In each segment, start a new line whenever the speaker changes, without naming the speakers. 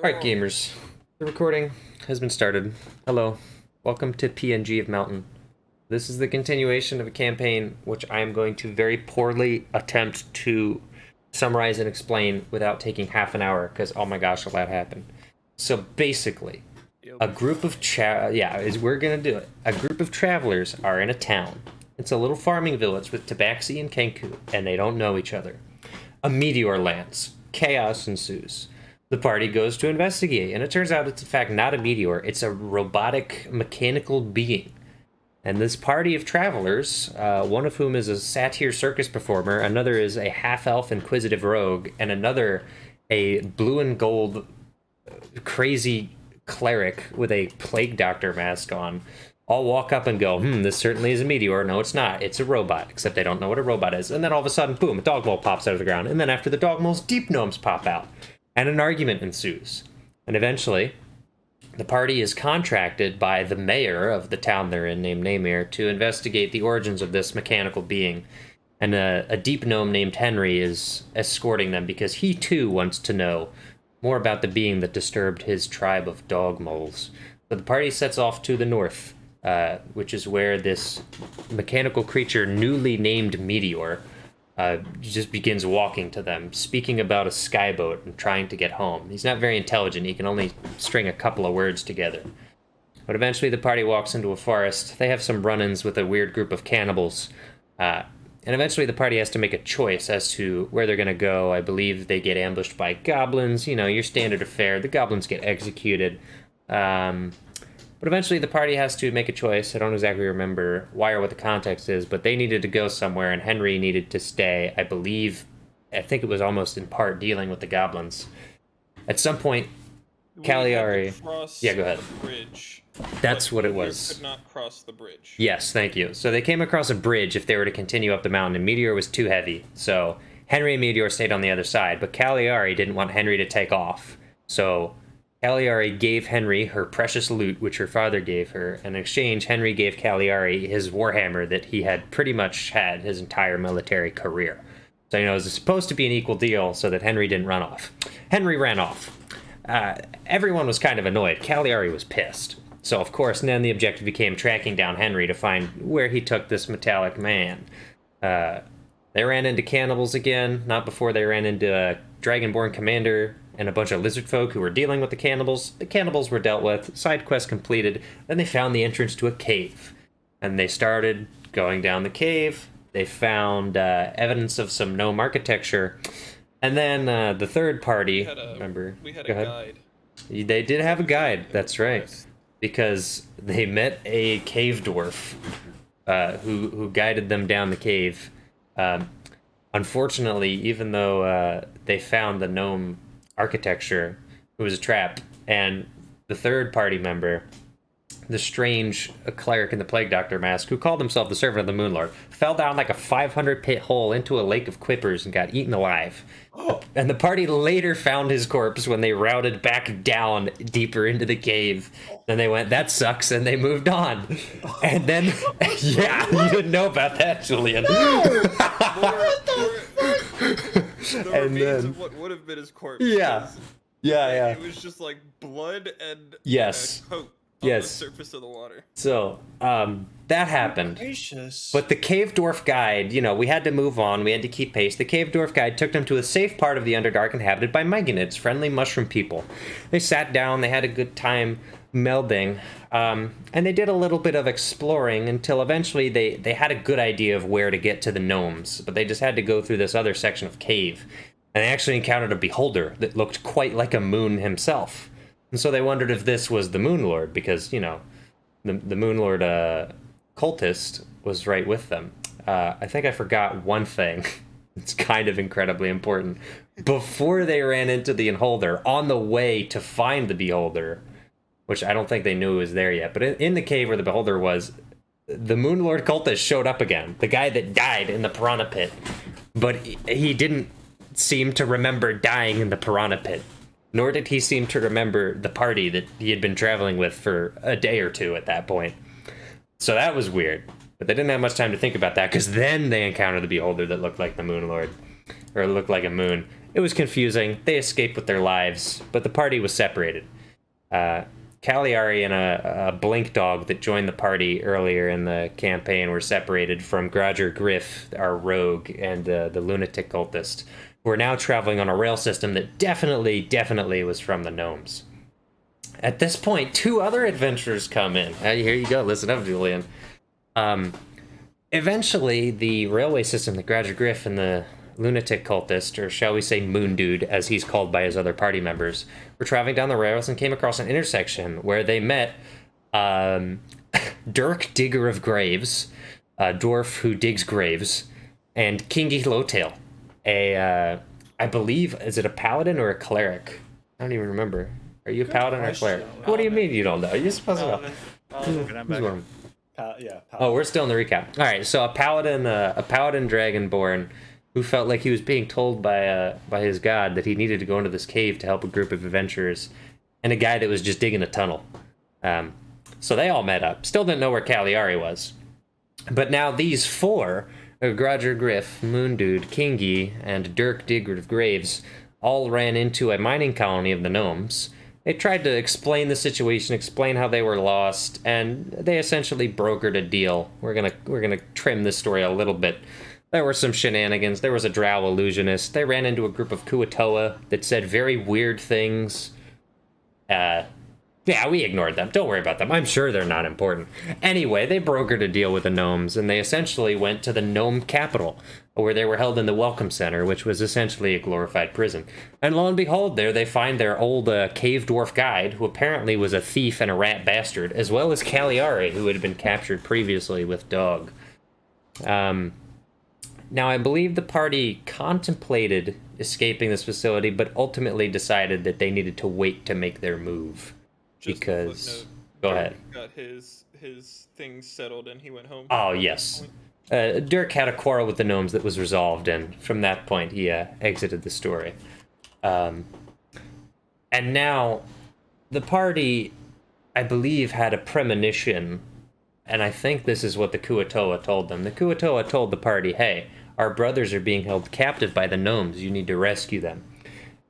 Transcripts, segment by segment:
Alright, gamers. The recording has been started. Hello. Welcome to PNG of Mountain. This is the continuation of a campaign which I am going to very poorly attempt to summarize and explain without taking half an hour, because oh my gosh, will that happen. So basically, a group of we're gonna do it. A group of travelers are in a town. It's a little farming village with Tabaxi and Kenku, and they don't know each other. A meteor lands. Chaos ensues. The party goes to investigate, and it turns out it's in fact not a meteor, it's a robotic mechanical being. And this party of travelers, one of whom is a satyr circus performer, another is a half-elf inquisitive rogue, and another a blue and gold crazy cleric with a plague doctor mask on, all walk up and go, this certainly is a meteor. No, it's not. It's a robot, except they don't know what a robot is. And then all of a sudden, boom, a dog mole pops out of the ground. And then after the dog moles, deep gnomes pop out. And an argument ensues. And eventually, the party is contracted by the mayor of the town they're in, named Namir, to investigate the origins of this mechanical being. And a deep gnome named Henry is escorting them because he too wants to know more about the being that disturbed his tribe of dog moles. So the party sets off to the north, which is where this mechanical creature, newly named Meteor, just begins walking to them, speaking about a skyboat and trying to get home. He's not very intelligent. He can only string a couple of words together. But eventually the party walks into a forest. They have some run-ins with a weird group of cannibals. And eventually the party has to make a choice as to where they're going to go. I believe they get ambushed by goblins. You know, your standard affair. The goblins get executed. But eventually the party has to make a choice. I don't exactly remember why or what the context is, but they needed to go somewhere, and Henry needed to stay. I think it was almost in part dealing with the goblins. At some point, Cagliari... Yeah, go ahead.
Bridge.
That's what it was.
Could not cross the bridge.
Yes, thank you. So they came across a bridge if they were to continue up the mountain, and Meteor was too heavy. So Henry and Meteor stayed on the other side, but Cagliari didn't want Henry to take off. So Cagliari gave Henry her precious loot, which her father gave her. In exchange, Henry gave Cagliari his warhammer that he had pretty much had his entire military career. So, you know, it was supposed to be an equal deal so that Henry didn't run off. Henry ran off. Everyone was kind of annoyed. Cagliari was pissed. So, of course, then the objective became tracking down Henry to find where he took this metallic man. They ran into cannibals again, not before they ran into a Dragonborn commander and a bunch of lizard folk who were dealing with the cannibals. The cannibals were dealt with, side quest completed, then they found the entrance to a cave. And they started going down the cave. They found evidence of some gnome architecture. And then the third party,
we had a guide.
They did have a guide, that's right. Because they met a cave dwarf who guided them down the cave. Unfortunately, even though they found the gnome architecture, it was a trap, and the third party member, the strange cleric in the plague doctor mask, who called himself the servant of the Moon Lord, fell down like a 500 pit hole into a lake of quippers and got eaten alive. And the party later found his corpse when they routed back down deeper into the cave. Then they went, that sucks, and they moved on. And then, yeah, you didn't know about that, Julian.
The remains of what would have been his corpse.
Yeah.
It was just like blood and
yes.
a coat on the surface of the water.
So, that happened.
Gracious.
But the cave dwarf guide, you know, we had to move on. We had to keep pace. The cave dwarf guide took them to a safe part of the Underdark inhabited by Mygonids, friendly mushroom people. They sat down. They had a good time melding. And they did a little bit of exploring until eventually they had a good idea of where to get to the gnomes. But they just had to go through this other section of cave. And they actually encountered a beholder that looked quite like a moon himself. And so they wondered if this was the Moon Lord, because, you know, the Moon Lord cultist was right with them. I think I forgot one thing. It's kind of incredibly important. Before they ran into the Beholder, on the way to find the Beholder, which I don't think they knew was there yet, but in the cave where the Beholder was, the Moon Lord cultist showed up again. The guy that died in the piranha pit. But he didn't seem to remember dying in the piranha pit. Nor did he seem to remember the party that he had been traveling with for a day or two at that point. So that was weird. But they didn't have much time to think about that, because then they encountered the Beholder that looked like the Moon Lord. Or looked like a moon. It was confusing. They escaped with their lives, but the party was separated. Cagliari and a blink dog that joined the party earlier in the campaign were separated from Grodger Griff, our rogue, and the lunatic cultist, who are now traveling on a rail system that definitely was from the gnomes. At this point, 2 other adventurers come in. Here you go. Listen up, Julian. Eventually, the railway system that Grodger Griff and the lunatic cultist, or shall we say Moon Dude, as he's called by his other party members, were traveling down the rails and came across an intersection where they met Dirk, Digger of Graves, a dwarf who digs graves, and Kingy Lowtail, I believe, is it a paladin or a cleric? I don't even remember. Are you a paladin or a cleric? What do you mean you don't know? You're supposed to know. Who's one?
Yeah.
Oh, we're still in the recap. All right, so a paladin dragonborn who felt like he was being told by his god that he needed to go into this cave to help a group of adventurers, and a guy that was just digging a tunnel. So they all met up. Still didn't know where Cagliari was. But now these 4, Grodger Griff, Moondude, Kingy, and Dirk Digger of Graves, all ran into a mining colony of the gnomes. They tried to explain the situation, explain how they were lost, and they essentially brokered a deal. We're gonna trim this story a little bit. There were some shenanigans. There was a drow illusionist. They ran into a group of Kuo-Toa that said very weird things. Yeah, we ignored them. Don't worry about them. I'm sure they're not important. Anyway, they brokered a deal with the gnomes, and they essentially went to the gnome capital, where they were held in the Welcome Center, which was essentially a glorified prison. And lo and behold, there they find their old cave dwarf guide, who apparently was a thief and a rat bastard, as well as Cagliari, who had been captured previously with Dog. Now, I believe the party contemplated escaping this facility, but ultimately decided that they needed to wait to make their move. Because... Go ahead.
Got his things settled and he went home.
Oh, yes. Dirk had a quarrel with the gnomes that was resolved, and from that point he exited the story. And now, the party, I believe, had a premonition, and I think this is what the Kuo-Toa told them. The Kuo-Toa told the party, hey, our brothers are being held captive by the gnomes, you need to rescue them.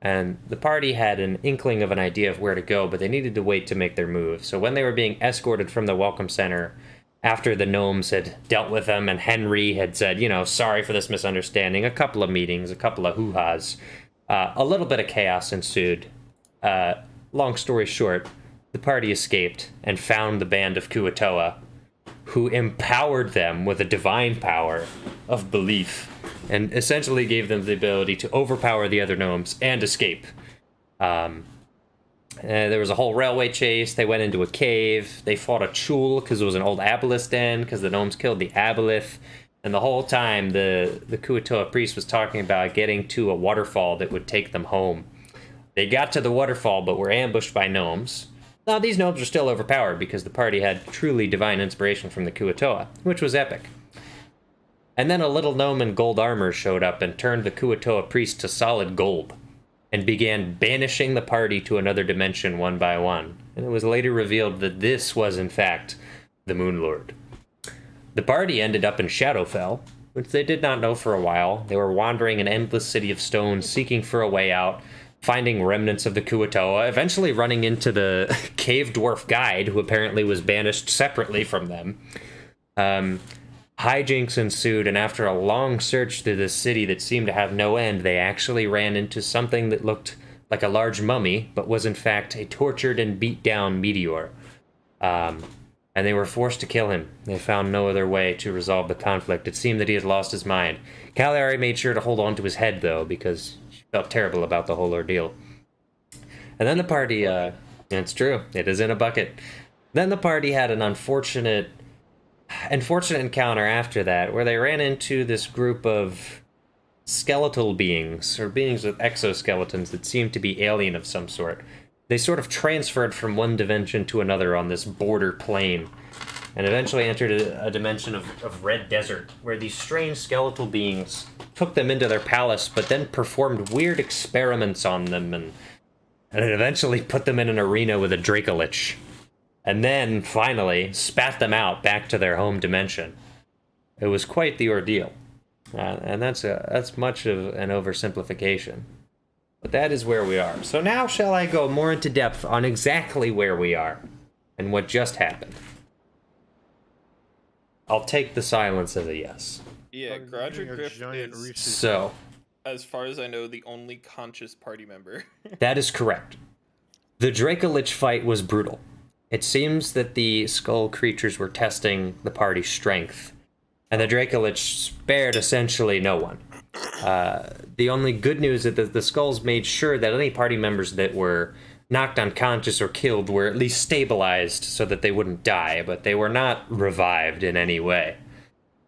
And the party had an inkling of an idea of where to go, but they needed to wait to make their move. So when they were being escorted from the Welcome Center, after the gnomes had dealt with them and Henry had said, sorry for this misunderstanding, a couple of meetings, a couple of hoo-has, a little bit of chaos ensued. Long story short, the party escaped and found the band of Kuo-Toa, who empowered them with a divine power of belief, and essentially gave them the ability to overpower the other gnomes and escape. There was a whole railway chase. They went into a cave. They fought a chul because it was an old aboleth den because the gnomes killed the aboleth. And the whole time, the Kuo-Toa priest was talking about getting to a waterfall that would take them home. They got to the waterfall, but were ambushed by gnomes. Now, these gnomes are still overpowered because the party had truly divine inspiration from the Kuo-Toa, which was epic. And then a little gnome in gold armor showed up and turned the Kuo-Toa priest to solid gold, and began banishing the party to another dimension one by one. And it was later revealed that this was, in fact, the Moon Lord. The party ended up in Shadowfell, which they did not know for a while. They were wandering an endless city of stone, seeking for a way out, finding remnants of the Kuo-Toa, eventually running into the cave dwarf guide, who apparently was banished separately from them. Hijinks ensued, and after a long search through this city that seemed to have no end, they actually ran into something that looked like a large mummy, but was in fact a tortured and beat down meteor. And they were forced to kill him. They found no other way to resolve the conflict. It seemed that he had lost his mind. Cagliari made sure to hold on to his head, though, because she felt terrible about the whole ordeal. And then the party, it's true, it is in a bucket. Then the party had an unfortunate encounter after that, where they ran into this group of skeletal beings, or beings with exoskeletons that seemed to be alien of some sort. They sort of transferred from one dimension to another on this border plane, and eventually entered a dimension of red desert, where these strange skeletal beings took them into their palace, but then performed weird experiments on them, and it eventually put them in an arena with a Dracolich. And then, finally, spat them out back to their home dimension. It was quite the ordeal. And that's much of an oversimplification. But that is where we are. So now shall I go more into depth on exactly where we are and what just happened? I'll take the silence as a yes.
Yeah, Grodger Griff is,
So,
as far as I know, the only conscious party member.
that is correct. The Dracolich fight was brutal. It seems that the skull creatures were testing the party's strength, and the Dracolich spared essentially no one. The only good news is that the skulls made sure that any party members that were knocked unconscious or killed were at least stabilized so that they wouldn't die, but they were not revived in any way.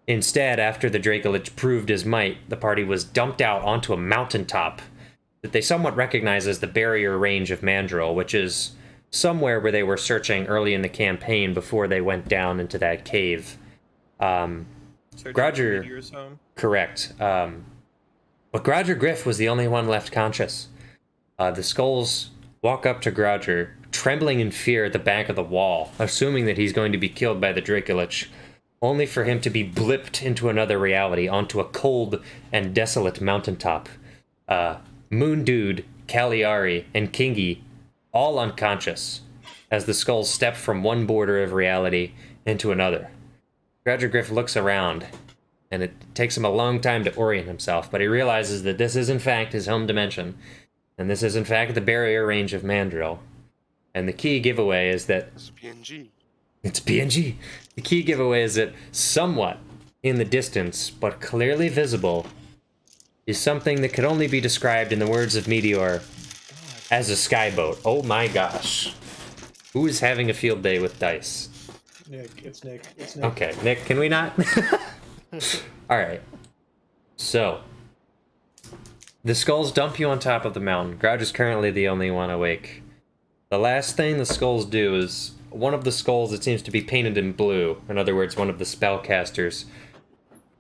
Instead, after the Dracolich proved his might, the party was dumped out onto a mountaintop that they somewhat recognize as the barrier range of Mandrill, which is somewhere where they were searching early in the campaign before they went down into that cave. Grodger, correct. But Grodger Griff was the only one left conscious. The skulls walk up to Grodger, trembling in fear at the back of the wall, assuming that he's going to be killed by the Dracolich, only for him to be blipped into another reality, onto a cold and desolate mountaintop. Moon Dude, Cagliari, and Kingy, all unconscious, as the skulls step from one border of reality into another. Grodger Griff looks around, and it takes him a long time to orient himself, but he realizes that this is in fact his home dimension, and this is in fact the barrier range of Mandrill. And the key giveaway is that...
It's PNG.
It's PNG. The key giveaway is that somewhat in the distance, but clearly visible, is something that could only be described in the words of Meteor as a skyboat. Oh my gosh. Who is having a field day with dice?
Nick, it's Nick. It's Nick.
Okay, Nick, can we not? Alright. So, the skulls dump you on top of the mountain. Grouch is currently the only one awake. The last thing the skulls do is, one of the skulls that seems to be painted in blue, in other words, one of the spellcasters,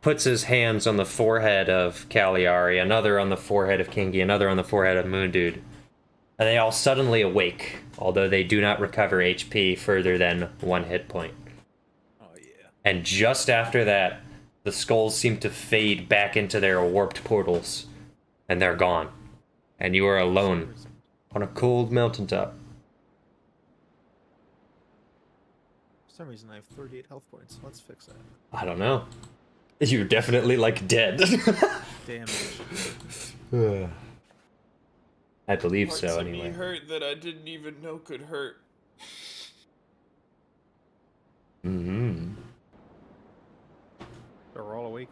puts his hands on the forehead of Cagliari, another on the forehead of Kingy, another on the forehead of Moondude. And they all suddenly awake, although they do not recover HP further than 1 hit point.
Oh, yeah.
And just after that, the skulls seem to fade back into their warped portals, and they're gone. And you are alone on a cold mountaintop.
For some reason, I have 38 health points. Let's fix that.
I don't know. You're definitely, like, dead.
Damage.
I believe
Parts
so,
of
anyway.
me hurt that I didn't even know could hurt.
Mm-hmm.
So we're all awake.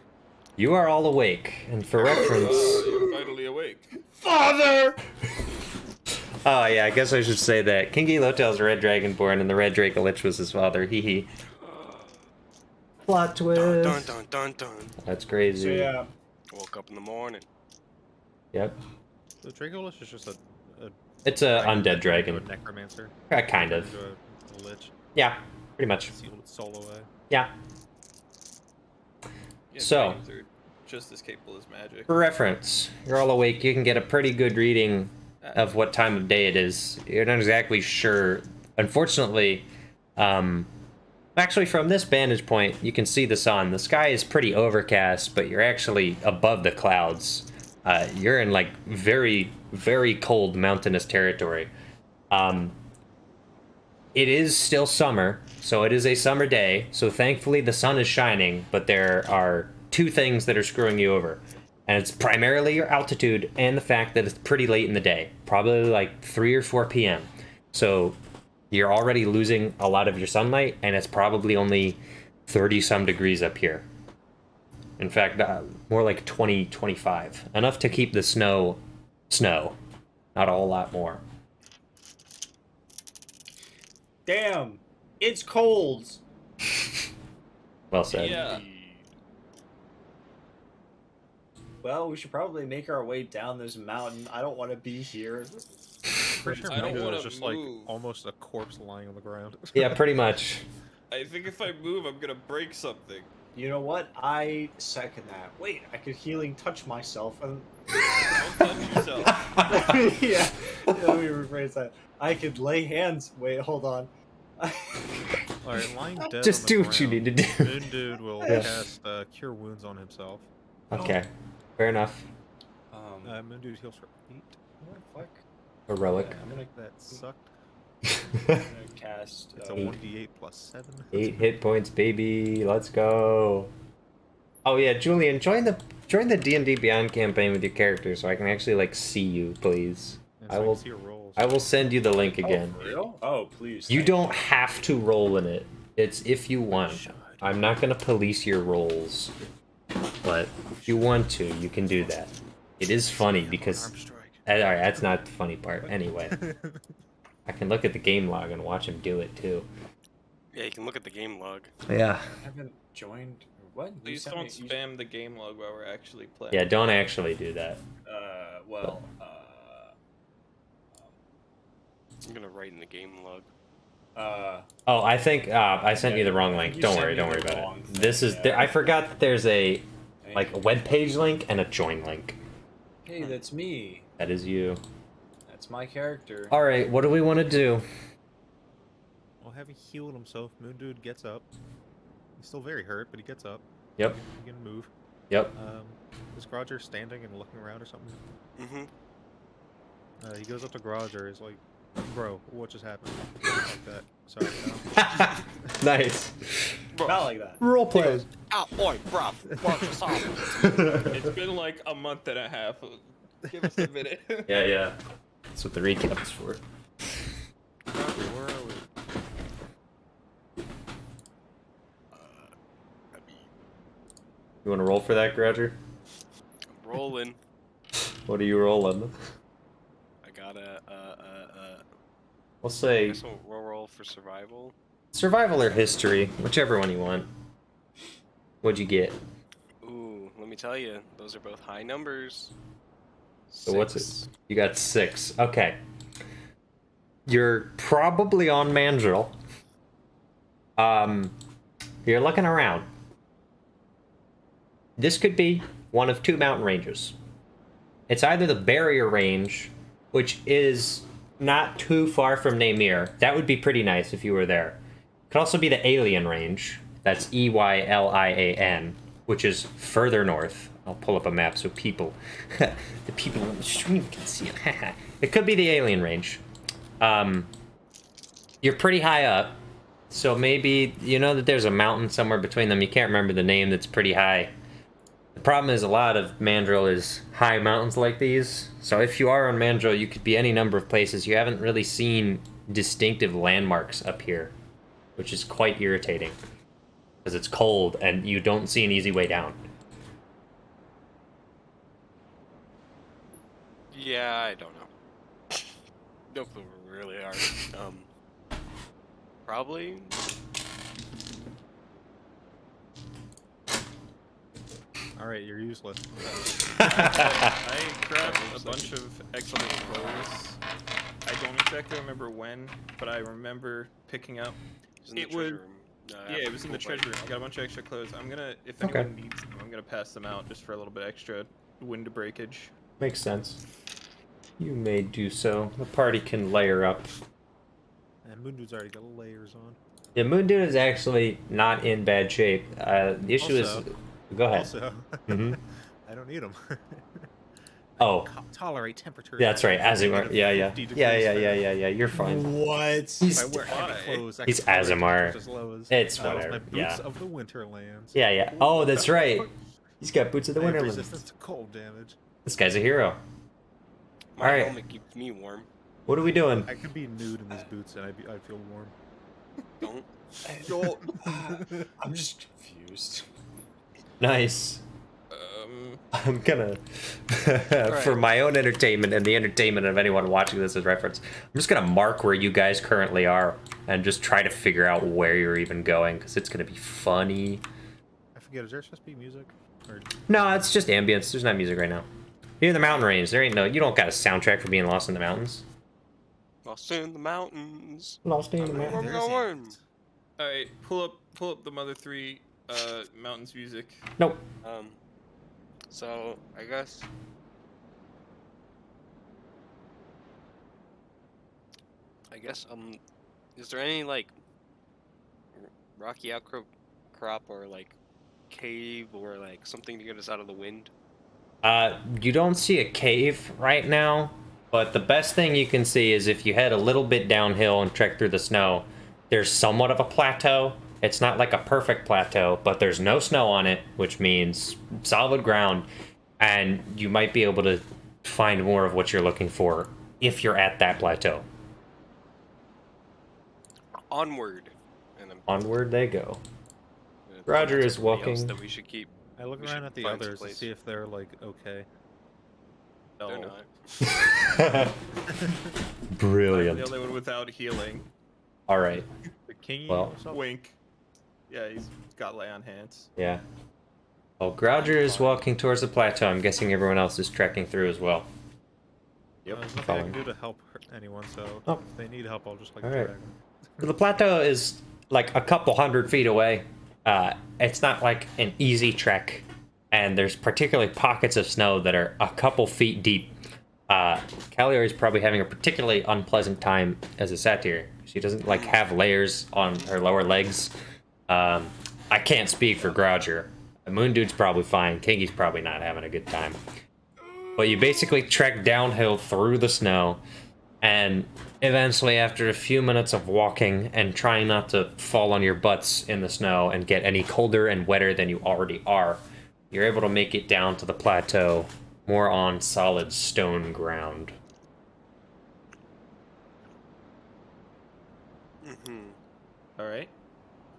You are all awake, and for reference...
You're finally awake.
Father!
Oh, yeah, I guess I should say that. Kingy Lotel's a red dragonborn, and the red Dracolich was his father. Hee hee. Plot twist.
Dun, dun, dun, dun.
That's crazy.
So yeah,
Woke up in the morning.
Yep.
the Dracolich is just a
It's a undead
a
dragon.
necromancer.
Kind of.
A lich.
Yeah, pretty much.
Sealed its soul away.
Yeah.
Yeah,
So-
dragons are just as capable as magic.
For reference, you're all awake. You can get a pretty good reading of what time of day it is. You're not exactly sure. Unfortunately, actually from this vantage point, you can see the sun. The sky is pretty overcast, but you're actually above the clouds. You're in like very, very cold mountainous territory. It is still summer, so it is a summer day. So thankfully the sun is shining, but there are 2 things that are screwing you over. And it's primarily your altitude and the fact that it's pretty late in the day, probably like 3 or 4 p.m. So you're already losing a lot of your sunlight, and it's probably only 30-some degrees up here. In fact, more like 20, 25. Enough to keep the snow, not a whole lot more.
Damn, it's cold.
Well said.
Yeah.
Well, we should probably make our way down this mountain. I don't want to be here.
Pretty sure
I don't
Mega
wanna
is just like
move.
almost a corpse lying on the ground.
Yeah, pretty much.
I think if I move, I'm gonna break something.
You know what? I second that. Wait, I could healing touch myself and
Don't touch yourself.
yeah, let me rephrase that. I could lay hands. Wait, hold on.
Alright, lying dead
Just
on the
do what you
ground,
need to do.
Moon Dude will
Yeah.
cast Cure Wounds on himself.
Okay, fair enough.
Um,
Moon Dude heals for 8.
Fuck.
Heroic.
Yeah, I'm gonna
That sucked.
cast.
It's a 1d8 plus 7.
8 hit points, baby. Let's go. Oh yeah, Julian, join the D&D Beyond campaign with your character so I can actually like see you, please.
And
I
so you
will
can see your rolls.
I will send you the link again.
Oh, for real? Oh, please.
You
thank
don't have to roll in it. It's if you want.
Should.
I'm not gonna police your rolls, but if you want to, you can do that. It is funny because
Arm strike.
alright, that's not the funny part. Anyway, I can look at the game log and watch him do it too.
Yeah, you can look at the game log.
Yeah.
I haven't joined. What? You
Please
sent
don't
me- you-
spam the game log while we're actually playing.
Yeah, don't actually do that.
Well,
I'm gonna write in the game log.
Oh, I think I sent
Yeah,
you the wrong
I
link.
think you
Don't
sent
worry,
me
don't
the
worry about
wrong
it.
thing,
This is
yeah.
I forgot that there's a
thank
a
you.
web page link and a join link.
Hey, that's me.
That is you.
That's my character.
All right, what do we want to do?
Well, having healed himself, Moon Dude gets up. He's still very hurt, but he gets up.
Yep.
He can move.
Yep.
Is Groger standing and looking around or something?
Mm-hmm.
He goes up to Groger. Is like, bro, what just happened? Like that. Sorry.
Nice.
Not like that.
Role play.
Ah, oi, bruv.
It's been like a month and a half. Give us a minute.
Yeah, yeah. That's what the recap is for.
Where are we?
You want to roll for that, Grouger?
I'm rolling.
What are you rolling?
I got a
We'll
I
say
guess we'll roll for survival.
survival or history, whichever one you want. What'd you get?
Ooh, let me tell you, those are both high numbers.
So what's it? You got 6. Okay. You're probably on Mandrill. You're looking around. This could be one of 2 mountain ranges. It's either the barrier range, which is not too far from Namir. That would be pretty nice if you were there. It could also be the alien range. That's Eylian, which is further north. I'll pull up a map so people, the people on the stream can see. It could be the alien range. You're pretty high up, so maybe you know that there's a mountain somewhere between them. You can't remember the name. That's pretty high. The problem is a lot of Mandrill is high mountains like these. So if you are on Mandrill, you could be any number of places. You haven't really seen distinctive landmarks up here, which is quite irritating because it's cold and you don't see an easy way down.
Yeah, I don't know. No clue where we really are. Probably.
Alright, you're useless.
I grabbed a bunch of excellent clothes. I don't exactly remember when, but I remember picking up.
It's in the
It
treasure
would-
room.
Yeah, it was in the treasure room. I got a bunch of extra clothes. I'm gonna, if anyone needs them, I'm gonna pass them out just for a little bit extra wind breakage.
Makes sense. You may do so. The party can layer up.
And Moon Dude's already got layers on.
Yeah, Moon Dude is actually not in bad shape. The issue
Also-
is... Go ahead.
Also,
Mhm.
I don't need them.
Oh,
Tolerate temperature.
that's right. Azimar.
-50
Yeah.
degrees
Yeah. You're fine.
What?
If I wear heavy
Why?
clothes, I
He's
can tolerate
Azimar.
temperatures as low as
It's
I was
whatever,
My boots
yeah.
of the Winterlands.
Yeah. Oh, that's right. He's got boots of the
I have
Winterland.
resistance to cold damage.
This guy's a hero.
My
Alright.
helmet keeps me warm.
What are we doing?
I could be nude in these boots and I'd feel warm.
Don't.
I'm just confused.
Nice.
Um,
I'm gonna, for my own entertainment and the entertainment of anyone watching this as reference, I'm just gonna mark where you guys currently are and just try to figure out where you're even going, because it's gonna be funny.
I forget, is there supposed to be music? Or
No, it's just ambience. There's not music right now. You're in the mountain range. There ain't no. You don't got a soundtrack for being lost in the mountains.
Lost in the mountains.
Lost in the
Where
mountains.
we going?
Alright, pull up the Mother 3 Mountains music.
Nope.
So I guess is there any like rocky outcrop or like cave or like something to get us out of the wind?
You don't see a cave right now. But the best thing you can see is if you head a little bit downhill and trek through the snow, there's somewhat of a plateau. It's not like a perfect plateau, but there's no snow on it, which means solid ground, and you might be able to find more of what you're looking for if you're at that plateau.
Onward. And
Onward they go.
I'm
Roger is
everybody else
walking.
that we should keep.
I look
We
around
should
at the
find some
others to
place.
see if they're like okay.
They're
No.
not.
I'm
Brilliant.
the only one without healing.
All right.
The king.
Well-
Wink. Yeah, he's got lay on hands.
Yeah. Well, Grouger is walking towards the plateau. I'm guessing everyone else is trekking through as well.
Yep.
There's nothing I
Following.
can do to help anyone, so
Oh.
if they need help, I'll just like
All
drag
right.
them.
The plateau is like a couple 100 feet away. It's not like an easy trek, and there's particularly pockets of snow that are a couple feet deep. Callier is probably having a particularly unpleasant time as a satyr. She doesn't like have layers on her lower legs. I can't speak for Grouger. Moon Dude's probably fine. Kingy's probably not having a good time. But you basically trek downhill through the snow, and eventually, after a few minutes of walking and trying not to fall on your butts in the snow and get any colder and wetter than you already are, you're able to make it down to the plateau, more on solid stone ground.
All right.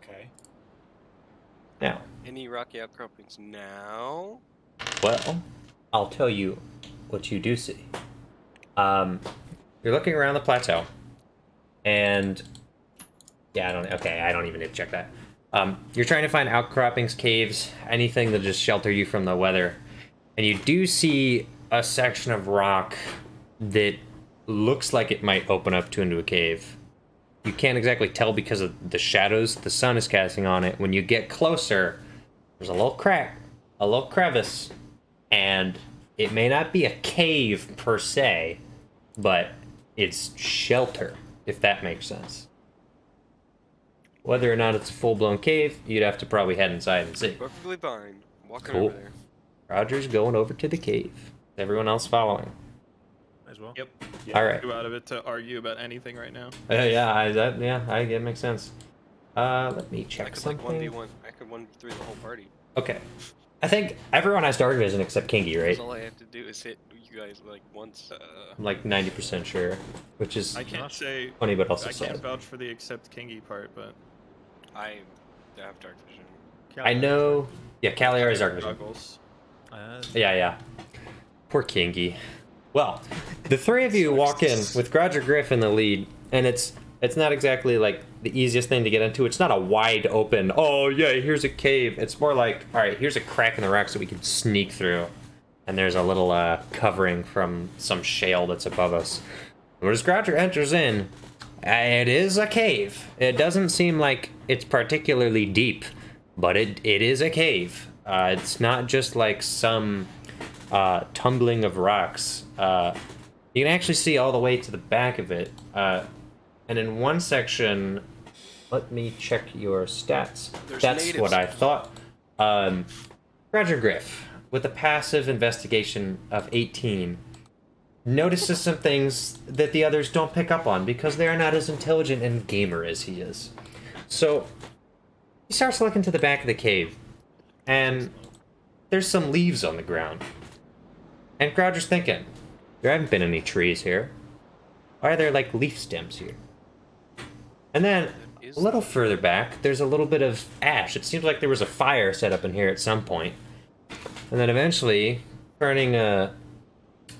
Okay.
Now,
Any rocky outcroppings now?
well, I'll tell you what you do see. You're looking around the plateau, and yeah, I don't even need to check that. You're trying to find outcroppings, caves, anything that just shelter you from the weather, and you do see a section of rock that looks like it might open up into a cave. You can't exactly tell because of the shadows the sun is casting on it. When you get closer, there's a little crack, a little crevice, and it may not be a cave per se, but it's shelter, if that makes sense. Whether or not it's a full-blown cave, you'd have to probably head inside and see.
Perfectly fine. Walking
Cool.
over there.
Roger's going over to the cave. Everyone else following.
As well.
Yep.
All right.
Too out of it to argue about anything right now.
It makes sense. Let me
I
check
could like
something.
1v1. I could 1v3 the whole party.
Okay. I think everyone has dark vision except Kingy, right?
That's all I have to do is hit you guys like once.
I'm like 90% sure, which is
I can't say.
funny but also
I can't
sad.
vouch for the accept Kingy part, but
I have dark vision.
I know. Yeah, Calliar is dark vision.
goggles.
Yeah. Poor Kingy. Well, the three of you walk in with Grouger Griff in the lead, and it's not exactly like the easiest thing to get into. It's not a wide open, oh yeah, here's a cave. It's more like, all right, here's a crack in the rock so we can sneak through. And there's a little covering from some shale that's above us. And as Grouger enters in, it is a cave. It doesn't seem like it's particularly deep, but it is a cave. It's not just like some tumbling of rocks. You can actually see all the way to the back of it. And in one section, let me check your stats.
There's
That's
natives.
what I thought. Roger Griff, with a passive investigation of 18, notices some things that the others don't pick up on because they are not as intelligent and gamer as he is. So he starts looking to the back of the cave, and there's some leaves on the ground. And Grouger's thinking, there haven't been any trees here. Why are there like leaf stems here? And then a little further back, there's a little bit of ash. It seems like there was a fire set up in here at some point. And then eventually, turning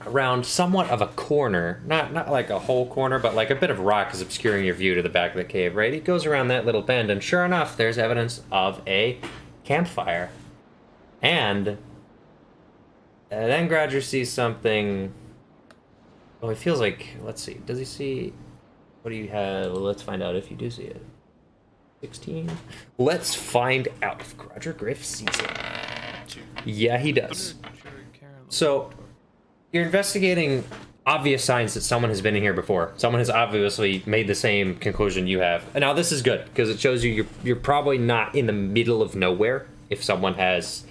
around somewhat of a corner, not like a whole corner, but like a bit of rock is obscuring your view to the back of the cave, right? He goes around that little bend, and sure enough, there's evidence of a campfire. And then Grouger sees something. Oh, it feels like. Let's see. Does he see? What do you have? Well, let's find out if you do see it. 16. Let's find out if Grouger Griff sees it. Yeah, he does. So, you're investigating obvious signs that someone has been in here before. Someone has obviously made the same conclusion you have. And now this is good because it shows you you're probably not in the middle of nowhere. If someone has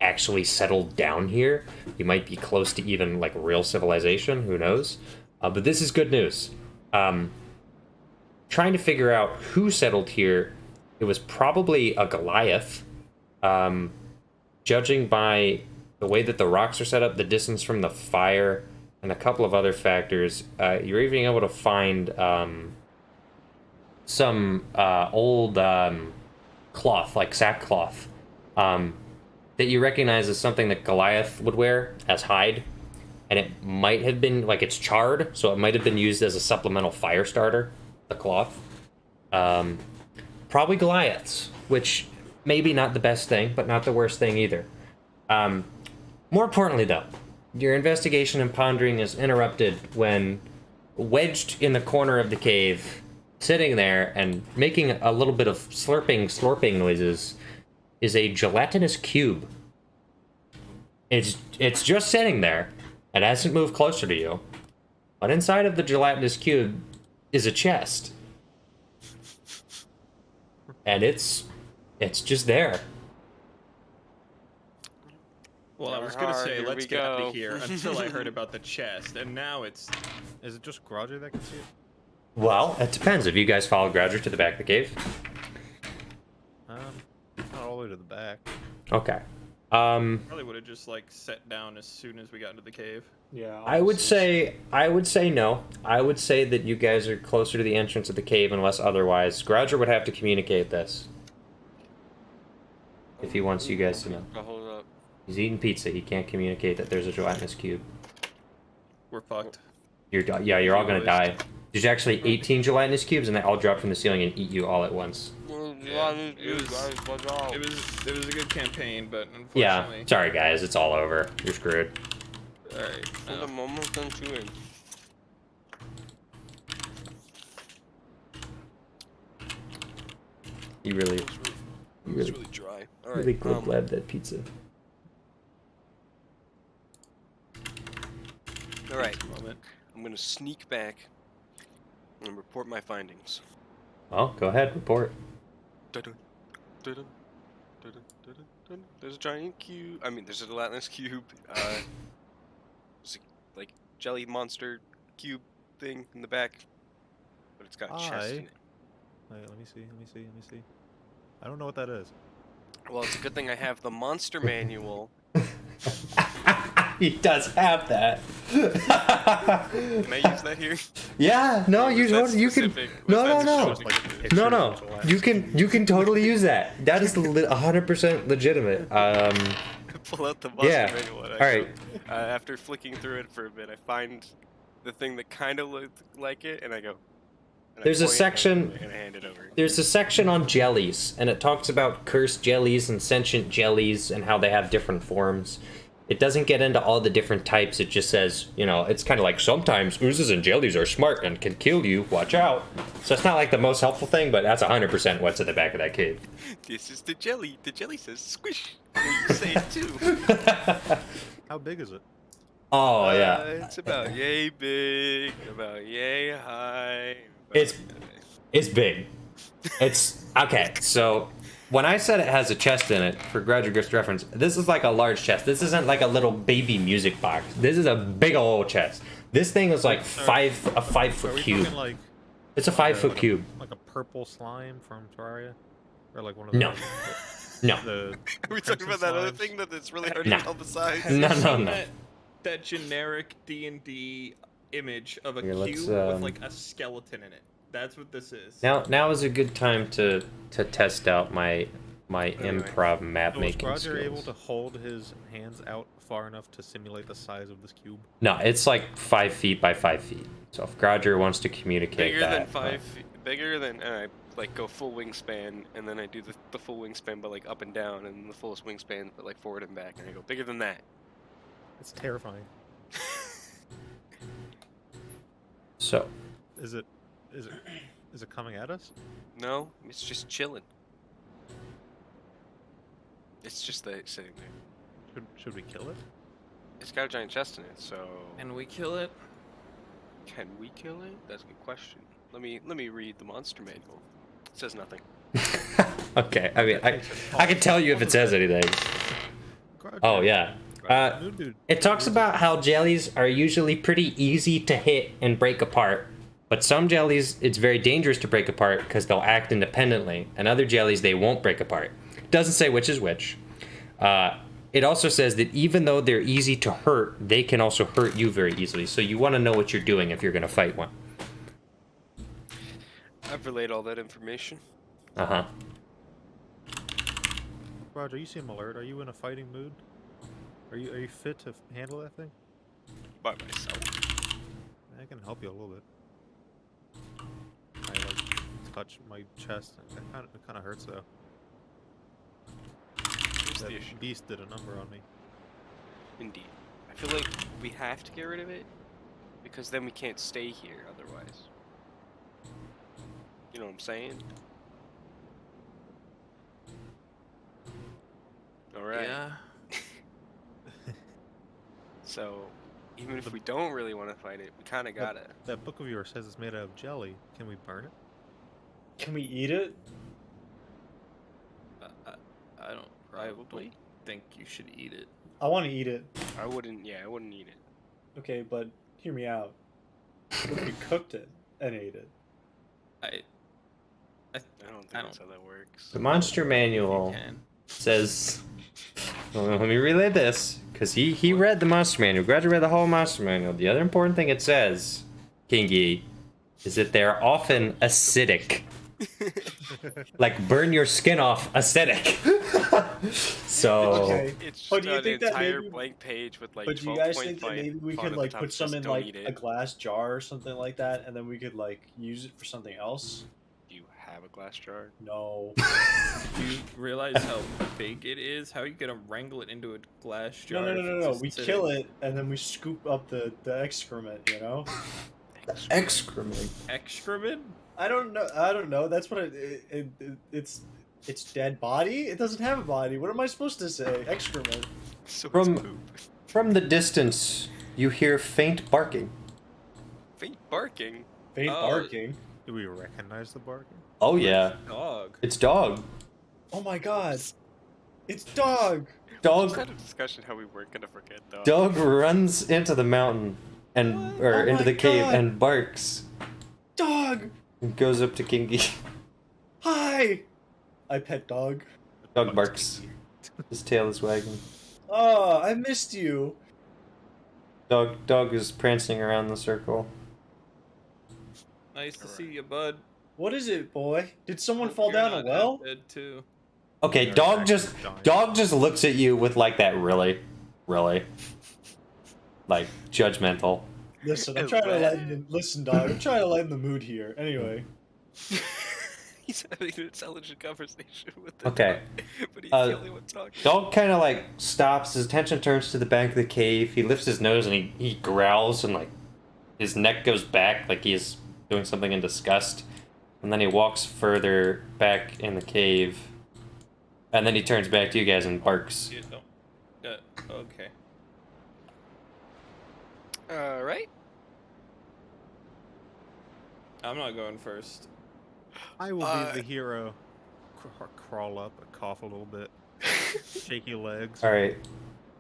actually settled down here, you might be close to even like real civilization. Who knows? But this is good news. Trying to figure out who settled here, it was probably a Goliath. Judging by the way that the rocks are set up, the distance from the fire, and a couple of other factors, you're even able to find some old cloth, like sackcloth, that you recognize as something that Goliath would wear as hide. And it might have been, like, it's charred, so it might have been used as a supplemental fire starter, the cloth. Probably Goliaths, which maybe not the best thing, but not the worst thing either. More importantly, though, your investigation and pondering is interrupted when, wedged in the corner of the cave, sitting there and making a little bit of slurping noises, is a gelatinous cube. It's just sitting there. It hasn't moved closer to you. But inside of the gelatinous cube is a chest. And it's just there.
Well, I
Never
was gonna
hard,
say,
here
let's
we
get out
go.
of here until I heard about the chest, and now it's...
Is it just Grodger that can see it?
Well, it depends. If you guys follow Grouger to the back of the cave.
Not all the way to the back.
Okay.
Probably would have just, like, sat down as soon as we got into the cave.
Yeah.
I would say no. I would say that you guys are closer to the entrance of the cave unless otherwise. Grouger would have to communicate this. If he wants you guys to know.
Hold up.
He's eating pizza. He can't communicate that there's a gelatinous cube.
We're fucked.
You're all gonna die. There's actually 18 gelatinous cubes, and they all drop from the ceiling and eat you all at once.
Yeah, it was a good campaign, but unfortunately...
Yeah, sorry guys, it's all over. You're screwed.
Alright.
I'm almost done chewing.
You really,
It's really dry. All right.
really glad that pizza.
All right.
Moment.
I'm gonna sneak back and report my findings.
Oh, go ahead, report.
Dun-dun, dun-dun, dun-dun, dun-dun, dun. There's a giant cube. I mean, there's a gelatinous cube. There's a, like, jelly monster cube thing in the back, but it's got a chest in it.
Wait, let me see. I don't know what that is.
Well, it's a good thing I have the monster manual.
He does have that.
Can I use that here?
Yeah, no,
Or
you
was that
totally, you can.
specific?
No,
Was
no,
that
no.
just like a
picture
No,
of
no.
the gelatinous
You can totally use that. That is 100% legitimate.
Pull out the monster
Yeah.
manual. And
All right.
After flicking through it for a bit, I find the thing that kind of looked like it, and I go. And I
There's a
point
section-
and I hand it over.
There's a section on jellies, and it talks about cursed jellies and sentient jellies and how they have different forms. It doesn't get into all the different types. It just says, you know, it's kind of like sometimes oozes and jellies are smart and can kill you. Watch out. So it's not like the most helpful thing, but that's 100% what's in the back of that cave.
This is the jelly. The jelly says squish. And you say it too.
How big is it?
Oh, yeah.
It's about yay big, about yay high.
It's big. It's okay. So when I said it has a chest in it, for graduate reference, this is like a large chest. This isn't like a little baby music box. This is a big old chest. This thing is like a 5
Are
foot
we
cube.
talking like
It's a 5 foot
like
cube.
like a purple slime from Terraria, or like one of
No. No.
the
Are we talking about that other
slimes?
thing that it's really hard
Nah.
to tell the size?
Have you
No,
seen
no.
That generic D&D image of a
Here, let's,
cube with like a skeleton in it. That's what this is.
Now is a good time to test out my improv map
So was
making
Roger
skills.
able to hold his hands out far enough to simulate the size of this cube?
No, it's like 5 feet by 5 feet. So if Grouger wants to communicate
Bigger
that,
than 5 feet. Bigger than, and I like go full wingspan, and then I do the full wingspan, but like up and down, and the fullest wingspan, but like forward and back, and I go bigger than that.
It's terrifying.
So
Is it coming at us?
No, it's just chilling. It's just sitting there.
Should we kill it?
It's got a giant chest in it, so
And we kill it.
can we kill it? That's a good question. Let me read the monster manual. It says nothing.
okay, I mean I can tell you if it says anything.
Roger,
Oh yeah.
Moon Dude.
It talks about how jellies are usually pretty easy to hit and break apart, but some jellies it's very dangerous to break apart because they'll act independently, and other jellies they won't break apart. Doesn't say which is which. It also says that even though they're easy to hurt, they can also hurt you very easily. So you want to know what you're doing if you're going to fight one.
I've relayed all that information.
Uh-huh.
Roger, you seem alert. Are you in a fighting mood? Are you fit to handle that thing?
By myself.
I can help you a little bit. I touch my chest. It kind of hurts though.
Here's
That
the issue.
beast did a number on me.
Indeed. I feel like we have to get rid of it because then we can't stay here otherwise. You know what I'm saying? Alright.
Yeah.
So, even if we don't really want to fight it, we kind of gotta.
That book of yours says it's made out of jelly. Can we burn it?
Can we eat it?
I don't
Probably.
think you should eat it.
I want to eat it.
I wouldn't eat it.
Okay, but hear me out. What if we cooked it and ate it?
I don't think
I
that's how that works.
The monster manual says... Well, let me relay this, because he read the monster manual. Gradually read the whole monster manual. The other important thing it says, Kingy, is that they're often acidic. Like burn your skin off acidic. So
Okay.
It's just
But do you
an
think that
entire
maybe-
blank page with like
But do
12
you guys
point
think that
fight
maybe we
font
could
at the
like
top
put
that
some
says
in
don't
like
eat
a
it.
glass jar or something like that, and then we could like use it for something else?
Do you have a glass jar?
No.
Do you realize how big it is? How are you gonna wrangle it into a glass jar?
No. We kill it and then we scoop up the excrement. You know.
excrement.
Excrement?
I don't know. That's what it's dead body. It doesn't have a body. What am I supposed to say? Excrement.
So
From-
it's poop.
From the distance, you hear faint barking.
Faint barking.
Faint
Oh.
barking.
Do we recognize the barking?
Oh yeah,
Dog.
it's dog.
Oh my god. It's dog.
We just
Dog.
had a discussion how we weren't gonna forget dog.
Dog runs into the mountain and or
Oh
into
my
the cave
God.
and barks.
Dog.
And goes up to Kingy.
Hi. I pet dog.
Dog barks. His tail is wagging.
Oh, I missed you.
Dog is prancing around the circle.
Nice to see you, bud.
What is it, boy? Did someone
Hope
fall
you're
down a
not
well?
dead too.
Okay,
They're
dog
actually
just
dying.
looks at you with like that really, like judgmental.
Listen, I'm trying to lighten. Listen, dog. I'm trying to lighten the mood here. Anyway.
He's having an intelligent conversation with the
Okay.
dog, but he's
Uh,
the only one talking.
Dog kind of like stops. His attention turns to the back of the cave. He lifts his nose and he growls and like his neck goes back like he's doing something in disgust. And then he walks further back in the cave. And then he turns back to you guys and barks.
You don't. Okay.
Right?
I'm not going first.
I will be the hero. Crawl up, cough a little bit, shaky legs.
All right.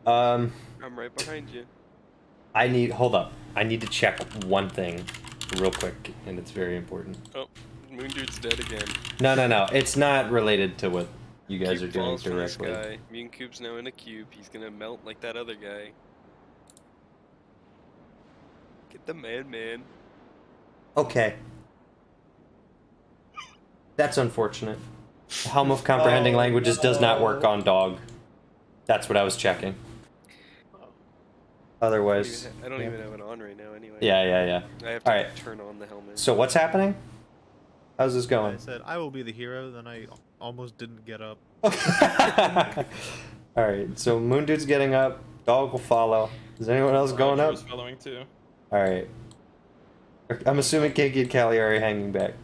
I'm right behind you.
Hold up. I need to check one thing real quick, and it's very important.
Oh, Moon Dude's dead again.
No. It's not related to what you guys
Cube
are doing
falls from the
directly.
sky. Moon Cube's now in a cube. He's gonna melt like that other guy. Get the man.
Okay. That's unfortunate. The Helm of Comprehending
Oh,
Languages does not work
no.
on dog. That's what I was checking. Otherwise,
I don't
yeah.
even have it on right now anyway.
Yeah.
I have to
Alright.
turn on the helmet.
So what's happening? How's this
I
going?
said I will be the hero. Then I almost didn't get up.
Alright, so Moon Dude's getting up. Dog will follow. Is anyone else going
I
up?
was following too.
Alright. I'm assuming Kinky and Callie are hanging back.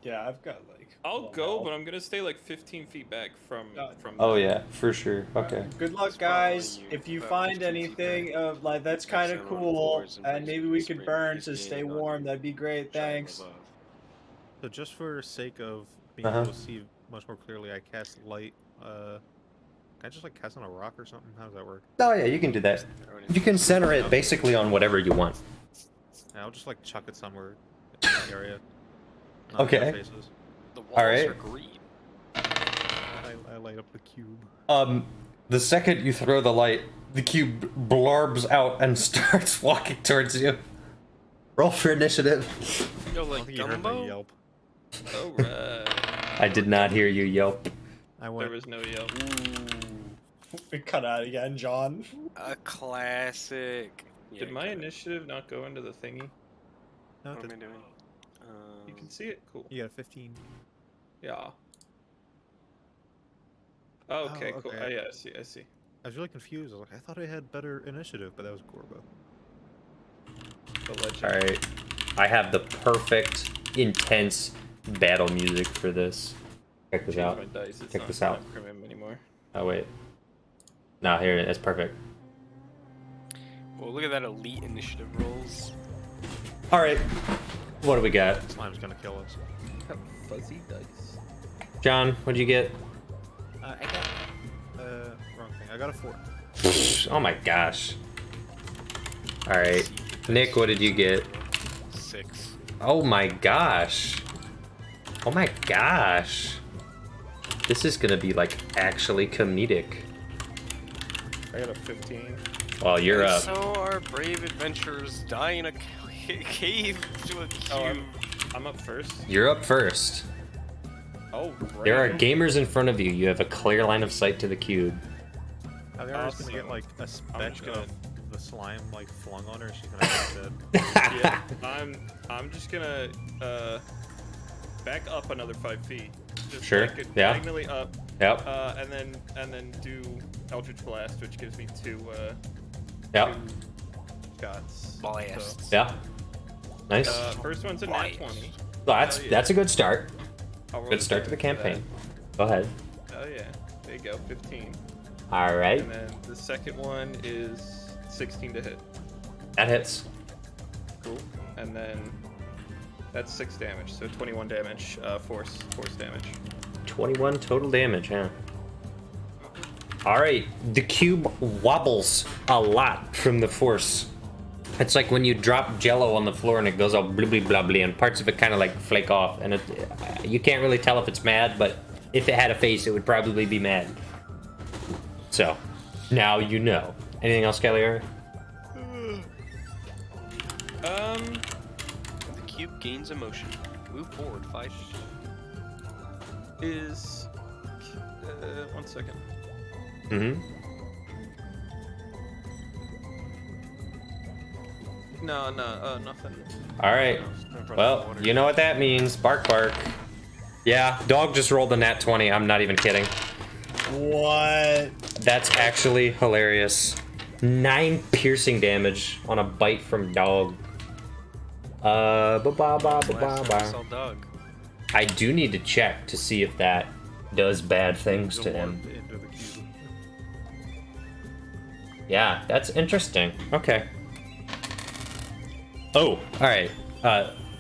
Yeah, I've got like.
I'll
well,
go,
no.
but I'm gonna stay like 15 feet back from.
Oh yeah, for sure. Okay.
Good luck,
It's following
guys.
you
If you
about
find
15 feet
anything
back.
of like that's kind of
Press down on
cool,
floors and
and
raise
maybe
it
we
to
could
spring
burn
is
to stay
gaining on
warm,
you.
that'd be great.
Shine
Thanks.
above.
So just for sake of being
Uh-huh.
able to see much more clearly, I cast light Can I just like cast on a rock or something? How does that work?
Oh yeah, you can do that. You can center it basically on whatever you want.
Yeah, I'll just like chuck it somewhere in the area. Not in
Okay.
their faces.
The walls
Alright.
are green.
I light up the cube.
The second you throw the light, the cube blarbs out and starts walking towards you. Roll for initiative.
Yo,
I don't
like
think you heard my
gumbo?
yelp.
Alright.
I did not hear you yelp.
I
There
went.
was no yelp.
We cut out again, John.
A classic. Yeah,
Did my
got it.
initiative not go into the thingy?
No,
What am I
it-
doing?
You can see it? Cool.
you got a 15.
Yeah. Oh, okay,
Oh,
cool.
okay.
Oh, yeah, I see.
I was really confused. I was like, I thought I had better initiative, but that was Corbo.
The legend.
Alright. I have the perfect, intense battle music for this. Check this
Change
out.
my dice. It's
Check
not,
this out.
not Crimim anymore.
Oh, wait. No, here it is. It's perfect.
Well, look at that elite initiative rolls.
Alright. What do we got?
Slime's gonna kill us.
Have fuzzy dice.
John, what'd you get?
I got. Wrong thing. I got a 4.
Oh my gosh. Alright. Nick, what did you get?
6.
Oh my gosh. Oh my gosh. This is gonna be like actually comedic.
I got a 15.
Well, you're
And
up.
So our brave adventurers die in a cave to a cube.
Oh, I'm up first.
You're up first.
Oh, right.
There are gamers in front of you. You have a clear line of sight to the cube.
Are they always gonna get
Awesome.
like a
just
speck
gonna-
of the slime like flung on her? She's gonna be dead.
Yeah, I'm just gonna back up another 5 feet. Just
Sure,
Like it
yeah.
diagonally up,
Yep.
and then do Eldritch Blast, which gives me 2
Yep.
shots.
Blast.
Yeah. Nice.
First one's a nat
Blast.
20.
Well, that's a good start.
I'll roll
Good start to the
damage for
campaign. Go ahead.
that. Oh yeah, there you go, 15.
All right.
And then the second one is 16 to hit.
That hits.
Cool. And then that's 6 damage, so 21 damage, force damage.
21 total damage, huh? All right. The cube wobbles a lot from the force. It's like when you drop Jello on the floor and it goes all blibbly blobbly, and parts of it kind of like flake off, and you can't really tell if it's mad, but if it had a face, it would probably be mad. So, now you know. Anything else, Kelly?
The cube gains emotion. Move forward 5 feet.
Is 1 second.
Mm-hmm.
No, nothing.
All right. Well, you know what that means. Bark, bark. Yeah, dog just rolled a nat 20. I'm not even kidding.
What?
That's actually hilarious. 9 piercing damage on a bite from dog.
Last time I
Ba-ba-ba-ba-ba.
saw Doug.
I do need to check to see if that does bad things to
The
him.
one into the cube.
Yeah, that's interesting. Okay. Oh, alright.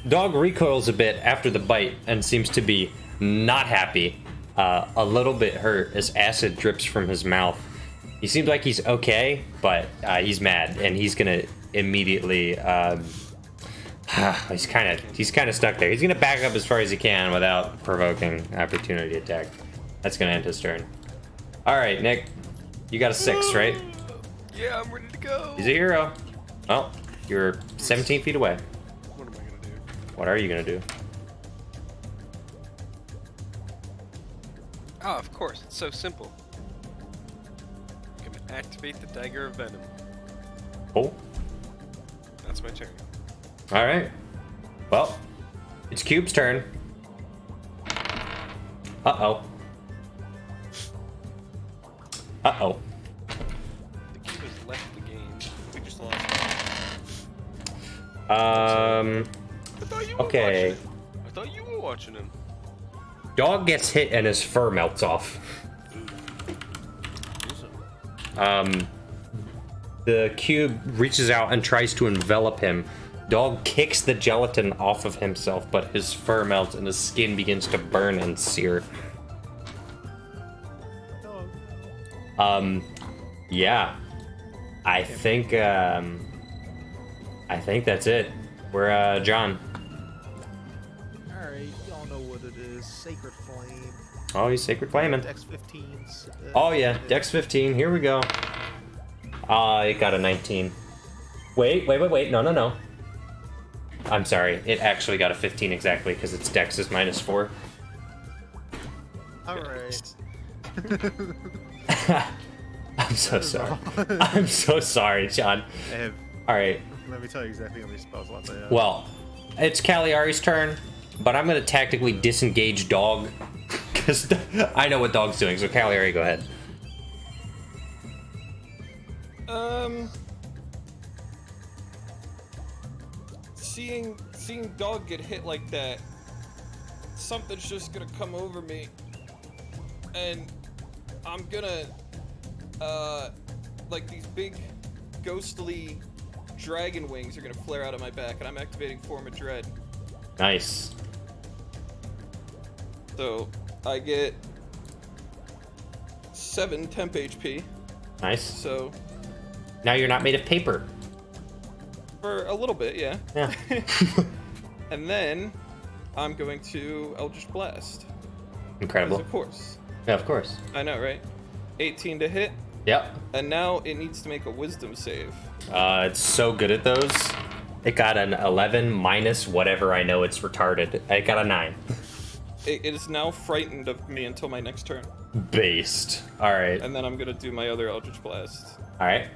Dog recoils a bit after the bite and seems to be not happy. A little bit hurt as acid drips from his mouth. He seems like he's okay, but he's mad and he's gonna immediately he's kind of stuck there. He's gonna back up as far as he can without provoking opportunity attack. That's gonna end his turn. Alright, Nick. You got a 6, right?
Yeah, I'm ready to go.
He's a hero. Well, you're 17 feet away.
What am I gonna do?
What are you gonna do?
Ah, of course. It's so simple. I'm gonna activate the Dagger of Venom.
Oh,
That's my turn.
all right. Well, it's Cube's turn. Uh-oh. Uh-oh.
The cube has left the game.
We just lost.
Um,
I thought you were
Okay.
watching him. I thought you were watching him.
dog gets hit and his fur melts off. The cube reaches out and tries to envelop him. Dog kicks the gelatin off of himself, but his fur melts and his skin begins to burn and sear.
Dog.
Yeah. I think that's it. We're John.
Alright, y'all know what it is. Sacred Flame.
Oh, he's Sacred Flaming.
Dex 15s.
Oh yeah, Dex 15. Here we go. It got a 19. Wait. No. I'm sorry. It actually got a 15 exactly because its Dex is -4.
Alright.
I'm so sorry. I'm so sorry, John. All right.
Let me tell you exactly how many spell slots I have.
Well, it's Cagliari's turn, but I'm gonna tactically disengage Dog because I know what Dog's doing. So Cagliari, go ahead.
Seeing Dog get hit like that, something's just gonna come over me, and I'm gonna, like these big, ghostly dragon wings are gonna flare out of my back, and I'm activating Form of Dread.
Nice.
So I get 7 temp HP.
Nice.
So
Now you're not made of paper.
for a little bit, yeah.
Yeah.
And then I'm going to Eldritch Blast.
Incredible.
Of course.
Yeah, of course.
I know, right? 18 to hit,
Yep.
and now it needs to make a Wisdom save.
It's so good at those. It got an 11 minus whatever I know it's retarded. It got a 9.
It is now frightened of me until my next turn,
Based. All right.
and then I'm gonna do my other Eldritch Blast.
All right.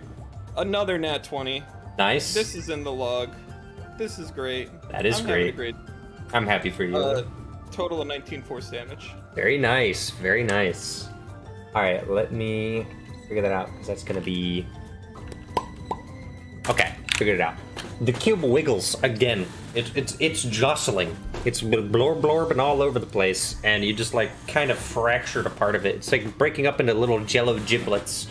Another nat 20.
Nice.
This is in the log. This is great.
That is
I'm having a
great.
great.
I'm happy for you.
Total of 19 force damage.
Very nice. Very nice. All right. Let me figure that out because that's gonna be. Okay. Figured it out. The cube wiggles again. It's jostling. It's blorbing all over the place, and you just like kind of fractured a part of it. It's like breaking up into little jello giblets.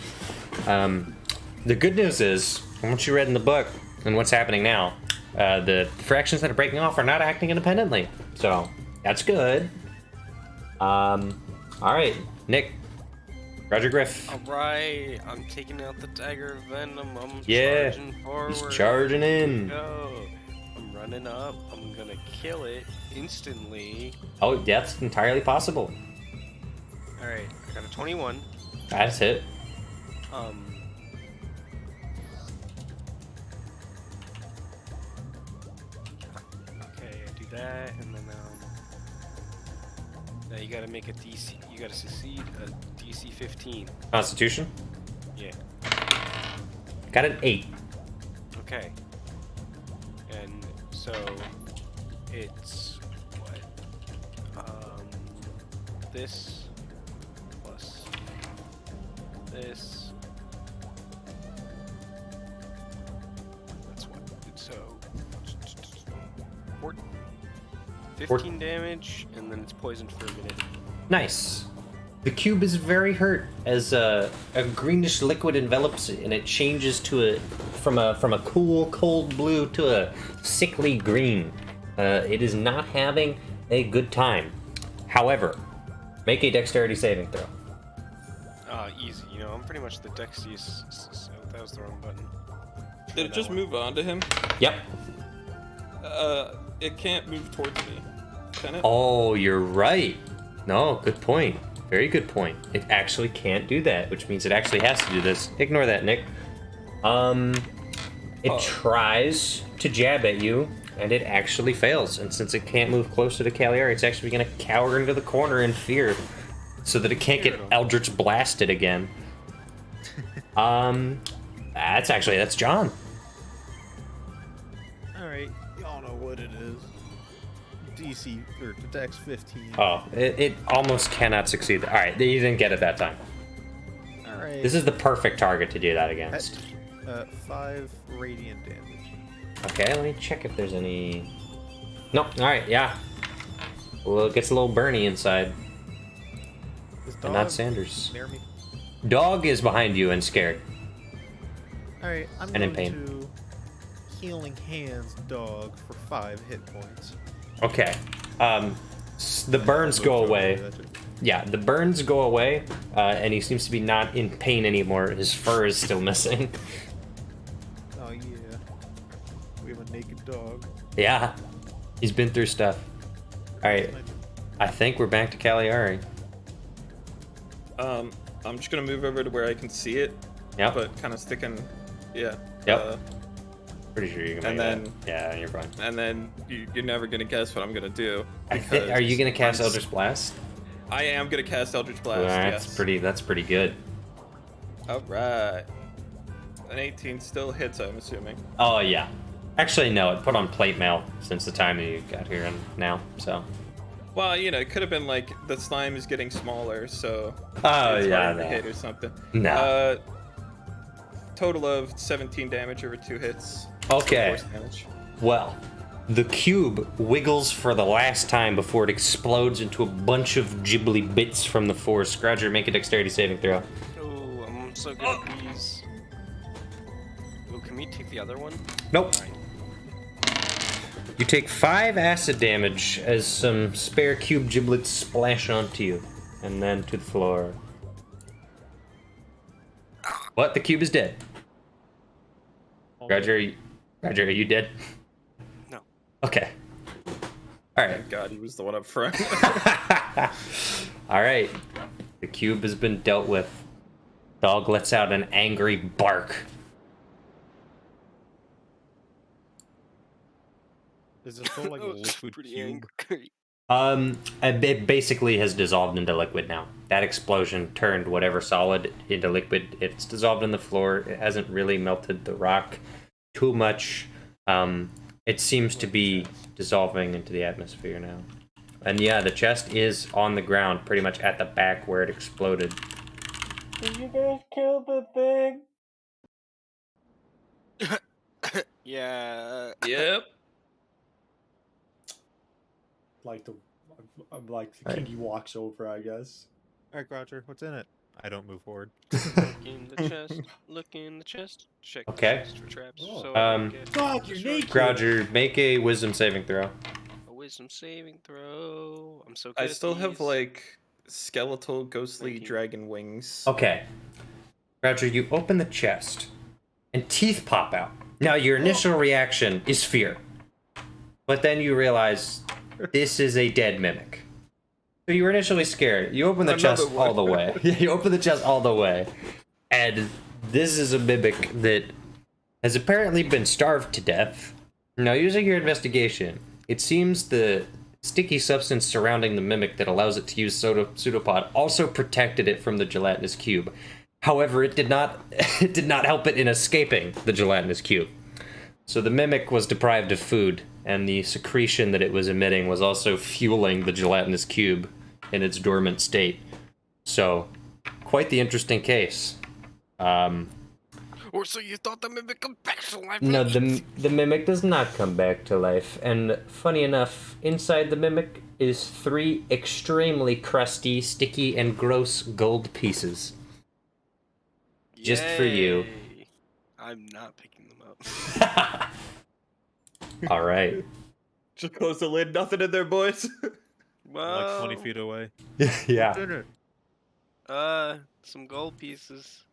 The good news is, from what you read in the book and what's happening now, the fractions that are breaking off are not acting independently. So that's good. All right, Nick. Roger Griff.
Alright, I'm taking out the dagger of venom. I'm
Yeah,
charging forward.
he's charging in.
Go. I'm running up. I'm gonna kill it instantly.
Oh, that's entirely possible.
Alright, I got a 21.
That's it.
Okay, I do that, and then now you gotta make a DC. You gotta succeed a DC 15.
Constitution.
Yeah.
Got an 8.
Okay. And so it's what? This plus this. That's what. So 15 damage, and then it's poisoned for a minute.
Nice. The cube is very hurt as a greenish liquid envelops it, and it changes to from a cool, cold blue to a sickly green. It is not having a good time. However, make a dexterity saving throw.
Easy. You know, I'm pretty much the dexterity. That was the wrong button.
Did it just move on to him?
Yep.
It can't move towards me. Can it?
Oh, you're right. No, good point. Very good point. It actually can't do that, which means it actually has to do this. Ignore that, Nick. It tries to jab at you, and it actually fails. And since it can't move closer to Cagliari, it's actually going to cower into the corner in fear, so that it can't get Eldritch blasted again. That's John.
Alright, y'all know what it is. DC, or Dex 15.
Oh, it almost cannot succeed. All right, you didn't get it that time.
Alright.
This is the perfect target to do that against.
5 radiant damage.
Okay, let me check if there's any. Nope. All right, yeah. Well, it gets a little burny inside.
Is
And not
dog
Sanders.
near me?
Dog is behind you and scared.
Alright, I'm
And in
going
pain.
to Healing Hands dog for 5 hit points.
Okay. The burns go away. yeah, the burns go away, and he seems to be not in pain anymore. His fur is still missing.
Oh yeah. We have a naked dog.
Yeah, he's been through stuff. All right, I think we're back to Cagliari.
I'm just gonna move over to where I can see it.
Yep.
But kind of sticking. Yeah.
Yep. Pretty sure you can.
And
make
then.
that. Yeah, you're fine.
And then you're never gonna guess what I'm gonna do.
Are you gonna cast Eldritch Blast?
I am gonna cast Eldritch Blast.
That's
yes.
That's pretty good.
All right. An 18 still hits, I'm assuming.
Oh yeah. Actually, no. It put on plate mail since the time you got here and now. So.
Well, you know, it could have been like the slime is getting smaller, so.
Oh
it's
yeah.
harder to hit or something.
No.
Total of 17 damage over 2 hits.
Okay.
So 4 damage.
Well, the cube wiggles for the last time before it explodes into a bunch of gibbly bits from the floor. Scrouger, make a dexterity saving throw.
Oh, I'm so good at these. Oh, can we take the other one?
Nope.
Fine.
You take 5 acid damage as some spare cube giblets splash onto you, and then to the floor. What? The cube is dead. Roger, are you dead?
No.
Okay. All right.
Thank God he was the one up front.
All right. The cube has been dealt with. Dog lets out an angry bark.
Is it still like a liquid
Pretty
cube?
angry.
It basically has dissolved into liquid now. That explosion turned whatever solid into liquid. It's dissolved in the floor. It hasn't really melted the rock too much. It seems to be dissolving into the atmosphere now. And yeah, the chest is on the ground, pretty much at the back where it exploded. Did you guys kill the thing?
Yeah.
Yep.
Like the king walks over, I guess.
Alright, Roger, what's in it? I don't move forward.
Look in the chest. Look in the chest. Check
Okay.
the chest for traps.
Oh.
So I don't get
Dog, you're
destroyed.
naked.
Grouger, make a wisdom saving throw.
A wisdom saving throw. I'm so good
I
at
still have
these.
like skeletal ghostly
19.
dragon wings.
Okay. Grouger, you open the chest, and teeth pop out. Now, your initial reaction is fear. But then you realize this is a dead mimic. So you were initially scared. You open the chest
Another one.
all the way. You open the chest all the way. And this is a mimic that has apparently been starved to death. Now, using your investigation, it seems the sticky substance surrounding the mimic that allows it to use pseudopod also protected it from the gelatinous cube. However, it did not help it in escaping the gelatinous cube. So the mimic was deprived of food, and the secretion that it was emitting was also fueling the gelatinous cube in its dormant state. So, quite the interesting case.
Or so you thought the mimic come back to life?
No, the mimic does not come back to life, and funny enough, inside the mimic is 3 extremely crusty, sticky, and gross gold pieces. Just for you.
Yay. I'm not picking them up.
All right.
Just close the lid. Nothing in there, boys.
Well,
Like 20 feet away.
Yeah.
What's in it?
Some gold pieces.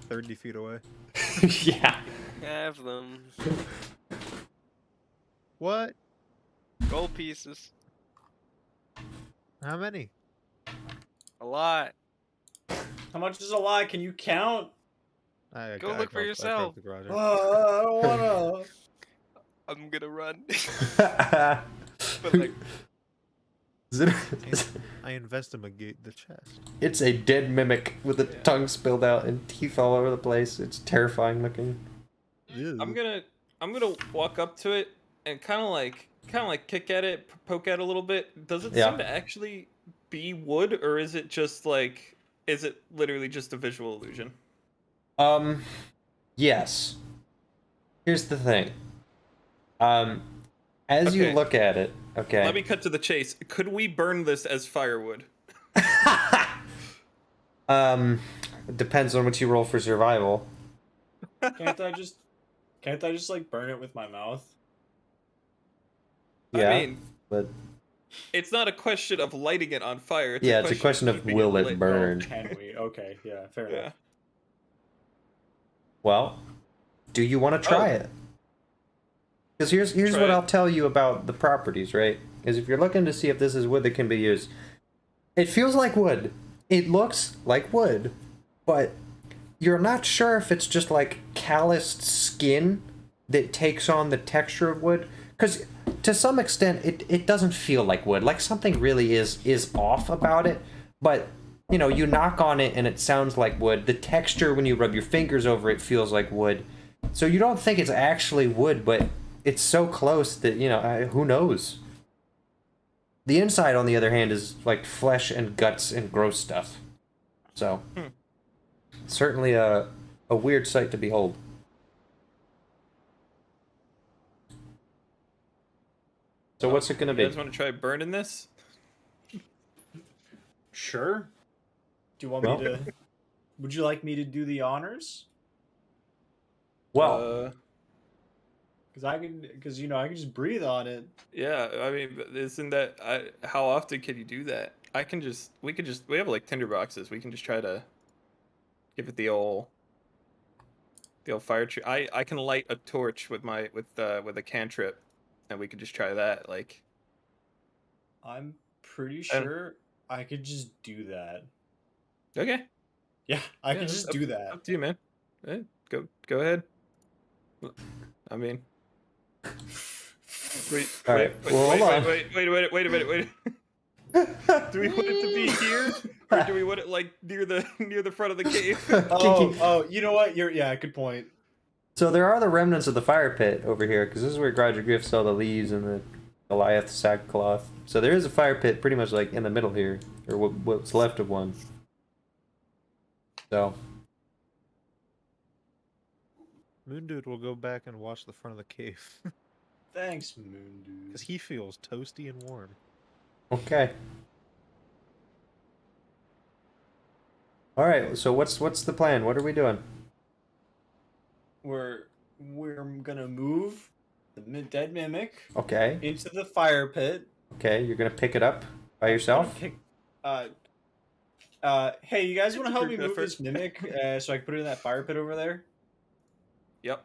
30 feet away.
Yeah.
Have them.
What?
Gold pieces.
How many?
A lot.
How much is a lot? Can you count?
Go look for yourself.
I don't wanna.
I'm gonna run.
But
like,
I investigate the chest.
It's a dead mimic with a tongue spilled out and teeth all over the place. It's terrifying looking.
Ew.
I'm gonna walk up to it and kind of like kick at it, poke at it a little bit. Does it
Yeah.
seem to actually be wood, or is it just like, is it literally just a visual illusion?
Yes. Here's the thing. As you
Okay.
look at it, okay.
Let me cut to the chase. Could we burn this as firewood?
It depends on what you roll for survival.
Can't I just like burn it with my mouth?
Yeah,
I mean,
but
It's not a question of lighting it on fire.
Yeah, it's a question of
keeping
will it
lit.
burn.
Can we? Okay, yeah, fair
Yeah.
enough.
Well, do you want to try it? Because here's
Try
what
it.
I'll tell you about the properties, right? Is if you're looking to see if this is wood that can be used, it feels like wood. It looks like wood, but you're not sure if it's just like calloused skin that takes on the texture of wood. Because to some extent, it doesn't feel like wood. Like something really is off about it. But you know, you knock on it and it sounds like wood. The texture when you rub your fingers over it feels like wood. So you don't think it's actually wood, but it's so close that, you know, who knows? The inside, on the other hand, is like flesh and guts and gross stuff. So, certainly a weird sight to behold. So what's it gonna
You
be?
guys want to try burning this?
Sure. Do you want me to? Would you like me to do the honors?
Well,
Because you know, I can just breathe on it.
Yeah, I mean, but isn't that how often can you do that? We have like tinder boxes. We can just try to give it the old fire tree. I can light a torch with a cantrip, and we could just try that. Like,
I'm pretty
I don't-
sure I could just do that.
okay,
Yeah, I
Yeah,
could just
up-
do that.
up to you, man. Go ahead. I mean, wait,
All right, well, hold on.
wait a minute. Do we want it to be here, or do we want it like near the front of the cave?
Oh, you know what? Yeah, good point.
so there are the remnants of the fire pit over here, because this is where Roger Griff saw the leaves and the Goliath sackcloth. So there is a fire pit pretty much like in the middle here, or what's left of one. So,
Moondude will go back and watch the front of the cave.
Thanks, Moon Dude.
Because he feels toasty and warm.
okay. All right, so what's the plan? What are we doing?
We're gonna move the dead mimic
Okay.
into the fire pit.
Okay, you're gonna pick it up by yourself?
Hey, you guys want to help me
Group
move
effort.
this mimic so I can put it in that fire pit over there?
Yep.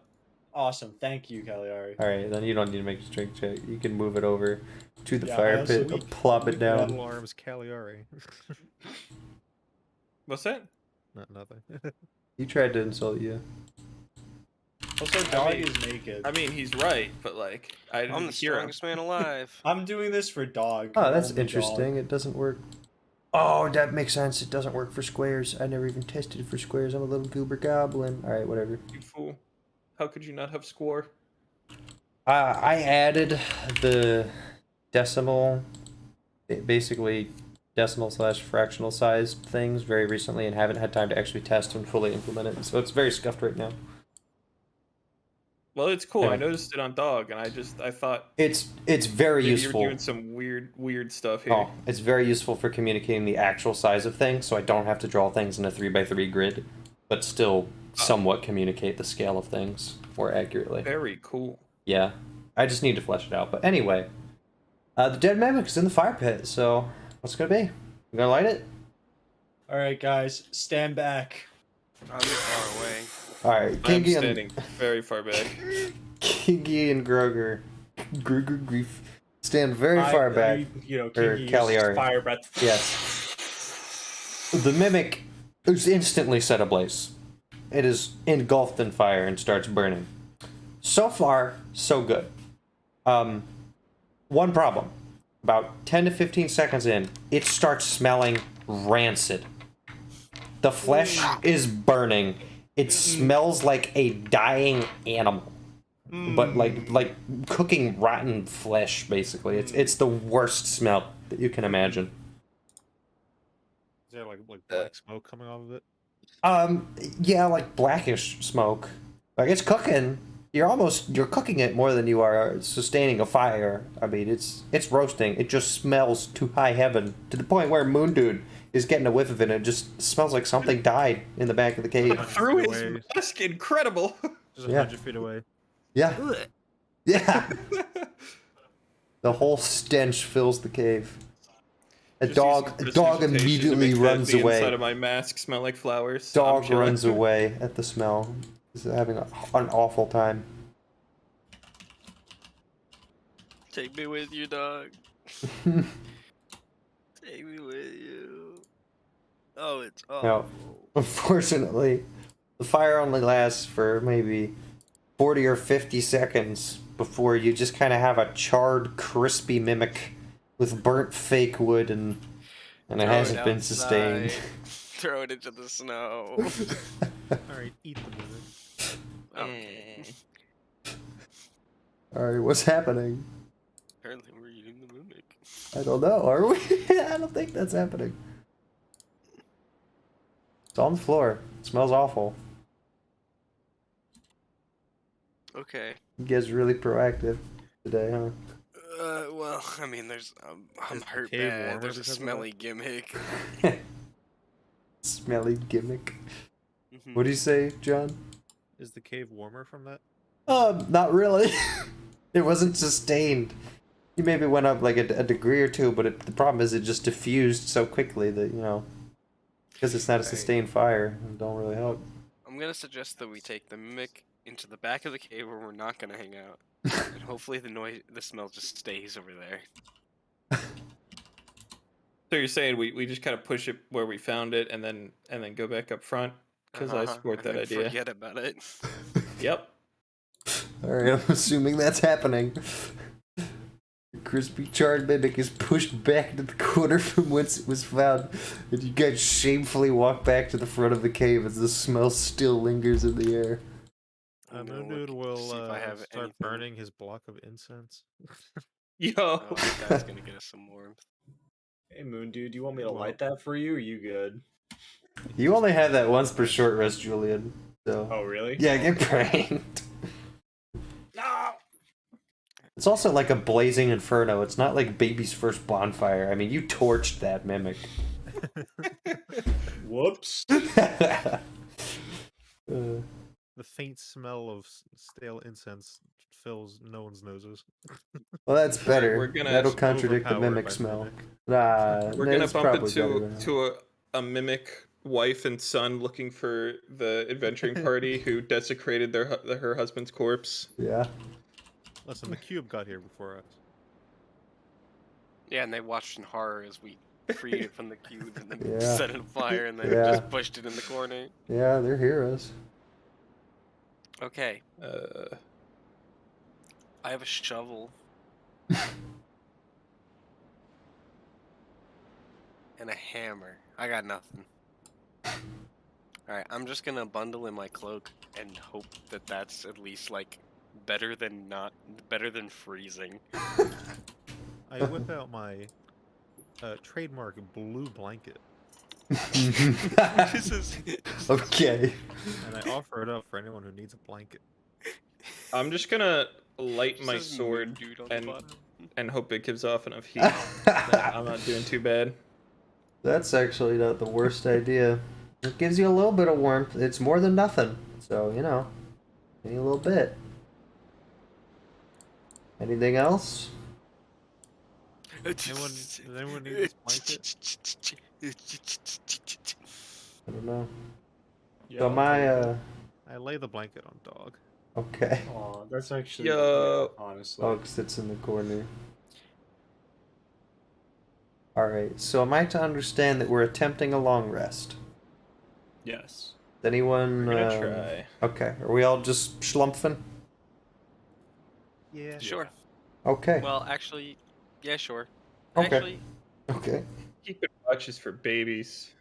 Awesome, thank you, Cagliari.
All right, then you don't need to make a strength check. You can move it over to the
Yeah,
fire
I also
pit,
weak-
plop it down.
Battle arms Cagliari.
What's that?
Not nothing.
He tried to insult you.
Also, dog
mean-
is naked.
I mean, he's right, but like, I didn't
I'm the
hear him.
strongest man alive.
I'm doing this for dog.
Oh, that's
only
interesting. It doesn't work. Oh, that makes sense. It doesn't work for squares. I never even tested it for squares. I'm a little goober goblin. All right, whatever.
You fool! How could you not have score?
I added the decimal, basically decimal / fractional size things very recently, and haven't had time to actually test and fully implement it. So it's very scuffed right now.
Well, it's cool. I
Anyway.
noticed it on dog, and I thought
It's very
maybe
useful.
you were doing some weird stuff here.
Oh, it's very useful for communicating the actual size of things, so I don't have to draw things in a 3x3 grid, but still somewhat communicate the scale of things more accurately.
Very cool.
Yeah, I just need to flesh it out. But anyway, the dead mammoth is in the fire pit, so what's it gonna be? You gonna light it?
All right, guys, stand back.
I'll be far away.
All right,
I'm
Kingy
standing very far back.
Kingy and Groger, Grief, stand very far back.
You know,
or
Kingy uses
Cagliari.
fire breath.
Yes. The mimic is instantly set ablaze. It is engulfed in fire and starts burning. So far, so good. One problem. About 10 to 15 seconds in, it starts smelling rancid. The flesh is burning. It smells like a dying animal. But like cooking rotten flesh, basically. It's the worst smell that you can imagine.
Is there like black smoke coming off of it?
Yeah, like blackish smoke. Like it's cooking. You're cooking it more than you are sustaining a fire. I mean, it's roasting. It just smells to high heaven to the point where Moon Dude is getting a whiff of it and it just smells like something died in the back of the cave.
Through his
Away.
mask, incredible.
Just
Yeah.
100 feet away.
Yeah. Yeah. The whole stench fills the cave. A
Just
dog
using prestidigitation to
immediately
make
runs
the
away.
inside of my mask smell like flowers.
Dog
I'm chilling.
runs away at the smell. He's having an awful time.
Take me with you, dog. Take me with you. Oh, it's
Now,
awful.
unfortunately, the fire only lasts for maybe 40 or 50 seconds before you just kind of have a charred, crispy mimic with burnt fake wood and it
Throw
hasn't been
outside.
sustained.
Throw it into the snow.
Alright, eat the mimic.
Okay.
Alright, what's happening?
Apparently we're eating the mimic.
I don't know, are we? I don't think that's happening. It's on the floor. It smells awful.
Okay.
You guys are really proactive today, huh?
Well, I mean, I'm
Is the
hurt
cave
bad.
warmer
There's a
because of
smelly gimmick.
Smelly gimmick.
Mhm.
What do you say, John?
Is the cave warmer from that?
Not really. It wasn't sustained. You maybe went up like a degree or two, but the problem is it just diffused so quickly that, you know, because it's not a
Right.
sustained fire, it don't really help.
I'm gonna suggest that we take the mimic into the back of the cave where we're not gonna hang out, and hopefully the smell just stays over there.
So you're saying we just kind of push it where we found it and then go back up front? Because I support
and
that
then
idea.
Forget about it.
Yep.
Alright, I'm assuming that's happening. The crispy charred mimic is pushed back to the corner from whence it was found, and you guys shamefully walk back to the front of the cave as the smell still lingers in the air.
I'm gonna
Moon Dude
look
will
to see if I have
start
anything.
burning his block of incense.
Yo.
Oh, that guy's gonna get us some warmth.
Hey, Moon Dude, do you want me to
Well-
light that for you? Or are you good?
You only have that once per short rest, Julian. So
Oh, really?
yeah, get pranked.
No!
It's also like a blazing inferno. It's not like baby's first bonfire. I mean, you torched that mimic.
Whoops.
The faint smell of stale incense fills no one's noses.
Well, that's better.
We're gonna-
That'll contradict the
Overpowered
mimic
by
smell.
mimic.
Nah,
We're gonna
it's
bump
probably better
into
than that.
to a mimic wife and son looking for the adventuring party who desecrated her husband's corpse.
Yeah.
Listen, the cube got here before us.
Yeah, and they watched in horror as we freed it from the cube and then
Yeah.
set it on fire and then
Yeah.
just pushed it in the corner.
Yeah, they're heroes.
Okay, I have a shovel. And a hammer. I got nothing. Alright, I'm just gonna bundle in my cloak and hope that that's at least, like, better than freezing.
I whip out my trademark blue blanket
This is...
Okay.
and I offer it up for anyone who needs a blanket.
I'm just gonna light my
Says Moon
sword
Dude on the bottom.
and hope it gives off enough heat. that I'm not doing too bad.
That's actually not the worst idea. It gives you a little bit of warmth. It's more than nothing. So, you know, maybe a little bit. Anything else?
Does anyone need this blanket?
I don't know.
Yeah,
So
I'll
my,
take it.
I lay the blanket on dog.
okay.
Aw, that's actually
Yo.
honestly.
Dog sits in the corner. Alright, so am I to understand that we're attempting a long rest?
Yes.
Is anyone...
We're gonna try.
Okay, are we all just schlumpfing?
Yeah.
Sure.
Okay.
Well, actually, yeah, sure.
Okay.
Actually,
Okay.
Keeping watches for babies.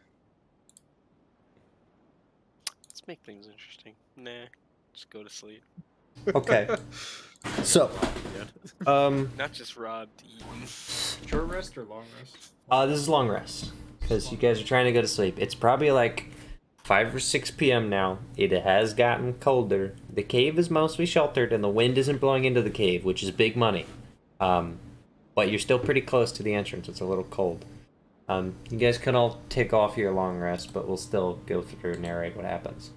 let's make things interesting. Nah, just go to sleep.
Okay. So,
Not just robbed, eaten.
Short rest or long rest?
this is long rest. Because you guys are trying to go to sleep. It's probably like 5 or 6 p.m. now. It has gotten colder. The cave is mostly sheltered, and the wind isn't blowing into the cave, which is big money. But you're still pretty close to the entrance. It's a little cold. You guys can all take off your long rest, but we'll still go through and narrate what happens.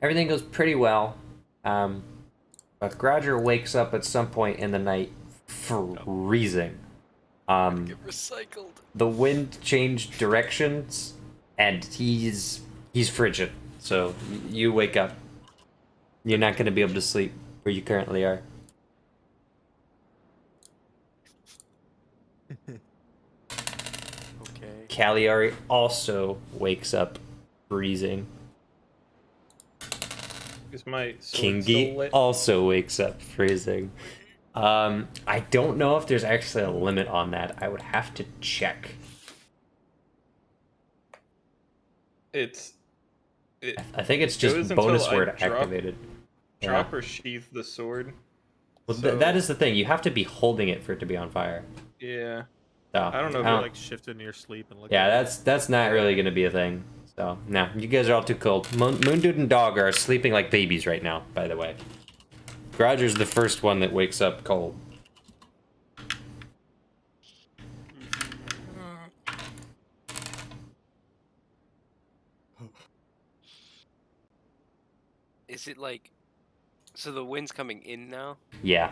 Everything goes pretty well. But But Grodger wakes up at some point in the night freezing.
Get recycled.
The wind changed directions, and he's frigid. So you wake up. You're not going to be able to sleep where you currently are.
Okay.
Cagliari also wakes up freezing.
Is my sword still
Kingy
lit?
also wakes up freezing. I don't know if there's actually a limit on that. I would have to check. I think it's just
goes until
bonus
I
word
drop-
activated.
Drop
Yeah.
or sheath the sword.
Well,
So-
that is the thing. You have to be holding it for it to be on fire.
Yeah.
So,
I don't know if
You
it,
like shift in your sleep and look.
yeah,
at it.
that's not really gonna be a thing. So, no, you guys are all too cold. Moon Dude and Dog are sleeping like babies right now, by the way. Grodger's the first one that wakes up cold.
Is it like, so the wind's coming in now?
Yeah.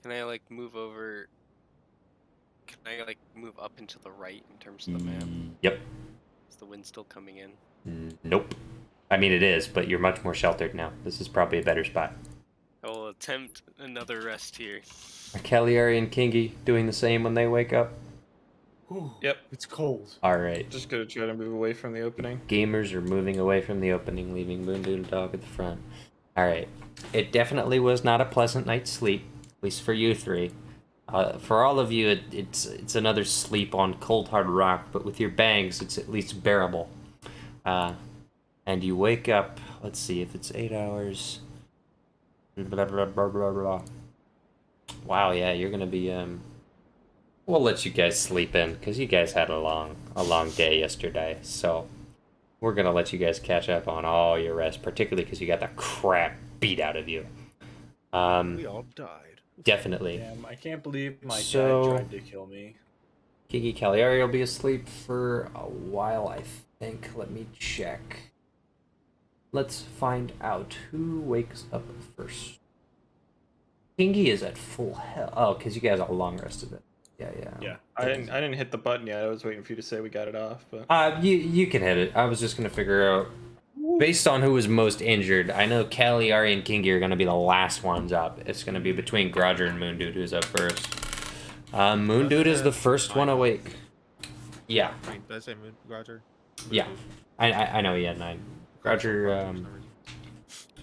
Can I like move over? Can I like move up and to the right in terms of the map?
Yep.
Is the wind still coming in?
Nope. I mean, it is, but you're much more sheltered now. This is probably a better spot.
I will attempt another rest here.
Are Cagliari and Kingy doing the same when they wake up?
Ooh,
Yep.
it's cold.
All right.
Just gonna try to move away from the opening.
Gamers are moving away from the opening, leaving Moon Dude and Dog at the front. All right. It definitely was not a pleasant night's sleep, at least for you three. For all of you, it's another sleep on cold hard rock, but with your bangs, it's at least bearable. And you wake up. Let's see if it's 8 hours. Blah blah blah blah blah. Wow, yeah, you're gonna be We'll let you guys sleep in because you guys had a long day yesterday. So we're gonna let you guys catch up on all your rest, particularly because you got the crap beat out of you.
We all died.
Definitely.
Damn, I can't believe my
So-
dad tried to kill me.
Kiki Cagliari will be asleep for a while, I think. Let me check. Let's find out who wakes up first. Kingy is at full hell. Oh, because you guys all long rested it. Yeah.
Yeah.
I didn't hit the button yet. I was waiting for you to say we got it off, but
You can hit it. I was just gonna figure out based on who was most injured. I know Cagliari and Kingy are gonna be the last ones up. It's gonna be between Grodger and Moon Dude who's up first. Moon Dude is the first one awake. Yeah.
Wait, did I say Moon Roger?
Yeah. I know he had 9. Grodger,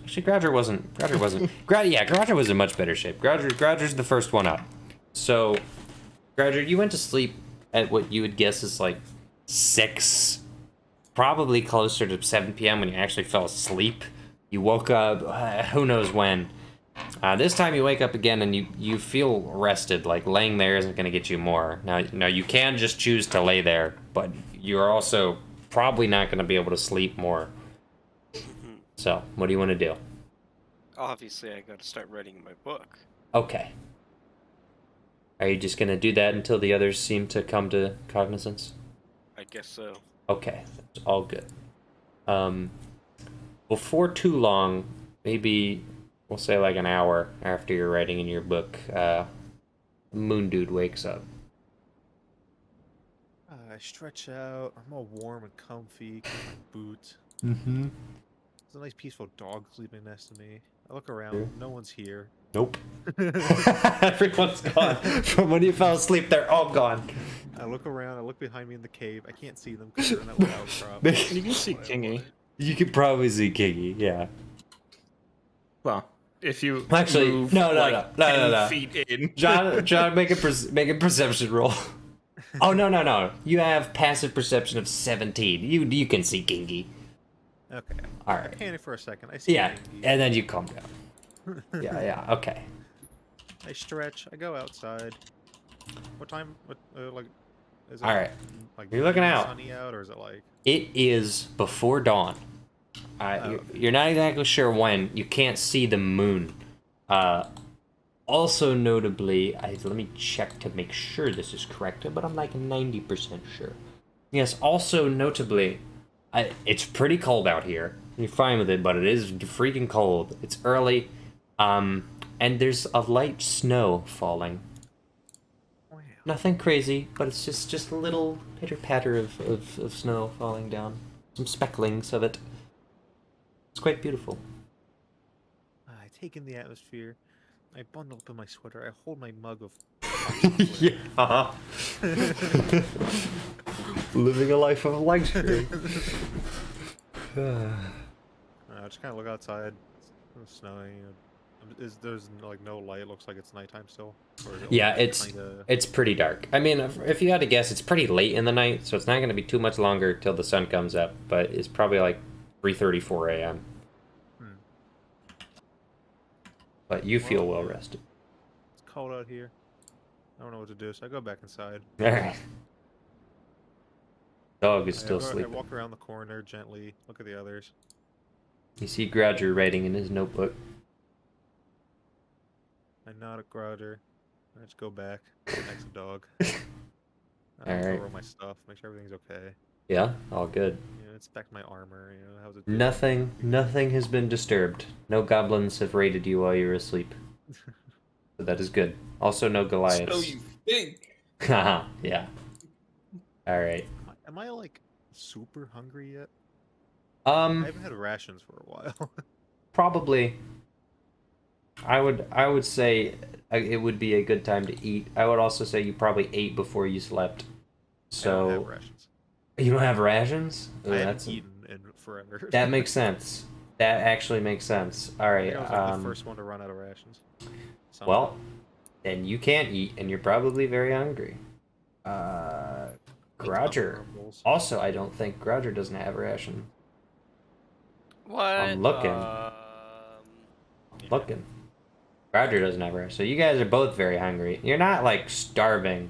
actually, Grodger wasn't. Grodger was in much better shape. Grodger's the first one up. So, Grodger, you went to sleep at what you would guess is like 6, probably closer to 7 p.m. when you actually fell asleep. You woke up, who knows when. This time you wake up again and you feel rested. Like laying there isn't going to get you more. Now you can just choose to lay there, but you're also probably not going to be able to sleep more. So, what do you want to do?
Obviously, I got to start writing my book.
Okay. Are you just gonna do that until the others seem to come to cognizance?
I guess so.
Okay, that's all good. Before too long, maybe we'll say like an hour after you're writing in your book, Moon Dude wakes up.
I stretch out. I'm all warm and comfy. Get my boots.
Mm-hmm.
There's a nice peaceful dog sleeping next to me. I look around. No one's here.
Nope. Everyone's gone. From when you fell asleep, they're all gone.
I look around. I look behind me in the cave. I can't see them because they're in that little outcrop.
you can see Kingy.
You could probably see Kingy, yeah.
Well, if you
Actually,
move
no,
like 10 feet in.
John, make a perception roll. Oh no! You have passive perception of 17. You can see Kingy.
Okay.
All
I
right.
panic for a second. I see.
Yeah,
Angie.
and then you calm down. Yeah. Okay.
I stretch. I go outside. What time? What like? Is it
All right.
Like
You're looking out.
Sunny out, or is it like?
It is before dawn. You're not exactly sure when. You can't see the moon. Also notably, let me check to make sure this is correct, but I'm like 90% sure. Yes, also notably, it's pretty cold out here. You're fine with it, but it is freaking cold. It's early. And there's a light snow falling.
Wow.
Nothing crazy, but it's just a little pitter patter of snow falling down. Some specklings of it. It's quite beautiful.
I take in the atmosphere. I bundle up in my sweater. I hold my mug of.
Yeah. Living a life of luxury.
I just kind of look outside. It's snowing. There's like no light. It looks like it's nighttime still. Or is it
Yeah,
only
it's
kinda...
it's pretty dark. I mean, if you had to guess, it's pretty late in the night, so it's not going to be too much longer till the sun comes up. But it's probably like 3:34 a.m.
Hmm.
But you feel well rested.
It's cold out here. I don't know what to do, so I go back inside.
All right. Dog is still
I
sleeping.
walk around the corner gently. Look at the others.
You see Grouger writing in his notebook.
I nod at Grouger. I just go back next to dog.
Alright.
Roll my stuff. Make sure everything's okay.
Yeah, all good.
You know, inspect my armor. You know, how's it?
Nothing has been disturbed. No goblins have raided you while you were asleep. So that is good. Also, no Goliaths.
So you think?
Haha, yeah. All right.
Am I like super hungry yet?
Um,
I haven't had rations for a while.
probably. I would say it would be a good time to eat. I would also say you probably ate before you slept.
I don't have
So
rations.
you don't have rations? Ooh,
I haven't
that's
eaten in forever.
that makes sense. That actually makes sense. All
I
right.
think I was like the first one to run out of rations. Somehow.
Well, then you can't eat, and you're probably very hungry. Grouger. Also, I don't think Grouger doesn't have a ration.
What?
I'm looking. Looking. Grouger doesn't have a ration. So you guys are both very hungry. You're not like starving,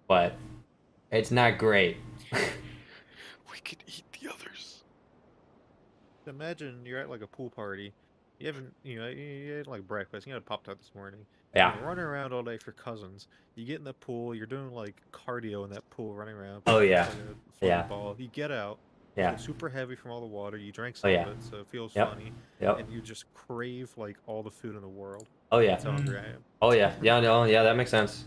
but it's not great.
We could eat the others.
Imagine you're at like a pool party. You haven't, you had like breakfast. You had a Pop-Tart this morning.
Yeah.
You're running around all day with your cousins. You get in the pool. You're doing like cardio in that pool, running around.
Oh, yeah.
Like a
Yeah.
Ball. You get out.
Yeah.
You're super heavy from all the water. You drank
Oh,
some
yeah.
of it, so it feels
Yep.
funny.
Yep.
And you just crave like all the food in the world.
Oh yeah.
That's how hungry I am.
Oh yeah. Yeah. No. Yeah. That makes sense.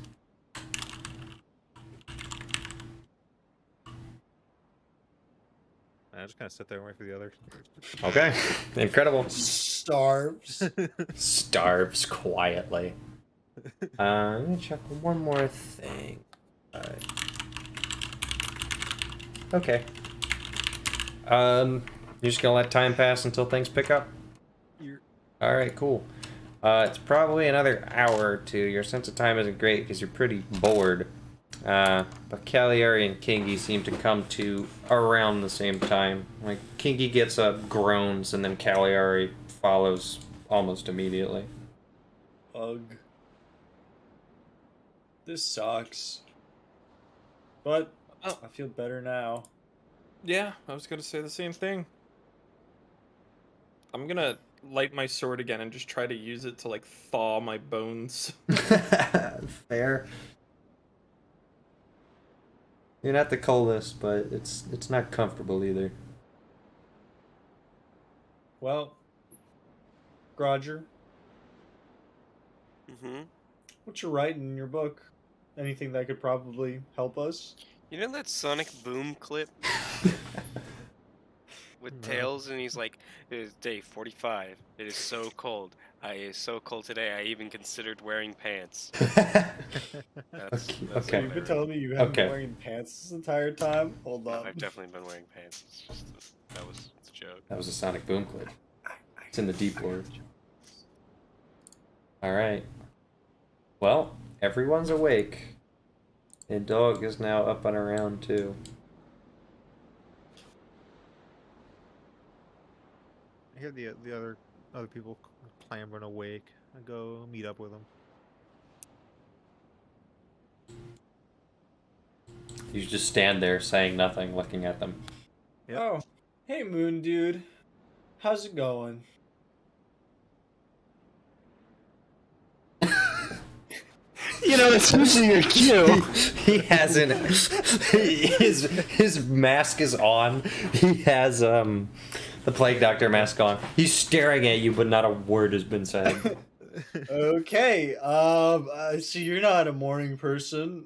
I just kind of sit there and wait for the others.
Okay. Incredible.
Starves.
Starves quietly. Let me check one more thing. Alright. Okay. You're just gonna let time pass until things pick up? Alright, cool. It's probably another hour or two. Your sense of time isn't great because you're pretty bored. But Cagliari and Kingy seem to come to around the same time. Like, Kingy gets up, groans, and then Cagliari follows almost immediately.
Ugh. This sucks. But
Oh.
I feel better now.
Yeah, I was gonna say the same thing. I'm gonna light my sword again and just try to use it to like thaw my bones.
Fair. You're not the coldest, but it's not comfortable either.
Well, Roger,
Mm-hmm.
what you writing in your book? Anything that could probably help us?
You know that Sonic Boom clip with
No.
Tails, and he's like, "It is day 45. It is so cold. It is so cold today. I even considered wearing pants." That's
Okay,
that's
okay.
what
You've
I
been
wrote.
telling me you haven't
Okay.
been wearing pants this entire time? Hold
No,
on.
I've definitely been wearing pants. It's just it's a joke.
That was a Sonic Boom clip. It's in the deep lore. Alright. Well, everyone's awake. And Dog is now up and around too.
I hear the other people clambering awake. I go meet up with them.
You just stand there saying nothing, looking at them.
Yep.
Oh, hey Moon Dude. How's it going?
You know, it's usually your cue.
He hasn't. His mask is on. He has the plague doctor mask on. He's staring at you, but not a word has been said.
Okay. So you're not a morning person.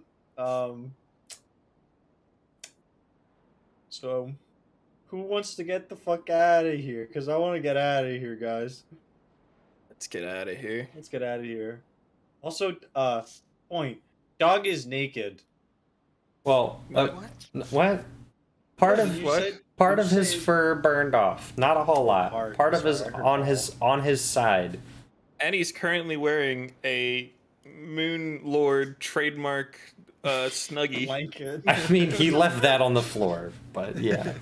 So who wants to get the fuck out of here? Because I want to get out of here, guys.
Let's get out of here.
Let's get out of here. Also, point. Dog is naked.
Well,
What?
what? Part
What?
of
You
what?
said-
part
you
of his
said-
fur burned off. Not a whole lot.
Part,
Part of his
sorry, I heard
on his side.
And he's currently wearing a Moon Lord trademark snuggie.
Blanket.
I mean, he left that on the floor, but yeah,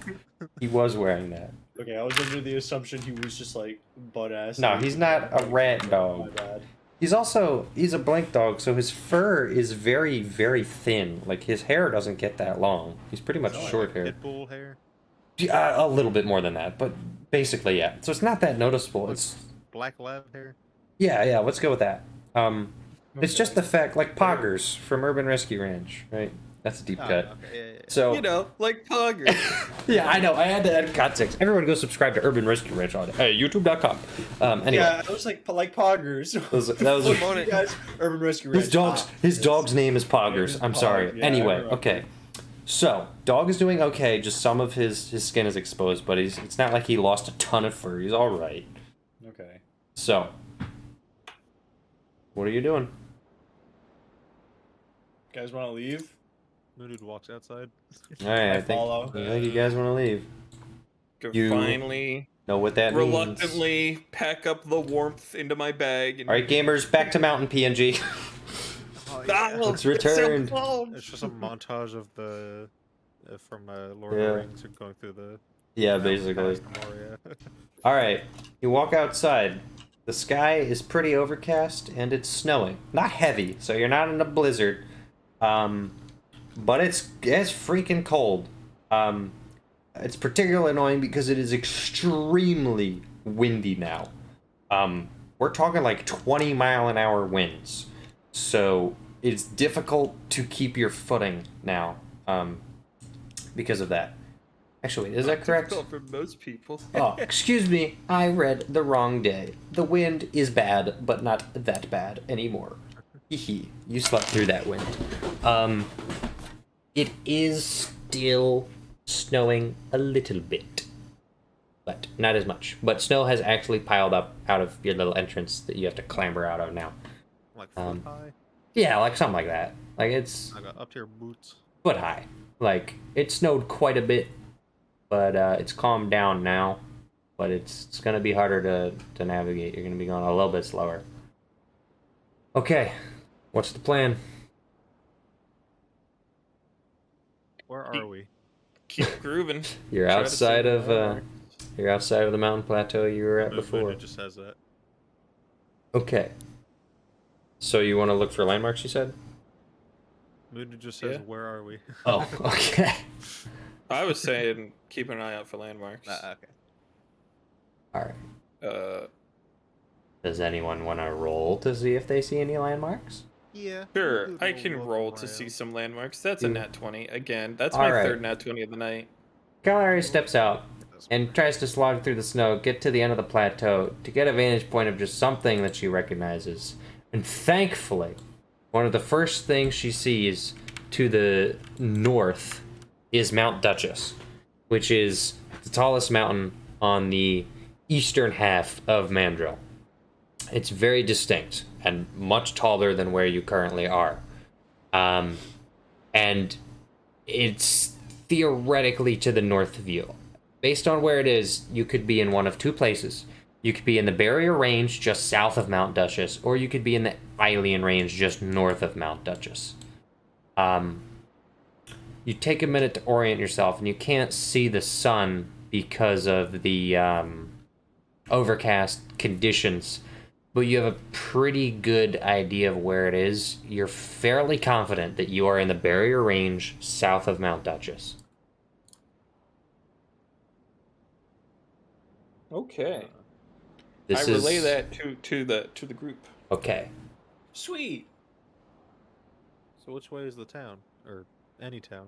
he was wearing that.
Okay, I was under the assumption he was just like butt ass.
No, he's not a rat
My
dog.
bad.
He's a blink dog, so his fur is very, very thin. Like his hair doesn't get that long. He's pretty much short hair.
Pitbull hair.
A little bit more than that, but basically, yeah. So it's not that noticeable. It's
Black lab hair.
yeah. Let's go with that. It's just
Okay.
the fact, like Poggers from Urban Rescue Ranch, right? That's a deep
Oh,
cut.
okay, yeah.
So
You know, like Pogger.
yeah, I know. I had to add context. Everyone go subscribe to Urban Rescue Ranch on youtube.com. Anyway,
Yeah, I was like poggers.
that was
on
You
it.
guys, Urban Rescue
his
Ranch.
dog's name is Poggers. I'm sorry.
Pog, yeah,
Anyway,
I
okay. So dog is doing okay. Just some of his skin is exposed, but it's not like he lost a ton of fur. He's all right.
Okay.
So, what are you doing?
You guys want to leave?
Moonwood walks outside.
All right, I think you guys want to leave. You-
Finally,
Know what that means?
reluctantly pack up the warmth into my bag. And
All right, gamers, back to Mountain PNG.
Oh,
Ah,
It's
so
returned.
cold.
It's just a montage of the from Lord of
Yeah.
the Rings going through the
Yeah,
mountains
basically.
past Moria.
All right, you walk outside. The sky is pretty overcast and it's snowing. Not heavy, so you're not in a blizzard. But it's freaking cold. It's particularly annoying because it is extremely windy now. We're talking like 20-mile-an-hour winds. So it's difficult to keep your footing now because of that. Actually, is that correct?
Difficult for most people.
Oh, excuse me. I read the wrong day. The wind is bad, but not that bad anymore. Hee. You slept through that wind. It is still snowing a little bit, but not as much. But snow has actually piled up out of your little entrance that you have to clamber out of now.
Like foot high.
Yeah, like something like that. Like it's
I got up to your boots.
foot high. Like it snowed quite a bit, but it's calmed down now. But it's gonna be harder to navigate. You're gonna be going a little bit slower. Okay, what's the plan?
Where are we?
Keep grooving.
You're
Try to
outside
see
of
more.
you're outside of the mountain plateau you were at before.
It just says that.
Okay. So you want to look for landmarks? You said.
Moon just says,
Yeah.
"Where are we?"
Oh, okay.
I was saying keep an eye out for landmarks.
Okay.
All right.
Does
Does anyone want to roll to see if they see any landmarks?
Yeah.
Sure,
we'll do a
I
little
can
look
roll to
around.
see some landmarks. That's a
You-
nat 20. Again, that's
All
my
right.
third nat 20 of the night.
Gallery steps out
That's
and tries to slog through the snow, get to the end of the plateau to get a vantage point of just something that she recognizes. And thankfully, one of the first things she sees to the north is Mount Duchess, which is the tallest mountain on the eastern half of Mandrill. It's very distinct and much taller than where you currently are. And it's theoretically to the north of you. Based on where it is, you could be in one of two places. You could be in the Barrier Range just south of Mount Duchess, or you could be in the Hylian Range just north of Mount Duchess. You take a minute to orient yourself, and you can't see the sun because of the overcast conditions, but you have a pretty good idea of where it is. You're fairly confident that you are in the Barrier Range south of Mount Duchess.
Okay.
This
I relay
is
that to the group.
okay.
Sweet.
So which way is the town, or any town?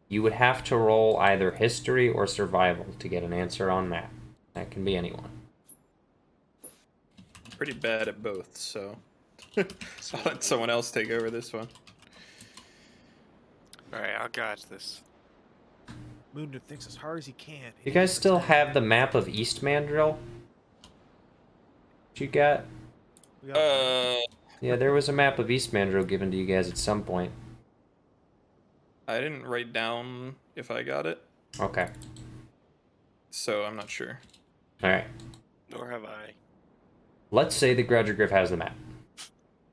you would have to roll either history or survival to get an answer on that. That can be anyone.
Pretty bad at both, so I'll let someone else take over this one.
Alright, I'll gotch this.
Moon thinks as hard as he can.
You guys still have the map of East Mandrill? You got? Yeah, there was a map of East Mandrill given to you guys at some point.
I didn't write down if I got it,
Okay.
so I'm not sure.
Alright.
Nor have I.
Let's say the Grudger Griff has the map.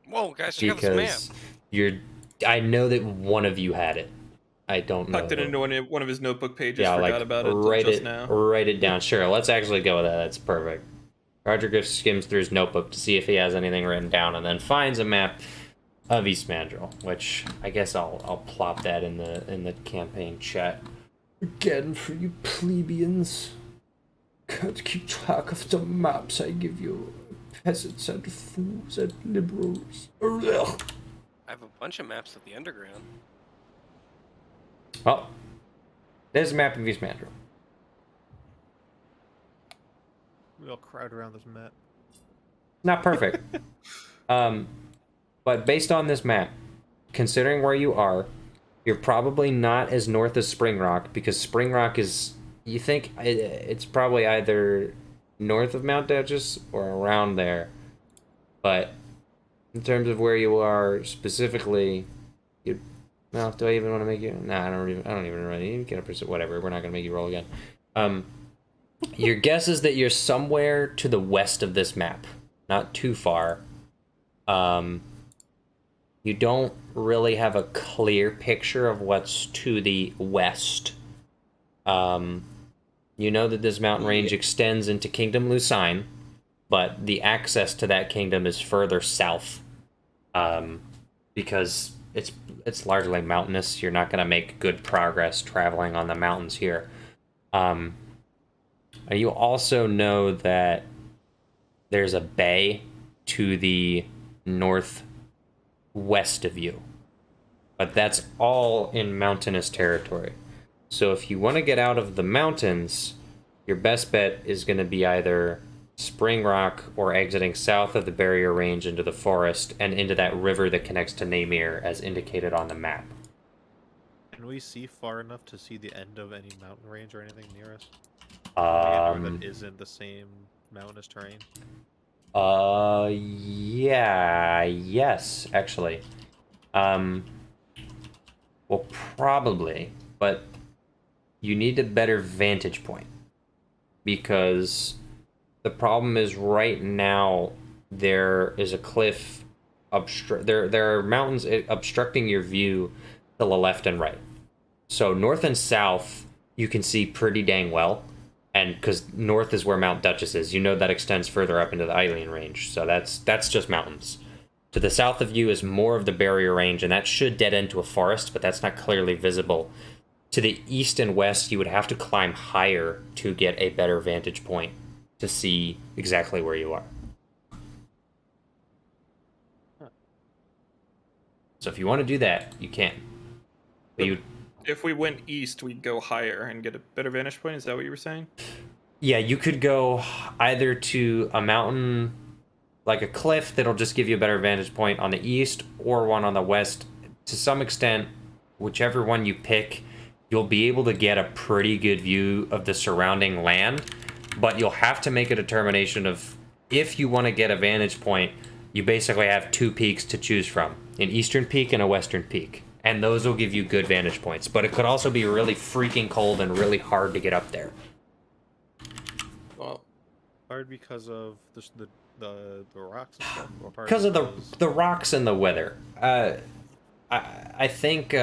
Whoa, guys, check out this map.
Because I know that one of you had it. I don't know.
Tucked it into one of his notebook pages.
Yeah,
forgot
like,
about it
write
just
it,
now.
write it down. Sure, let's actually go with that. That's perfect. Roger Griff skims through his notebook to see if he has anything written down, and then finds a map of East Mandrill, which I guess I'll plop that in the campaign chat. Again, for you plebeians, can't keep track of the maps I give you. Peasants and fools and liberals. Ugh.
I have a bunch of maps of the underground.
Well, there's a map of East Mandrill.
We all crowd around this map.
Not perfect. But based on this map, considering where you are, you're probably not as north as Spring Rock, because Spring Rock is, you think it's probably either north of Mount Duchess or around there. But in terms of where you are specifically, you, well, do I even want to make you? Nah, I don't even really get a percent. Whatever, we're not gonna make you roll again. Your guess is that you're somewhere to the west of this map, not too far. You don't really have a clear picture of what's to the west. You know that this mountain range extends into Kingdom Lucine, but the access to that kingdom is further south, because it's largely mountainous. You're not going to make good progress traveling on the mountains here. You also know that there's a bay to the northwest of you, but that's all in mountainous territory. So if you want to get out of the mountains, your best bet is going to be either Spring Rock or exiting south of the barrier range into the forest and into that river that connects to Namir as indicated on the map.
Can we see far enough to see the end of any mountain range or anything near us? That isn't the same mountainous terrain?
Yes, actually. Well, probably, but you need a better vantage point, because the problem is right now there is a cliff there are mountains obstructing your view to the left and right. So north and south you can see pretty dang well, and because north is where Mount Duchess is, you know that extends further up into the Eileen range, so that's just mountains. To the south of you is more of the barrier range, and that should dead end to a forest, but that's not clearly visible. To the east and west, you would have to climb higher to get a better vantage point to see exactly where you are. So if you want to do that, you can. But
if we went east, we'd go higher and get a better vantage point. Is that what you were saying?
Yeah, you could go either to a mountain, like a cliff that'll just give you a better vantage point on the east, or one on the west. To some extent, whichever one you pick, you'll be able to get a pretty good view of the surrounding land, but you'll have to make a determination of, if you want to get a vantage point, you basically have two peaks to choose from, an eastern peak and a western peak, and those will give you good vantage points, but it could also be really freaking cold and really hard to get up there.
Well,
hard because of the rocks and stuff? Or hard
Because of the rocks and the weather. I think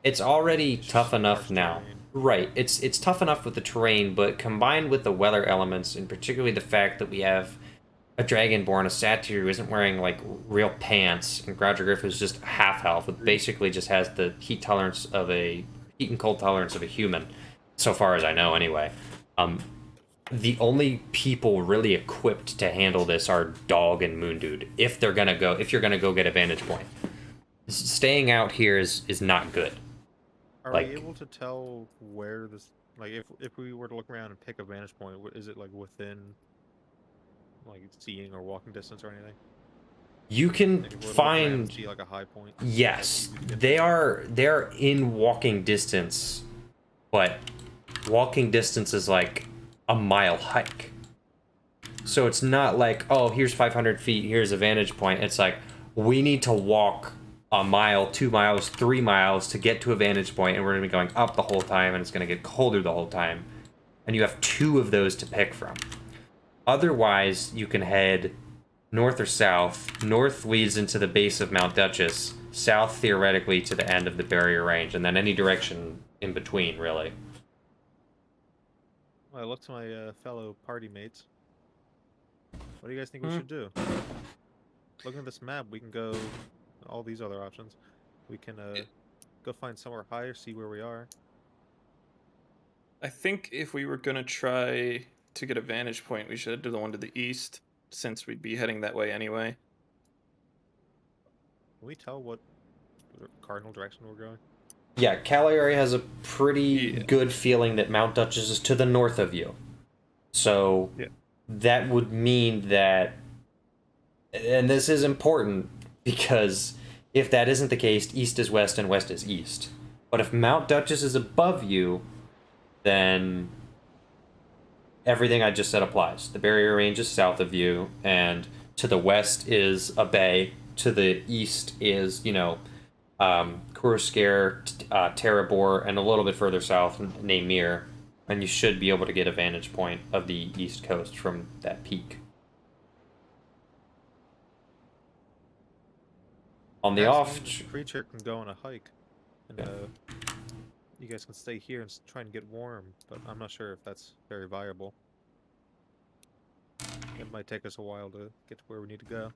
it's already tough enough now.
terrain.
Right, it's tough enough with the terrain, but combined with the weather elements, and particularly the fact that we have a Dragonborn, a satyr who isn't wearing like real pants, and Grouger Griff is just half health, but basically just has the heat and cold tolerance of a human, so far as I know anyway. The only people really equipped to handle this are Dog and Moondude, if you're gonna go get a vantage point. Staying out here is not good.
Are
Like-
we able to tell where this? Like, if we were to look around and pick a vantage point, is it like within, like seeing or walking distance or anything?
You can
Like, if we were to look around and
find.
see like a high point.
Yes,
that's easy to get
they
to?
are. They're in walking distance, but walking distance is like a mile hike. So it's not like, oh, here's 500 feet, here's a vantage point. It's like, we need to walk a mile, 2 miles, 3 miles to get to a vantage point, and we're going to be going up the whole time, and it's going to get colder the whole time. And you have 2 of those to pick from. Otherwise, you can head north or south. North leads into the base of Mount Duchess. South, theoretically, to the end of the barrier range, and then any direction in between, really.
Well, I look to my fellow party mates. What do you guys think we should do? Looking at this map, we can go all these other options. We can go find somewhere higher, see where we are.
I think if we were gonna try to get a vantage point, we should do the one to the east, since we'd be heading that way anyway.
Can we tell what cardinal direction we're going?
Yeah, Cagliari has a pretty
Yeah.
good feeling that Mount Duchess is to the north of you. So
Yeah.
that would mean that, and this is important because if that isn't the case, east is west and west is east. But if Mount Duchess is above you, then everything I just said applies. The barrier range is south of you, and to the west is a bay. To the east is, Kurskar, Terabor, and a little bit further south, Namir. And you should be able to get a vantage point of the east coast from that peak. On the
Perhaps
off...
me and the creature can go on a hike, and you guys can stay here and try and get warm. But I'm not sure if that's very viable. It might take us a while to get to where we need to go.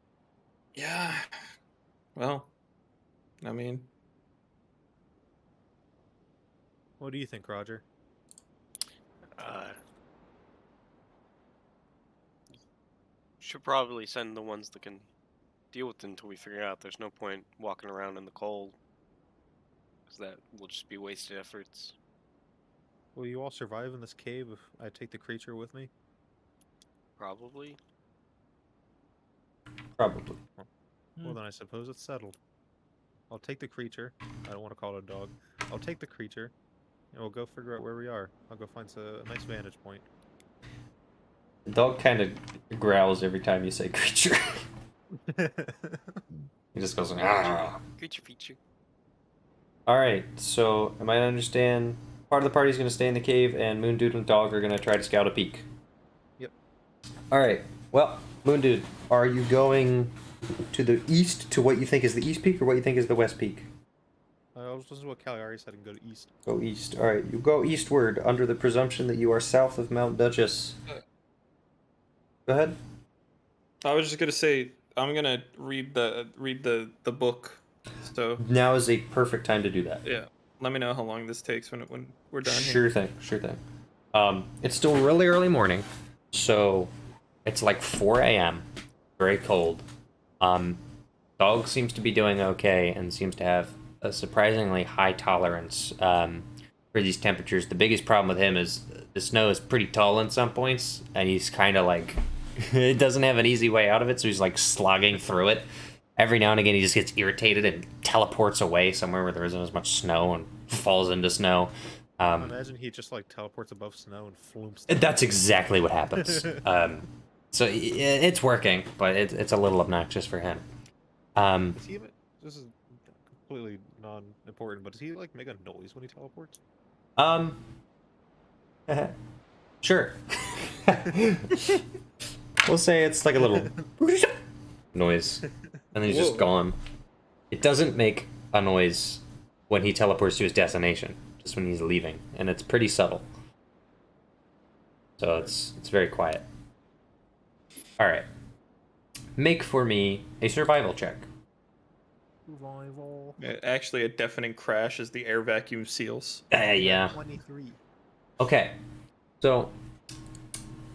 Yeah. Well, I mean,
What do you think, Roger?
Should probably send the ones that can deal with it until we figure out. There's no point walking around in the cold, because that will just be wasted efforts.
Will you all survive in this cave if I take the creature with me?
Probably.
Probably.
Well, then I suppose it's settled. I'll take the creature. I don't want to call it a dog. I'll take the creature, and we'll go figure out where we are. I'll go find a nice vantage point.
The dog kind of growls every time you say creature. He just goes, ah.
Creature feature.
Alright, so am I to understand part of the party is going to stay in the cave and Moon Dude and Dog are going to try to scout a peak?
Yep.
Alright, well, Moon Dude, are you going to the east to what you think is the east peak or what you think is the west peak?
I was listening to what Cagliari said and go to east.
Go east. Alright, you go eastward under the presumption that you are south of Mount Duchess. Go ahead.
I was just gonna say I'm gonna read the book. So
Now is a perfect time to do that.
yeah, let me know how long this takes when we're done here.
Sure thing, sure thing. It's still really early morning, so it's like 4 a.m. Very cold. Dog seems to be doing okay and seems to have a surprisingly high tolerance for these temperatures. The biggest problem with him is the snow is pretty tall in some points, and he's kind of like it doesn't have an easy way out of it, so he's like slogging through it. Every now and again, he just gets irritated and teleports away somewhere where there isn't as much snow and falls into snow.
Imagine he just like teleports above snow and flumps.
That's exactly what happens. So it's working, but it's a little obnoxious for him.
Does he even, this is completely non-important, but does he like make a noise when he teleports?
Sure. We'll say it's like a little noise, and then he's just gone. It doesn't make a noise when he teleports to his destination, just when he's leaving, and it's pretty subtle. So it's very quiet. All right. Make for me a survival check.
Survival.
Actually, a deafening crash as the air vacuum seals.
Yeah.
23. Okay.
So,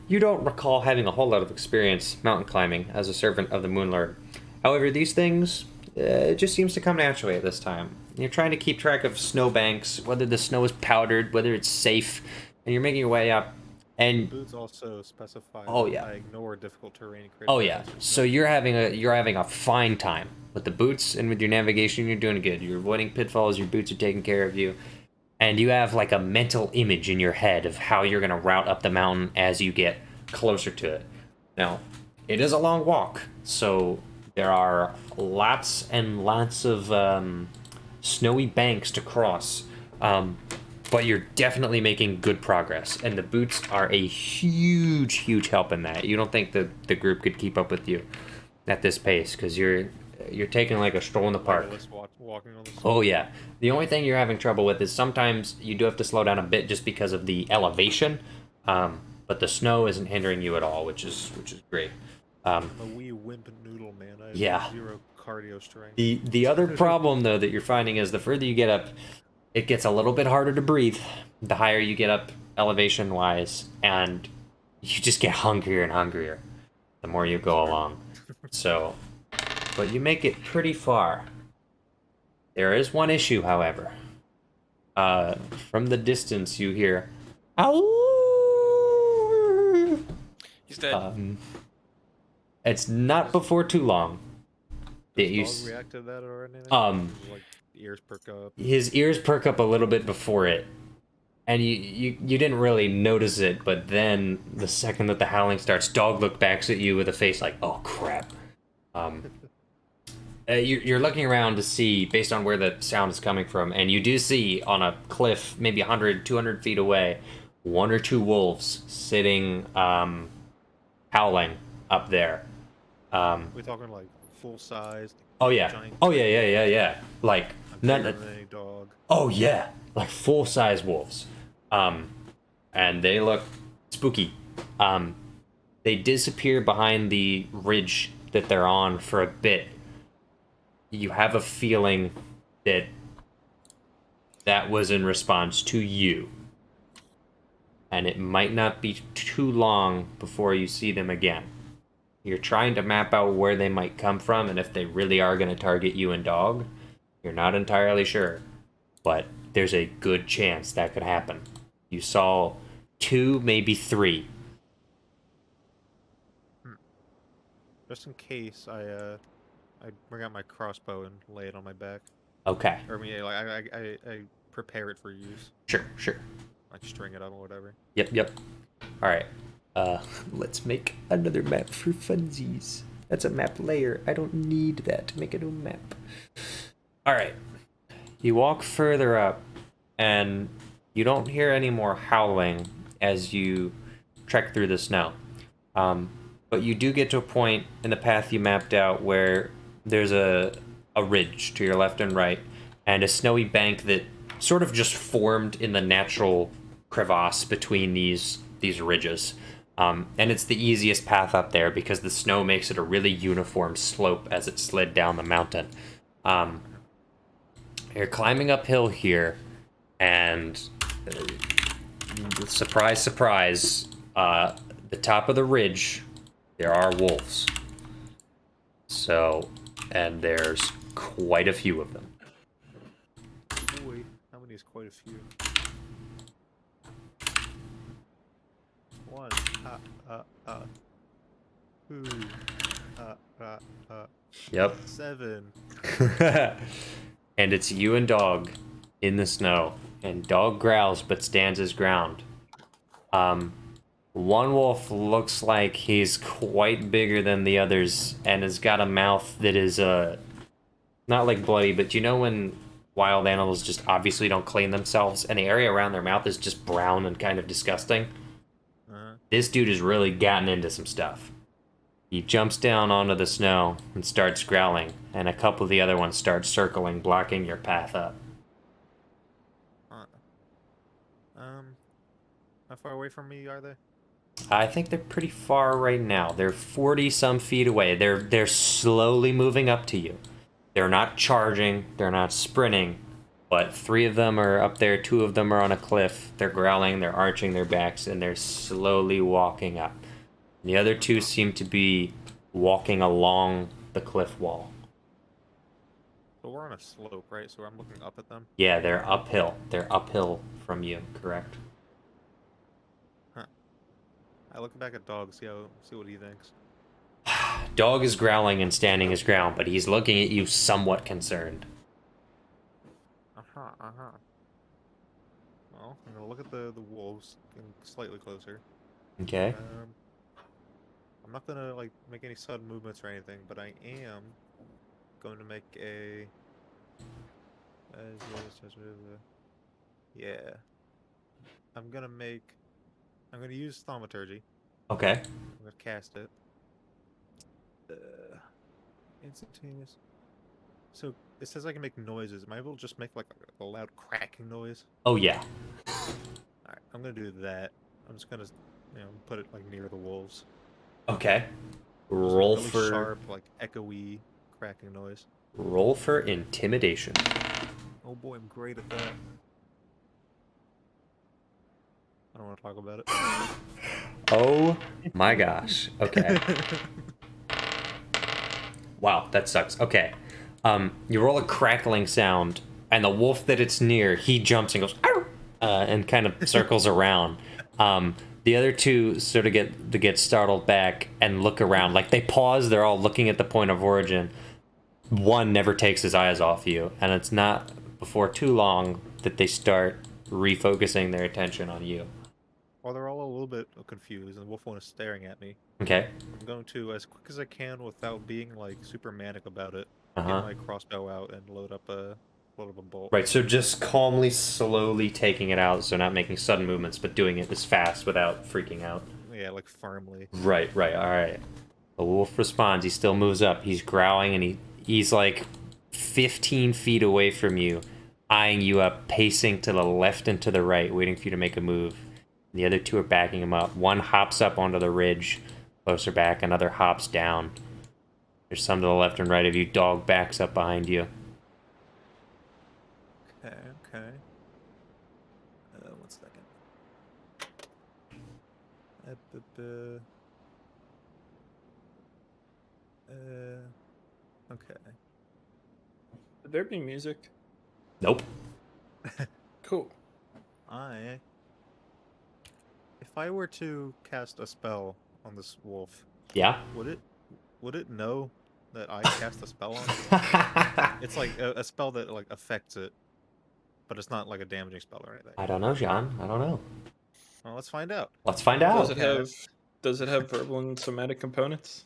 you don't recall having a whole lot of experience mountain climbing as a servant of the Moon Lord. However, these things, it just seems to come naturally at this time. You're trying to keep track of snowbanks, whether the snow is powdered, whether it's safe, and you're making your way up. And
Boots also specify
Oh,
that
yeah.
I ignore difficult terrain.
oh yeah, so you're having a fine time with the boots and with your navigation. You're doing good. You're avoiding pitfalls. Your boots are taking care of you, and you have like a mental image in your head of how you're gonna route up the mountain as you get closer to it. Now, it is a long walk, so there are lots and lots of snowy banks to cross. But you're definitely making good progress, and the boots are a huge help in that. You don't think that the group could keep up with you at this pace, because you're taking like a stroll in the park.
Walking on the
Oh yeah. The only thing you're having trouble with is sometimes you do have to slow down a bit just because of the elevation, but the snow isn't hindering you at all, which is great.
I'm a wee wimp noodle, man. I have
Yeah.
0 cardio strength.
The other problem though that you're finding is the further you get up, it gets a little bit harder to breathe the higher you get up elevation wise, and you just get hungrier and hungrier the more you go along. So, but you make it pretty far. There is one issue, however. From the distance you hear, "Ow!"
He's dead.
It's not before too long that
Does
you
dog react to that or anything? Like ears perk up.
his ears perk up a little bit before it, and you didn't really notice it, but then the second that the howling starts, dog look backs at you with a face like, oh crap. You're looking around to see based on where the sound is coming from, and you do see on a cliff maybe 100 200 feet away 1 or 2 wolves sitting howling up there.
We're talking like full size.
Oh yeah.
Giant
Oh yeah. Like
bigger
none.
than any dog.
Oh yeah, like full-size wolves, and they look spooky. They disappear behind the ridge that they're on for a bit. You have a feeling that that was in response to you, and it might not be too long before you see them again. You're trying to map out where they might come from, and if they really are going to target you and dog. You're not entirely sure, but there's a good chance that could happen. You saw 2, maybe 3.
Just in case, I bring out my crossbow and lay it on my back.
Okay.
Or I mean, like I prepare it for use.
Sure.
Like string it up or whatever.
Yep. All right. Let's make another map for funsies. That's a map layer. I don't need that to make a new map. All right. You walk further up, and you don't hear any more howling as you trek through the snow. But you do get to a point in the path you mapped out where there's a ridge to your left and right, and a snowy bank that sort of just formed in the natural crevasse between these ridges. And it's the easiest path up there because the snow makes it a really uniform slope as it slid down the mountain. You're climbing uphill here, and surprise, the top of the ridge, there are wolves. So, and there's quite a few of them.
Boy, how many is quite a few? 1, 2,
Yep.
7.
And it's you and dog in the snow, and dog growls but stands his ground. One wolf looks like he's quite bigger than the others and has got a mouth that is not like bloody, but you know when wild animals just obviously don't clean themselves and the area around their mouth is just brown and kind of disgusting? This dude has really gotten into some stuff. He jumps down onto the snow and starts growling, and a couple of the other ones start circling, blocking your path up.
How far away from me are they?
I think they're pretty far right now. They're 40-some feet away. They're slowly moving up to you. They're not charging, they're not sprinting, but 3 of them are up there, 2 of them are on a cliff. They're growling, they're arching their backs, and they're slowly walking up. The other 2 seem to be walking along the cliff wall.
But we're on a slope, right? So I'm looking up at them.
Yeah, they're uphill. They're uphill from you, correct?
I look back at Dog, see what he thinks.
Dog is growling and standing his ground, but he's looking at you somewhat concerned.
Well, I'm gonna look at the wolves getting slightly closer.
Okay.
I'm not gonna like make any sudden movements or anything, but I am going to make a. Yeah. I'm gonna use thaumaturgy.
Okay.
I'm gonna cast it. Instantaneous. So it says I can make noises. Am I able to just make like a loud cracking noise?
Oh, yeah.
Alright, I'm gonna do that. I'm just gonna, put it like near the wolves.
Okay.
Just a
Roll
really
for
sharp, like echoey cracking noise.
roll for intimidation.
Oh boy, I'm great at that. I don't want to talk about it.
Oh my gosh. Okay. Wow, that sucks. Okay. You roll a crackling sound, and the wolf that it's near, he jumps and goes, "Arr!" And kind of circles around. The other two sort of get startled back and look around. Like, they pause, they're all looking at the point of origin. One never takes his eyes off you, and it's not before too long that they start refocusing their attention on you.
Well, they're all a little bit confused, and the wolf one is staring at me.
Okay.
I'm going to, as quick as I can, without being like super manic about it,
Uh-huh.
get my crossbow out and load up a bolt.
Right, so just calmly, slowly taking it out, so not making sudden movements, but doing it as fast without freaking out.
Yeah, like firmly.
Right, alright. The wolf responds, he still moves up, he's growling, and he's like 15 feet away from you, eyeing you up, pacing to the left and to the right, waiting for you to make a move. The other two are backing him up. One hops up onto the ridge, closer back, another hops down. There's some to the left and right of you. Dog backs up behind you.
Okay. 1 second. Okay.
Would there be music?
Nope.
Cool.
If I were to cast a spell on this wolf,
Yeah?
would it know that I cast a spell on it? It's like a spell that like affects it, but it's not like a damaging spell or anything.
I don't know, John. I don't know.
Well, let's find out.
Let's find out.
Does it have verbal and somatic components?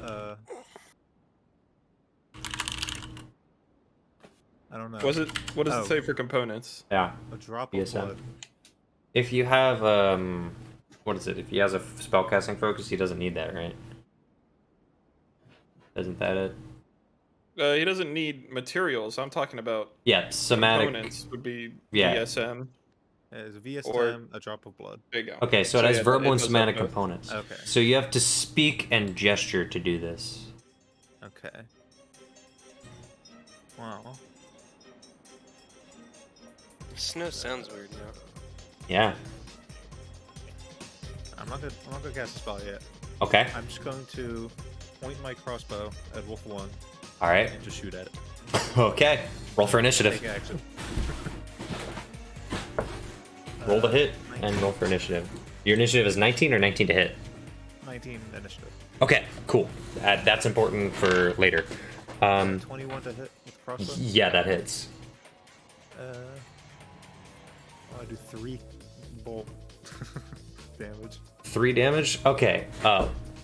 I don't know.
What does it say for components?
Yeah.
A drop of
DSM.
blood.
If you have, what is it? If he has a spellcasting focus, he doesn't need that, right? Isn't that it?
He doesn't need materials. I'm talking about
Yeah, somatic.
components would be
Yeah.
VSM.
Is VSM
Or-
a drop of blood?
There you go.
Okay, so it has
yeah,
verbal and
does have
somatic
both.
components.
Okay.
So you have to speak and gesture to do this.
Okay. Wow.
Snow sounds weird now.
Yeah.
I'm not gonna cast a spell yet.
Okay.
I'm just going to point my crossbow at Wolf 1
All right.
and just shoot at it.
Okay. Roll for initiative.
Take action.
Roll to hit
19.
and roll for initiative. Your initiative is 19 or 19 to hit?
19 initiative.
Okay, cool. That's important for later.
21 to hit with crossbow.
Yeah, that hits.
I do 3 bolt damage.
3 damage? Okay.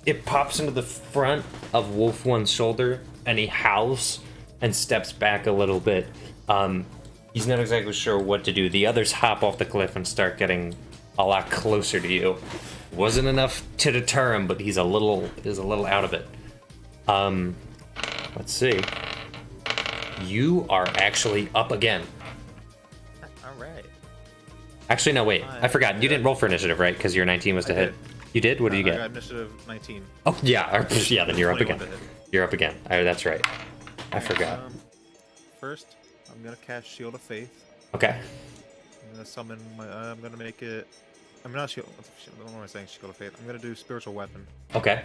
It pops into the front of Wolf One's shoulder, and he howls and steps back a little bit. He's not exactly sure what to do. The others hop off the cliff and start getting a lot closer to you. Wasn't enough to deter him, but he's a little out of it. Let's see. You are actually up again.
Alright.
Actually, no, wait. I forgot. You didn't roll for initiative, right? Because your 19 was to
I
hit.
did.
You did? What did you
I
get?
got initiative 19.
Oh, yeah. Yeah, then you're up
21
again.
to hit.
You're up again. That's right. I forgot.
First, I'm gonna cast Shield of Faith.
Okay.
I'm gonna summon my. I'm gonna make it. I'm not shield. What am I saying? Shield of Faith. I'm gonna do Spiritual Weapon.
Okay.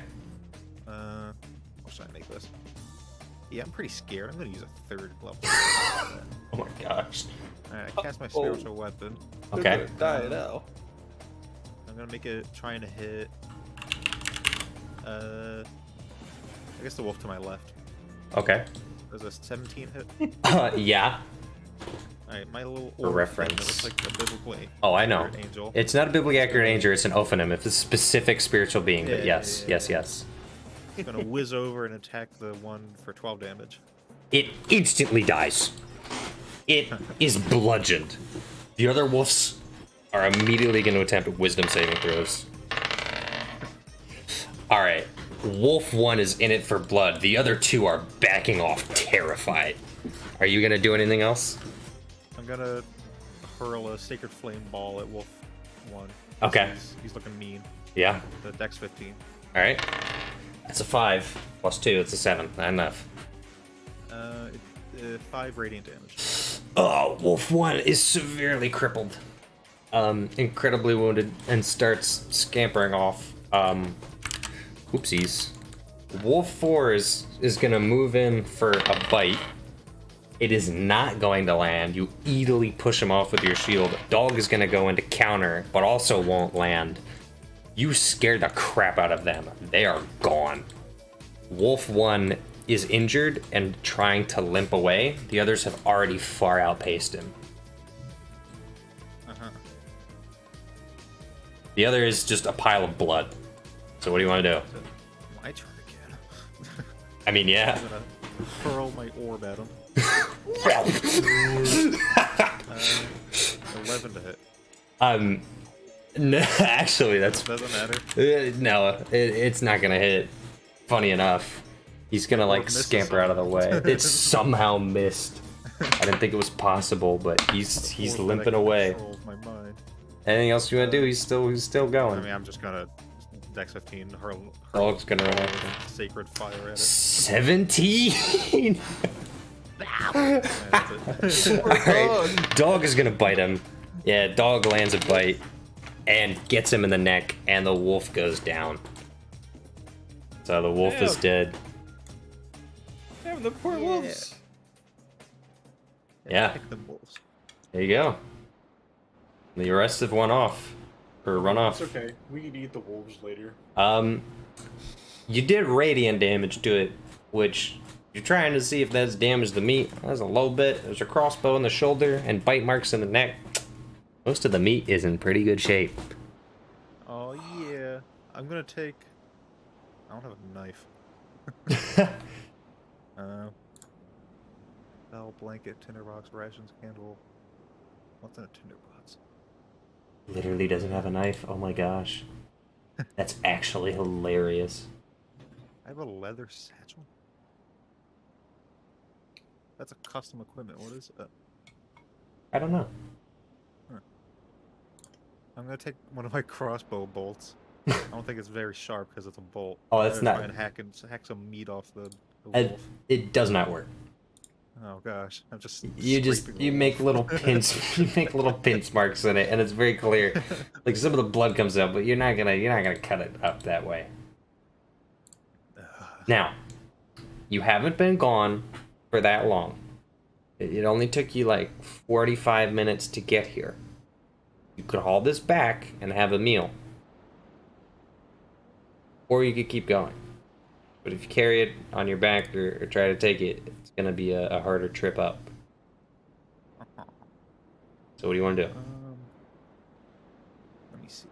What should I make this? Yeah, I'm pretty scared. I'm gonna use a third level.
Oh my gosh.
Alright, I cast my spiritual weapon.
Okay.
Die now.
I'm gonna make it trying to hit. I guess the wolf to my left.
Okay.
There's a 17 hit.
Yeah.
Alright, my little
For
orb
reference.
thing that looks like a biblical
Oh, I know.
angel.
It's not a biblically accurate angel, it's an ophonym. It's a specific spiritual being, but
Yeah,
yes,
yeah,
yes,
yeah.
yes.
It's gonna whiz over and attack the one for 12 damage.
It instantly dies. It is bludgeoned. The other wolves are immediately going to attempt wisdom saving throws. Alright. Wolf 1 is in it for blood. The other two are backing off, terrified. Are you going to do anything else?
I'm gonna hurl a sacred flame ball at Wolf 1.
Okay.
He's looking mean.
Yeah.
The dex 15.
Alright. That's a 5. Plus 2, it's a 7. Not enough.
5 radiant damage.
Oh, Wolf 1 is severely crippled. Incredibly wounded and starts scampering off. Oopsies. Wolf 4 is gonna move in for a bite. It is not going to land. You easily push him off with your shield. Dog is gonna go into counter, but also won't land. You scared the crap out of them. They are gone. Wolf 1 is injured and trying to limp away. The others have already far outpaced him.
Uh-huh.
The other is just a pile of blood. So what do you want to do?
My turn again.
I mean, yeah.
I'm gonna hurl my orb at him. 11 to hit.
No, actually, that's
Doesn't matter.
no, it's not gonna hit. Funny enough, he's gonna like
misses
scamper out of the way. It's somehow missed. I didn't think it was possible, but he's
Orb that I
limping
can
away.
control with my mind.
Anything else you wanna do? He's still
I
going.
mean, I'm just gonna dex 15 hurl
Dog's gonna run after.
sacred fire at it.
17.
And that's it.
Alright, dog is gonna bite him. Yeah, dog lands a bite and gets him in the neck, and the wolf goes down. So the wolf is
Damn.
dead.
Damn, the poor wolves.
Yeah.
Pick them wolves.
There you go. The rest have won off. Or run off.
It's okay. We can eat the wolves later.
You did radiant damage to it, which you're trying to see if that's damaged the meat. That's a low bit. There's a crossbow in the shoulder and bite marks in the neck. Most of the meat is in pretty good shape.
Oh yeah. I'm gonna take. I don't have a knife. Bell, blanket, tinderbox, rations, candle. What's in a tinderbox?
Literally doesn't have a knife. Oh my gosh. That's actually hilarious.
I have a leather satchel. That's a custom equipment. What is it?
I don't know.
I'm gonna take one of my crossbow bolts. I don't think it's very sharp because it's a bolt.
Oh, that's
I'm gonna
not-
try and hack some meat off the
It,
wolf.
it does not work.
Oh gosh, I'm just.
You
scraping the
make
wolf.
little pinch you make little pinch marks in it, and it's very clear. Like some of the blood comes out, but you're not gonna cut it up that way. Now, you haven't been gone for that long. It only took you like 45 minutes to get here. You could haul this back and have a meal. Or you could keep going. But if you carry it on your back or try to take it, it's gonna be a harder trip up. So what do you want to do?
Let me see.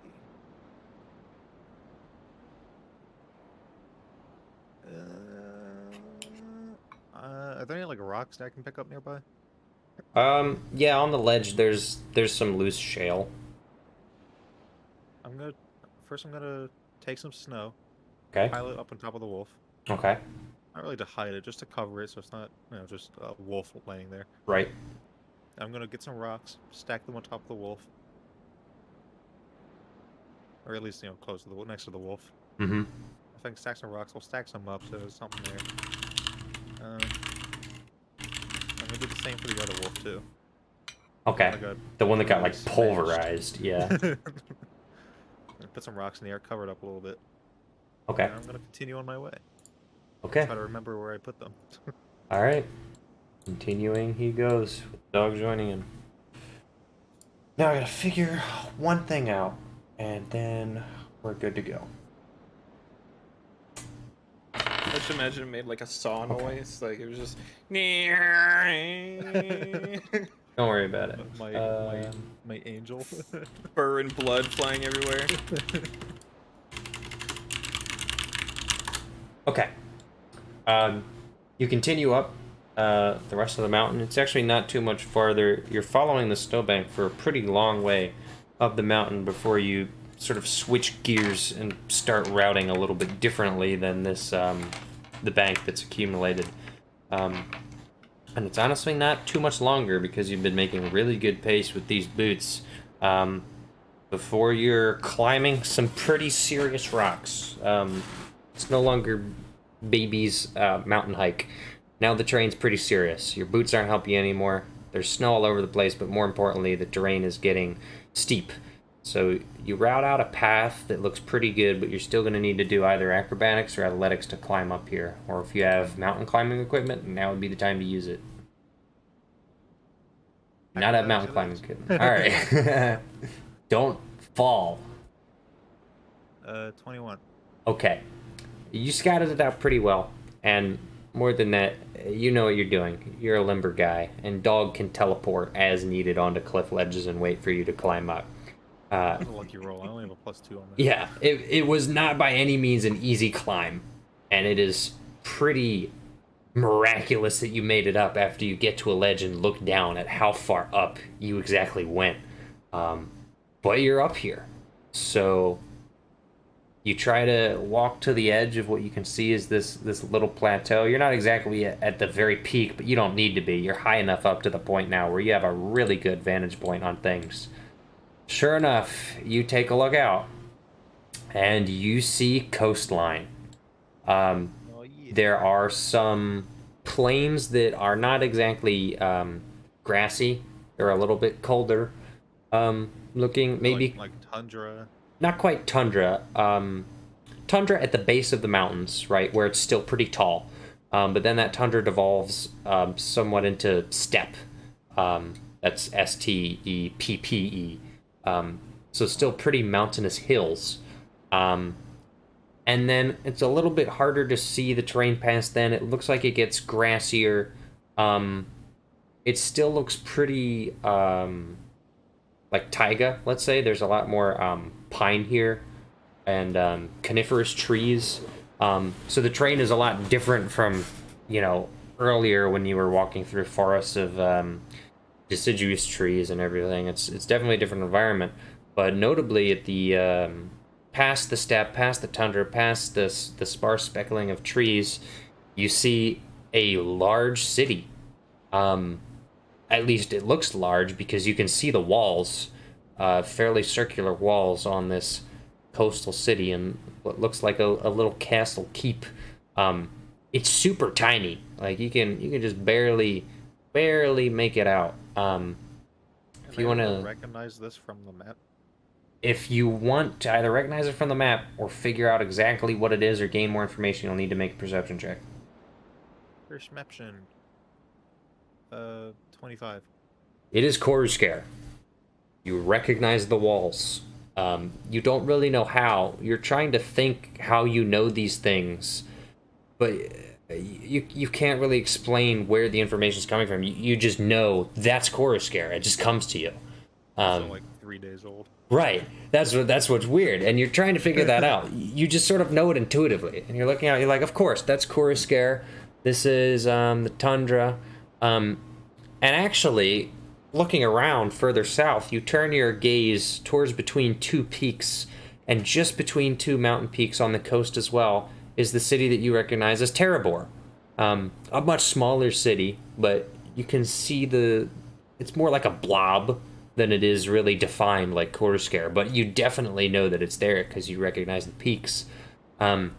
Are there any like rocks that I can pick up nearby?
Yeah, on the ledge there's some loose shale.
I'm gonna take some snow,
Okay.
pile it up on top of the wolf.
Okay.
Not really to hide it, just to cover it so it's not, just a wolf laying there.
Right.
I'm gonna get some rocks, stack them on top of the wolf. Or at least, close to the next to the wolf.
Mm-hmm.
If I can stack some rocks, we'll stack some up so there's something there. I'm gonna do the same for the other wolf too.
Okay.
Like a-
The one that got like
smashed.
pulverized. Yeah.
Put some rocks in the air, cover it up a little bit.
Okay.
And I'm gonna continue on my way.
Okay.
Try to remember where I put them.
All right. Continuing, he goes. With the dog joining him. Now I gotta figure one thing out, and then we're good to go.
I just imagine it made like a saw noise, like it was just.
Don't worry about it.
My angel.
Fur and blood flying everywhere.
Okay. You continue up the rest of the mountain. It's actually not too much farther. You're following the snowbank for a pretty long way up the mountain before you sort of switch gears and start routing a little bit differently than this the bank that's accumulated. And it's honestly not too much longer because you've been making really good pace with these boots. Before you're climbing some pretty serious rocks. It's no longer baby's mountain hike. Now the terrain's pretty serious. Your boots aren't helping you anymore. There's snow all over the place, but more importantly, the terrain is getting steep. So you route out a path that looks pretty good, but you're still going to need to do either acrobatics or athletics to climb up here. Or if you have mountain climbing equipment, now would be the time to use it. Not have mountain climbing equipment. All right. Don't fall.
21.
Okay. You scouted it out pretty well, and more than that, you know what you're doing. You're a limber guy, and dog can teleport as needed onto cliff ledges and wait for you to climb up.
That was a lucky roll. I only have a +2 on that.
Yeah, it was not by any means an easy climb, and it is pretty miraculous that you made it up after you get to a ledge and look down at how far up you exactly went. But you're up here, so you try to walk to the edge of what you can see is this little plateau. You're not exactly at the very peak, but you don't need to be. You're high enough up to the point now where you have a really good vantage point on things. Sure enough, you take a look out, and you see coastline. There are some plains that are not exactly grassy. They're a little bit colder looking, maybe
like tundra.
not quite tundra. Tundra at the base of the mountains, right, where it's still pretty tall. But then that tundra devolves somewhat into steppe. That's STEPPE. So still pretty mountainous hills. And then it's a little bit harder to see the terrain past then. It looks like it gets grassier. It still looks pretty like taiga, let's say. There's a lot more pine here and coniferous trees. So the terrain is a lot different from, earlier when you were walking through forests of deciduous trees and everything. It's definitely a different environment. But notably at the past the steppe, past the tundra, past the sparse speckling of trees, you see a large city. At least it looks large because you can see the walls, fairly circular walls on this coastal city, and what looks like a little castle keep. It's super tiny. Like you can just barely make it out. If you want to
recognize this from the map.
If you want to either recognize it from the map or figure out exactly what it is or gain more information, you'll need to make a perception check.
Perception. 25.
It is Coruscare. You recognize the walls. You don't really know how. You're trying to think how you know these things, but you can't really explain where the information is coming from. You just know that's Coruscare. It just comes to you.
So like 3 days old.
Right. That's what's weird, and you're trying to figure that out. You just sort of know it intuitively, and you're looking at it, you're like, of course, that's Coruscare. This is the tundra. And actually, looking around further south, you turn your gaze towards between two peaks, and just between two mountain peaks on the coast as well is the city that you recognize as Terrabor. A much smaller city, but you can see it's more like a blob than it is really defined like Coruscare, but you definitely know that it's there because you recognize the peaks. And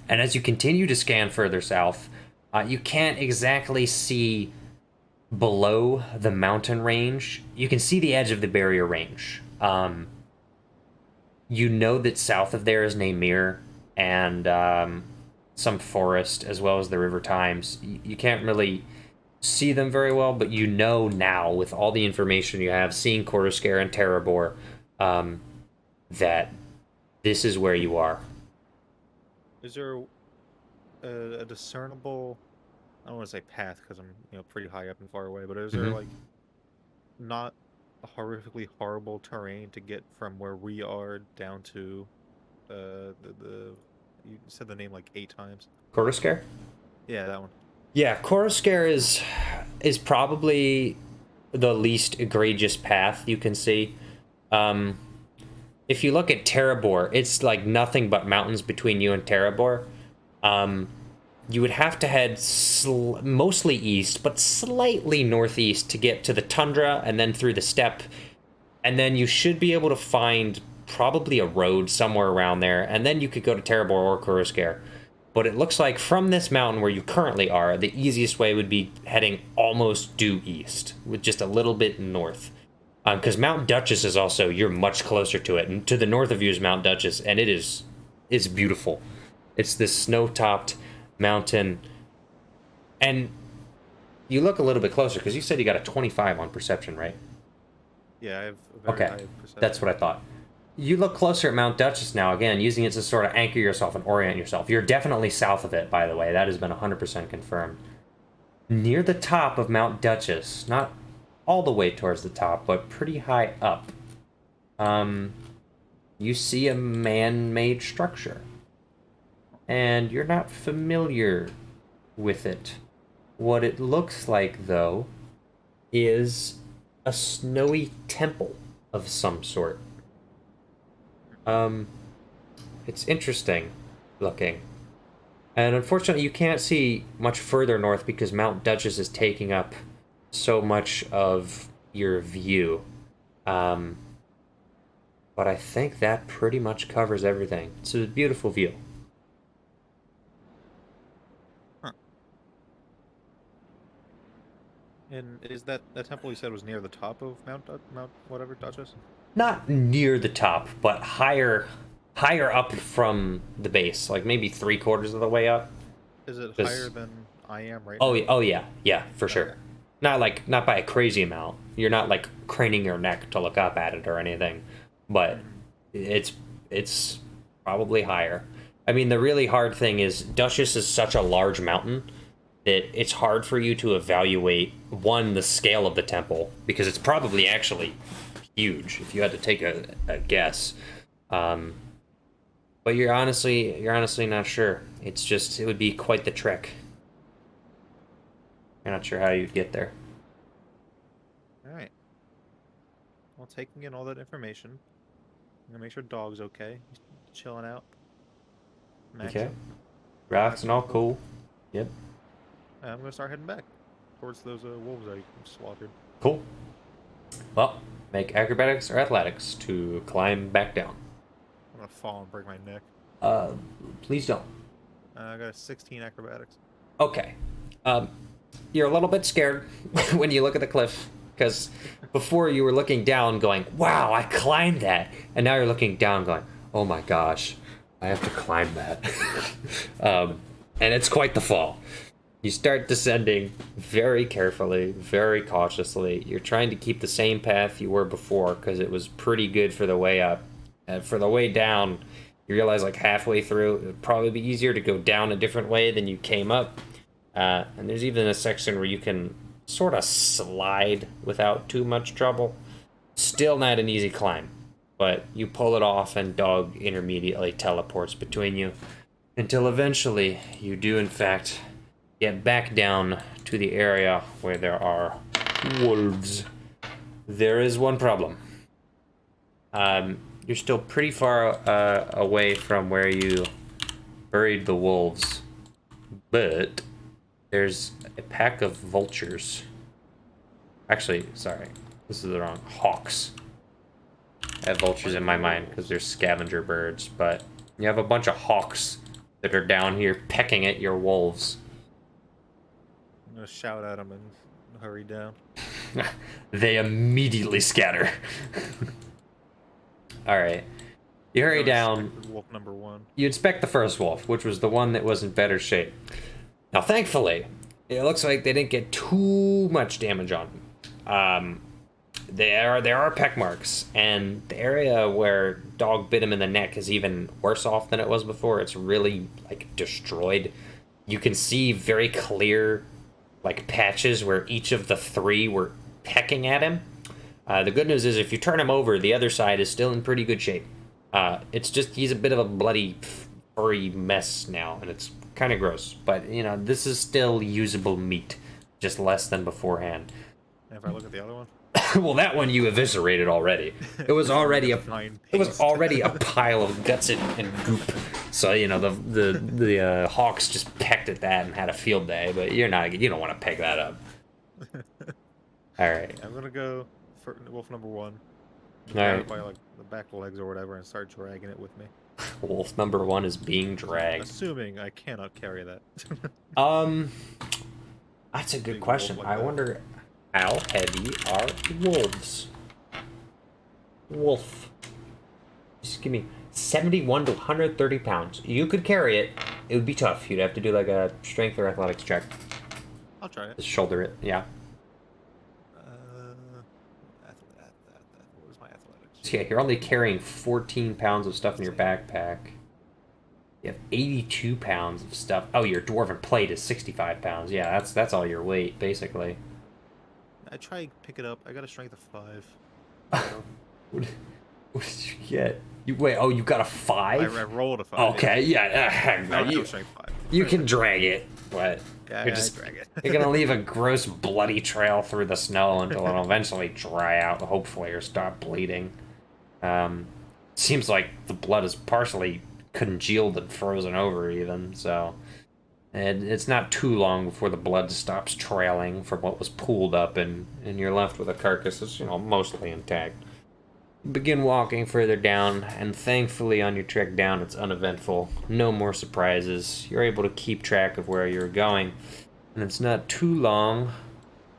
as you continue to scan further south, you can't exactly see below the mountain range. You can see the edge of the barrier range. You know that south of there is Namir, and some forest as well as the river Times. You can't really see them very well, but you know now with all the information you have, seeing Quarterscare and Terrabor, that this is where you are.
Is there a discernible? I don't want to say path because I'm pretty high up and far away, but is there
Mhm.
like not a horrifically horrible terrain to get from where we are down to the you said the name like 8 times.
Quarterscare?
Yeah, that one.
Yeah, Quarterscare is probably the least egregious path you can see. If you look at Terrabor, it's like nothing but mountains between you and Terrabor. You would have to head mostly east, but slightly northeast to get to the tundra and then through the steppe. And then you should be able to find probably a road somewhere around there. And then you could go to Terrabor or Quarterscare. But it looks like from this mountain where you currently are, the easiest way would be heading almost due east, with just a little bit north. Because Mount Duchess is also, you're much closer to it. And to the north of you is Mount Duchess, and it's beautiful. It's this snow-topped mountain. And you look a little bit closer, because you said you got a 25 on perception, right?
Yeah, I have a very high perception.
That's what I thought. You look closer at Mount Duchess now, again, using it to sort of anchor yourself and orient yourself. You're definitely south of it, by the way. That has been 100% confirmed. Near the top of Mount Duchess, not all the way towards the top, but pretty high up, you see a man-made structure. And you're not familiar with it. What it looks like, though, is a snowy temple of some sort. It's interesting looking. And unfortunately, you can't see much further north because Mount Duchess is taking up so much of your view. But I think that pretty much covers everything. It's a beautiful view.
Huh. And is that temple you said was near the top of Mount whatever Duchess?
Not near the top, but higher up from the base, like maybe 3/4 of the way up.
Is it
'Cause-
higher than I am right
Oh,
now?
oh yeah, for sure.
Okay.
Not by a crazy amount. You're not like craning your neck to look up at it or anything, but it's probably higher. I mean, the really hard thing is Duchess is such a large mountain that it's hard for you to evaluate the scale of the temple, because it's probably actually huge if you had to take a guess. But you're honestly not sure. It would be quite the trek. You're not sure how you'd get there.
All right. Well, taking in all that information, I'm gonna make sure dog's okay. He's chilling out. Max
Okay.
up.
Rocks and all cool. Yep.
And I'm gonna start heading back towards those wolves I slaughtered.
Cool. Well, make acrobatics or athletics to climb back down.
I'm gonna fall and break my neck.
Please don't.
I got a 16 acrobatics.
Okay. You're a little bit scared when you look at the cliff, because before you were looking down going, wow, I climbed that. And now you're looking down going, oh my gosh, I have to climb that. And it's quite the fall. You start descending very carefully, very cautiously. You're trying to keep the same path you were before because it was pretty good for the way up. And for the way down, you realize like halfway through, it would probably be easier to go down a different way than you came up. And there's even a section where you can sort of slide without too much trouble. Still not an easy climb, but you pull it off and dog intermediately teleports between you until eventually you do in fact get back down to the area where there are wolves. There is one problem. You're still pretty far away from where you buried the wolves, but there's a pack of vultures. Actually, sorry, this is the wrong. Hawks. I have vultures in my mind because they're scavenger birds, but you have a bunch of hawks that are down here pecking at your wolves.
I'm gonna shout at them and hurry down.
They immediately scatter. All right. You hurry
Go
down.
inspect Wolf number 1.
You inspect the first wolf, which was the one that was in better shape. Now, thankfully, it looks like they didn't get too much damage on him. There are peck marks, and the area where dog bit him in the neck is even worse off than it was before. It's really like destroyed. You can see very clear like patches where each of the three were pecking at him. The good news is if you turn him over, the other side is still in pretty good shape. It's just he's a bit of a bloody furry mess now, and it's kind of gross. But you know, this is still usable meat, just less than beforehand.
And if I look at the other one,
Well, that one you eviscerated already. It was already a
fine
it was
paste.
already a pile of guts and goop. So you know the hawks just pecked at that and had a field day. But you don't want to pick that up. All right.
I'm gonna go for wolf number 1.
All right.
By like the back legs or whatever, and start dragging it with me.
Wolf number 1 is being dragged.
Assuming I cannot carry that.
That's a good
Big
question.
wolf like
I
that.
wonder how heavy are wolves? Wolf. Just give me 71 to 130 pounds. You could carry it. It would be tough. You'd have to do like a strength or athletics check
I'll try it.
to shoulder it. Yeah.
What was my athletics?
So yeah, you're only carrying 14 pounds of stuff in your backpack. You have 82 pounds of stuff. Oh, your dwarven plate is 65 pounds. Yeah, that's all your weight, basically.
I try and pick it up. I got a strength of 5.
What did you get? You got a 5?
I rolled a 5.
Okay, yeah.
No,
you,
strength 5.
you can drag it, but
Yeah,
you're
I
just
drag it.
you're gonna leave a gross bloody trail through the snow until it'll eventually dry out, hopefully, or stop bleeding. Seems like the blood is partially congealed and frozen over, even so. And it's not too long before the blood stops trailing from what was pooled up, and you're left with a carcass that's mostly intact. Begin walking further down, and thankfully on your trek down it's uneventful. No more surprises. You're able to keep track of where you're going, and it's not too long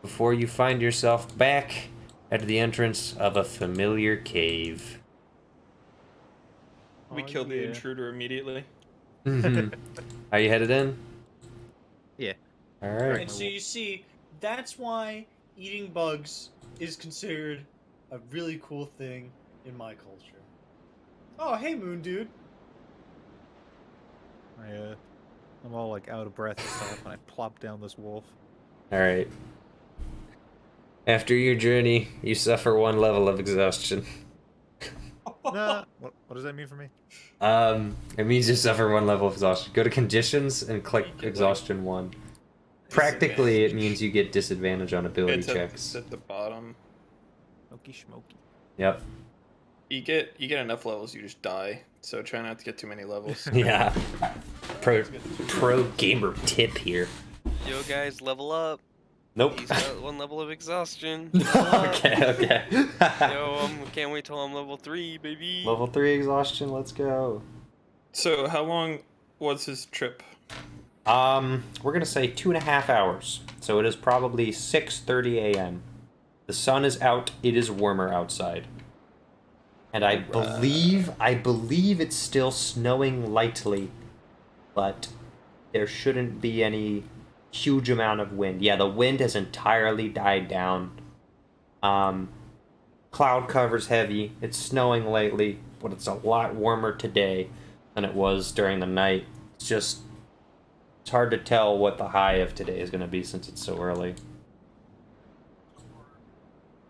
before you find yourself back at the entrance of a familiar cave.
We killed the intruder immediately.
Are you headed in?
Yeah.
All right.
And so you see, that's why eating bugs is considered a really cool thing in my culture. Oh, hey, Moon Dude.
I'm all like out of breath and stuff, and I plop down this wolf.
All right. After your journey, you suffer 1 level of exhaustion.
Nah, what does that mean for me?
It means you suffer 1 level of exhaustion. Go to conditions and click exhaustion 1. Practically, it means you get disadvantage on ability
It's
checks.
at the bottom.
Smoky schmoky.
Yep.
You get enough levels, you just die. So try not to get too many levels.
Yeah. Pro gamer tip here.
Yo, guys, level up.
Nope.
He's got 1 level of exhaustion. Level up.
Okay.
Yo, can't wait till I'm level 3, baby.
Level 3 exhaustion. Let's go.
So how long was his trip?
We're gonna say 2.5 hours. So it is probably 6:30 a.m. The sun is out. It is warmer outside. And I believe it's still snowing lightly, but there shouldn't be any huge amount of wind. Yeah, the wind has entirely died down. Cloud cover's heavy. It's snowing lately, but it's a lot warmer today than it was during the night. It's hard to tell what the high of today is going to be since it's so early.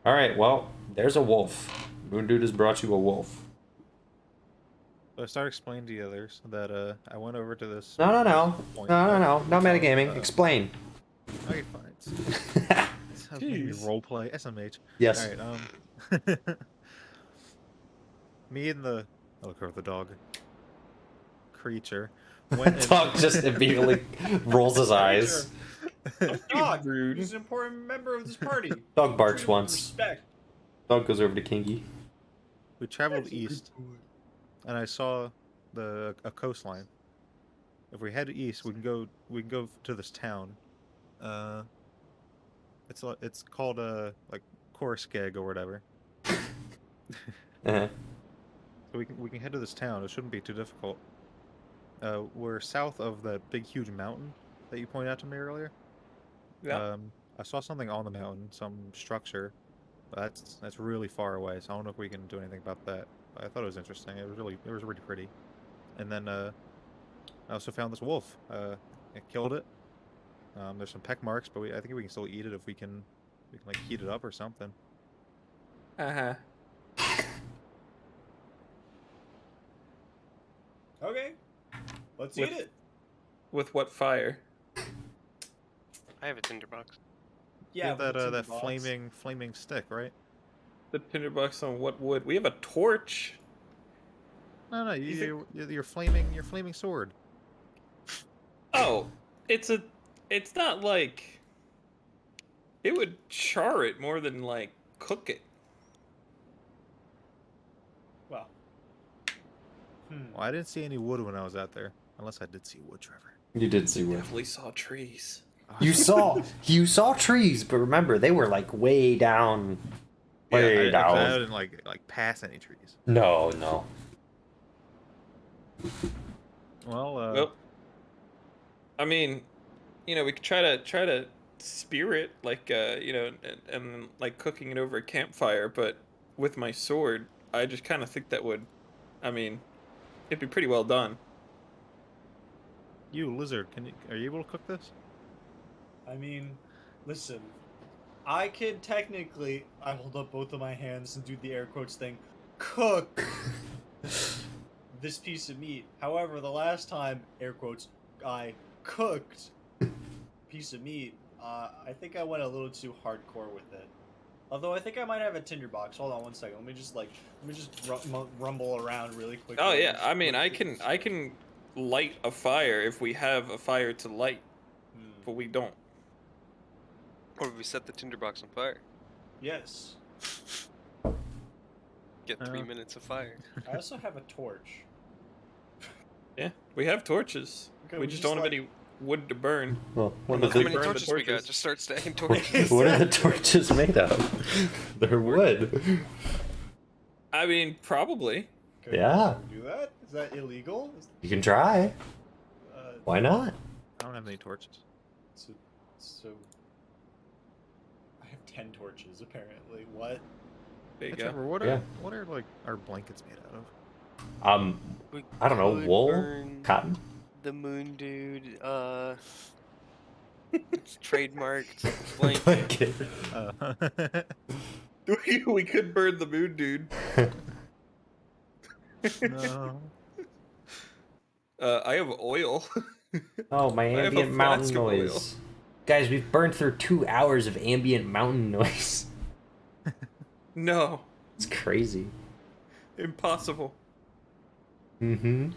All right, well, there's a wolf. Moon Dude has brought you a wolf.
So I start explaining to the others that I went over to this.
No
point
metagaming.
of,
Explain.
Okay, fine. That's maybe
Jeez.
roleplay. SMH.
Yes.
Alright, me and the the dog creature went in.
Dog just immediately rolls his eyes.
Dog,
Rude.
he's an important member of this party.
Dog barks
Treat him with
once.
Respect.
Dog goes over to Kingy.
We traveled east, and I saw a coastline. If we head east, we can go to this town. It's called like Korskeg or whatever.
Uh-huh.
So we can head to this town. It shouldn't be too difficult. We're south of the big huge mountain that you pointed out to me earlier.
Yeah.
I saw something on the mountain, some structure. But that's really far away, so I don't know if we can do anything about that. But I thought it was interesting. It was really pretty. And then I also found this wolf. I killed it. There's some peck marks, but I think we can still eat it if we can like heat it up or something.
Uh-huh.
Okay. Let's
With-
eat it.
With what fire?
I have a tinderbox.
You
Yeah,
have
with the
that
tinderbox.
flaming stick, right?
The tinderbox on what wood? We have a torch.
No,
You
your flaming sword.
Oh, it's not like it would char it more than like cook it.
Well.
Well, I didn't see any wood when I was out there, unless I did see wood, Trevor.
You did see wood.
Definitely saw trees.
You saw trees, but remember they were like way down. Way
I
down.
didn't like pass any trees.
No.
Well,
Well, I mean, we could try to spear it like and like cooking it over a campfire, but with my sword, I just kind of think that would, I mean, it'd be pretty well done.
you lizard, are you able to cook this?
I mean, listen. I can technically, I hold up both of my hands and do the air quotes thing, cook this piece of meat. However, the last time, air quotes, I cooked piece of meat, I think I went a little too hardcore with it. Although I think I might have a tinderbox. Hold on one second. Let me just rumble around really quickly.
Oh yeah, I mean, I can light a fire if we have a fire to light, but we don't.
Or we set the tinderbox on fire.
Yes.
Get 3 minutes of fire.
I also have a torch.
Yeah, we have torches.
Okay,
we just don't have any wood to burn.
Well, what
Unless
are
How
we
the,
many
burn the
torches we got?
torches.
Just start stacking torches.
what are the torches made of? They're wood.
I mean, probably.
Can
Yeah.
we do that? Is that illegal?
You can try. Why not?
I don't have any torches.
So I have 10 torches apparently. What?
There you
Hey,
go.
Trevor, what are like our blankets made out of?
We
I don't know,
could
wool,
burn
cotton.
The moon dude, it's trademarked blanket.
Blanket.
We could burn the moon, dude.
No.
I have oil.
Oh, my
I have a
ambient mountain
flask of oil.
noise. Guys, we've burned through 2 hours of ambient mountain noise.
No,
It's crazy.
impossible.
Mm-hmm.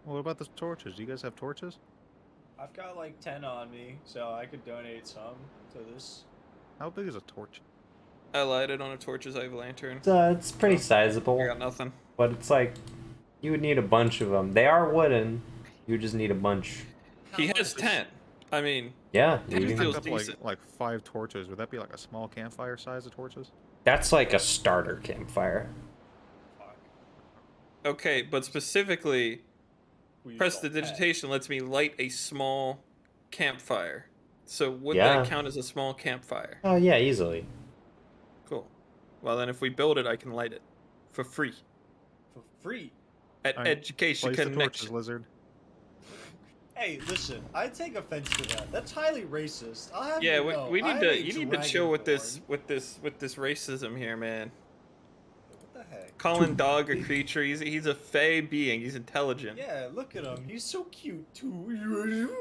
What about the torches? Do you guys have torches?
I've got like 10 on me, so I could donate some to this.
How big is a torch?
I lighted on a torch as I have a lantern.
It's pretty
I
sizable,
got nothing.
but it's like you would need a bunch of them. They are wooden. You just need a bunch.
He has 10. I mean,
Yeah,
That
you
just
can-
feels
Up
decent.
like 5 torches. Would that be like a small campfire size of torches?
that's like a starter campfire.
Fuck.
okay, but specifically,
We used all 10.
prestidigitation lets me light a small campfire. So would
Yeah.
that count as a small campfire?
Oh yeah, easily.
Cool. Well, then if we build it, I can light it for free
For free.
at
Alright,
Education
Place the torches,
Connection.
lizard.
Hey, listen, I take offense to that. That's highly racist. I'll have
Yeah,
you know,
we
I'm
need to.
a
You need to chill with this
dragonborn.
with this racism here, man.
What the heck?
Calling dog a creature. He's a fey being. He's intelligent.
Yeah, look at him. He's so cute too.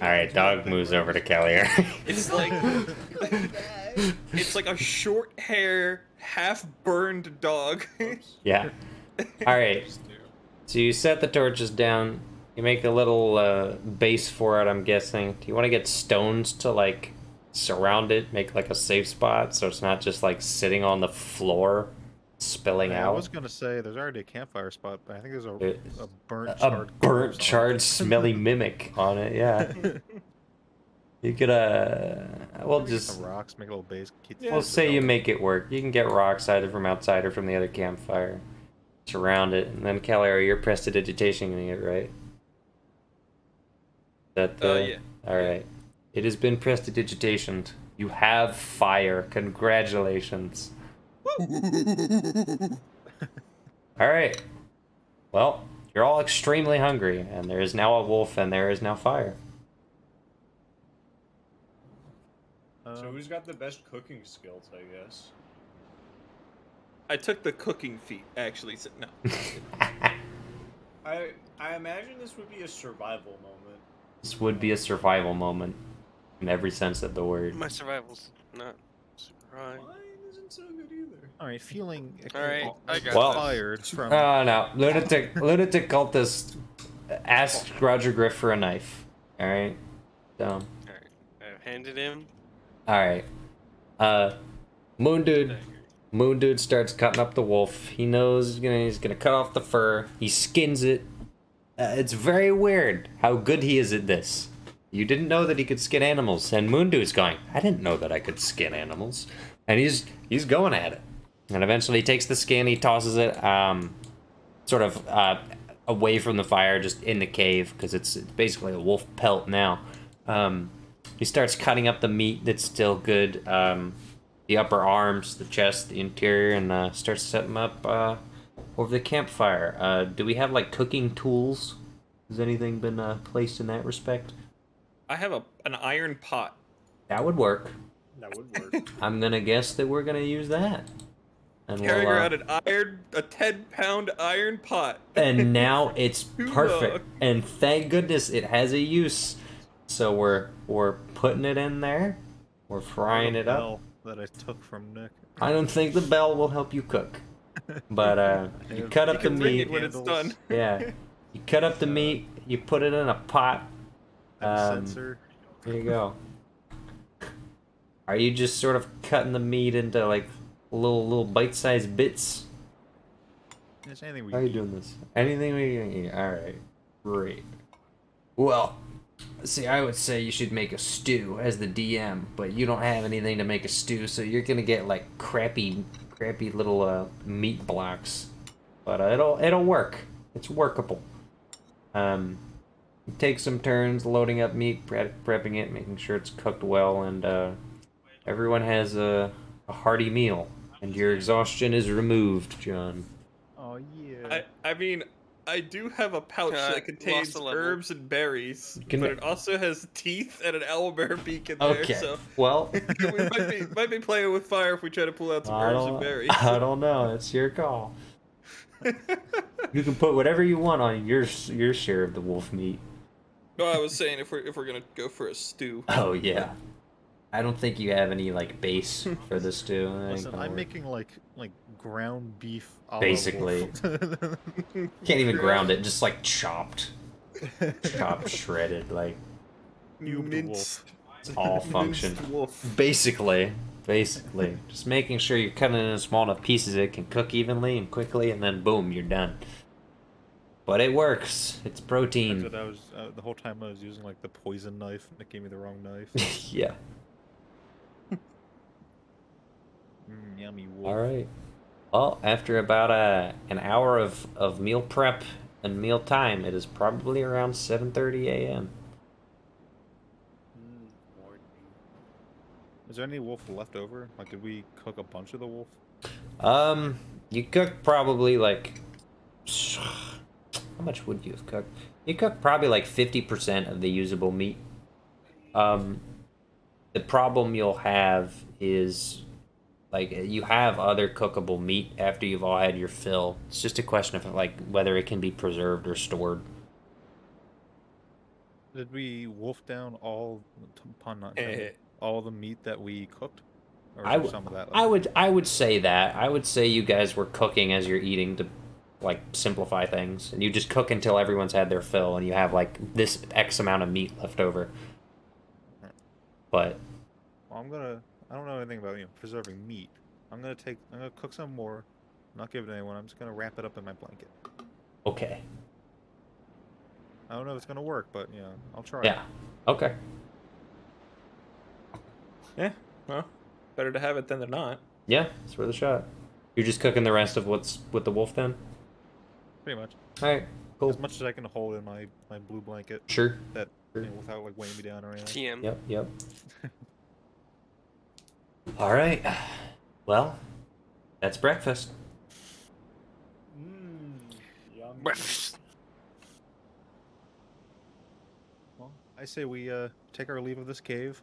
All right, dog moves over to Kelly.
It's like it's like a short hair, half burned dog.
Yeah. All right. So you set the torches down. You make a little base for it, I'm guessing. Do you want to get stones to like surround it, make like a safe spot, so it's not just like sitting on the floor, spilling
I
out?
was gonna say there's already a campfire spot, but I think there's a burnt,
A
charred
burnt,
corpse on it.
charred, smelly mimic on it. Yeah. You could we'll
Maybe get
just
some rocks, make a little base. Keep the
Yeah.
we'll
fire
say you
going.
make it work. You can get rocks either from outside or from the other campfire. surround it, and then Calero, you're prestidigitationing it, right? That the
Yeah.
all right. It has been prestidigitationed. You have fire. Congratulations. All right. Well, you're all extremely hungry, and there is now a wolf, and there is now fire.
So who's got the best cooking skills, I guess?
I took the cooking feat, actually. So, no.
I imagine this would be a survival moment.
This would be a survival moment, in every sense of the word.
My survival's not super high.
Mine isn't so good either.
All right, feeling
All right, I got
Well-
this.
fired from.
No. Lunatic cultist asked Roger Griff for a knife. All right. So.
All right, I've handed him.
All right. Moon Dude starts cutting up the wolf. He knows he's gonna cut off the fur. He skins it. It's very weird how good he is at this. You didn't know that he could skin animals, and Moon Dude's going, I didn't know that I could skin animals, and he's going at it. And eventually, he takes the skin, he tosses it, sort of away from the fire, just in the cave, because it's basically a wolf pelt now. He starts cutting up the meat that's still good, the upper arms, the chest, the interior, and starts setting them up over the campfire. Do we have like cooking tools? Has anything been placed in that respect?
I have an iron pot.
That would work.
That would work.
I'm gonna guess that we're gonna use that. And
Carrying
we'll,
around a 10-pound iron pot.
and now it's
Too
perfect.
long.
And thank goodness it has a use. So we're putting it in there. We're frying it up.
Bell that I took from Nick.
I don't think the bell will help you cook. But you cut up the
can ring
meat.
it when it's done.
Yeah. You cut up the meat, you put it in a pot.
Sensor.
There you go. Are you just sort of cutting the meat into like little bite-sized bits?
There's anything we
How are you
eat.
doing this? Anything we can eat. Alright. Great. Well, see, I would say you should make a stew as the DM, but you don't have anything to make a stew, so you're gonna get like crappy little meat blocks. But it'll work. It's workable. You take some turns loading up meat, prepping it, making sure it's cooked well, and everyone has a hearty meal, and your exhaustion is removed, John.
Oh yeah.
I mean, I do have a pouch that
Lost
contains
a level.
herbs and berries,
Can
but
I-
it also has teeth and an owlbear beak in there.
Okay.
So
Well,
we might be playing with fire if we try to pull out some herbs and berries.
I don't know. It's your call. You can put whatever you want on your share of the wolf meat.
No, I was saying if we're gonna go for a stew.
Oh yeah. I don't think you have any like base for the stew. That ain't
Listen,
gonna
I'm
work.
making like ground beef. A la
Basically.
wolf.
Can't even ground it, just like chopped, shredded, like
Cubed
Minced,
all function.
minced wolf.
Basically, just making sure you're cutting it in small enough pieces it can cook evenly and quickly, and then boom, you're done. But it works. It's
That's
protein.
what I was the whole time I was using like the poison knife. Nick gave me the wrong knife.
Yeah.
Yummy wolf.
All right. Well, after about an hour of meal prep and meal time, it is probably around 7:30 a.m.
Is there any wolf left over? Like, did we cook a bunch of the wolf?
You cooked probably like how much would you have cooked? You cooked probably like 50% of the usable meat. The problem you'll have is like you have other cookable meat after you've all had your fill. It's just a question of like whether it can be preserved or stored.
Did we wolf down all pun not intended, all the meat that we cooked? Or
I
was
w-
there some of that?
I would say that. I would say you guys were cooking as you're eating to like simplify things, and you just cook until everyone's had their fill, and you have like this X amount of meat left over. But
Well, I don't know anything about preserving meat. I'm gonna cook some more. Not give it to anyone. I'm just gonna wrap it up in my blanket.
okay,
I don't know if it's gonna work, but I'll try.
yeah, okay.
Yeah, well, better to have it than to not.
Yeah, it's worth a shot. You're just cooking the rest of what's with the wolf then?
Pretty much.
All right, cool.
As much as I can hold in my blue blanket,
Sure.
that
Sure.
without like weighing me down or anything.
TM.
Yep. All right. Well, that's breakfast.
Yum.
Breakfast.
Well, I say we take our leave of this cave.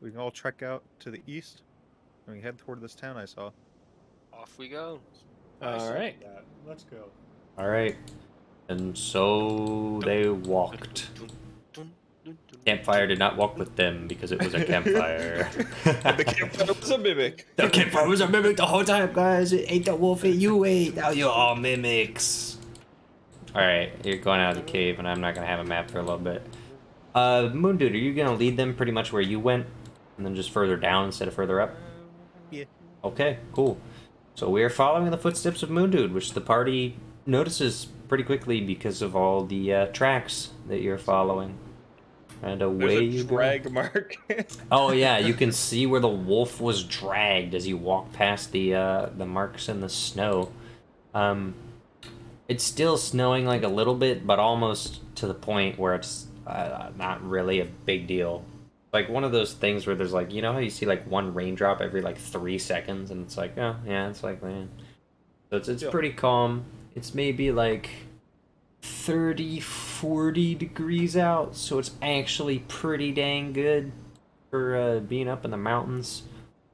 We can all trek out to the east, and we head toward this town I saw.
Off we go.
I second
Alright.
that. Let's go.
All right. And so they walked. Campfire did not walk with them because it was a campfire.
The campfire was a mimic.
The campfire was a mimic the whole time, guys. It ate the wolf that you ate. Now you're all mimics. Alright, you're going out of the cave, and I'm not going to have a map for a little bit. Moon Dude, are you going to lead them pretty much where you went? And then just further down instead of further up?
Yeah.
Okay, cool. So we are following the footsteps of Moon Dude, which the party notices pretty quickly because of all the tracks that you're following. And away
There's a
you
drag
go.
mark.
Oh yeah, you can see where the wolf was dragged as you walk past the marks in the snow. It's still snowing like a little bit, but almost to the point where it's not really a big deal. Like one of those things where there's like, you know how you see like one raindrop every like 3 seconds, and it's like, oh yeah, it's like, man. So it's
Yeah.
pretty calm. It's maybe like 30-40 degrees out, so it's actually pretty dang good for being up in the mountains.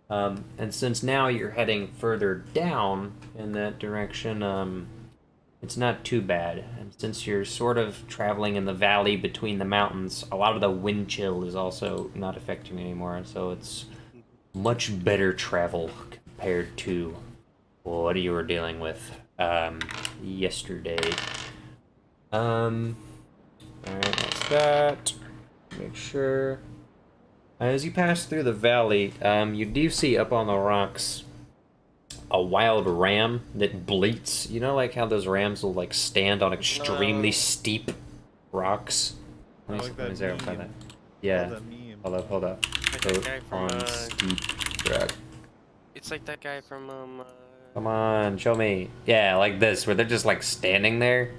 And since now you're heading further down in that direction, it's not too bad. And since you're sort of traveling in the valley between the mountains, a lot of the wind chill is also not affecting you anymore, so it's much better travel compared to what you were dealing with yesterday. Alright, that's that. Make sure. As you pass through the valley, you do see up on the rocks a wild ram that bleats. You know, like how those rams will like stand on extremely
No.
steep rocks.
I like that meme.
that. Yeah.
That meme.
Hold up.
Like
Go
that guy from,
on steep track.
it's like that guy from
Come on, show me. Yeah, like this, where they're just like standing there.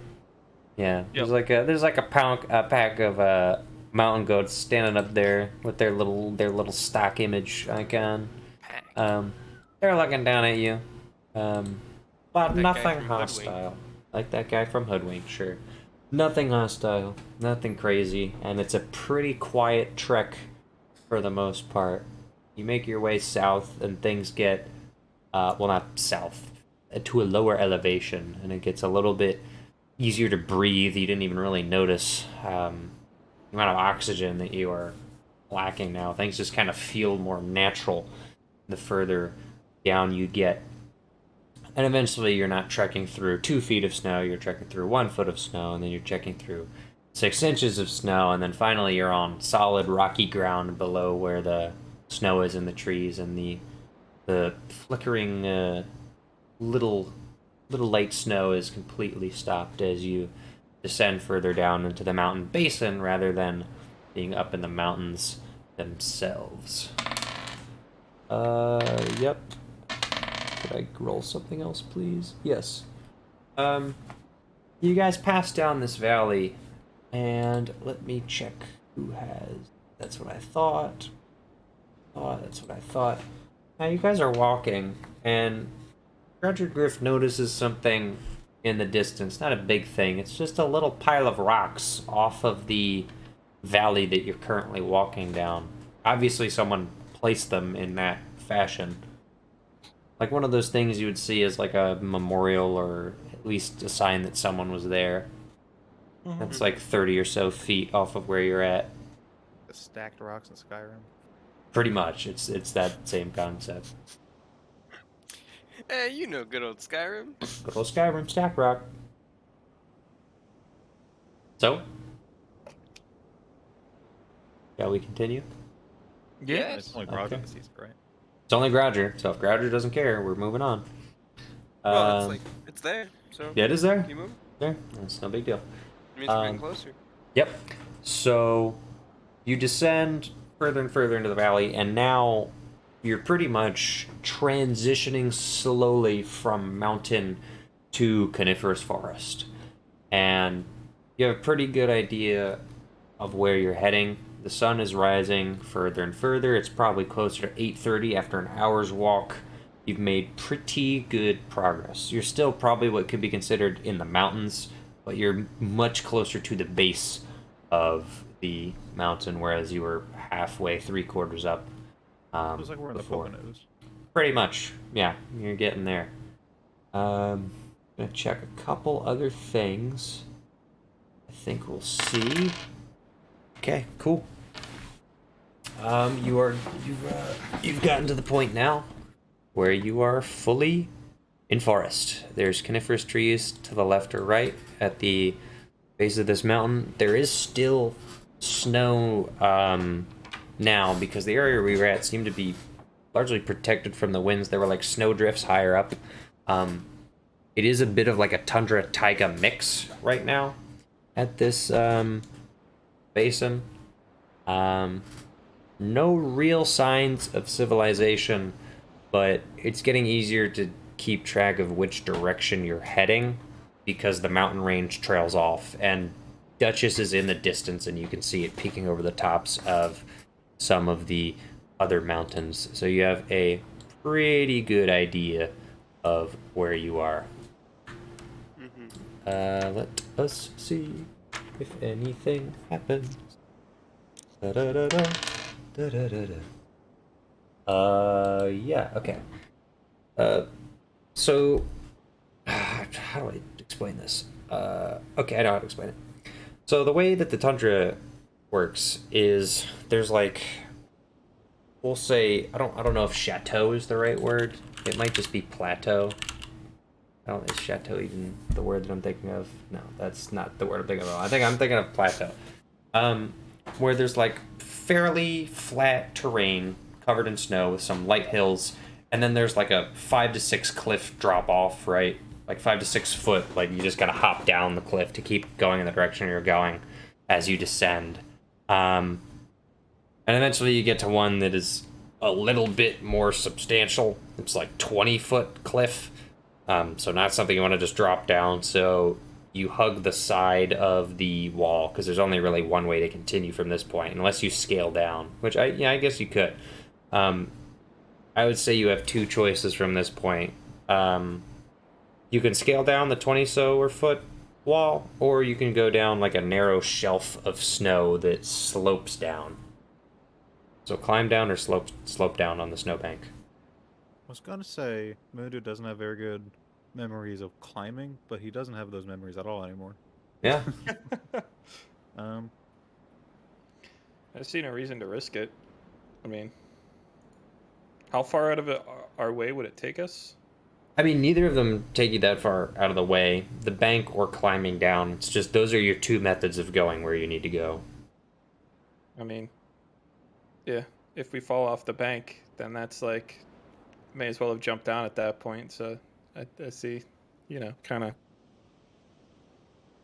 Yeah, there's like a pack of mountain goats standing up there with their little stock image icon.
Pack.
They're looking down at you, but
Like that guy
nothing
from
hostile. Like that guy from Hoodwink, sure. Nothing hostile, nothing crazy, and it's a pretty quiet trek for the most part. You make your way south, and things get, well, not south, to a lower elevation, and it gets a little bit easier to breathe. You didn't even really notice the amount of oxygen that you are lacking now. Things just kind of feel more natural the further down you get. And eventually you're not trekking through 2 feet of snow, you're trekking through 1 foot of snow, and then you're trekking through 6 inches of snow, and then finally you're on solid rocky ground below where the snow is in the trees, and the flickering little light snow is completely stopped as you descend further down into the mountain basin rather than being up in the mountains themselves. Yep. Could I roll something else, please? Yes. You guys pass down this valley, and let me check who has. That's what I thought. That's what I thought. Now you guys are walking, and Roger Griff notices something in the distance. Not a big thing. It's just a little pile of rocks off of the valley that you're currently walking down. Obviously, someone placed them in that fashion. Like one of those things you would see as like a memorial, or at least a sign that someone was there. That's like 30 or so feet off of where you're at.
The stacked rocks in Skyrim.
Pretty much. It's that same concept.
Hey, you know good old Skyrim.
Good old Skyrim stack rock. So? Shall we continue?
Yeah.
It's only Roger
Okay.
that sees it, right?
It's only Grouger, so if Grouger doesn't care, we're moving on.
Well, it's like it's there. So
Yeah, it is there.
you move.
There. That's no big deal.
It means we're getting closer.
Yep. So you descend further and further into the valley, and now you're pretty much transitioning slowly from mountain to coniferous forest. And you have a pretty good idea of where you're heading. The sun is rising further and further. It's probably closer to 8:30 after an hour's walk. You've made pretty good progress. You're still probably what could be considered in the mountains, but you're much closer to the base of the mountain, whereas you were halfway, 3/4 up.
Feels like we're in the
before.
Poconos.
Pretty much, yeah, you're getting there. Gonna check a couple other things. I think we'll see. Okay, cool. You've gotten to the point now where you are fully in forest. There's coniferous trees to the left or right at the base of this mountain. There is still snow now because the area we were at seemed to be largely protected from the winds. There were like snow drifts higher up. It is a bit of like a tundra taiga mix right now at this basin. No real signs of civilization, but it's getting easier to keep track of which direction you're heading because the mountain range trails off, and Duchess is in the distance and you can see it peeking over the tops of some of the other mountains. So you have a pretty good idea of where you are. Let us see if anything happens. Da-da-da-da. Da-da-da-da. Yeah, okay. So, how do I explain this? Okay, I know how to explain it. So the way that the tundra works is there's like, we'll say, I don't know if chateau is the right word. It might just be plateau. Is chateau even the word that I'm thinking of? No, that's not the word I'm thinking of. I'm thinking of plateau. Where there's like fairly flat terrain covered in snow with some light hills, and then there's like a 5 to 6 cliff drop off, right? Like 5 to 6 foot, like you just gotta hop down the cliff to keep going in the direction you're going as you descend. And eventually you get to one that is a little bit more substantial. It's like 20-foot cliff. So not something you want to just drop down. So you hug the side of the wall because there's only really one way to continue from this point, unless you scale down, which I guess you could. I would say you have two choices from this point. You can scale down the 20 foot wall, or you can go down like a narrow shelf of snow that slopes down. So climb down or slope down on the snowbank.
I was gonna say Mundu doesn't have very good memories of climbing, but he doesn't have those memories at all anymore.
Yeah.
I see no reason to risk it. I mean, how far out of our way would it take us?
I mean, neither of them take you that far out of the way. The bank or climbing down. It's just those are your two methods of going where you need to go.
I mean, yeah, if we fall off the bank, then that's like, may as well have jumped down at that point. So I see, kind of.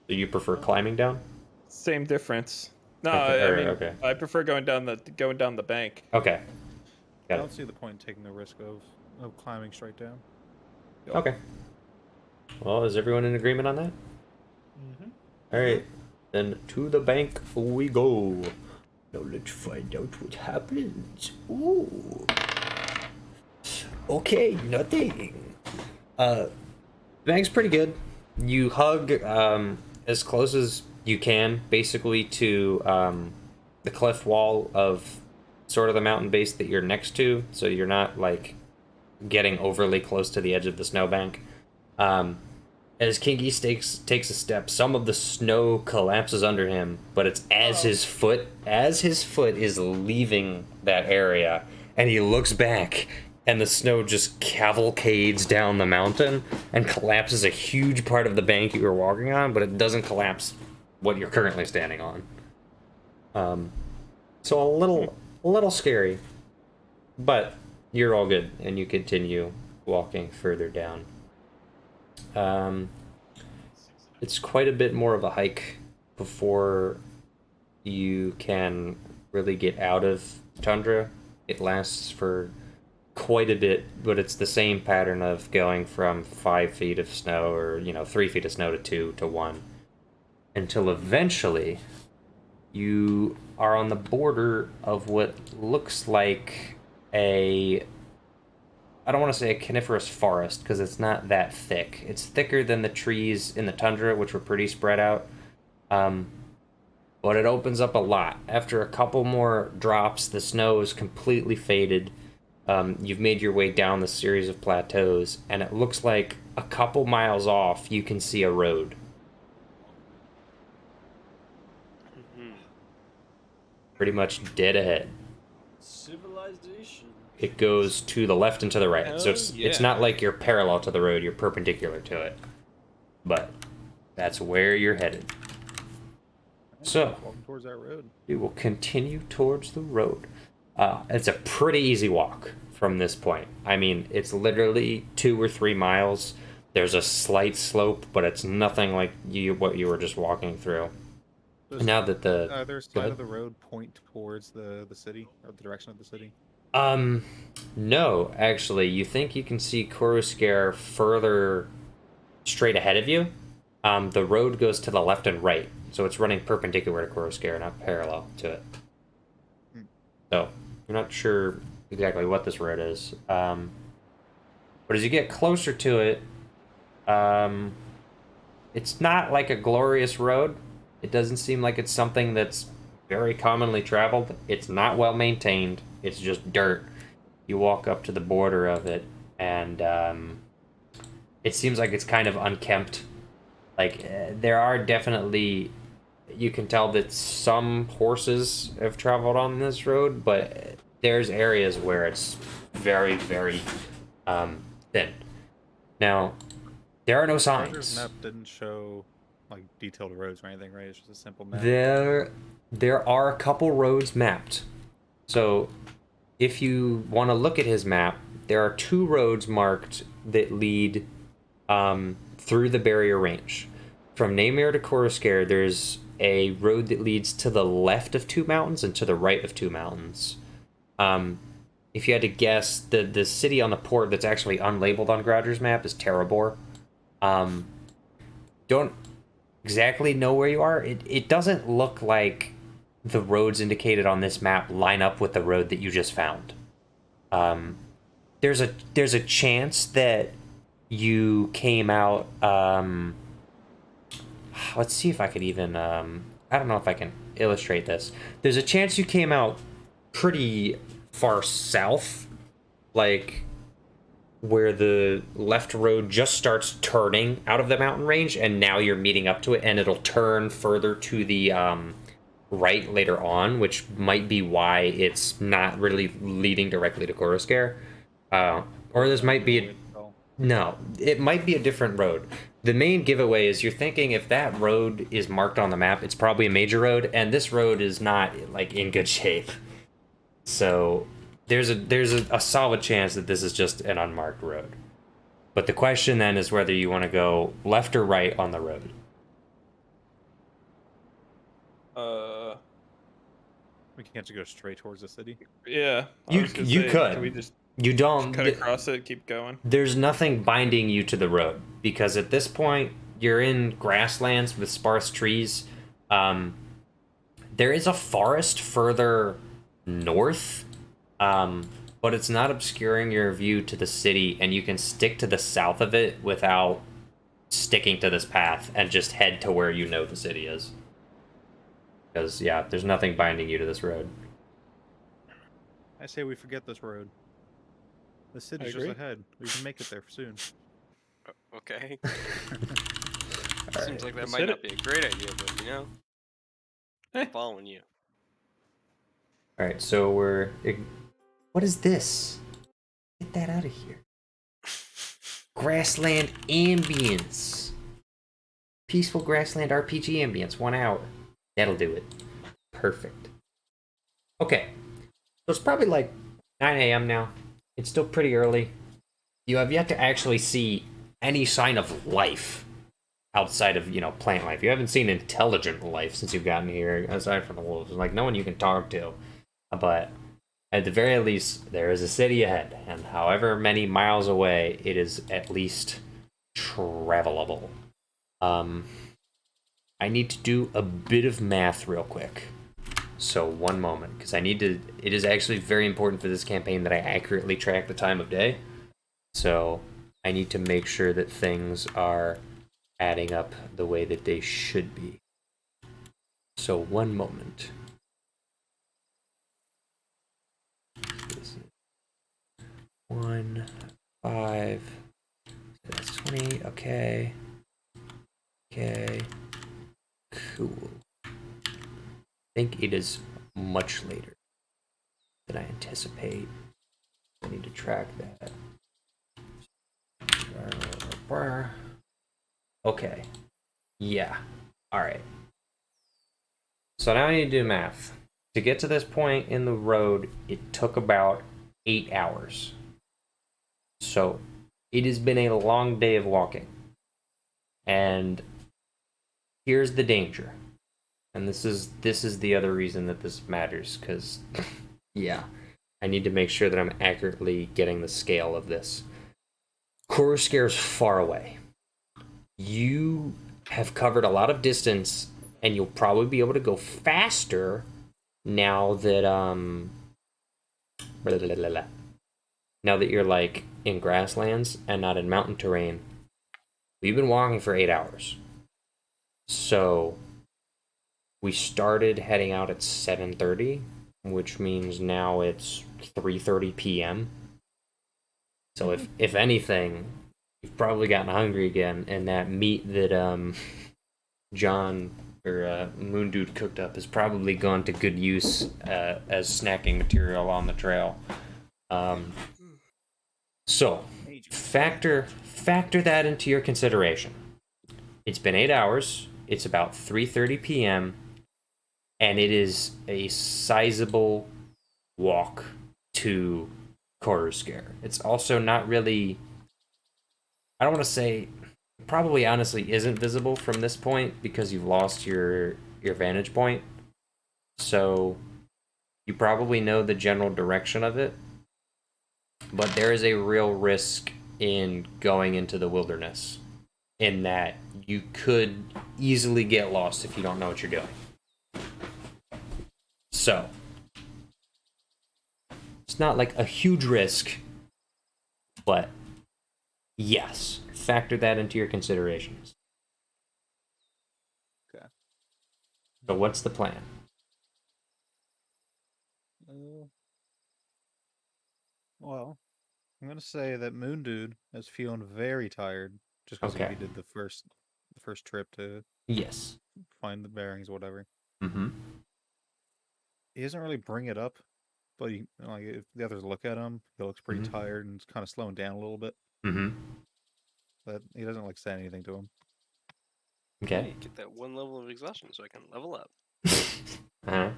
Do you prefer climbing down?
Same difference. No,
Okay,
I mean,
okay.
I prefer going down the bank.
Okay.
I
Got
don't
it.
see the point in taking the risk of climbing straight down.
Okay. Well, is everyone in agreement on that?
Mm-hmm.
All right. Then to the bank we go. Now let's find out what happens. Ooh. Okay, nothing. The bank's pretty good. You hug as close as you can, basically, to the cliff wall of sort of the mountain base that you're next to, so you're not like getting overly close to the edge of the snowbank. As Kingy takes a step, some of the snow collapses under him, but it's as his foot is leaving that area, and he looks back, and the snow just cavalcades down the mountain and collapses a huge part of the bank you were walking on, but it doesn't collapse what you're currently standing on. So a little scary, but you're all good, and you continue walking further down. It's quite a bit more of a hike before you can really get out of Tundra. It lasts for quite a bit, but it's the same pattern of going from 5 feet of snow, or 3 feet of snow to 2 to 1, until eventually you are on the border of what looks like I don't want to say a coniferous forest, because it's not that thick. It's thicker than the trees in the tundra, which were pretty spread out. But it opens up a lot. After a couple more drops, the snow is completely faded. You've made your way down the series of plateaus, and it looks like a couple miles off you can see a road. Pretty much dead ahead.
Civilization.
It goes to the left and to the right.
Hell
So it's
yeah.
not like you're parallel to the road, you're perpendicular to it. But that's where you're headed. So
Walking towards that road.
we will continue towards the road. It's a pretty easy walk from this point. I mean, it's literally 2 or 3 miles. There's a slight slope, but it's nothing like what you were just walking through.
Does
Now that the
either
Go
side
ahead.
of the road point towards the city, or the direction of the city?
No, actually, you think you can see Coruscare further straight ahead of you. The road goes to the left and right, so it's running perpendicular to Coruscare, not parallel to it. So you're not sure exactly what this road is. But as you get closer to it, it's not like a glorious road. It doesn't seem like it's something that's very commonly traveled. It's not well maintained. It's just dirt. You walk up to the border of it, and it seems like it's kind of unkempt. Like, there are definitely... You can tell that some horses have traveled on this road, but there's areas where it's very, very thin. Now, there are no
Roger's
signs.
map didn't show like detailed roads or anything, right? It's just a simple map.
There are a couple roads mapped. So, if you want to look at his map, there are 2 roads marked that lead through the barrier range. From Namir to Coruscare, there's a road that leads to the left of 2 mountains and to the right of 2 mountains. If you had to guess, the city on the port that's actually unlabeled on Grouger's map is Terrabor. Don't exactly know where you are. It doesn't look like the roads indicated on this map line up with the road that you just found. There's a chance that you came out. Let's see if I could even. I don't know if I can illustrate this. There's a chance you came out pretty far south, like where the left road just starts turning out of the mountain range, and now you're meeting up to it, and it'll turn further to the right later on, which might be why it's not really leading directly to Coruscare. Or this might be no, it might be a different road. The main giveaway is you're thinking if that road is marked on the map, it's probably a major road, and this road is not like in good shape. So there's a solid chance that this is just an unmarked road. But the question then is whether you want to go left or right on the road.
We can't just go straight towards the city.
Yeah. I
You
was gonna
you
say,
could.
Can we just
You don't.
cut across it, keep going?
There's nothing binding you to the road, because at this point you're in grasslands with sparse trees. There is a forest further north, but it's not obscuring your view to the city, and you can stick to the south of it without sticking to this path and just head to where you know the city is. Because, yeah, there's nothing binding you to this road.
I say we forget this road. The city's just
agree.
ahead. We can make it there soon.
Okay.
All
Seems
right.
like that
Let's
might
hit
not
it.
be a great idea, but
Eh.
I'm following you.
All right, so what is this? Get that out of here. Grassland ambience. Peaceful grassland RPG ambience, 1 hour. That'll do it. Perfect. Okay. So it's probably like 9 a.m. now. It's still pretty early. You have yet to actually see any sign of life outside of, plant life. You haven't seen intelligent life since you've gotten here, aside from the wolves. Like, no one you can talk to. But At the very least, there is a city ahead, and however many miles away, it is at least travelable. I need to do a bit of math real quick. So one moment, because I need to. It is actually very important for this campaign that I accurately track the time of day. So I need to make sure that things are adding up the way that they should be. So one moment. 1, 5, that's 20, okay. Okay. Cool. I think it is much later than I anticipate. I need to track that. Okay. Yeah. Alright. So now I need to do math. To get to this point in the road, it took about 8 hours. So it has been a long day of walking. And here's the danger. And this is the other reason that this matters, because yeah, I need to make sure that I'm accurately getting the scale of this. Kuo-Toa is far away. You have covered a lot of distance, and you'll probably be able to go faster now that now that you're like in grasslands and not in mountain terrain. We've been walking for 8 hours. So we started heading out at 7:30, which means now it's 3:30 p.m. So if anything, you've probably gotten hungry again, and that meat that John or Moon Dude cooked up has probably gone to good use as snacking material on the trail. So factor that into your consideration. It's been 8 hours. It's about 3:30 p.m. and it is a sizable walk to Kuo-Toa. It's also not really, I don't want to say, probably honestly isn't visible from this point because you've lost your vantage point. So you probably know the general direction of it, but there is a real risk in going into the wilderness in that you could easily get lost if you don't know what you're doing. So it's not like a huge risk, but yes, factor that into your considerations.
Okay.
So what's the plan?
Well, I'm gonna say that Moon Dude is feeling very tired just because
Okay.
he did the first trip to
Yes.
find the bearings, or whatever.
Mm-hmm.
He doesn't really bring it up, but like if the others look at him, he looks pretty tired and is kind of slowing down a little bit.
Mm-hmm.
But he doesn't like say anything to him.
Okay.
Hey, get that one level of exhaustion so I can level up.
Uh-huh.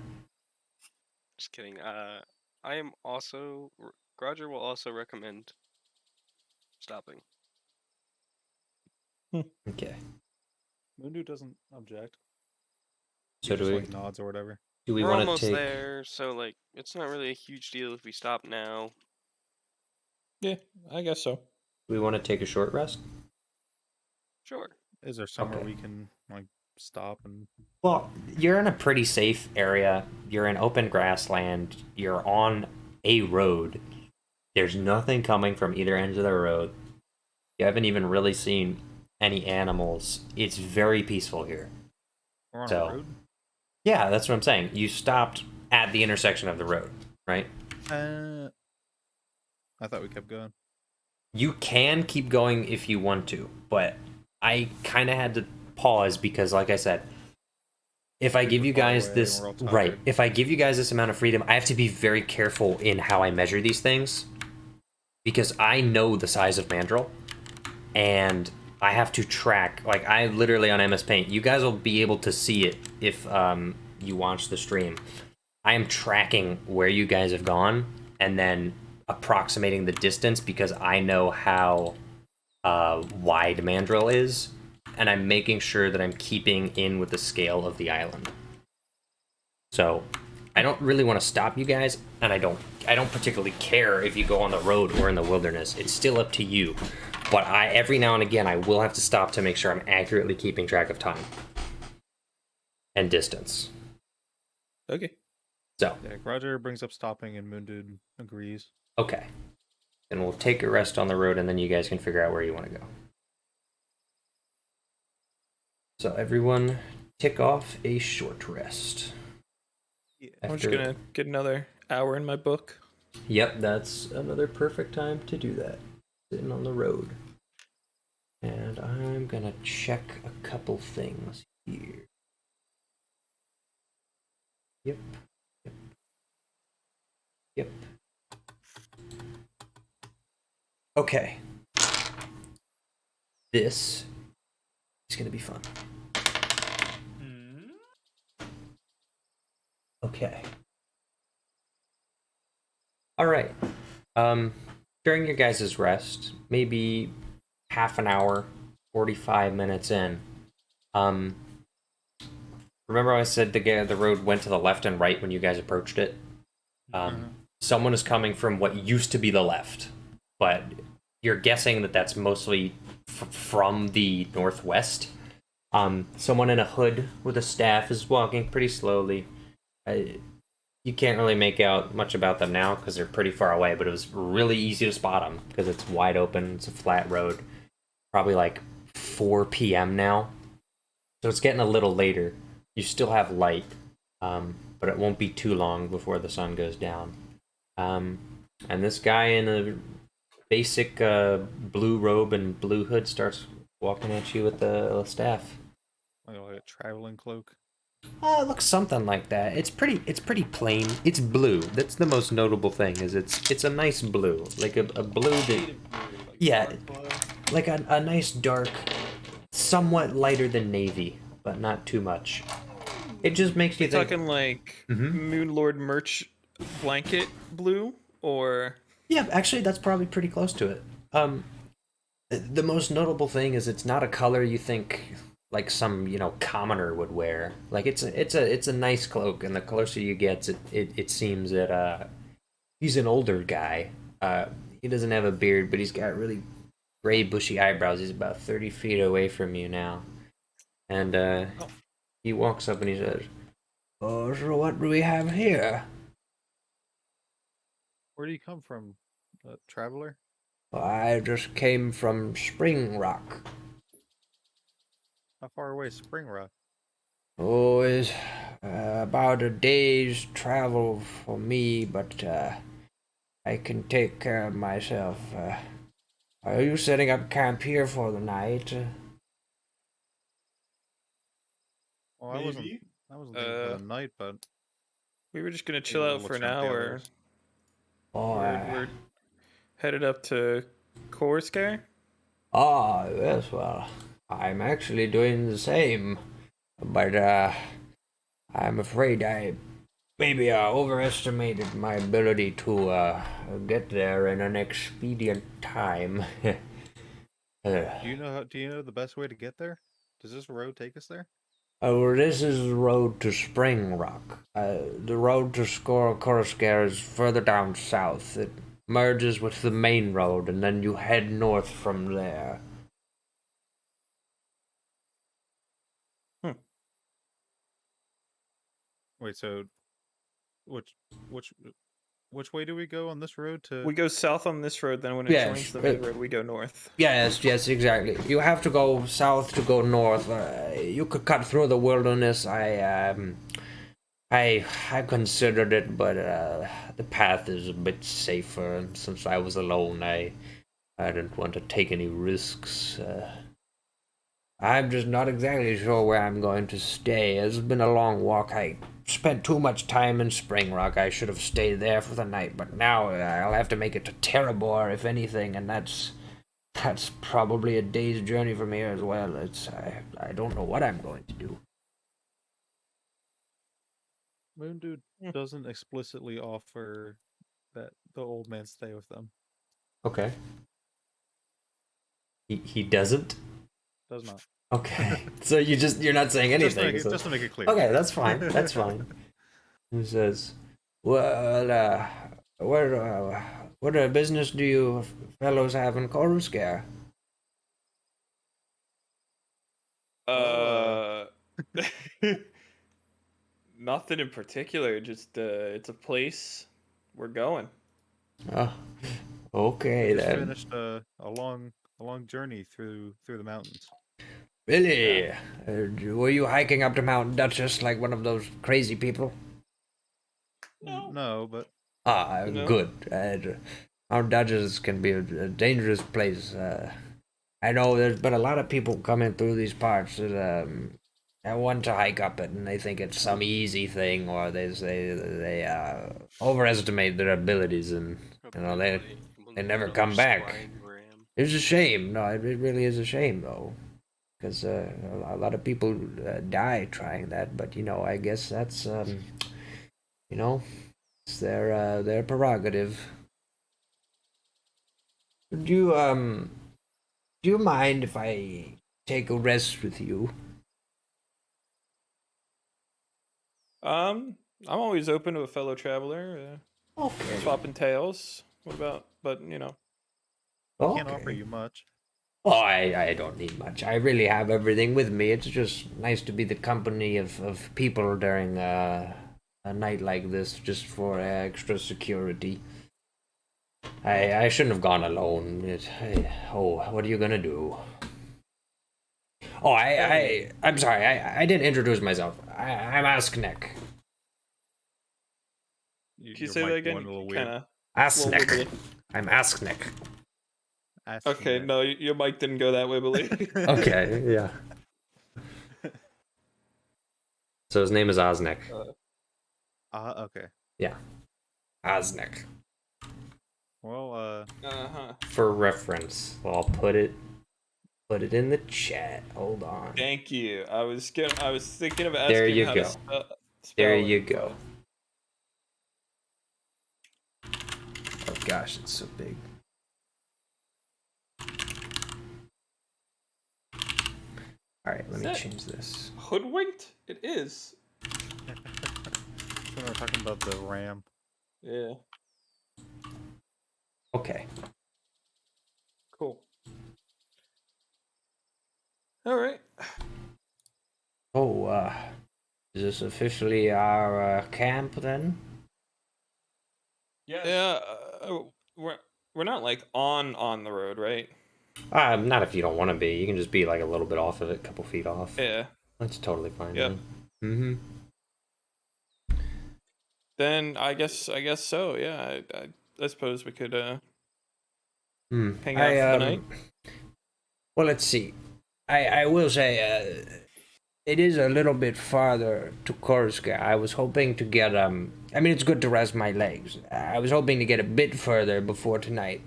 Just kidding. I am also. Roger will also recommend stopping.
Okay.
Moon Dude doesn't object.
So
He
do
just,
we
like, nods or whatever.
do we
We're
want to
almost
take
there, so like it's not really a huge deal if we stop now.
Yeah, I guess so.
do we want to take a short rest?
Sure.
Is there somewhere
Okay.
we can like stop and?
Well, you're in a pretty safe area. You're in open grassland. You're on a road. There's nothing coming from either end of the road. You haven't even really seen any animals. It's very peaceful here.
We're on
So-
a road.
Yeah, that's what I'm saying. You stopped at the intersection of the road, right?
I thought we kept going.
You can keep going if you want to, but I kind of had to pause because, like I said, if I give you
far
guys
away
this
and we're all tired.
right, if I give you guys this amount of freedom, I have to be very careful in how I measure these things because I know the size of Mandrill, and I have to track. Like I literally on MS Paint, you guys will be able to see it if you watch the stream. I am tracking where you guys have gone and then approximating the distance because I know how wide Mandrill is, and I'm making sure that I'm keeping in with the scale of the island. So I don't really want to stop you guys, and I don't don't particularly care if you go on the road or in the wilderness. It's still up to you. But every now and again I will have to stop to make sure I'm accurately keeping track of time and distance.
Okay.
So
Yeah, Roger brings up stopping, and Moondude agrees.
okay, then we'll take a rest on the road, and then you guys can figure out where you want to go. So everyone, tick off a short rest.
Yeah.
I'm just gonna get another hour in my book.
Yep, that's another perfect time to do that. Sitting on the road. And I'm gonna check a couple things here. Yep. Yep. Yep. Okay. This is gonna be fun. Okay. All right. During your guys' rest, maybe half an hour, 45 minutes in, remember I said the road went to the left and right when you guys approached it? Someone is coming from what used to be the left, but you're guessing that that's mostly from the northwest. Someone in a hood with a staff is walking pretty slowly. You can't really make out much about them now because they're pretty far away, but it was really easy to spot them because it's wide open, it's a flat road. Probably like 4 p.m. now. So it's getting a little later. You still have light, but it won't be too long before the sun goes down. And this guy in a basic blue robe and blue hood starts walking at you with the staff.
Like a traveling cloak.
It looks something like that. It's pretty plain. It's blue. That's the most notable thing. Is it's a nice blue, like a blue that, yeah, like a nice dark, somewhat lighter than navy, but not too much. It just makes you think.
Talking like Moonlord merch blanket blue, or
Yeah, actually, that's probably pretty close to it. The most notable thing is it's not a color you think like some commoner would wear. Like it's a nice cloak, and the closer you get, it seems that he's an older guy. He doesn't have a beard, but he's got really gray bushy eyebrows. He's about 30 feet away from you now, and he walks up and he says, "Oh, so what do we have here?"
Where do you come from, traveler?
I just came from Spring Rock.
How far away is Spring Rock?
Oh, it's about a day's travel for me, but I can take care of myself. Are you setting up camp here for the night?
Well, I wasn't
Maybe.
thinking for the night, but
we were just gonna chill
we'll
out for an
check the
hour.
others.
Oh,
We're headed up to Coruscant.
yes, well, I'm actually doing the same, but I'm afraid I maybe overestimated my ability to get there in an expedient time.
Do you know the best way to get there? Does this road take us there?
Oh, this is the road to Spring Rock. The road to Coruscant is further down south. It merges with the main road, and then you head north from there.
Wait, so which which way do we go on this road to?
We go south on this road, then when it
Yes,
joins the main road, we go north.
Yes, exactly. You have to go south to go north. You could cut through the wilderness. I considered it, but the path is a bit safer, and since I was alone, I didn't want to take any risks. I'm just not exactly sure where I'm going to stay. It's been a long walk. I spent too much time in Spring Rock. I should have stayed there for the night, but now I'll have to make it to Terrabor, if anything, and that's probably a day's journey from here as well. I don't know what I'm going to do.
Moondude doesn't explicitly offer that the old man stay with them.
Okay. He doesn't?
Does not.
Okay. So you're not saying anything.
Just to make it clear.
Okay, that's fine. That's fine. He says, "Well, what business do you fellows have in Coruscant?
Nothing in particular. Just it's a place we're going.
Oh, okay
We just
then.
finished a long journey through the mountains.
Really? Were you hiking up to Mount Duchess like one of those crazy people?
No, but
Ah,
No.
good. Mount Duchess can be a dangerous place. I know there's been a lot of people coming through these parts that want to hike up it, and they think it's some easy thing, or they overestimate their abilities, and they never come back. It's a shame. No, it really is a shame though, because a lot of people die trying that. But I guess that's it's their prerogative. Do you mind if I take a rest with you?
I'm always open to a fellow traveler.
Okay.
Swapping tales. What about? But
Okay.
can't offer you much.
Oh, I don't need much. I really have everything with me. It's just nice to be the company of people during a night like this, just for extra security. I shouldn't have gone alone. What are you gonna do? Oh, I'm sorry. I didn't introduce myself. I'm Asknek.
can you
Your
say that
mic
again?
went a little weird.
Kind of.
Asknek. I'm Asknek.
Okay, no, your mic didn't go that way, believe me.
Okay, yeah. So his name is Osnek.
Okay.
Yeah. Osnek.
Well,
For reference, I'll put it in the chat. Hold on.
Thank you. I was thinking of asking
There you
how
go.
to spell
There
it,
you go. Oh gosh, it's so big. All right, let me
that-
change this.
Hoodwinked? It is.
we're talking about the RAM.
Yeah.
Okay.
Cool. All right.
Oh, is this officially our camp then?
Yeah. We're not like on the road, right?
Not if you don't want to be. You can just be like a little bit off of it, a couple feet off.
Yeah.
That's totally fine.
Yep.
Mm-hmm.
Then I guess so. Yeah. I suppose we could hang out for the night.
Well, let's see. I will say it is a little bit farther to Coruscant. I was hoping to get I mean, it's good to rest my legs. I was hoping to get a bit further before tonight.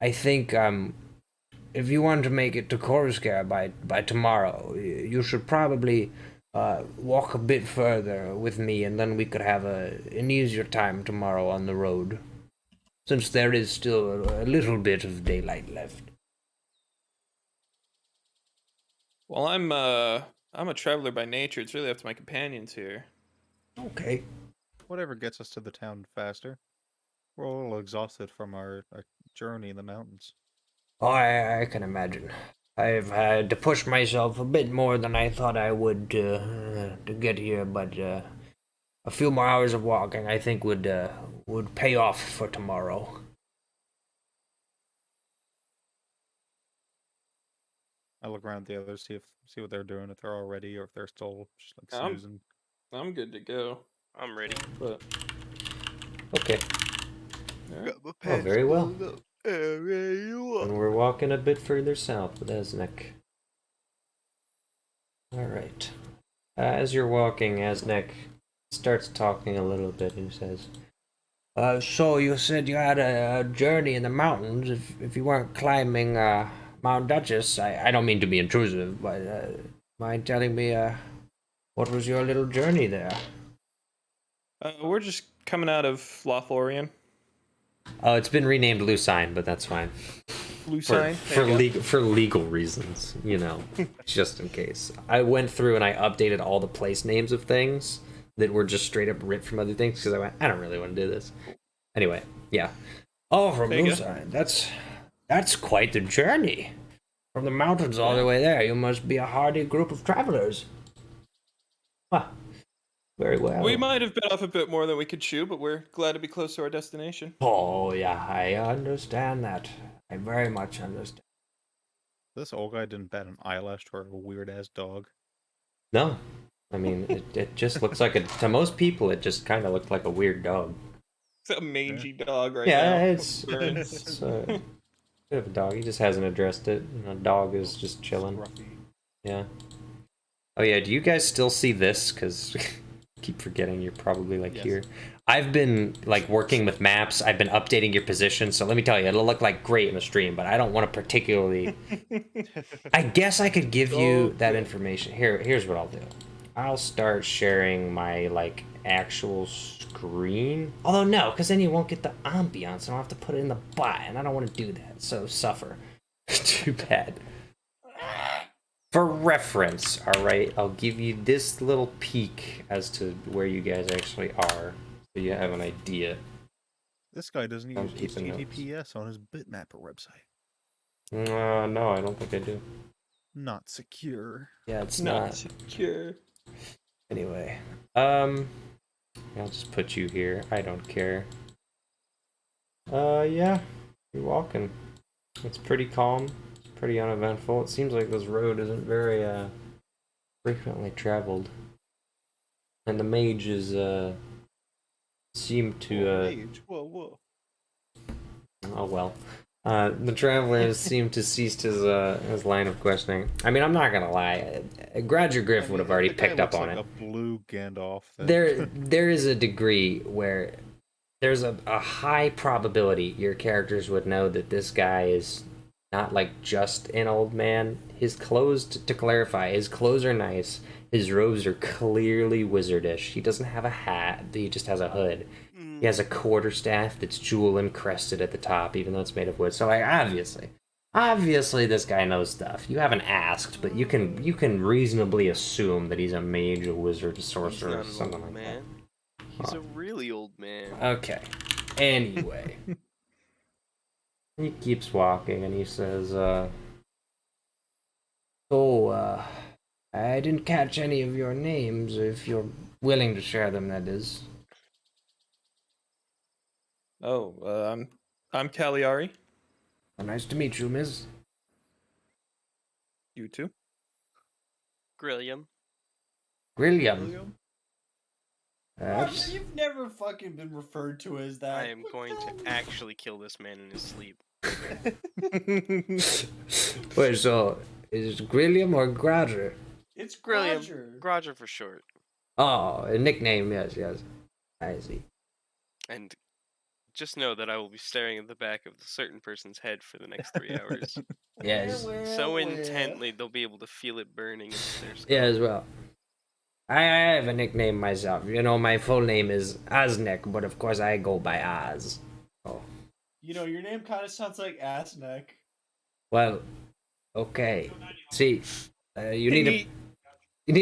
I think if you want to make it to Coruscant by tomorrow, you should probably walk a bit further with me, and then we could have an easier time tomorrow on the road, since there is still a little bit of daylight left.
Well, I'm a traveler by nature. It's really up to my companions here.
Okay.
Whatever gets us to the town faster. We're a little exhausted from our journey in the mountains.
Oh, I can imagine. I've had to push myself a bit more than I thought I would to get here, but a few more hours of walking, I think, would pay off for tomorrow.
I look around the others, see what they're doing, if they're all ready or if they're still just like snoozing.
I'm good to go.
I'm ready.
But
Okay.
all right.
Oh, very well. And we're walking a bit further south with Asnek. Alright. As you're walking, Asnek starts talking a little bit and says, so you said you had a journey in the mountains. If you weren't climbing Mount Duchess, I don't mean to be intrusive, but mind telling me what was your little journey there?
We're just coming out of Lothlorien.
Oh, it's been renamed Lucine, but that's fine.
Lucine?
For legal reasons, just in case. I went through and I updated all the place names of things that were just straight up ripped from other things because I went, I don't really want to do this. Anyway, yeah. Oh, from
There you go.
Lucerne. That's quite the journey. From the mountains all the way there. You must be a hardy group of travelers. Huh. Very well.
We might have bit off a bit more than we could chew, but we're glad to be close to our destination.
Oh, yeah, I understand that. I very much understand.
This old guy didn't bat an eyelash to our weird ass dog.
No. I mean, it just looks like to most people, it just kind of looked like a weird dog.
It's a mangy dog right
Yeah,
now.
it's a bit of a dog. He just hasn't addressed it. And a dog is just chilling.
Scruffy.
Yeah. Oh yeah, do you guys still see this? Because I keep forgetting you're probably like
Yes.
here. I've been like working with maps. I've been updating your position. So let me tell you, it'll look like great in the stream, but I don't want to particularly. I guess I could give you that information. Here's what I'll do. I'll start sharing my like actual screen. Although no, because then you won't get the ambiance. I'll have to put it in the bot, and I don't want to do that. So suffer. Too bad. For reference, all right, I'll give you this little peek as to where you guys actually are, so you have an idea.
This guy doesn't
I'm
use
keeping notes.
HTTPS on his bitmapper website.
No, I don't think I do.
Not secure.
Yeah, it's
Not
not.
secure.
Anyway, I'll just put you here. I don't care. Yeah, you're walking. It's pretty calm, pretty uneventful. It seems like this road isn't very frequently traveled, and the mage is seem to
Age. Whoa.
oh well. The traveler seemed to cease his line of questioning. I mean, I'm not gonna lie. Gradger Griff would have already
The guy
picked up
looks
on
like
it.
A blue Gandalf.
There is a degree where there's a high probability your characters would know that this guy is not like just an old man. His clothes, to clarify, his clothes are nice. His robes are clearly wizardish. He doesn't have a hat. He just has a hood. He has a quarterstaff that's jewel encrusted at the top, even though it's made of wood. So like, obviously this guy knows stuff. You haven't asked, but you can reasonably assume that he's a mage, a wizard, a
He's
sorcerer,
not an
something
old
like
man. He's a really old man.
that. Okay. Anyway. He keeps walking and he says, I didn't catch any of your names, if you're willing to share them, that is.
Oh, I'm Cagliari.
Nice to meet you, miss.
You too.
Grilliam.
Grilliam.
You've never fucking been referred to as that.
I am going to actually kill this man in his sleep.
Wait, so is it Grilliam or Gradger?
It's
Grilliam.
Grodger.
Grodger for short.
Oh, a nickname, yes. I see.
And just know that I will be staring at the back of a certain person's head for the next 3 hours.
Yes.
So intently they'll be able to feel it burning into their skull.
Yeah, as well. I have a nickname myself. You know, my full name is Aznek, but of course I go by Az. Oh.
You know, your name kind of sounds like ass neck.
Well, okay. See, you need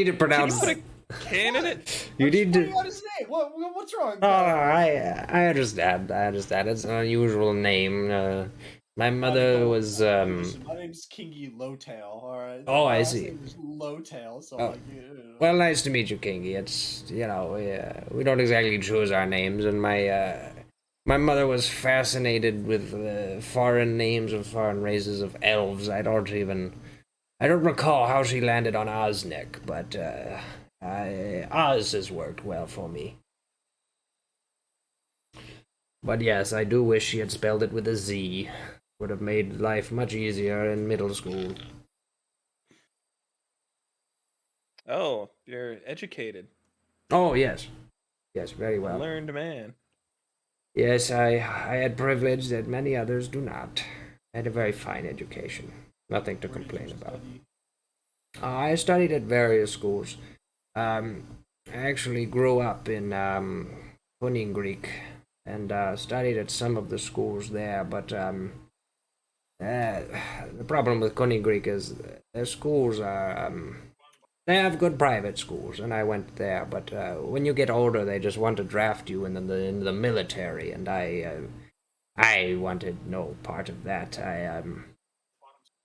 to pronounce.
Can you put a can in it?
You need to.
What is his name? What's wrong?
Oh, I understand. It's an unusual name. My mother was
Listen, my name's Kingy Lowtail. All right.
Oh, I
My last
see.
name is Lowtail. So
Oh.
like,
Well, nice to meet you, Kingy. It's we don't exactly choose our names, and my mother was fascinated with foreign names of foreign races of elves. I don't recall how she landed on Osnek, but Oz has worked well for me. But yes, I do wish she had spelled it with a Z. Would have made life much easier in middle school.
Oh, you're educated.
Oh, yes. Yes, very
A
well.
learned man.
Yes, I had privilege that many others do not. I had a very fine education. Nothing to complain about. I studied at various schools. I actually grew up in Greek and studied at some of the schools there, but the problem with Greek is their schools are They have good private schools, and I went there. But when you get older, they just want to draft you into the military, and I wanted no part of that.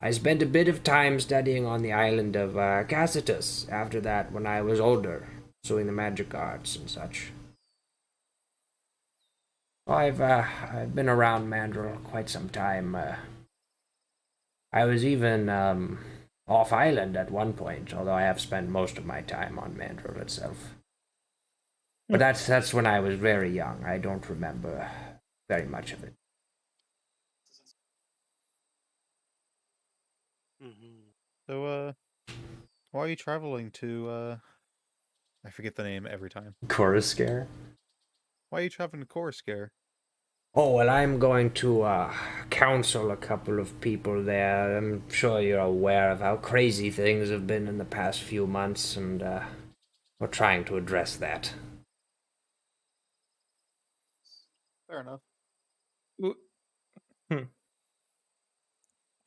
I spent a bit of time studying on the island of Cassitus after that when I was older, pursuing the magic arts and such. I've been around Mandrill quite some time. I was even off island at one point, although I have spent most of my time on Mandrill itself. But that's when I was very young. I don't remember very much of it.
So, why are you traveling to, I forget the name every time.
Coruscare?
Why are you traveling to Coruscare?
Oh, well, I'm going to counsel a couple of people there. I'm sure you're aware of how crazy things have been in the past few months, and we're trying to address that.
Fair enough.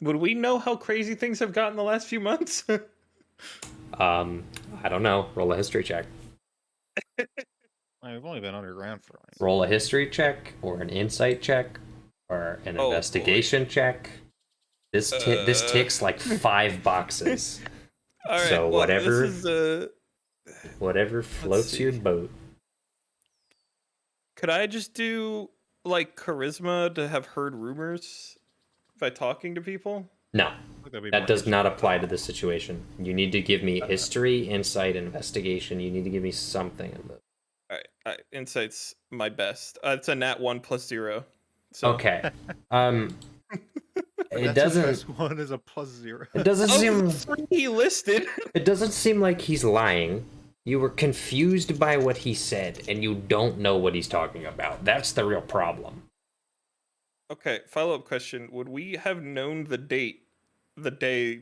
Would we know how crazy things have gotten the last few months?
I don't know. Roll a history check.
We've only been underground for like...
Roll a history check, or an insight check, or an
Oh,
investigation check. This ticks like 5 boxes.
All right,
So
well,
whatever,
this is,
whatever floats your boat.
could I just do like charisma to have heard rumors by talking to people?
No,
That'd be
that
more
does not
history.
apply to this situation. You need to give me history, insight, investigation. You need to give me something in the...
All right, insight's my best. It's a nat 1 plus 0. So.
Okay. It
That's
doesn't.
his best one is a +0.
It doesn't
Of
seem.
the 3 he listed.
It doesn't seem like he's lying. You were confused by what he said, and you don't know what he's talking about. That's the real problem.
Okay, follow-up question. Would we have known the day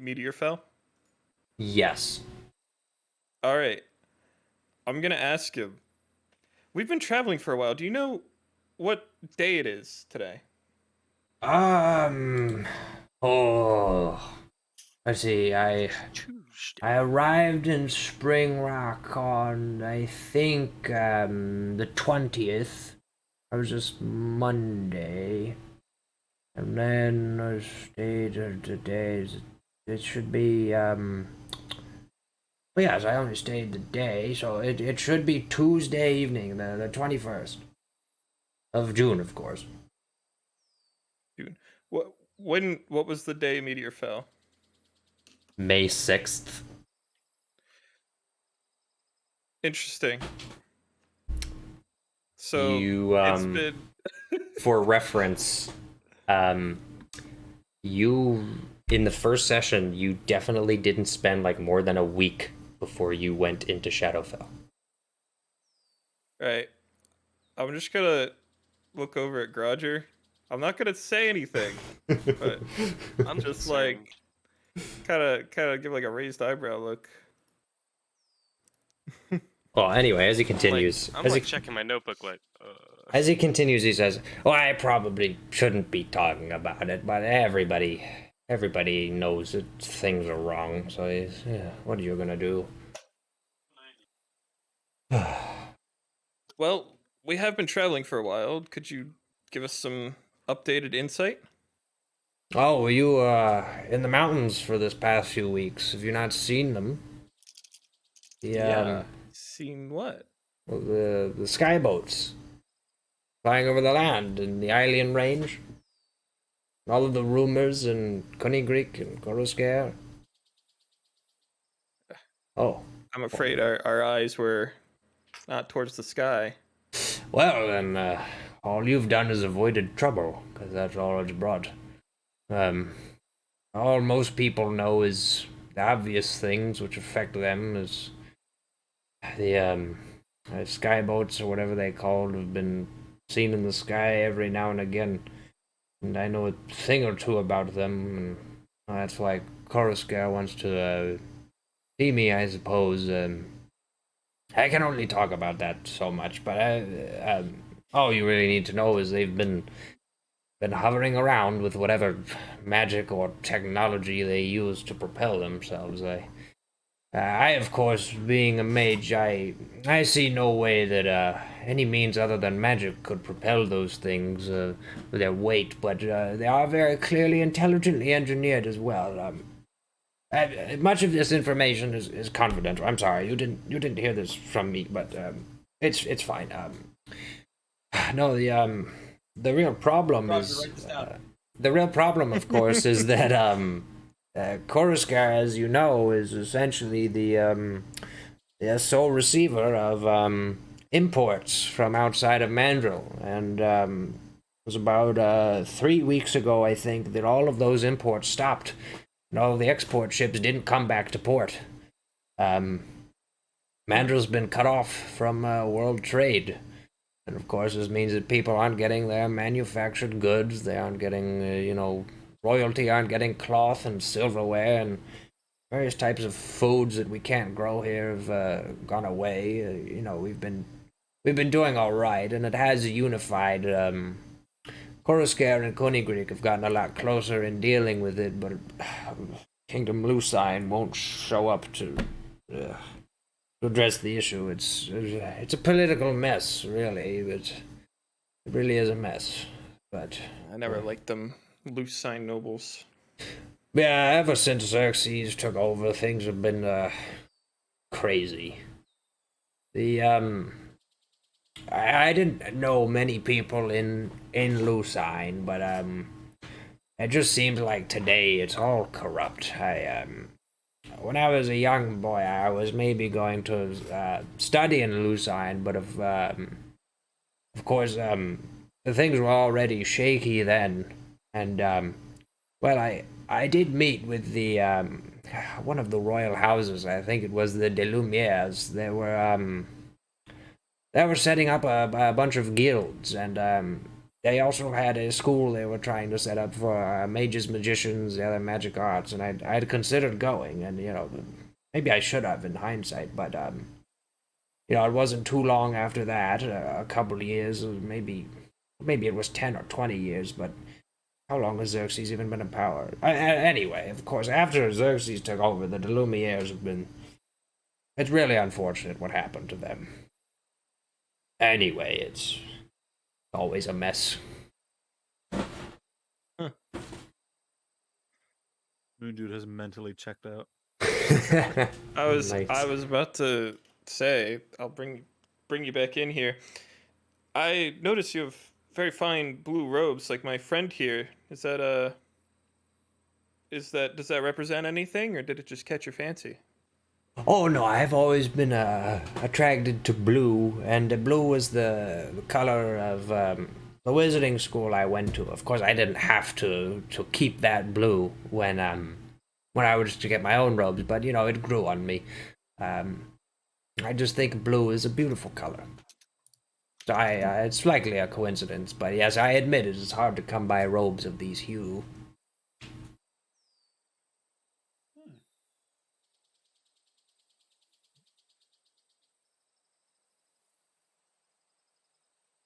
meteor fell?
Yes.
All right. I'm going to ask him. We've been traveling for a while. Do you know what day it is today?
Oh. Let's see. I arrived in Spring Rock on, I think, the 20th. It was just Monday. And then I stayed today. It should be, well, yes, I only stayed the day, so it should be Tuesday evening, the 21st of June, of course.
June. What was the day meteor fell?
May 6th.
Interesting. So
you,
it's been
for reference, you, in the first session, you definitely didn't spend like more than a week before you went into Shadowfell.
right. I'm just gonna look over at Grodger. I'm not gonna say anything, but
I'm
just like
concerned.
kind of give like a raised eyebrow look.
Well, anyway, as he continues,
I'm like checking my notebook, like.
As he continues, he says, "Well, I probably shouldn't be talking about it, but everybody knows that things are wrong. So, what are you gonna do?"
Well, we have been traveling for a while. Could you give us some updated insight?
Oh, were you in the mountains for this past few weeks? Have you not seen them?
Seen what?
Well, the skyboats flying over the land in the Hylian range. All of the rumors in Kunigrik and Coruscare. Oh.
I'm afraid our eyes were not towards the sky.
Well, then, all you've done is avoided trouble, because that's all it's brought. All most people know is the obvious things which affect them is the skyboats or whatever they called have been seen in the sky every now and again, and I know a thing or two about them, and that's why Coruscare wants to see me, I suppose. I can only talk about that so much, but all you really need to know is they've been hovering around with whatever magic or technology they use to propel themselves. I, of course, being a mage, I see no way that any means other than magic could propel those things with their weight, but they are very clearly intelligently engineered as well. Much of this information is confidential. I'm sorry, you didn't hear this from me, but it's fine. No, the real problem
Roger,
is
write this down.
the real problem, of course, is that Coruscant, as you know, is essentially the sole receiver of imports from outside of Mandrill, and it was about 3 weeks ago, I think, that all of those imports stopped, and all of the export ships didn't come back to port. Mandrill's been cut off from world trade. And of course, this means that people aren't getting their manufactured goods. They aren't getting, royalty aren't getting cloth and silverware, and various types of foods that we can't grow here have gone away. We've been doing all right, and it has unified. Coruscant and Königsegg have gotten a lot closer in dealing with it, but Kingdom Lucine won't show up to address the issue. It's a political mess, really. But it really is a mess. But
I never liked them loose sign nobles.
yeah, ever since Xerxes took over, things have been crazy. I didn't know many people in Lucine, but it just seems like today it's all corrupt. When I was a young boy, I was maybe going to study in Lucine, but of course, the things were already shaky then, and I did meet with the one of the royal houses. I think it was the De Lumieres. They were setting up a bunch of guilds, and they also had a school they were trying to set up for mages, magicians, the other magic arts, and I'd considered going, and maybe I should have in hindsight, but it wasn't too long after that, a couple of years, maybe it was 10 or 20 years, but how long has Xerxes even been in power? Anyway, of course, after Xerxes took over, the Delumieres have been. It's really unfortunate what happened to them. Anyway, it's always a mess.
Moon Dude has mentally checked out.
I was
Nice.
about to say I'll bring you back in here. I noticed you have very fine blue robes, like my friend here. Does that represent anything, or did it just catch your fancy?
Oh no, I've always been attracted to blue, and blue was the color of the wizarding school I went to. Of course, I didn't have to keep that blue when I was to get my own robes, but it grew on me. I just think blue is a beautiful color. So it's likely a coincidence, but yes, I admit it is hard to come by robes of these hue.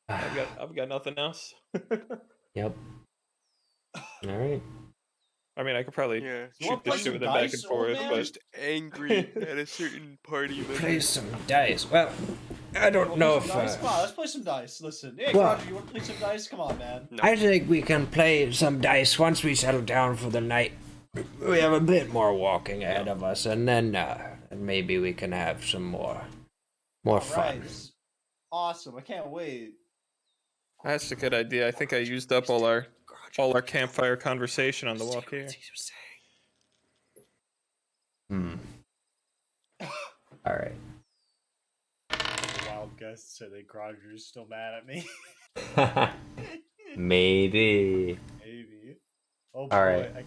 I've got nothing else.
Yep. All right.
I mean, I could probably
Yeah,
You wanna
shoot
play
this shit
some
with them back
dice,
and
old
forth,
man?
but
just angry at a certain party member.
Play some dice. Well, I don't
Wanna
know
play
if.
some dice? Come on, let's play some dice. Listen, hey,
Well-
Roger, you want to play some dice? Come on, man.
No.
I think we can play some dice once we settle down for the night. We have a bit more walking ahead of us, and then maybe we can have some more
All
fun.
right, this is awesome. I can't wait.
that's a good idea. I think I used up all our campfire conversation on the walk here.
All right.
Wild guess said that Roger's still mad at me.
Maybe.
Maybe. Oh boy,
All right.
I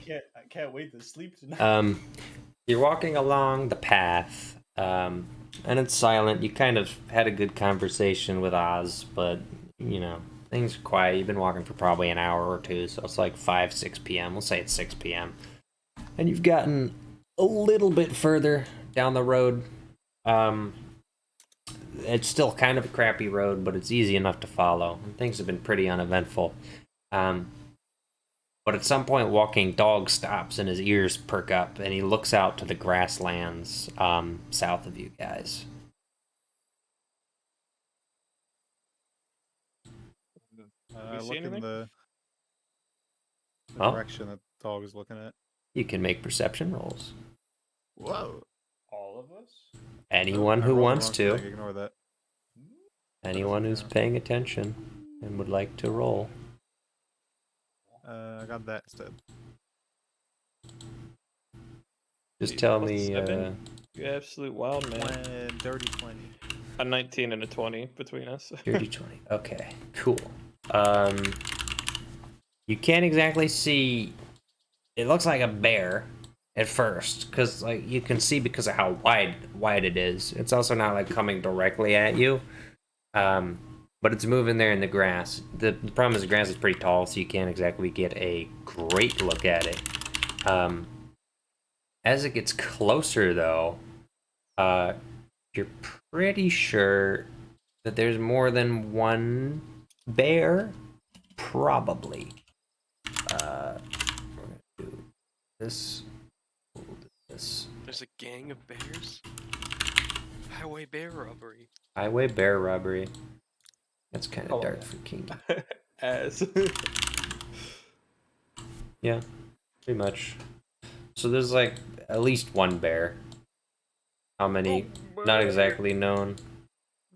can't wait to sleep tonight.
You're walking along the path, and it's silent. You kind of had a good conversation with Oz, but things are quiet. You've been walking for probably an hour or two, so it's like 5, 6 p.m. We'll say it's 6 p.m. And you've gotten a little bit further down the road. It's still kind of a crappy road, but it's easy enough to follow. And things have been pretty uneventful. But But at some point, walking dog stops and his ears perk up, and he looks out to the grasslands south of you guys.
we see
Look in
anything?
the
Oh.
direction that the dog is looking at.
You can make perception rolls.
Whoa!
All of us?
Anyone
I
who
rolled the
wants
wrong
to.
thing, Ignore that.
Anyone who's
count.
paying attention and would like to roll.
I got that instead.
Just
Eight
tell
plus
me.
7. You absolute wild man.
Dirty 20.
A 19 and a 20 between us.
Dirty 20. Okay, cool. You can't exactly see. It looks like a bear at first, because like you can see because of how wide it is. It's also not like coming directly at you, but it's moving there in the grass. The problem is the grass is pretty tall, so you can't exactly get a great look at it. As it gets closer, though, you're pretty sure that there's more than one bear. Probably. We're gonna do this. We'll do this.
There's a gang of bears? Highway bear robbery.
Highway bear robbery. That's kind of
Oh,
dark
yeah.
for King.
As.
Yeah, pretty much. So there's like at least one bear. How many? Not exactly known.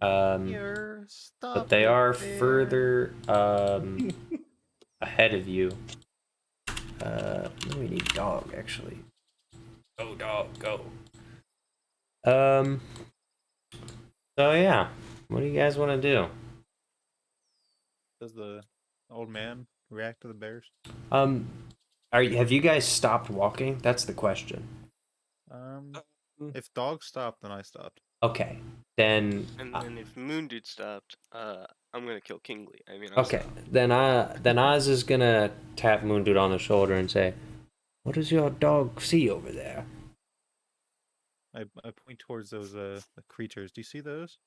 But they are further ahead of you. We need dog actually. Go dog, go. So yeah, what do you guys want to do?
Does the old man react to the bears?
Have you guys stopped walking? That's the question.
If dogs stopped, then I stopped.
Okay, then.
And then if Moon Dude stopped, I'm gonna kill Kingly. I mean,
Okay, then Oz is gonna tap Moon Dude on the shoulder and say, "What does your dog see over there?"
I point towards those the creatures. Do you see those?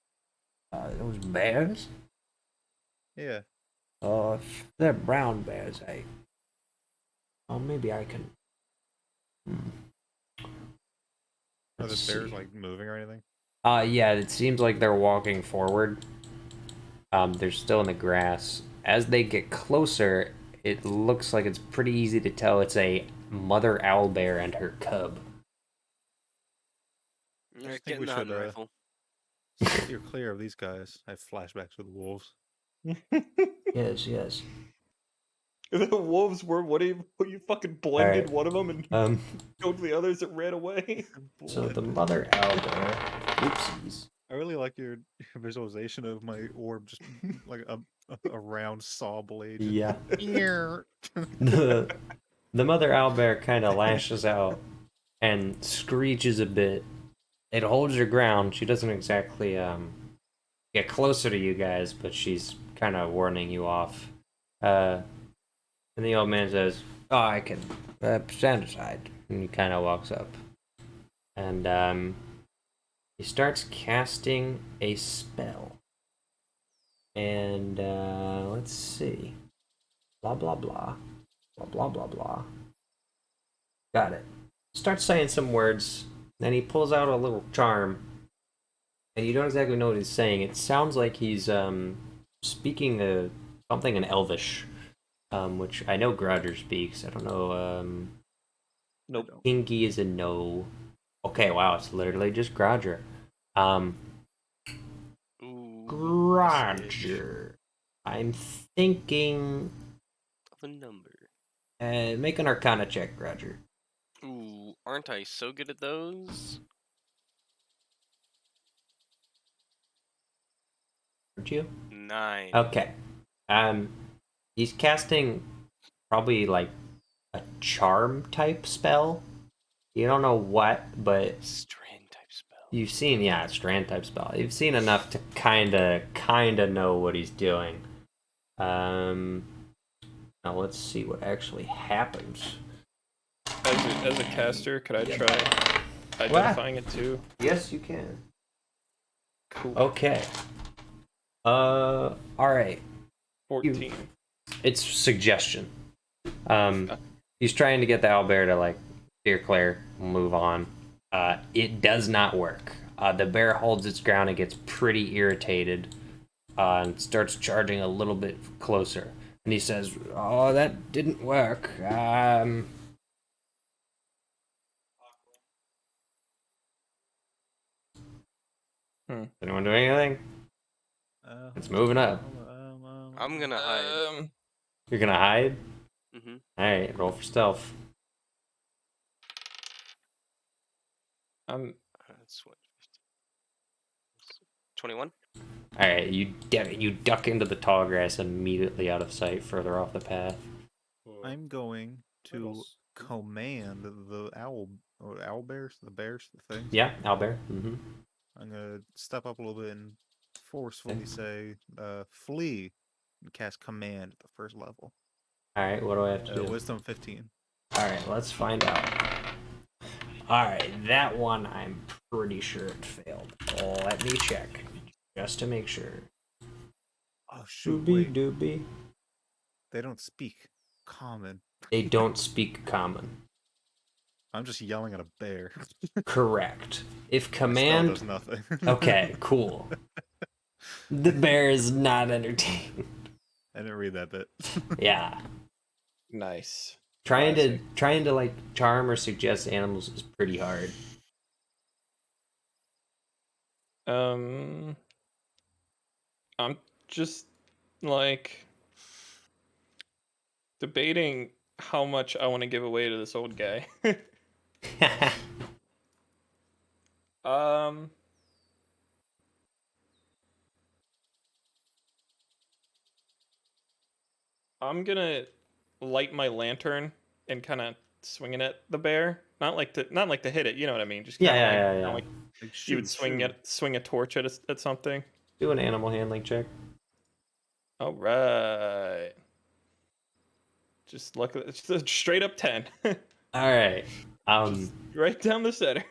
Those bears?
Yeah.
If they're brown bears, maybe I can.
Are the
Let's
bears
see.
like moving or anything?
Yeah, it seems like they're walking forward. They're still in the grass. As they get closer, it looks like it's pretty easy to tell it's a mother owl bear and her cub.
Alright,
think
get
we
the
should,
hunting rifle.
You're clear of these guys. I have flashbacks with wolves.
Yes.
The wolves were. What do you fucking blended
Alright.
one of them and killed the others that ran away?
So the mother owl bear. Oopsies.
I really like your visualization of my orb just like a round saw blade.
Yeah.
Ear.
The mother owlbear kind of lashes out and screeches a bit. It holds her ground. She doesn't exactly get closer to you guys, but she's kind of warning you off. And the old man says, "Oh, I can stand aside." And he kind of walks up, and he starts casting a spell. And let's see. Blah blah blah. Blah blah blah blah. Got it. Starts saying some words, then he pulls out a little charm, and you don't exactly know what he's saying. It sounds like he's speaking something in Elvish, which I know Grodger speaks. I don't know.
Nope.
Kinky is a no. Okay, wow, it's literally just Grodger.
Ooh,
Grodger. I'm thinking.
of a number.
Make an Arcana check, Grodger.
Ooh, aren't I so good at those?
Aren't you?
9.
Okay. He's casting probably like a charm type spell. You don't know what, but
Strand type spell.
you've seen, yeah, a strand type spell. You've seen enough to kinda know what he's doing. Now let's see what actually happens.
As a caster, could I try identifying it too?
Yes, you can.
Cool.
Okay. All right.
14.
It's suggestion. He's trying to get the owlbear to like steer clear, move on. It does not work. The bear holds its ground and gets pretty irritated and starts charging a little bit closer. And he says, "Oh, that didn't work. Anyone do anything? It's moving up.
I'm gonna hide.
You're gonna hide?
Mm-hmm.
Alright, roll for stealth.
That's what. 21.
Alright, you duck into the tall grass immediately out of sight, further off the path.
I'm going to command the owl or owl bears, the thing.
Yeah, owlbear. Mm-hmm.
I'm gonna step up a little bit and forcefully say, "Flee," and cast command at the first level.
Alright, what do I have to do?
Wisdom 15.
Alright, let's find out. Alright, that one I'm pretty sure it failed. Let me check. Just to make sure.
Oh shoot!
Doobie
Wait,
doobie.
they don't speak common.
They don't speak common.
I'm just yelling at a bear.
Correct. If
Still
command.
does nothing.
Okay, cool. The bear is not entertained.
I didn't read that bit.
Yeah.
Nice.
Trying to like charm or suggest animals is pretty hard.
I'm just like debating how much I want to give away to this old guy. I'm gonna light my lantern and kind of swing it at the bear. Not like to hit it, you know what I mean? Just kinda
Yeah.
like you would swing a torch at something.
Do an animal handling check.
All right. Just look, it's a straight up 10.
Alright.
Right down the center.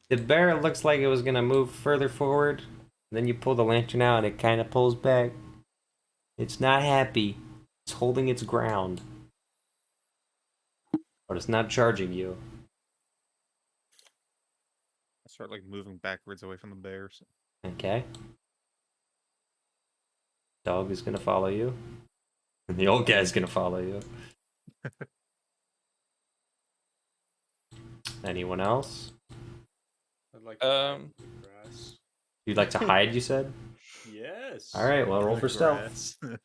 The bear looks like it was gonna move further forward. Then you pull the lantern out and it kinda pulls back. It's not happy. It's holding its ground. But it's not charging you.
I start like moving backwards away from the bears.
Okay. Dog is gonna follow you. And the old guy's gonna follow you. Anyone else?
I'd like to grass.
You'd like to hide, you said?
Yes.
Alright, well, roll for stealth.
Grass.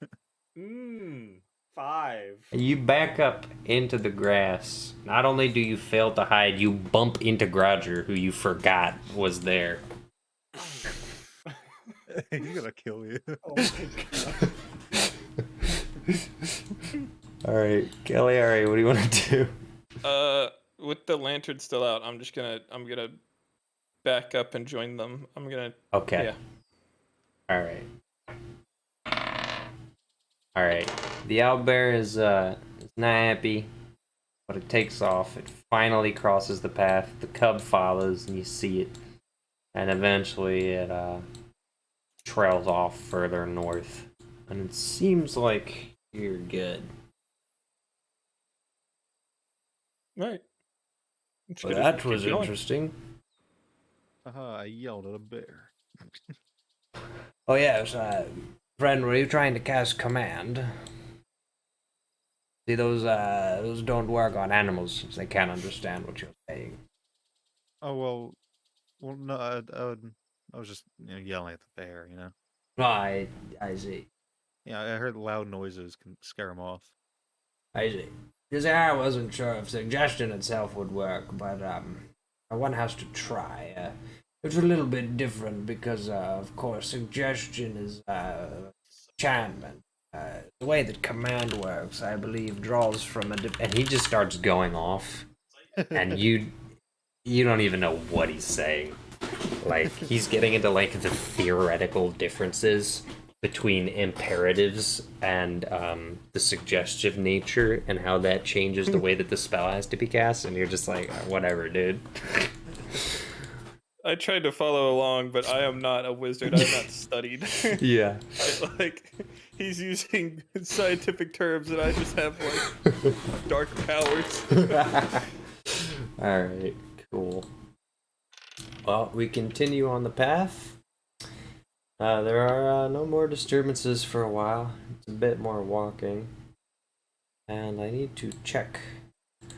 5.
You back up into the grass. Not only do you fail to hide, you bump into Grodger, who you forgot was there.
He's gonna kill you.
Oh my god.
Alright, Kelly, alright, what do you want to do?
With the lantern still out, I'm gonna back up and join them.
Okay.
Yeah.
Alright. The owlbear is not happy, but it takes off. It finally crosses the path. The cub follows, and you see it. And eventually it trails off further north. And it seems like you're good.
Right.
Well, that was interesting.
I yelled at a bear.
Oh yes, friend, were you trying to cast command? See, those don't work on animals since they can't understand what you're saying.
Oh well, no, I was just yelling at the bear, you know.
I see.
Yeah, I heard loud noises can scare him off.
I see. Because I wasn't sure if suggestion itself would work, but one has to try. It's a little bit different because, of course, suggestion is enchantment. The way that command works, I believe, draws from a... and he just starts going off, and you don't even know what he's saying. Like, he's getting into, like, the theoretical differences between imperatives and the suggestive nature and how that changes the way that the spell has to be cast, and you're just like, whatever, dude.
I tried to follow along, but I am not a wizard. I'm not studied.
Yeah.
He's using scientific terms, and I just have like dark powers.
Alright, cool. Well, we continue on the path. There are no more disturbances for a while. It's a bit more walking. And I need to check.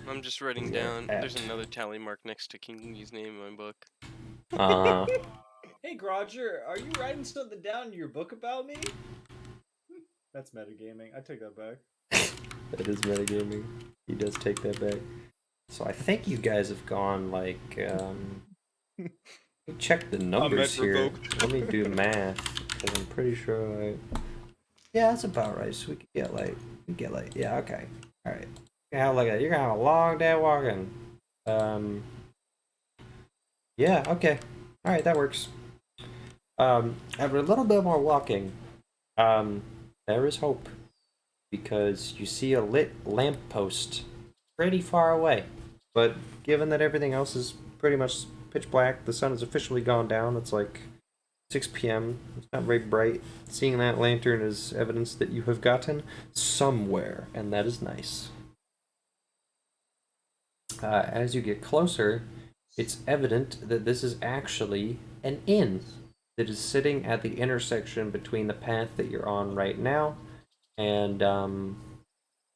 I'm just writing
Yeah,
down. There's
at.
another tally mark next to King's name in my book.
Hey, Roger, are you writing something down in your book about me? That's metagaming. I take that back.
That is metagaming. He does take that back. So I think you guys have gone like let me check the numbers here.
revoked.
Let me do math, because I'm pretty sure yeah, that's about right. So we could get like yeah, okay. Alright. You're gonna have a long day walking. Yeah, okay. Alright, that works. After a little bit more walking, there is hope. Because you see a lit lamppost pretty far away. But given that everything else is pretty much pitch black, the sun has officially gone down. It's like 6 p.m. It's not very bright. Seeing that lantern is evidence that you have gotten somewhere, and that is nice. As you get closer, it's evident that this is actually an inn that is sitting at the intersection between the path that you're on right now and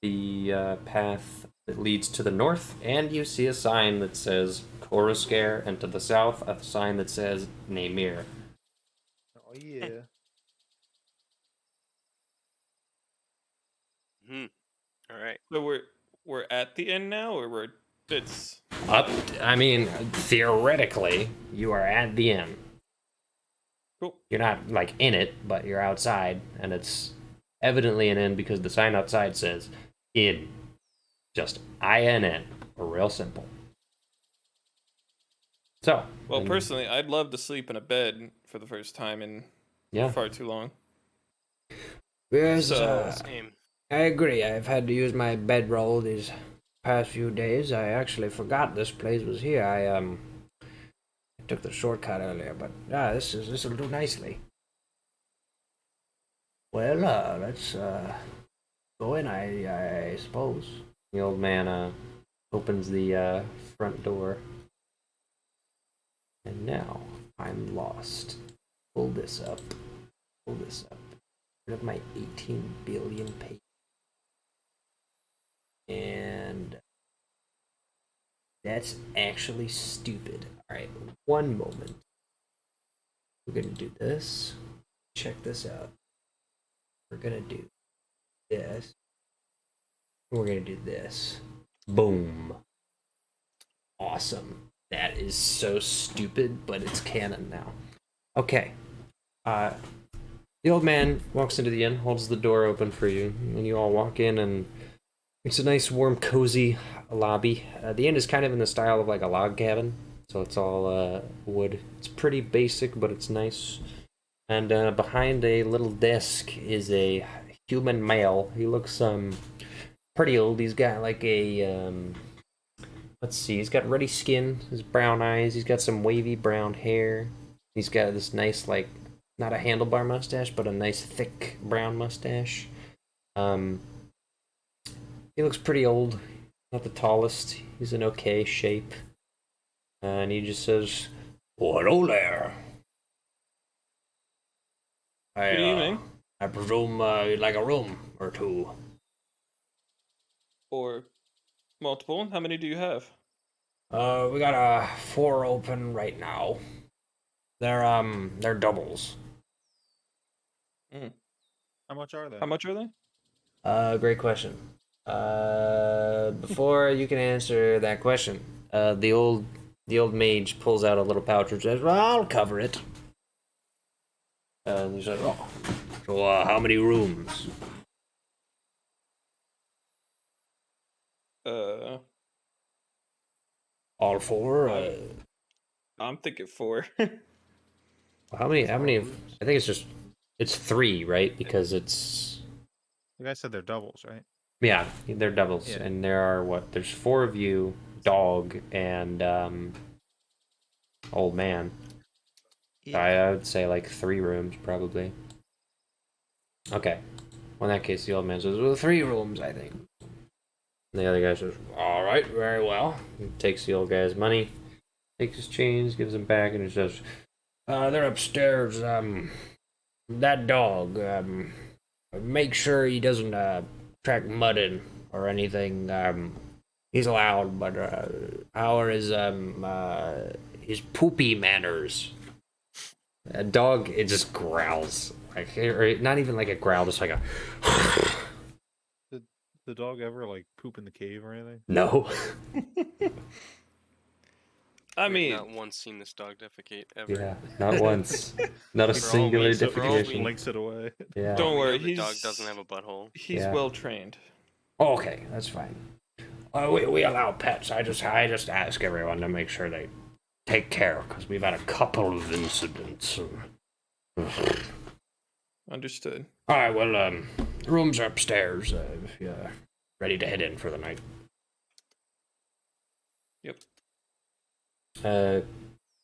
the path that leads to the north, and you see a sign that says Koroskare, and to the south, a sign that says Namir.
Oh yeah.
All right.
So we're at the end now, or it's
I mean, theoretically, you are at the inn.
cool.
You're not, like, in it, but you're outside, and it's evidently an inn because the sign outside says inn. Just INN. Real simple. So.
Well, personally, I'd love to sleep in a bed for the first time in far too long.
Yes,
Same.
I agree. I've had to use my bedroll these past few days. I actually forgot this place was here. I took the shortcut earlier, but this will do nicely. Well, let's go in, I suppose. The old man opens the front door. And now I'm lost. Pull this up. Rid of my 18 billion pages. And that's actually stupid. Alright, one moment. We're gonna do this. Check this out. We're gonna do this. We're gonna do this. Boom. Awesome. That is so stupid, but it's canon now. Okay. The old man walks into the inn, holds the door open for you, and you all walk in, and it's a nice, warm, cozy lobby. The inn is kind of in the style of like a log cabin, so it's all wood. It's pretty basic, but it's nice. And behind a little desk is a human male. He looks pretty old. He's got like a let's see. He's got ruddy skin, his brown eyes. He's got some wavy brown hair. He's got this nice like not a handlebar mustache, but a nice thick brown mustache. He looks pretty old. Not the tallest. He's in okay shape. And he just says, "Oh, hello there.
Good evening.
I presume you'd like a room or two."
Or multiple. How many do you have?
We got 4 open right now. They're doubles.
How much are they?
How much are they?
Great question. Before you can answer that question, the old mage pulls out a little pouch and says, "Well, I'll cover it." And he says, "Oh, so how many rooms?" All 4.
I'm thinking 4.
How many? I think it's 3, right? Because it's
You guys said they're doubles, right?
yeah, they're doubles,
Yeah.
and there are what? There's 4 of you, dog, and old man. I would say like 3 rooms probably. Okay. Well, in that case, the old man says, well, 3 rooms, I think. And the other guy says, all right, very well. He takes the old guy's money, takes his chains, gives them back, and he says, they're upstairs. That dog, make sure he doesn't track mud in or anything. He's allowed, but how are his poopy manners? A dog, it just growls. Like, or not even like a growl, just like a...
Did the dog ever, like, poop in the cave or anything?
No.
I
We've
mean,
not once seen this dog defecate ever.
Yeah, not once. Not a
For all
singular
we- for all we-
defecation.
Blinks it away.
Yeah.
don't
We
worry,
know the dog
he's
doesn't have a butthole.
He's
Yeah.
well trained.
Oh, okay, that's fine. We allow pets. I just ask everyone to make sure they take care, because we've had a couple of incidents.
Understood.
All right, well, the rooms are upstairs. If you're ready to head in for the night.
Yep.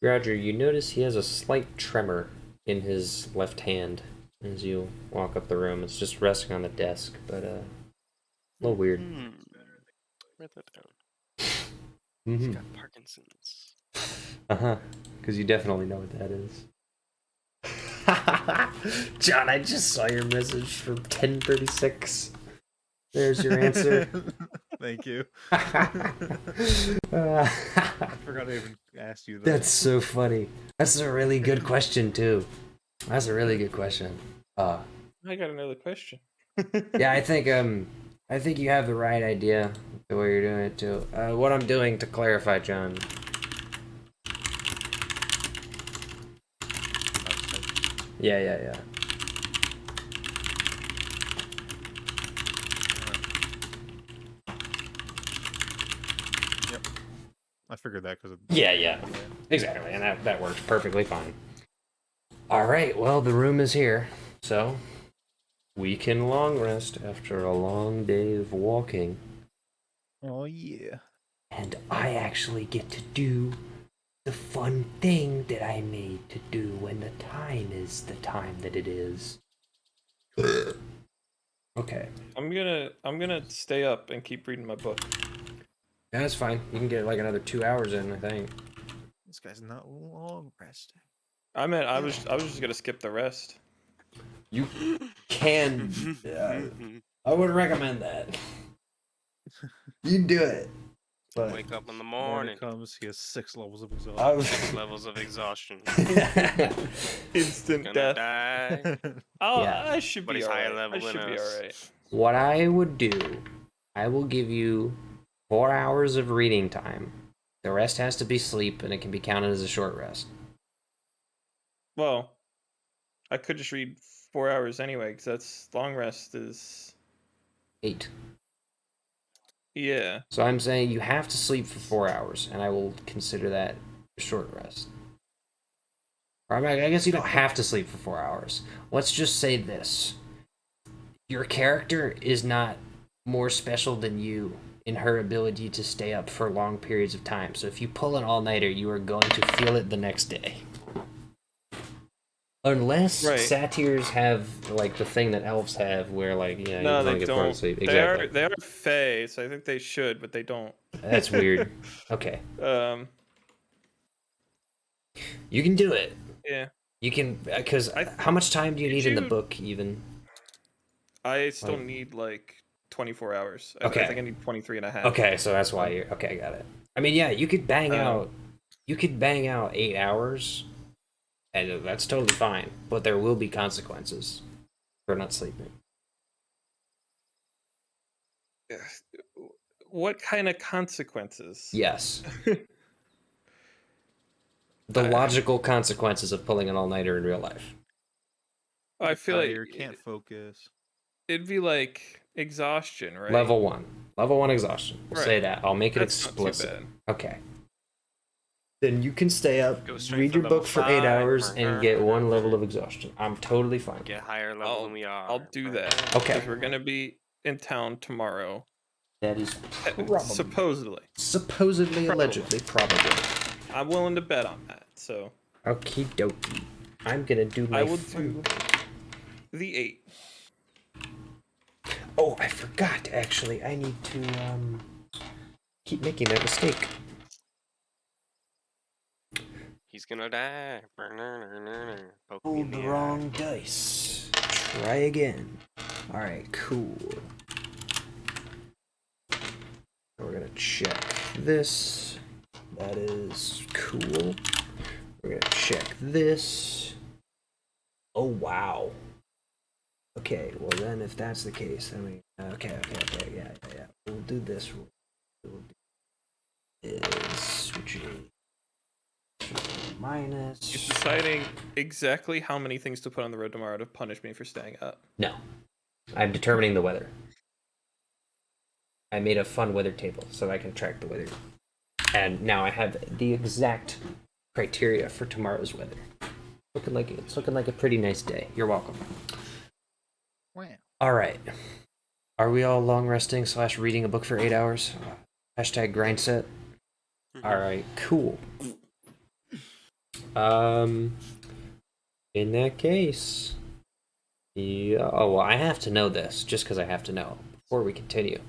Roger, you notice he has a slight tremor in his left hand as you walk up the room. It's just resting on the desk, but a little weird.
Write that down.
Mm-hmm.
He's got Parkinson's.
Because you definitely know what that is. John, I just saw your message from 1036. There's your answer.
Thank you.
Uh,
I forgot I even asked you that.
That's so funny. That's a really good question, too. That's a really good question.
I got another question.
Yeah, I think you have the right idea the way you're doing it, too. What I'm doing, to clarify, John. Yeah.
I figured that because
Yeah. Exactly, and that works perfectly fine. Alright, well, the room is here, so we can long rest after a long day of walking.
Oh yeah.
And I actually get to do the fun thing that I made to do when the time is the time that it is. Okay.
I'm gonna stay up and keep reading my book.
Yeah, that's fine. You can get like another 2 hours in, I think.
This guy's not long resting.
I was just gonna skip the rest.
You can. I would recommend that. You do it. But
Wake up in the
Morning
morning.
comes, he has 6 levels of exhaustion.
I was...
6 levels of exhaustion.
Instant
Gonna
death.
die.
Oh,
Yeah.
I should
But
be
he's higher
alright. I
level
should
than
be
us.
alright.
What I would do, I will give you 4 hours of reading time. The rest has to be sleep, and it can be counted as a short rest.
Well, I could just read 4 hours anyway, because that's long rest is
8.
yeah.
So I'm saying you have to sleep for 4 hours, and I will consider that a short rest. Or I guess you don't have to sleep for 4 hours. Let's just say this. Your character is not more special than you in her ability to stay up for long periods of time. So if you pull an all-nighter, you are going to feel it the next day. Unless
Right.
satyrs have, like, the thing that elves have, where, like, you know,
No,
you
they
don't get part of
don't.
sleep.
They
Exactly.
are fae, so I think they should, but they don't.
That's weird. Okay. You can do it.
Yeah.
You can, because how much time do you need in the book, even?
I still
Like-
need like 24 hours.
Okay.
I think I need 23 and a half.
Okay, so that's why you're, okay, got it. I mean, yeah, you could bang
Um,
out 8 hours, and that's totally fine, but there will be consequences for not sleeping.
What kind of consequences?
Yes. The logical consequences of pulling an all-nighter in real life.
I feel like
Tired, can't focus.
it'd be like exhaustion, right?
Level 1. Level 1 exhaustion. We'll say
Right.
that. I'll make it
That's not too
explicit.
bad.
Okay. Then you can stay up,
Go straight
read
for
your
level
book for 8
5.
hours, and get 1 level of exhaustion. I'm totally fine.
Get higher level than we are.
I'll do that.
Okay.
Because we're gonna be in town tomorrow.
That is probably.
Supposedly.
Supposedly,
Probably.
allegedly, probably.
I'm willing to bet on that. So
Okie dokie. I'm gonna do my
I will
fun-
do the 8.
Oh, I forgot, actually. I need to, keep making that mistake.
He's gonna die. Poke me in
Hold
the
the
eye.
wrong dice. Try again. Alright, cool. We're gonna check this. That is cool. We're gonna check this. Oh, wow. Okay, well then if that's the case, then we... Okay, yeah. We'll do this. We'll do this, which is minus...
He's deciding exactly how many things to put on the road tomorrow to punish me for staying up.
No. I'm determining the weather. I made a fun weather table so I can track the weather. And now I have the exact criteria for tomorrow's weather. It's looking like a pretty nice day. You're welcome.
Wow.
All right. Are we all long resting / reading a book for 8 hours? Hashtag grind set. All right, cool. In that case, yeah. Oh well, I have to know this just because I have to know before we continue.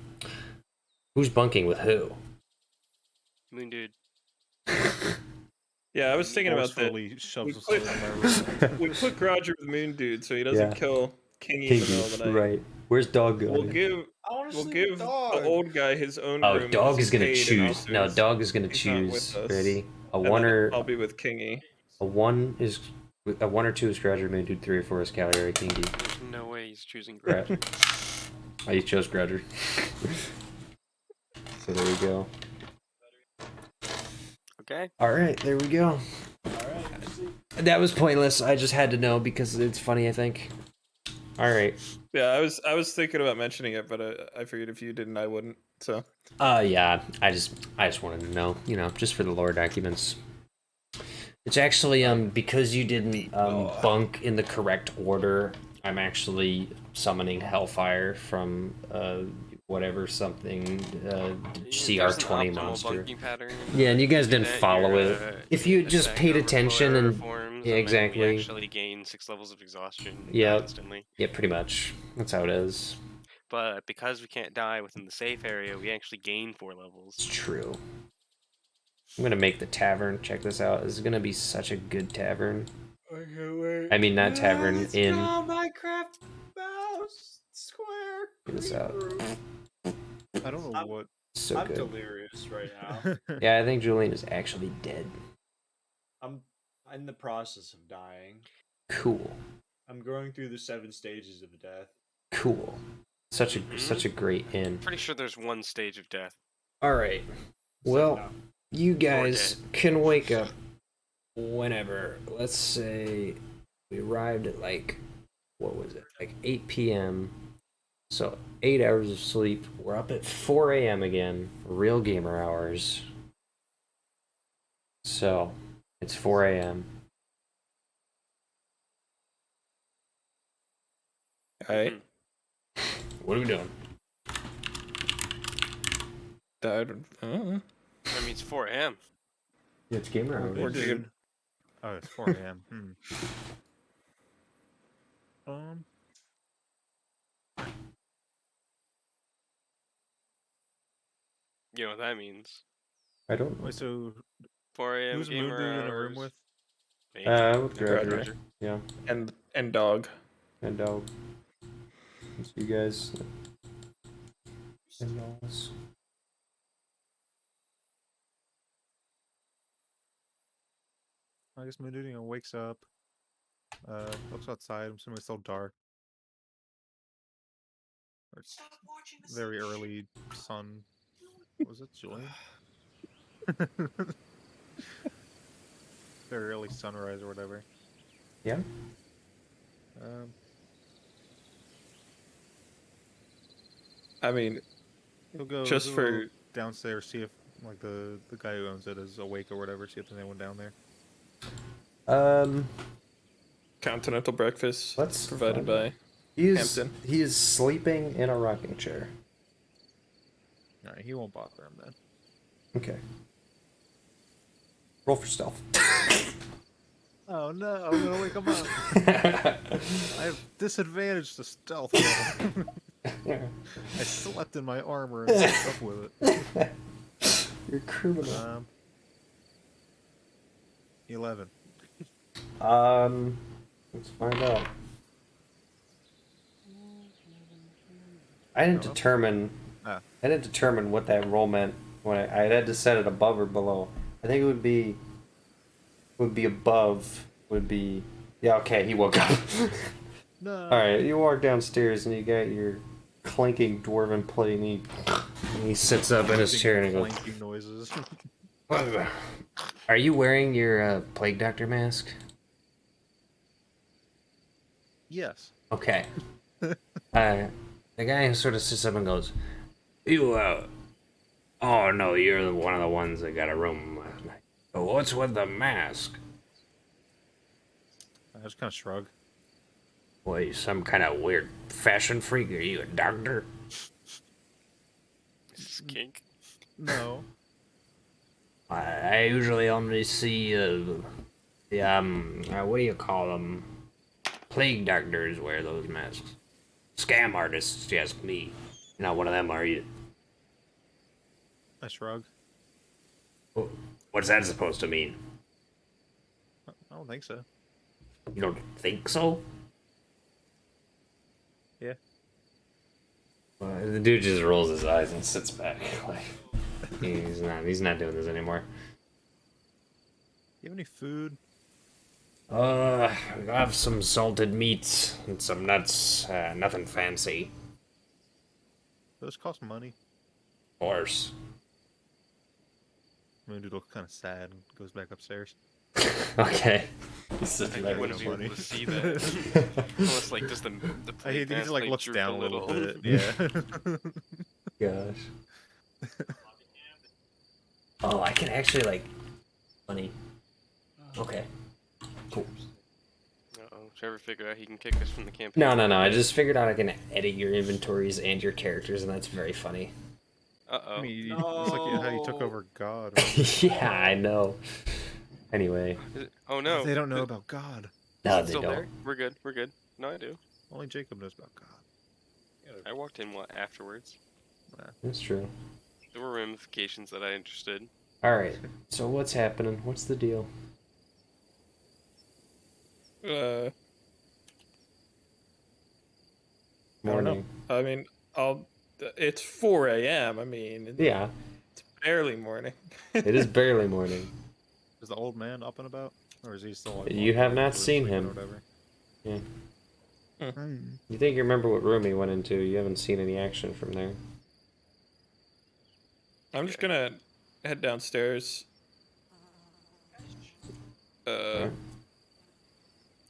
Who's bunking with who?
Moon dude.
Yeah, I was thinking about that.
Forcefully shoves us
put-
in my room.
We put Grouger with Moon Dude so he doesn't
Yeah.
kill Kingy in the middle of the night.
Right. Where's Dog going?
We'll give
I want to
we'll
sleep
give
with
the
dog.
old guy his own
Oh,
room.
Dog
because
is gonna
he's paid and
choose.
also
No,
he's-
Dog is gonna
he's not with
choose.
us.
Ready? A
and then
one or
I'll be with Kingy.
a 1 is a 1 or 2 is Grouger, Moon Dude, 3 or 4 is Caligari Kingy.
There's no way he's choosing
Right.
Grouger.
Oh, you chose Grouger. So there we go.
Okay.
All right, there we go.
Alright.
That was pointless. I just had to know because it's funny, I think. All right.
Yeah, I was thinking about mentioning it, but I figured if you didn't, I wouldn't. So
Yeah. I just wanted to know, just for the lore documents. It's actually because you didn't bunk in the correct order. I'm actually summoning Hellfire from whatever something CR20 monster. Yeah, and you guys didn't follow it. If you just paid attention and yeah, exactly.
We actually gain 6 levels of exhaustion.
Yeah.
Instantly.
Yeah, pretty much. That's how it is.
But because we can't die within the safe area, we actually gain 4
It's
levels.
true. I'm gonna make the tavern. Check this out. This is gonna be such a good tavern. I mean, not tavern, inn.
Minecraft mouse square.
Check this out.
I don't know what.
So
I'm
good.
delirious right now.
Yeah, I think Julian is actually dead.
I'm in the process of dying.
Cool.
I'm going through the 7 stages of death.
Cool. Such a great inn.
Pretty sure there's 1 stage of death.
All right. Well, you guys can wake up whenever. Let's say we arrived at like 8 p.m. So 8 hours of sleep. We're up at 4 a.m. again. Real gamer hours. So it's 4 a.m.
all right.
What are we doing?
I mean, it's 4 a.m.
Yeah, it's gamer hours.
We're good.
Oh, it's 4 a.m.
You know what that means.
I don't know.
Wait, so
4 a.m.
who's Moon
gamer
Dude in a room
hours.
with?
Me.
With
Grouger.
Grouger. Yeah,
And Dog.
and Dog. So you guys. And dolls.
I guess Moon Dude wakes up. Looks outside. I'm assuming it's still dark. Or it's very early sun. Was it Julian? Very early sunrise or whatever.
Yeah.
I mean,
He'll go
just
he'll
for
go downstairs, see if like the guy who owns it is awake or whatever. See if there's anyone down there.
continental breakfast
Let's
provided by
he
Hampton.
is sleeping in a rocking chair.
All right, he won't bother him then.
Okay. Roll for stealth.
Oh no, I'm gonna wake him up. I have disadvantage to stealth. I slept in my armor and woke up with it.
You're a criminal.
11.
Let's find out. I didn't
Hello?
determine.
Ah.
I didn't determine what that roll meant when I had to set it above or below. I think it would be above. Would be yeah. Okay, he woke up.
No.
All right, you walk downstairs and you got your clanking dwarven plate, and he sits up in his chair and he goes.
Clanking noises.
Are you wearing your plague doctor mask?
Yes.
Okay. The guy sort of sits up and goes, "You oh no, you're one of the ones that got a room last night. But what's with the mask?
I just kind of shrug.
What, you some kind of weird fashion freak? Are you a doctor?"
Skink.
No.
I usually only see the what do you call them? Plague doctors wear those masks. Scam artists, you ask me. You're not one of them, are you?
I shrug.
What's that supposed to mean?
I don't think so.
You don't think so?
Yeah.
The dude just rolls his eyes and sits back. Like he's not doing this anymore.
You have any food?
I have some salted meats and some nuts. Nothing fancy.
Those cost money.
Of course.
Moon looks kind of sad and goes back upstairs.
Okay.
I wouldn't be able to see that. Unless, like, does the
He
plate
just like
mask,
looks
droop
down a little bit. Yeah.
Gosh. Oh, I can actually like funny. Okay. Cool.
Uh-oh. Trevor figured out he can kick us from the campaign.
No. I just figured out I can edit your inventories and your characters, and that's very funny.
Uh-oh.
I mean, it's like how you took over God. Right?
Yeah, I know. Anyway.
Oh no.
They don't know about God.
No,
Is it
they
still
don't.
there? We're good. We're good. No, I do.
Only Jacob knows about God.
I walked in afterwards.
That's true.
There were ramifications that I interested.
Alright, so what's happening? What's the deal? Morning.
I mean, it's 4 a.m. I mean,
Yeah,
it's barely morning.
it is barely morning.
Is the old man up and about, or is he still? Like,
You have not seen
sleeping
him.
Or whatever?
Yeah.
Hmm.
You think you remember what room he went into? You haven't seen any action from there.
I'm just gonna head downstairs.
Alright.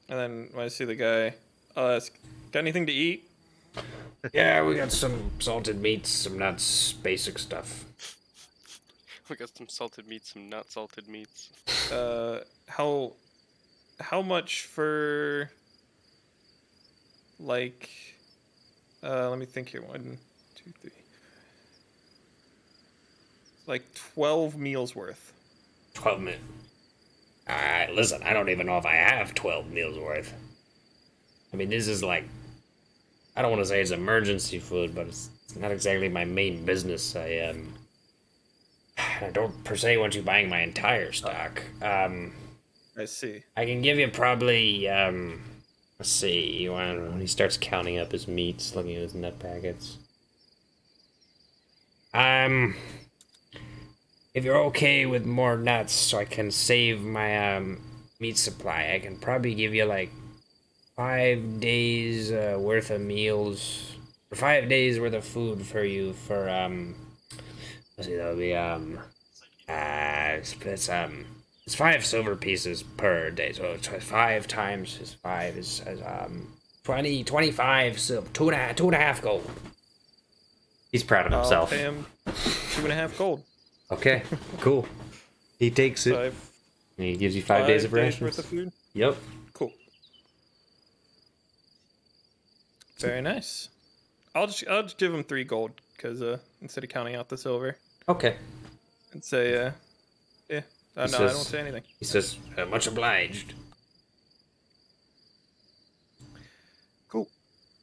And then when I see the guy, I'll ask, "Got anything to eat?"
Yeah, we got some salted meats, some nuts, basic stuff.
We got some salted meats, some not salted meats.
How much for, like, let me think here. 1, 2, 3. Like 12 meals worth.
12 minutes. Alright, listen, I don't even know if I have 12 meals worth. I mean, this is like, I don't want to say it's emergency food, but it's not exactly my main business. I don't per se want you buying my entire stock.
I see.
I can give you probably, let's see, when he starts counting up his meats, looking at his nut packets. If you're okay with more nuts so I can save my, meat supply, I can probably give you, like, 5 days, worth of meals, or 5 days worth of food for you for, let's see, that'll be, it's 5 silver pieces per day, so 5 times his 5 is 25 silver, two and a half gold. He's proud of
I'll
himself.
pay him 2.5 gold.
Okay, cool. He takes it.
5
And he gives you 5 days of rations.
worth of food.
Yep.
Cool. Very nice. I'll just give him 3 gold because instead of counting out the silver,
Okay.
and say yeah. No, I
says-
don't say anything.
He says, much obliged.
Cool.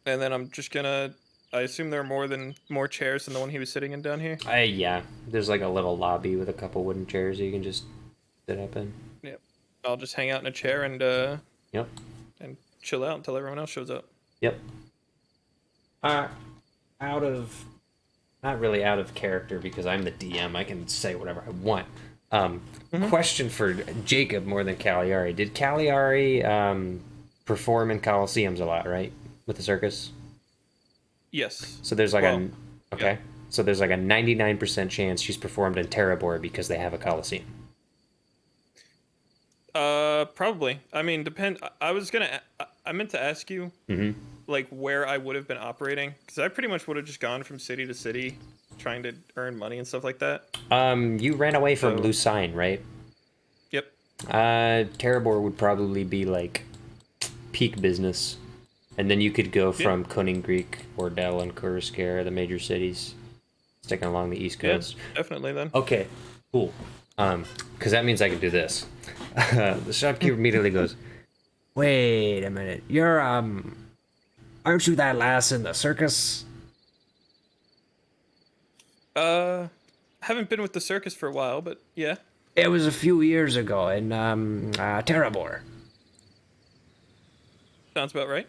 And then I'm just gonna I assume there are more chairs than the one he was sitting in down here.
Yeah. There's like a little lobby with a couple wooden chairs you can just sit up in.
Yep. I'll just hang out in a chair and
Yep.
and chill out until everyone else shows up.
Yep. Out of, not really out of character because I'm the DM. I can say whatever I want. Question for Jacob more than Cagliari. Did Cagliari perform in Coliseums a lot, right? With the circus?
Yes.
So there's like
Well,
okay. So there's like a 99% chance she's performed in Terrabor because they have a Coliseum.
Probably. I mean, depend. I meant to ask you, like, where I would have been operating, because I pretty much would have just gone from city to city, trying to earn money and stuff like that.
You ran away from
So-
Lucine, right?
Yep.
Terrabor would probably be like peak business, and then you could go from Kuningriek, Bordel, and Kurskar, the major cities, sticking along the east
Yeah,
coast.
definitely then.
Okay, cool. Because that means I can do this. The shopkeeper immediately goes, "Wait a minute, you're aren't you that lass in the circus?"
Haven't been with the circus for a while, but yeah.
It was a few years ago in Terrabor.
Sounds about right.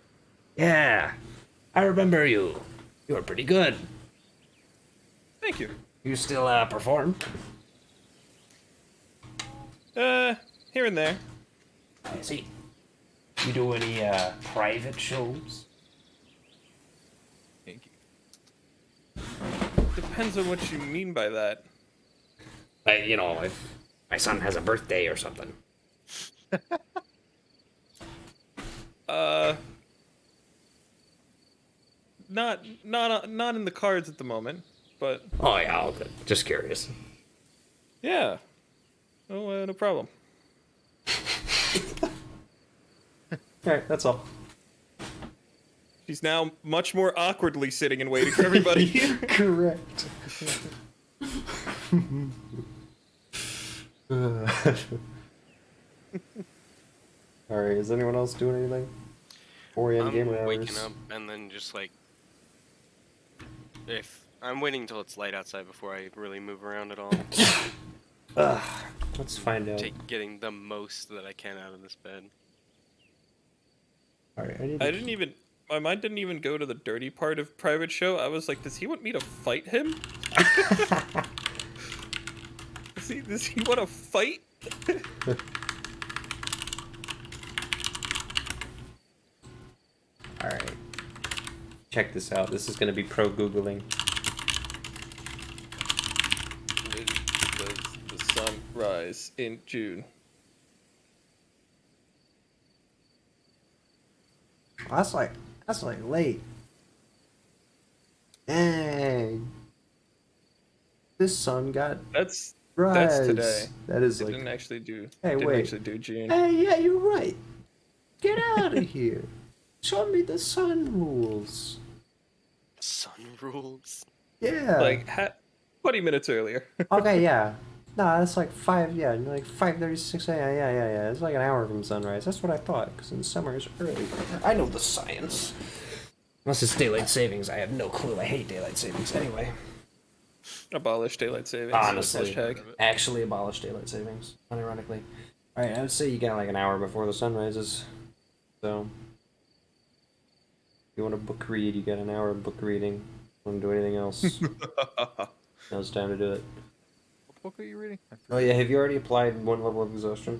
Yeah, I remember you. You were pretty good.
Thank you.
You still perform?
Here and there.
I see. You do any private shows?
Thank you. Depends on what you mean by that.
You know, if my son has a birthday or something.
Not in the cards at the moment, but
Oh yeah, okay. Just curious.
yeah. Oh, no problem.
Alright, that's all.
He's now much more awkwardly sitting and waiting for everybody.
Correct. Alright, is anyone else doing anything? 4 a.m.
I'm
gamer
waking
hours.
up and then just like, if I'm waiting until it's light outside before I really move around at all,
Let's find out.
getting the most that I can out of this bed.
Alright,
My mind didn't even go to the dirty part of private show. I was like, does he want me to fight him? Does he want to fight?
Alright. Check this out. This is gonna be pro Googling.
When does the sun rise in June?
That's like late. Dang. This sun got
That's
rise.
today.
That is
It
like.
didn't actually do.
Hey,
didn't
wait.
actually do June.
Hey, yeah, you're right. Get out of here. Show me the sun rules.
Sun rules.
Yeah.
Like 20 minutes earlier.
Okay, yeah. No, it's like 5:36 a.m. Yeah. It's like an hour from sunrise. That's what I thought, because in summer it's early. I know the science. Unless it's daylight savings, I have no clue. I hate daylight savings anyway.
Abolish daylight savings.
Honestly,
Hashtag.
actually abolish daylight savings, unironically. Alright, I would say you got like an hour before the sun rises. So, if you want to book read, you got an hour of book reading. Want to do anything else? Now's the time to do it.
What book are you reading?
Oh yeah, have you already applied one level of exhaustion?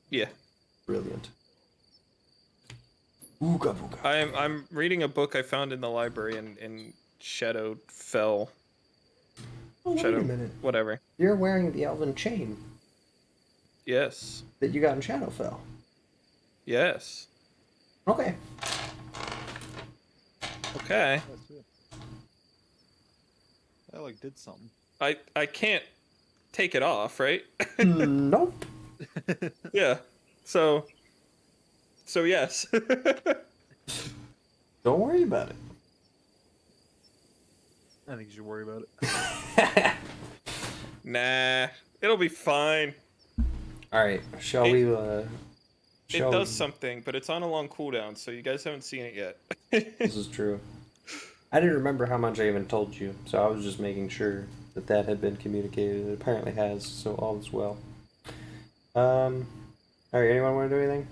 Yeah.
Brilliant. Ooga booga.
I'm reading a book I found in the library in Shadowfell.
Oh, wait
Shadow,
a minute.
whatever.
You're wearing the elven chain
Yes.
that you got in Shadowfell.
Yes.
Okay.
Okay.
That's it. I like did something.
I can't take it off, right?
Nope.
Yeah. So yes.
Don't worry about it.
I think you should worry about it.
Nah. It'll be fine.
Alright, shall
It-
we,
It
shall
does
we-
something, but it's on a long cooldown, so you guys haven't seen it yet.
This is true. I didn't remember how much I even told you, so I was just making sure that that had been communicated. It apparently has, so all is well. Alright, anyone want to do anything?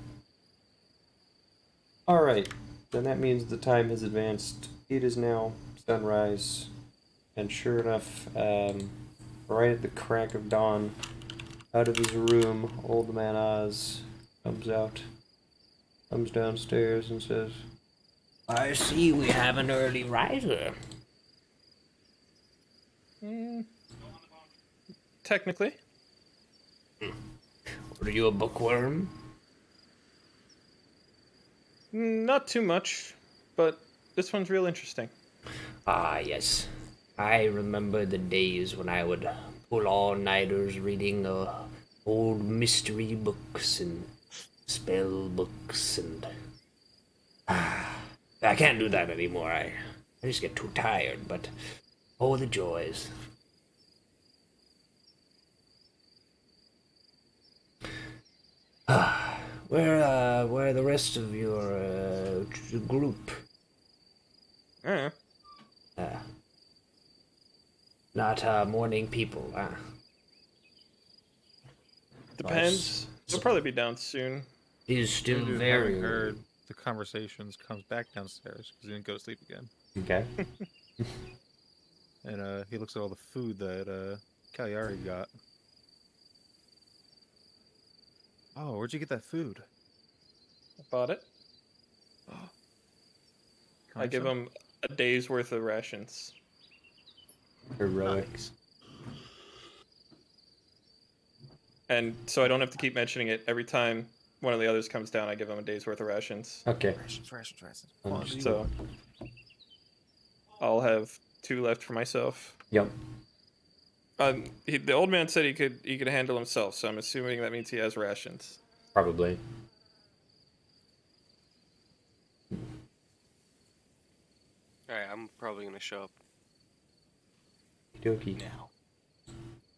Alright, then that means the time has advanced. It is now sunrise, and sure enough, right at the crack of dawn, out of his room, old man Oz comes downstairs and says, I see we have an early riser.
Technically.
Are you a bookworm?
Not too much, but this one's real interesting.
Ah, yes. I remember the days when I would pull all-nighters reading old mystery books and spell books and... I can't do that anymore. I just get too tired, but... Oh, the joys. Where are the rest of your group? Not morning people,
Depends. They'll probably be down soon.
Is still
Dude,
very
having heard the conversations, comes back downstairs because he didn't go to sleep again.
okay.
And he looks at all the food that Cagliari got. Oh, where'd you get that food?
I bought it. I give them a day's worth of rations.
Heroic.
Nice.
And so I don't have to keep mentioning it every time one of the others comes down. I give them a day's worth of rations.
Okay.
Rations.
Understood.
So I'll have 2 left for myself.
Yep.
The old man said he could handle himself, so I'm assuming that means he has rations.
Probably.
Alright, I'm probably gonna show up
Dokie.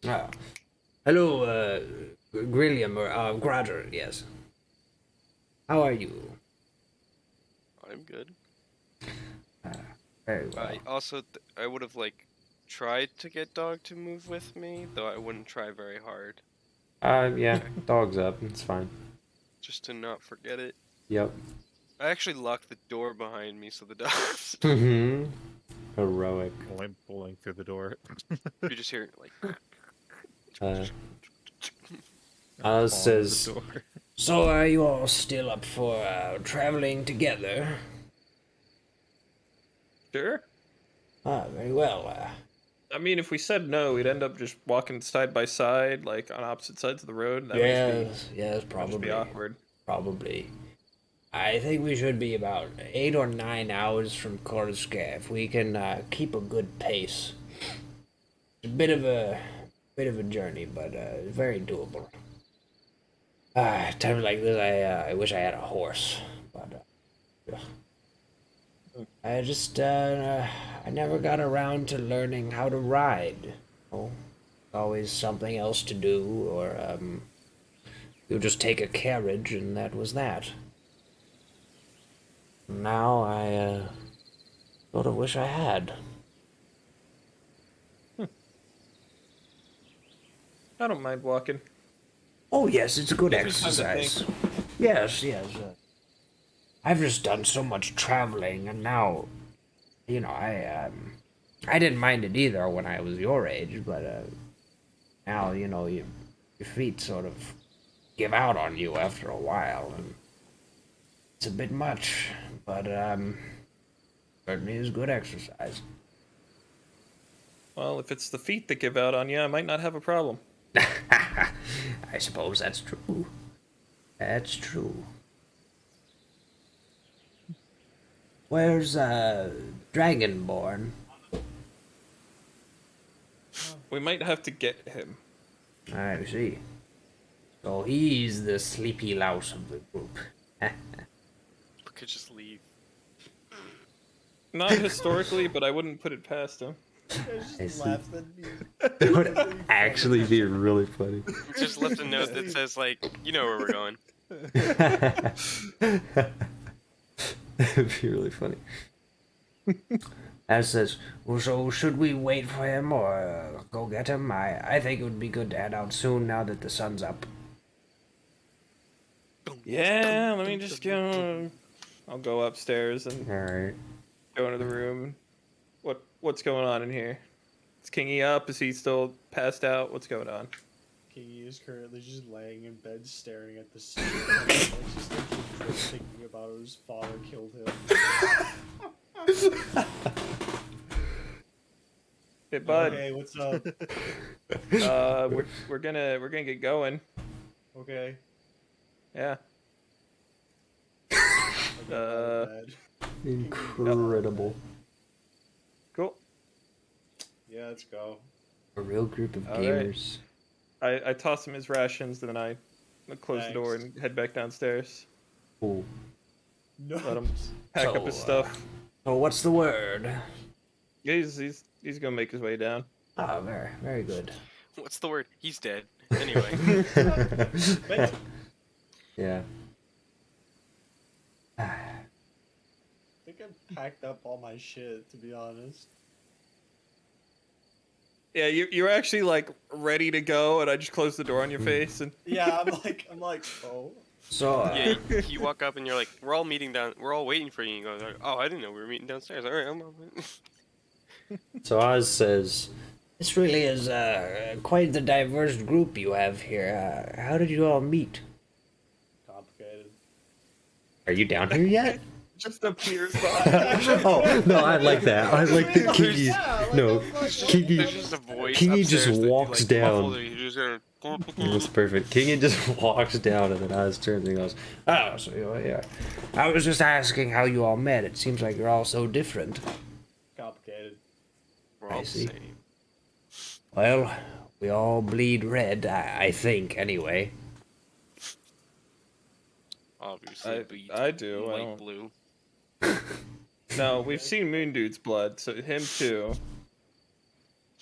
now.
Hello, Grilliam, or Grodger, yes. How are you?
I'm good.
Very well.
I also, I would have, like, tried to get Dog to move with me, though I wouldn't try very hard.
Yeah, dog's up, it's fine.
Just to not forget it.
Yep.
I actually locked the door behind me so the dogs...
Mm-hmm. Heroic.
Pulling through the door.
you just hear, like...
Oz
Falling
says,
through the door.
so are you all still up for traveling together?
Sure.
Very well.
I mean, if we said no, we'd end up just walking side by side, like on opposite sides of the road. That would
Yes,
just
yes,
be
probably.
awkward.
Probably. I think we should be about 8 or 9 hours from Korska if we can keep a good pace. It's a bit of a journey, but very doable. Times like this, I wish I had a horse, but I just I never got around to learning how to ride. Oh, always something else to do, or you just take a carriage, and that was that. Now I sort of wish I had.
I don't mind walking.
Oh yes, it's a good
Gives me time to
exercise. Yes. I've just done so much traveling, and now, you know, I didn't mind it either when I was your age, but now, you know, your feet sort of give out on you after a while, and it's a bit much, but certainly is good exercise.
Well, if it's the feet that give out on you, I might not have a problem.
I suppose that's true. That's true. Where's Dragonborn?
We might have to get him.
I see. So he's the sleepy louse of the group.
We could just leave.
Not historically, but I wouldn't put it past him.
I see.
Laughed at me.
That would actually be really funny.
Just left a note that says, like, you know where we're going.
That'd be really funny.
Az says, well, so should we wait for him or go get him? I think it would be good to head out soon now that the sun's up.
Yeah, let me just go. I'll go upstairs and
Alright.
go into the room. What's going on in here? Is Kingy up? Is he still passed out? What's going on?
Kingy is currently just laying in bed staring at the ceiling. Just thinking about how his father killed him.
Hey, bud.
Hey, what's up?
We're gonna get going.
Okay.
Yeah.
Bad.
Incredible.
Cool.
Yeah, let's go.
A real group of
All right.
gamers.
I toss him his rations, and then I close the door
Thanks.
and head back downstairs.
Cool.
No.
Let him pack up his stuff.
So what's the word?
Yeah, he's gonna make his way down.
Ah, very, very good.
What's the word? He's dead. Anyway.
Wait,
Yeah.
I think I packed up all my shit, to be honest.
Yeah, you're actually like ready to go, and I just closed the door on your face, and
Yeah, I'm like, oh.
So,
Yeah, you walk up and you're like, we're all waiting for you. And you go, like, oh, I didn't know we were meeting downstairs. All right, I'm on it.
so Oz says,
This really is quite the diverse group you have here. How did you all meet?
Complicated.
"Are you down here yet?"
just appears behind.
Oh no, I like that. I like that Kingy. No, Kingy.
There's just a voice
Kingy just
upstairs that you,
walks
like,
down.
muffled, and you just gotta-
That's perfect. Kingy just walks down, and then Oz turns and goes,
Oh, so yeah. I was just asking how you all met. It seems like you're all so different.
Complicated.
We're all
I
the
see.
same.
Well, we all bleed red, I think, anyway.
Obviously, bleeds
I do. I
light
don't.
blue.
No, we've seen Moon Dude's blood, so him too.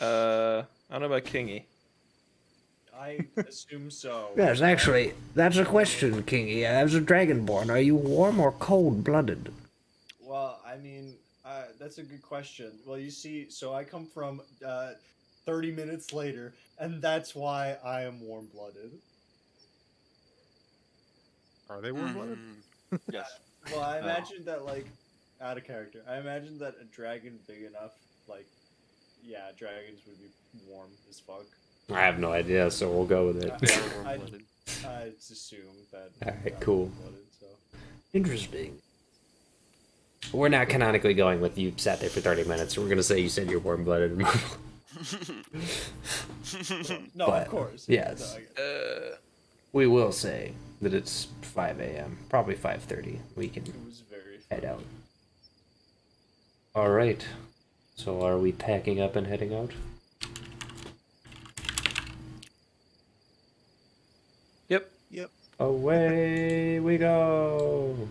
I don't know about Kingy.
I assume so.
Yes, actually, that's a question, Kingy. As a dragonborn, are you warm or cold-blooded?
Well, I mean, that's a good question. Well, you see, so I come from 30 minutes later, and that's why I am warm-blooded.
Are they warm-blooded?
Yes.
Well, I imagine that, like, out of character, I imagine that a dragon big enough, like, yeah, dragons would be warm as fuck.
"I have no idea, so we'll go with it."
They are warm-blooded.
I just assume that.
Alright,
I'm
cool.
warm-blooded, so.
Interesting.
We're not canonically going with you sat there for 30 minutes. We're gonna say you said you're warm-blooded.
No,
But,
of course.
yes. We will say that it's 5 a.m. Probably 5:30. We can
It was very
head
fun.
out. All right. So are we packing up and heading out?
Yep.
Away we go.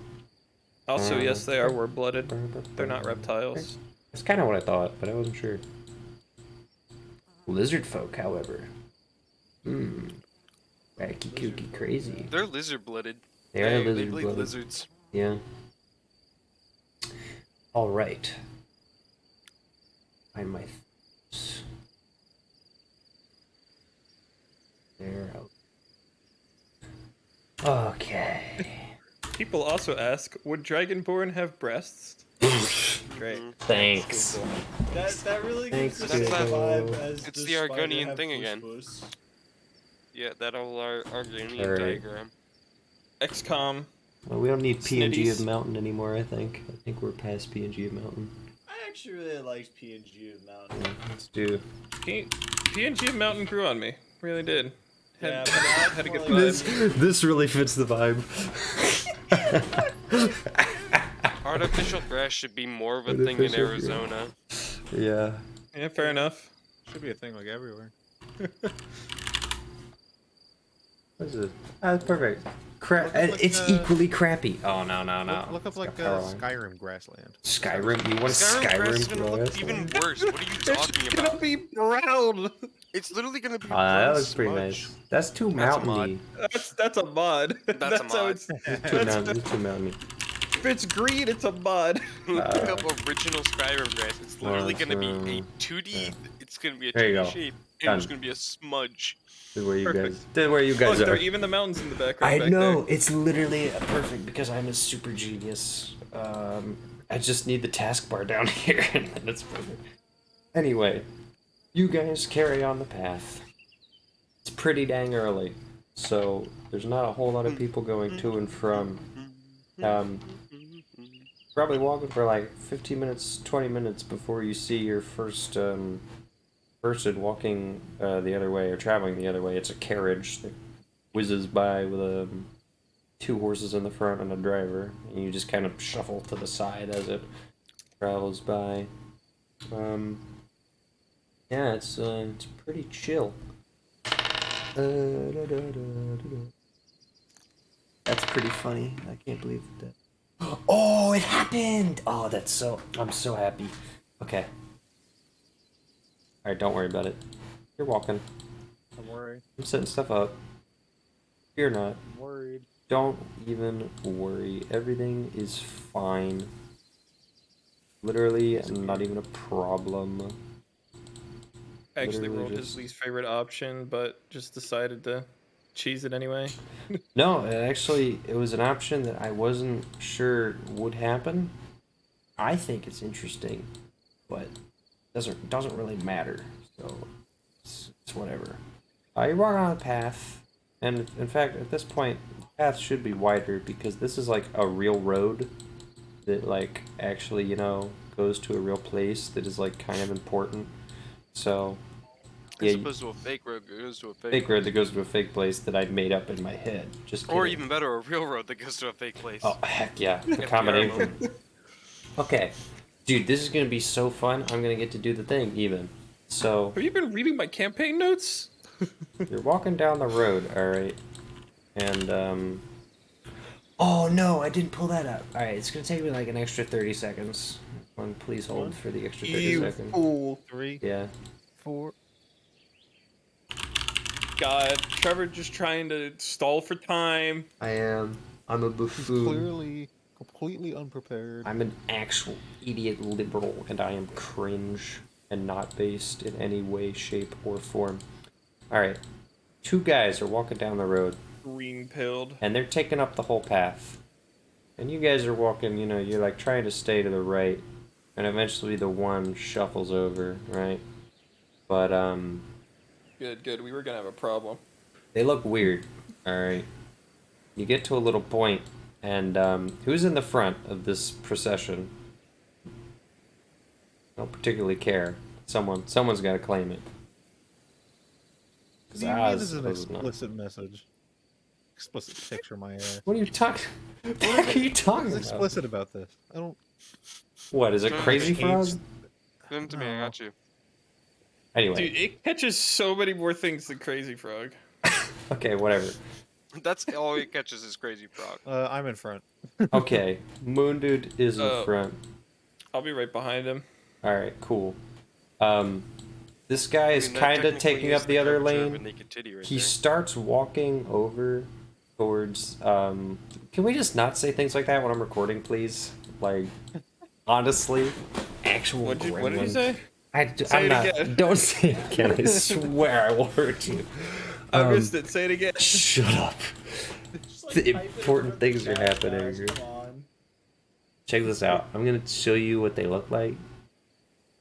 Also, yes, they are warm-blooded. They're not reptiles.
That's kind of what I thought, but I wasn't sure. Lizard folk, however. Wacky, kooky, crazy.
They're lizard-blooded.
They are
They
lizard
bleed
blooded.
lizards.
Yeah. All right. Find my. There. Okay.
People also ask, would Dragonborn have breasts? Great.
Thanks.
Cool.
That really gives
Thanks,
the same
Hugo.
vibe as
It's
does
the
spider
Argonian
have
thing
puss
again.
puss?
Yeah, that whole Argonian
Alright.
diagram.
XCOM.
Well, we don't need PNG
Snitties.
of Mountain anymore, I think. I think we're past PNG of Mountain.
I actually really liked PNG of Mountain.
Yeah, let's do.
PNG of Mountain grew on me. Really did.
Yeah,
Had,
but now
had a good
it's more like-
vibe.
This really fits the vibe.
Artificial grass should be more of a thing in
Artificial grass.
Arizona.
Yeah.
Yeah, fair enough.
Should be a thing like everywhere.
What is it? Ah, that's perfect.
Look up, like,
It's equally crappy. Oh, no.
Look up
It's
like
got power line.
Skyrim grassland.
Skyrim? You want
Skyrim grass is
Skyrim
gonna look
grass?
even worse. What are you talking
It's gonna
about?
be brown.
It's literally gonna be.
Ah, that
brown
looks pretty
smudge.
nice. That's too
That's a
mountainy.
That's a mod.
That's a
how
mod.
it's.
It's too mountainy.
If it's green, it's a mud.
Look up original Skyrim grass. It's literally gonna be a 2D.
yeah.
It's gonna be a
There you
2D
go.
shape, and
Done.
there's gonna be a smudge.
This is where you
Perfect.
guys. This is where you guys
Look, there
are.
are even the mountains in the background.
I
back
know
There.
it's literally perfect because I'm a super genius.
I just need the taskbar down here, and then it's perfect. Anyway, you guys carry on the path. It's pretty dang early, so there's not a whole lot of people going to and from. Probably walking for like 15 minutes, 20 minutes before you see your first person walking the other way or traveling the other way. It's a carriage that whizzes by with two horses in the front and a driver, and you just kind of shuffle to the side as it travels by. Yeah, it's pretty chill.
That's pretty funny. I can't believe that. Oh, it happened! Oh, I'm so happy.
Okay. Alright, don't worry about it. You're walking.
I'm worried.
I'm setting stuff up. You're not.
I'm worried.
Don't even worry. Everything is fine. Literally, not even a problem.
Actually
Literally
rolled his
just-
least favorite option, but just decided to cheese it anyway.
No, it was an option that I wasn't sure would happen. I think it's interesting, but doesn't really matter. So it's whatever. You're walking on a path, and in fact, at this point, the path should be wider because this is like a real road that like actually goes to a real place that is like kind of important. So.
As
Yeah,
opposed to a fake road that goes to a
fake road that goes to a fake place that I made up in my head. Just kidding.
Or even better, a real road that goes to a fake place.
Oh heck yeah, the
FDR
combination.
moment.
Okay, dude, this is gonna be so fun. I'm gonna get to do the thing even. So
Have you been reading my campaign notes?
you're walking down the road, all right, and
Oh no, I didn't pull that up. Alright, it's gonna take me like an extra 30 seconds.
please hold for the extra 30
You
seconds.
fool.
3,
Yeah.
4.
God, Trevor just trying to stall for time.
I am. I'm a
He's
buffoon.
clearly completely unprepared.
I'm an actual idiot liberal, and I am cringe and not based in any way, shape, or form. Alright. Two guys are walking down the road,
Green pilled.
and they're taking up the whole path. And you guys are walking, you're like trying to stay to the right, and eventually the one shuffles over, right? But,
Good. We were gonna have a problem.
they look weird, alright? You get to a little point, and, who's in the front of this procession? Don't particularly care. Someone's gotta claim it.
What do you mean this is an
was not.
explicit message? Explicit picture, my ass.
What are you talking? What are you talking
What's
about?
explicit about this? I don't.
What is it? Crazy Frog?
Send them to me, I got you.
Anyway,
Dude, it catches so many more things than Crazy Frog.
okay, whatever.
That's all it catches is Crazy Frog.
I'm in front.
Okay, Moon Dude is in
Oh.
front.
I'll be right behind him.
All right, cool. This guy is
I mean, that
kind of
technically
taking
is
up the other
curvature of a
lane.
naked titty right
He
there.
starts walking over towards. Can we just not say things like that when I'm recording, please? Like, honestly, actual.
What did you
gremlin.
say?
I'm
Say it
not.
again.
Don't say it again. I swear I will hurt you.
I missed it. Say it again.
Shut up.
Just, like,
The
type it
important
in the
things are
chat,
happening
guys,
here.
come on.
Check this out. I'm gonna show you what they look like.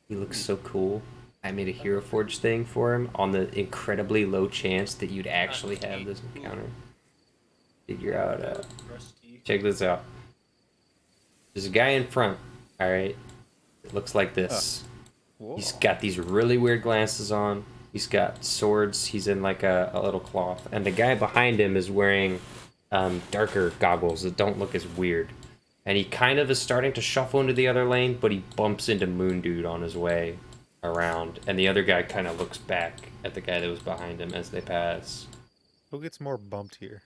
He looks so cool. I made a Hero Forge thing for him on the incredibly low chance that you'd actually have this encounter. Figure out.
Rusty.
Check this out. There's a guy in front. All right. It looks like this.
Whoa.
He's got these really weird glasses on. He's got swords. He's in like a little cloth. And the guy behind him is wearing darker goggles that don't look as weird. And he kind of is starting to shuffle into the other lane, but he bumps into Moon Dude on his way around. And the other guy kind of looks back at the guy that was behind him as they pass.
Who gets more bumped here?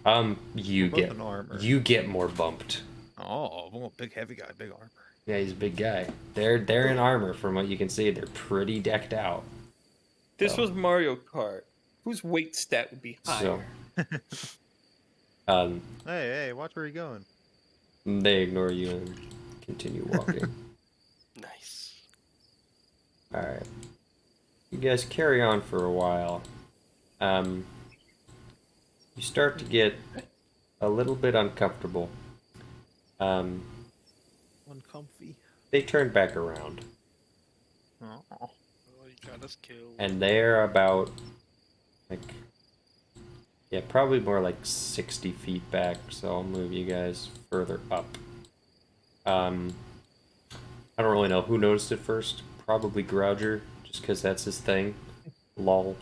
You
We're both
get
in armor.
you get more bumped.
Oh, well, big heavy guy, big armor.
Yeah, he's a big guy. They're in armor from what you can see. They're pretty decked out.
This
Oh.
was Mario Kart. Whose weight stat would be higher?
So,
Hey, watch where you're going.
They ignore you and continue walking.
Nice.
Alright. You guys carry on for a while. You start to get a little bit uncomfortable.
Uncomfy.
They turn back around.
Oh.
Oh, you got us killed.
And they're about, like, yeah, probably more like 60 feet back, so I'll move you guys further up. I don't really know who noticed it first. Probably Grouger, just because that's his thing. Lol.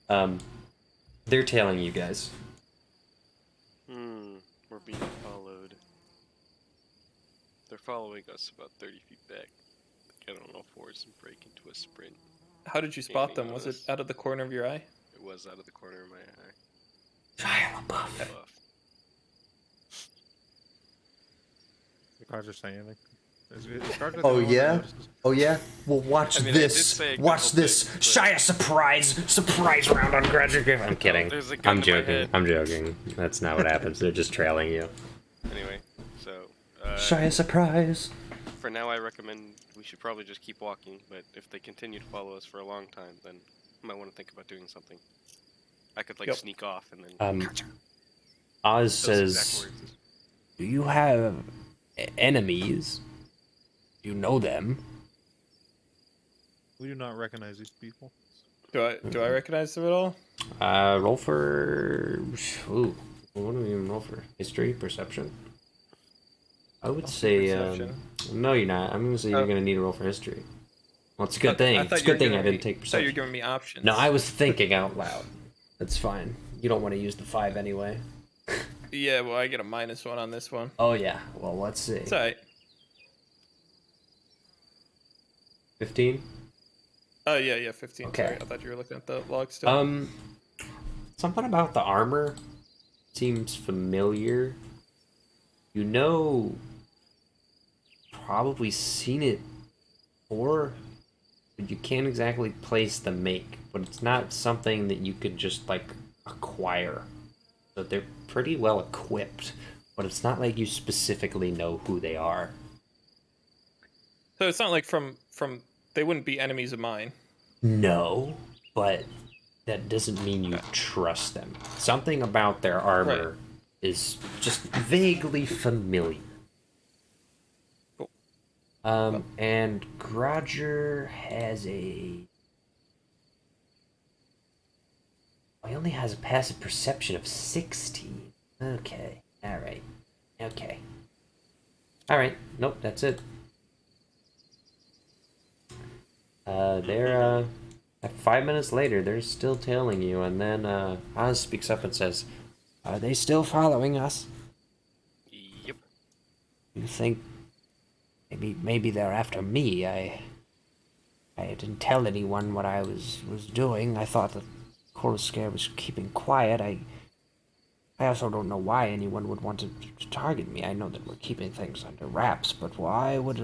They're tailing you guys.
We're being followed. They're following us about 30 feet back. I don't know if Forrest and break into a sprint.
How did you spot
Aiming
them?
on
Was it
us.
out of the corner of your eye?
It was out of the corner of my eye.
Shia LaBeouf.
Buff.
Did Carter say anything? Is Carter the
Oh,
only one that
yeah?
notices?
Oh yeah? Well, watch
I mean, I did
this.
say a
Watch
couple
this.
things, but-
Shia surprise round on Grouger Griffin. I'm kidding.
there's a gun
I'm
to my
joking.
head.
I'm joking. That's not what happens. They're just trailing you.
Anyway, so
Shia surprise.
for now, I recommend we should probably just keep walking. But if they continue to follow us for a long time, then I might want to think about doing something. I could like
Yep.
sneak off and then.
Oz
Those exact
says,
words.
Do you have enemies? Do you know them?
We do not recognize these people.
Do I recognize them at all?
roll for. Ooh, what do we even roll for? History, perception? I would say.
Perception.
No, you're not. I'm gonna say you're
Oh.
gonna need to roll for history. Well, it's a good thing. It's a good thing I didn't take
I thought you were
perception.
giving me options.
No, I was thinking out loud. That's fine. You don't want to use the 5 anyway.
Yeah, well, I get a -1 on this one.
Oh yeah. Well, let's see.
It's alright.
15.
Oh yeah, 15.
Okay.
Sorry, I thought you were looking at the log still.
Something about the armor seems familiar. You know, probably seen it before, but you can't exactly place the make. But it's not something that you could just like acquire. So they're pretty well equipped, but it's not like you specifically know who they are.
So it's not like from they wouldn't be enemies of mine.
No, but that doesn't mean you trust them. Something about their armor
Right.
is just vaguely familiar.
Cool.
And Grodger has a. He only has a passive perception of 16. Okay. Alright. Okay. Alright. Nope, that's it. They're, at 5 minutes later, they're still tailing you, and then, Oz speaks up and says,
Are they still following us?
Yep.
You think maybe they're after me? I didn't tell anyone what I was doing. I thought that Coruscare was keeping quiet. I also don't know why anyone would want to target me. I know that we're keeping things under wraps, but why would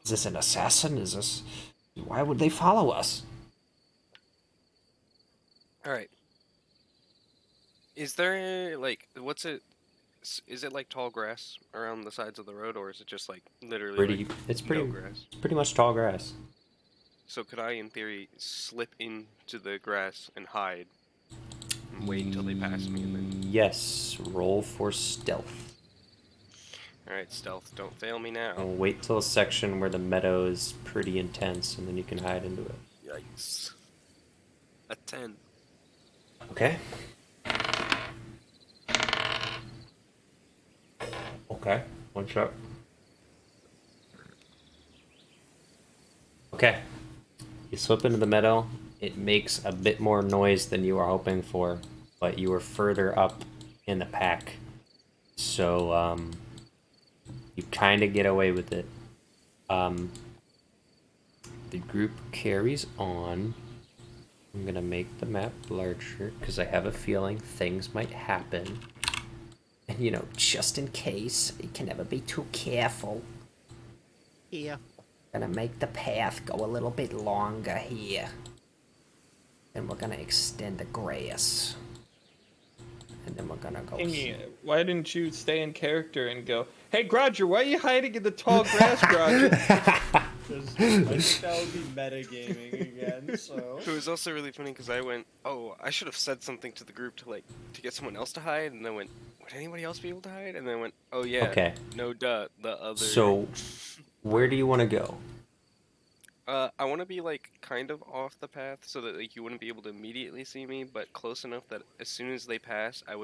is this an assassin? Why would they follow us?
All right. Is there like what's it? Is it like tall grass around the sides of the road, or is it just like literally
it's
no
pretty,
grass?
it's pretty much tall grass.
So could I, in theory, slip into the grass and hide, and wait until they pass me, and then?
Yes, roll for stealth.
All right, stealth. Don't fail me now.
I'll wait till a section where the meadow is pretty intense, and then you can hide into it.
Yikes. A 10.
Okay. Okay, one shot. Okay. You slip into the meadow. It makes a bit more noise than you were hoping for, but you were further up in the pack. So, you kind of get away with it. The group carries on. I'm gonna make the map larger because I have a feeling things might happen. And you know, just in case, you can never be too careful.
Yeah.
Gonna make the path go a little bit longer here. Then we're gonna extend the grass. and then we're gonna go.
Kingy, why didn't you stay in character and go, "Hey, Grodger, why are you hiding in the tall grass, Grodger?"
Because I think that would be metagaming again, so...
It was also really funny because I went, oh, I should have said something to the group to get someone else to hide, and then went, would anybody else be able to hide? And then went, oh yeah,
Okay.
no duh, the other.
So, where do you want to go?
I want to be like kind of off the path so that like you wouldn't be able to immediately see me, but close enough that as soon as they pass, I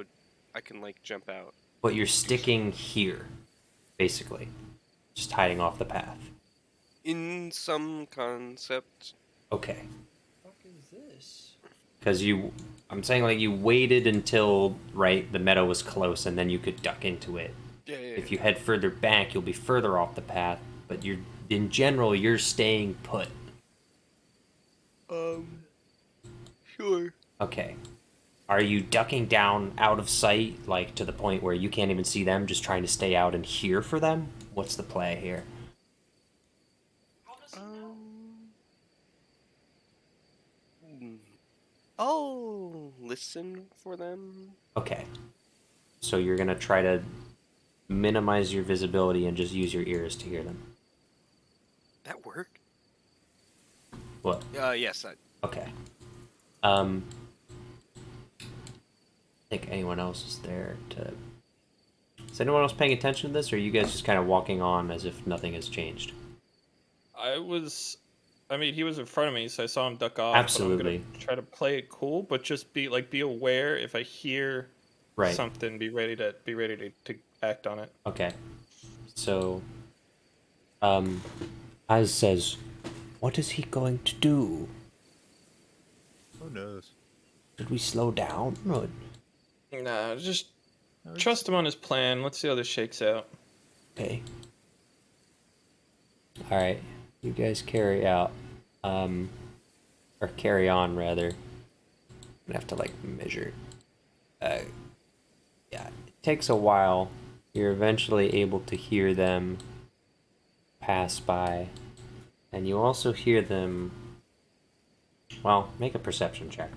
can like jump out.
But you're sticking here, basically. Just hiding off the path.
In some concept.
Okay.
What the fuck is this?
Because I'm saying like you waited until, right, the meadow was close and then you could duck into it.
Yeah.
If you head further back, you'll be further off the path, but in general, you're staying put.
Sure.
Okay. Are you ducking down out of sight, like to the point where you can't even see them, just trying to stay out and hear for them? What's the play here?
I'll listen for them.
Okay. So you're gonna try to minimize your visibility and just use your ears to hear them.
That worked?
What?
Yes.
Okay. Think anyone else is there to... Is anyone else paying attention to this, or are you guys just kind of walking on as if nothing has changed?
I mean, he was in front of me, so I saw him duck off.
Absolutely.
But I'm gonna try to play it cool, but just be aware if I hear
Right.
something, be ready to act on it.
Okay. So, Az says, "What is he going to do?
Who knows?
Should we slow down? Or...
Nah, just trust him on his plan. Let's see how this shakes out.
Okay. All right. You guys carry out, or carry on rather. I'm gonna have to like measure. Yeah, it takes a while. You're eventually able to hear them pass by, and you also hear them. Well, make a perception check.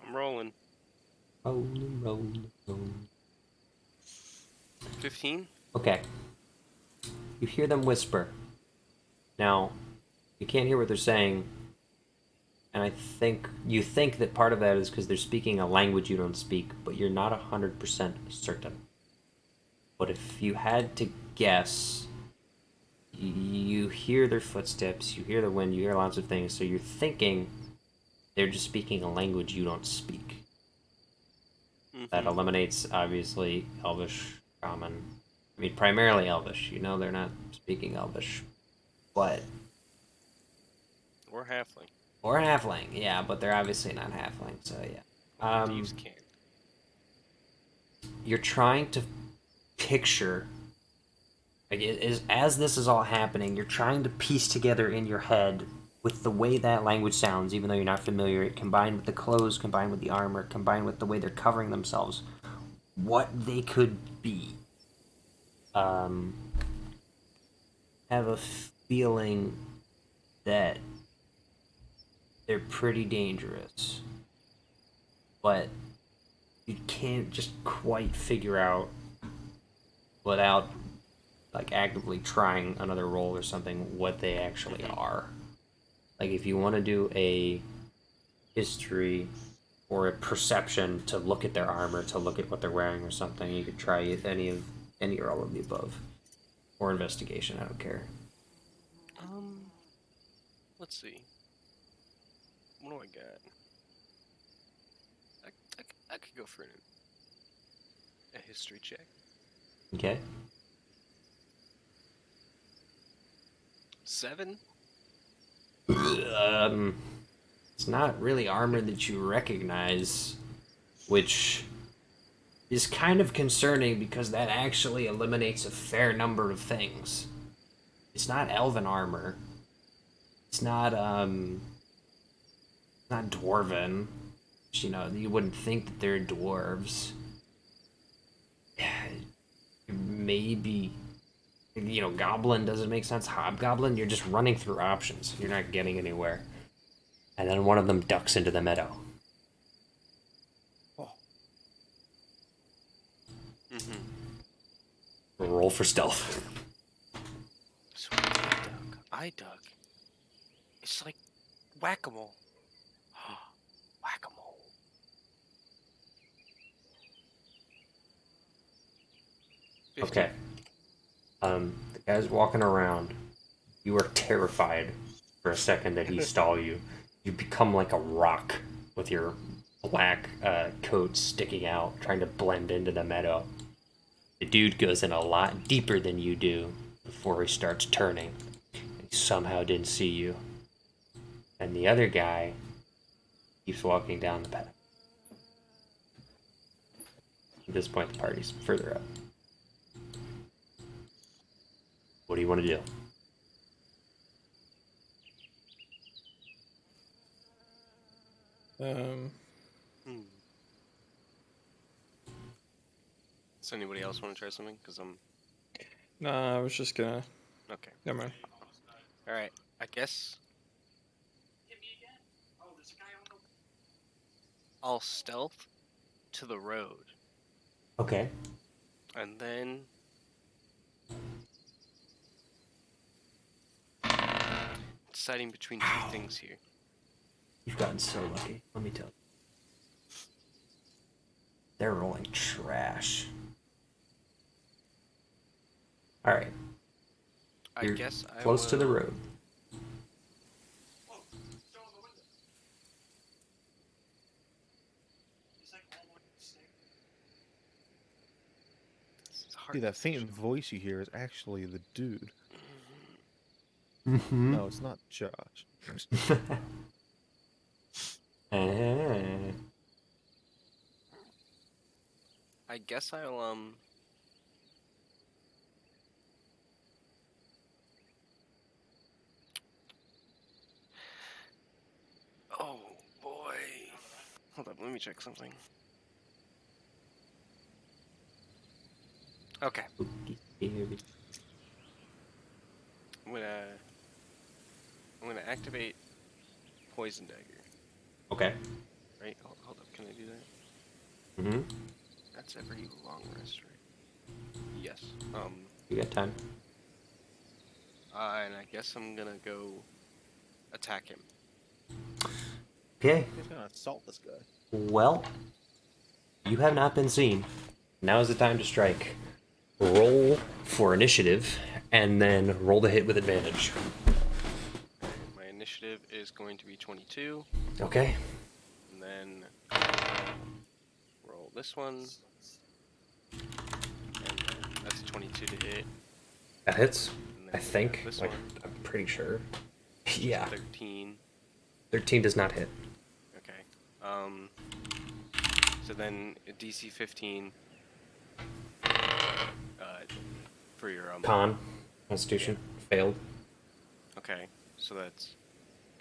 I'm rolling.
Roll.
15?
Okay. You hear them whisper. Now, you can't hear what they're saying, and you think that part of that is because they're speaking a language you don't speak, but you're not 100% certain. But if you had to guess, you hear their footsteps, you hear the wind, you hear lots of things, so you're thinking they're just speaking a language you don't speak.
Mm-hmm.
That eliminates, obviously, Elvish, Common. I mean, primarily Elvish. You know they're not speaking Elvish. But...
Or halfling.
Or Halfling, yeah, but they're obviously not Halfling, so yeah.
Thieves can't.
You're trying to picture... Like, as this is all happening, you're trying to piece together in your head with the way that language sounds, even though you're not familiar, combined with the clothes, combined with the armor, combined with the way they're covering themselves, what they could be. Have a feeling that they're pretty dangerous, but you can't just quite figure out without like actively trying another roll or something what they actually are. Like if you want to do a history or a perception to look at their armor, to look at what they're wearing or something, you could try any or all of the above. Or investigation, I don't care.
Let's see. What do I got? I could go for a history check.
Okay.
7?
It's not really armor that you recognize, which is kind of concerning because that actually eliminates a fair number of things. It's not elven armor. It's not dwarven. You know, you wouldn't think that they're dwarves. Maybe, you know, goblin doesn't make sense. Hobgoblin, you're just running through options. You're not getting anywhere. and then one of them ducks into the meadow. Roll for stealth.
So I duck. It's like whack-a-mole. Whack-a-mole.
Okay. The guy's walking around. You are terrified for a second that he stall you. You become like a rock with your black coat sticking out, trying to blend into the meadow. The dude goes in a lot deeper than you do before he starts turning. He somehow didn't see you. And the other guy keeps walking down the path. At this point, the party's further up. What do you want to do?
Does anybody else want to try something? Because I'm...
Nah, I was just gonna.
Okay.
Never mind.
Alright, I guess... I'll stealth to the road.
Okay.
And then... deciding between two things here.
You've gotten so lucky, let me tell you. They're rolling trash. Alright.
I
You're
guess I
close to the
will-
road.
It's hard
Dude, that faint
decision.
voice you hear is actually the dude.
Mm-hmm.
No, it's not Josh.
I guess I'll oh boy. Hold up, let me check something. Okay. I'm gonna activate Poison Dagger.
Okay.
Right? Hold up, can I do that?
Mm-hmm.
That's every long rest, right? Yes.
You got time.
And I guess I'm gonna go attack him.
Okay.
He's gonna assault this guy.
Well, you have not been seen. Now is the time to strike. Roll for initiative, and then roll the hit with advantage.
My initiative is going to be 22,
Okay.
and then roll this one. And then that's a 22 to hit.
That hits,
And then
I think.
this
Like,
one,
I'm pretty sure.
which is
Yeah.
13.
13 does not hit.
Okay. So then a DC 15. For your
Constitution. Failed.
Okay, so that's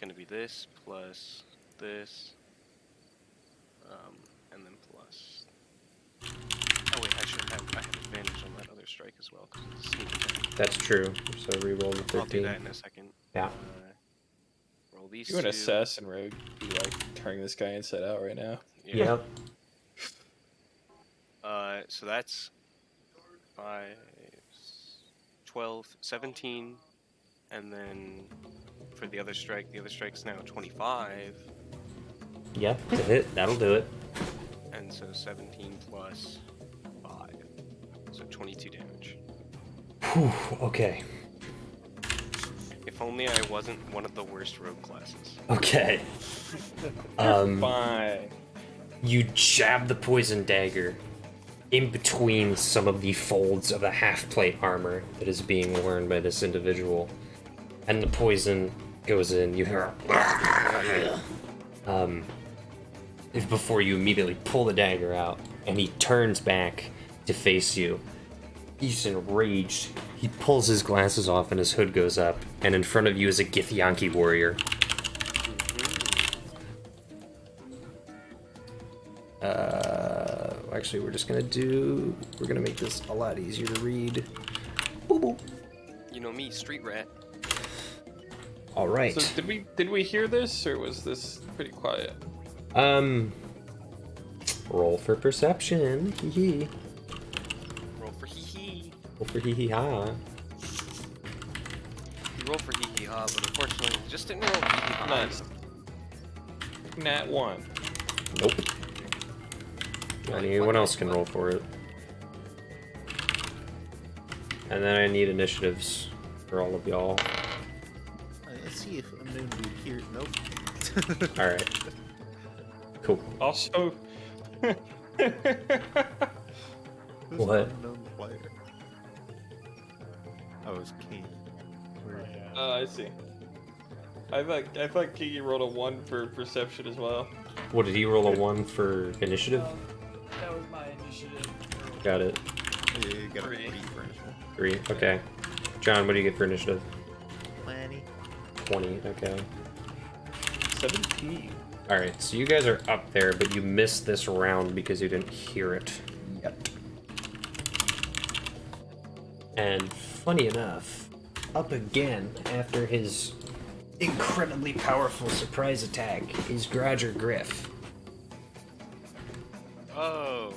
gonna be this plus this, and then plus. Oh wait, I have advantage on that other strike as well because it's a sneak attack.
That's true. So re-roll the 13.
I'll do that in a second.
Yeah.
Roll these
You an
two.
assassin rogue be like turning this guy inside out right now.
Yeah.
Yep.
So that's 5, 12, 17, and then for the other strike's now 25,
Yep. To hit. That'll do it.
and so 17 plus 5, so 22 damage.
Whew, okay.
If only I wasn't one of the worst rogue classes.
Okay.
Fine.
You jab the poison dagger in between some of the folds of the half-plate armor that is being worn by this individual. And the poison goes in. You hear before you immediately pull the dagger out, and he turns back to face you. He's enraged. He pulls his glasses off and his hood goes up, and in front of you is a Githyanki warrior. Actually, we're gonna make this a lot easier to read. Boop, boop.
You know me, street rat.
All right.
So did we hear this, or was this pretty quiet?
Roll for perception. Hee hee.
Roll for hee hee.
Roll for hee hee ha.
You roll for hee hee ha, but unfortunately, you just didn't roll hee hee ha.
Nice. Nat 1.
Nope. Anyone else can roll for it. And then I need initiatives for all of y'all.
Let's see if Unknown Dude here. Nope.
Alright. Cool.
Also.
Who's
What?
the unknown player? Oh, it's Keith. Weird.
I see. I thought Kiki rolled a 1 for perception as well.
What, did he roll a 1 for initiative?
That was my initiative.
Got it.
Yeah, you got a
3.
3 for initiative.
3. Okay. John, what do you get for initiative?
20.
20. Okay.
17.
Alright, so you guys are up there, but you missed this round because you didn't hear it yet. And funny enough, up again after his incredibly powerful surprise attack is Grodger Griff.
Oh.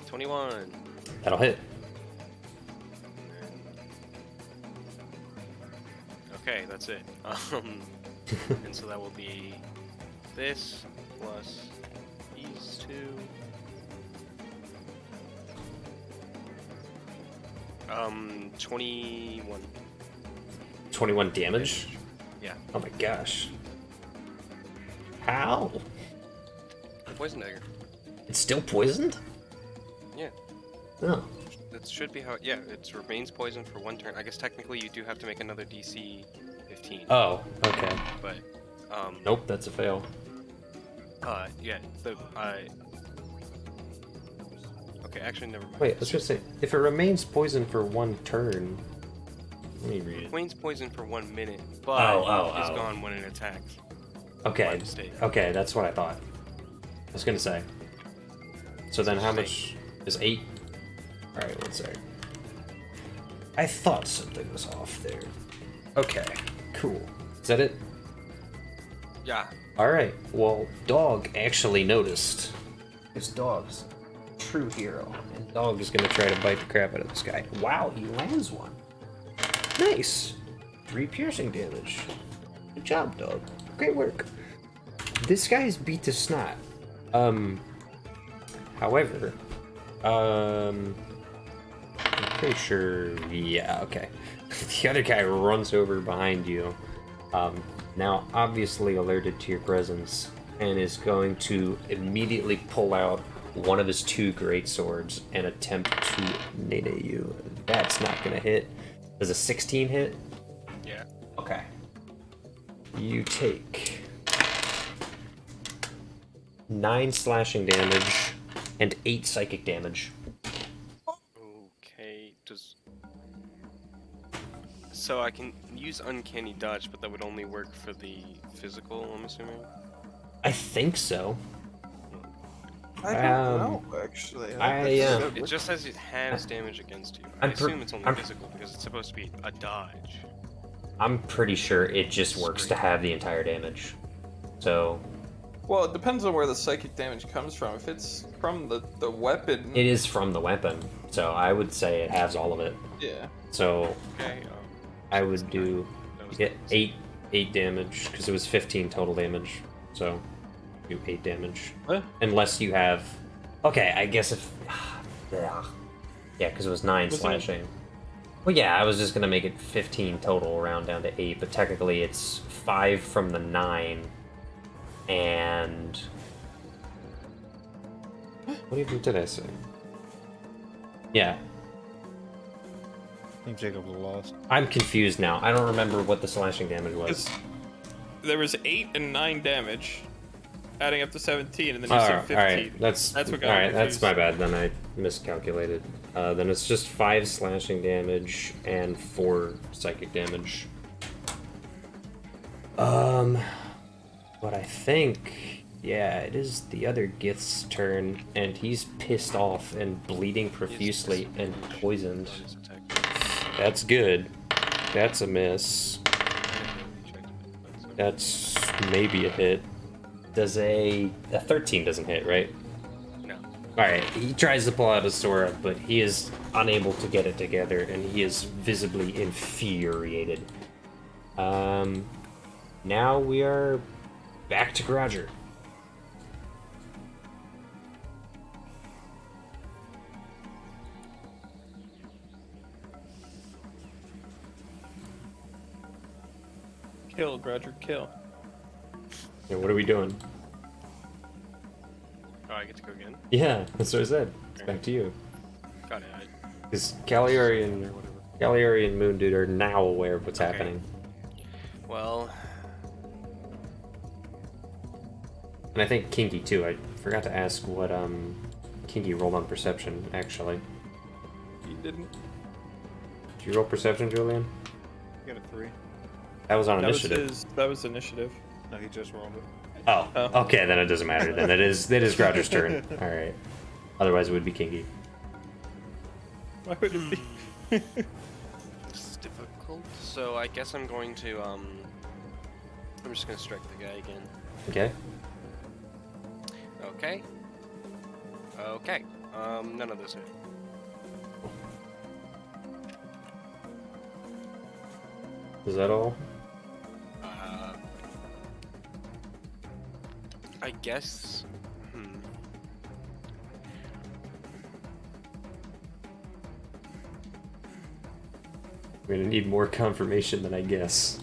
21.
That'll hit.
Okay, that's it. And so that will be this plus these two. 21.
21 damage?
Yeah.
Oh my gosh. How?
Poison dagger.
It's still poisoned?
Yeah.
Oh.
That should be how. Yeah, it remains poisoned for 1 turn. I guess technically you do have to make another DC 15.
Oh, okay.
But
Nope, that's a fail.
yeah. Okay, actually never mind.
Wait, I was gonna say, if it remains poisoned for 1 turn... Let me read it.
Queen's poisoned for 1 minute, but it's gone when it attacked. By
Okay,
mistake.
okay, that's what I thought. I was gonna say. So then how much is 8? Alright, 1 sec. I thought something was off there. Okay, cool. Is that it?
Yeah.
Alright, well, Dog actually noticed. Because Dog's a true hero. And Dog is gonna try to bite the crap out of this guy. Wow, he lands one. Nice! 3 piercing damage. Good job, Dog. Great work. This guy's beat to snot. However, I'm pretty sure, yeah, okay. The other guy runs over behind you, now obviously alerted to your presence, and is going to immediately pull out one of his 2 great swords and attempt to nade you. That's not gonna hit. Does a 16 hit?
Yeah.
Okay. You take 9 slashing damage and 8 psychic damage.
Okay. So I can use uncanny dodge, but that would only work for the physical, I'm assuming.
I think so.
I don't know, actually.
It just says it has damage against you. I assume it's only
I'm-
physical because it's supposed to be a dodge.
I'm pretty sure it just works to have the entire damage. So,
Well, it depends on where the psychic damage comes from. If it's from the weapon,
it is from the weapon. So I would say it has all of it.
yeah.
So
Okay.
I would do
That was
get 8 damage because it was 15 total damage. So do 8 damage.
What?
Unless you have. Okay, I guess if. Yeah, because it was 9
Wasn't it-
slashing. Well, yeah, I was just gonna make it 15 total, round down to 8, but technically it's 5 from the 9, and what even did I say? Yeah,
I think Jacob was lost.
I'm confused now. I don't remember what the slashing damage was.
Because there was 8 and 9 damage, adding up to 17, and then you
All
said
right,
15.
all right, that's
what got
all
me
right. That's
confused.
my bad. Then I miscalculated. Then it's just 5 slashing damage and 4 psychic damage. But I think, yeah, it is the other Gith's turn, and he's pissed off and bleeding profusely and poisoned. That's good. That's a miss. That's maybe a hit. Does a 13 doesn't hit, right?
No.
Alright, he tries to pull out his sword, but he is unable to get it together, and he is visibly infuriated. Now we are back to Roger.
Kill, Roger, kill.
And what are we doing?
Oh, I get to go again?
Yeah, that's what I said. It's back to you.
Got it.
Because Cagliari and Moon Dude are now aware of what's
Okay.
happening.
Well,
And I think Kinky too. I forgot to ask what Kinky rolled on perception, actually.
He didn't.
Did you roll perception, Julian?
Got a 3.
That was on
That was
initiative.
that was initiative.
No, he just rolled it.
Oh,
Oh.
okay, then it doesn't matter. Then it is Grouger's turn. Alright. Otherwise it would be Kinky.
Why would it be?
this is difficult. So I guess I'm going to, I'm just gonna strike the guy again.
Okay?
Okay. Okay. None of those hit.
Is that all?
I guess.
We're gonna need more confirmation than I guess.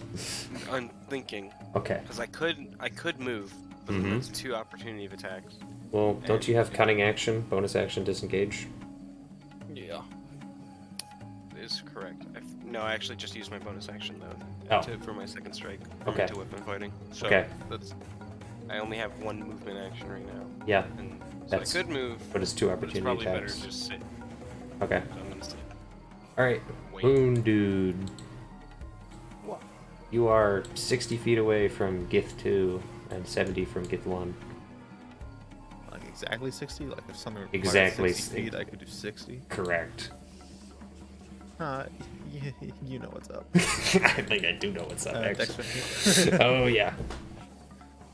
I'm thinking
Okay.
because I could move, but
Mhm.
that's 2 opportunity of attacks.
Well, don't you have cunning action, bonus action, disengage?
Yeah.
Is correct. No, I actually just used my bonus action though
Oh.
for my second strike.
Okay.
To weapon fighting. So
Okay.
that's. I only have 1 movement action right now,
Yeah,
and so
That's-
I could move.
but it's 2
But it's
opportunity
probably
attacks.
better to just sit.
Okay.
So I'm gonna sit.
Alright.
Wait.
Moon Dude.
What?
You are 60 feet away from Gith 2 and 70 from Gith 1.
Like exactly 60? Like if something required
Exactly
60 feet, I could do 60?
Correct.
You know what's up.
I think I do know what's up, actually.
Dex
Oh, yeah.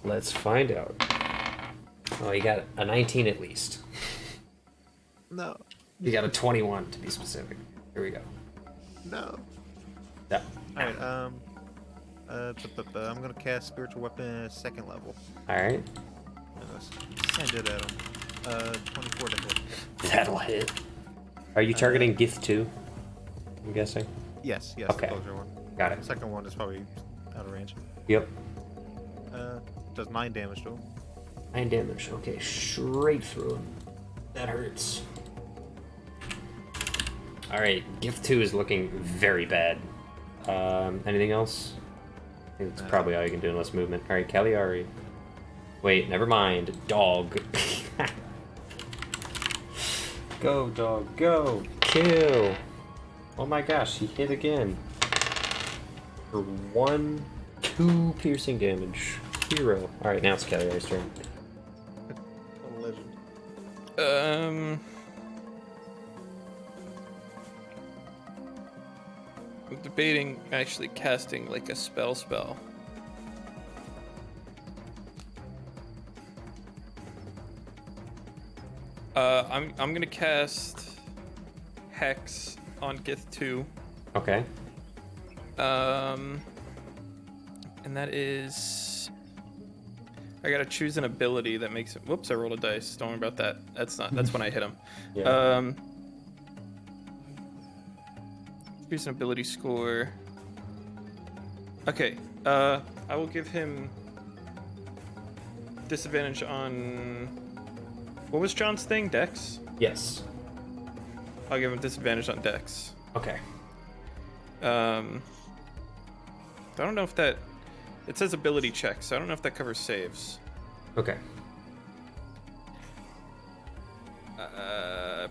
Let's find out. Oh, you got a 19 at least.
No.
You got a 21 to be specific. Here we go.
No.
Yeah.
Alright, I'm gonna cast Spiritual Weapon 2nd level.
Alright.
Send it at him. 24 to hit.
That'll hit. Are you targeting Gith 2? I'm guessing.
Yes,
Okay.
the closer one.
Got it.
The second one is probably out of range.
Yep.
Does 9 damage to him.
9 damage. Okay, straight through him. That hurts. Alright, Gift 2 is looking very bad. Anything else? I think that's probably all you can do unless movement. Alright, Cagliari. Wait, never mind. Dog. Go, dog, go! Kill! Oh my gosh, he hit again. For 2 piercing damage. Hero. Alright, now it's Cagliari's turn.
What a legend.
I'm debating actually casting like a spell. I'm gonna cast Hex on Gith 2.
Okay.
And that is. I gotta choose an ability that makes it. Whoops! I rolled a dice. Don't worry about that. That's when I hit him.
Yeah.
Choose an ability score. Okay. I will give him disadvantage on. What was John's thing? Dex.
Yes.
I'll give him disadvantage on Dex.
Okay.
I don't know if that. It says ability check, so I don't know if that covers saves.
Okay.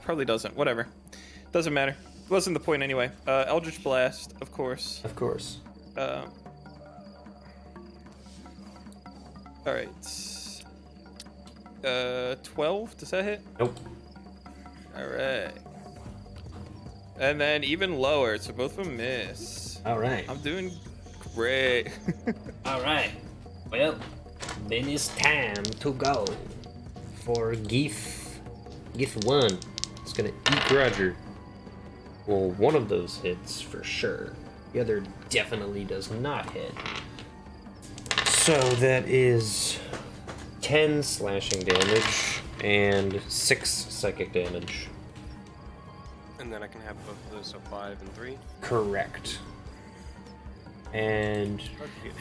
Probably doesn't. Whatever. Doesn't matter. Wasn't the point anyway. Eldritch Blast, of course.
Of course.
Alright. 12? Does that hit?
Nope.
Alright. And then even lower, so both of them miss.
All right.
I'm doing great.
All right. Well, then it's time to go for GIF. GIF 1. It's gonna eat Roger. Well, one of those hits for sure. The other definitely does not hit. So that is 10 slashing damage and 6 psychic damage.
And then I can have both of those, so 5 and 3.
Correct. And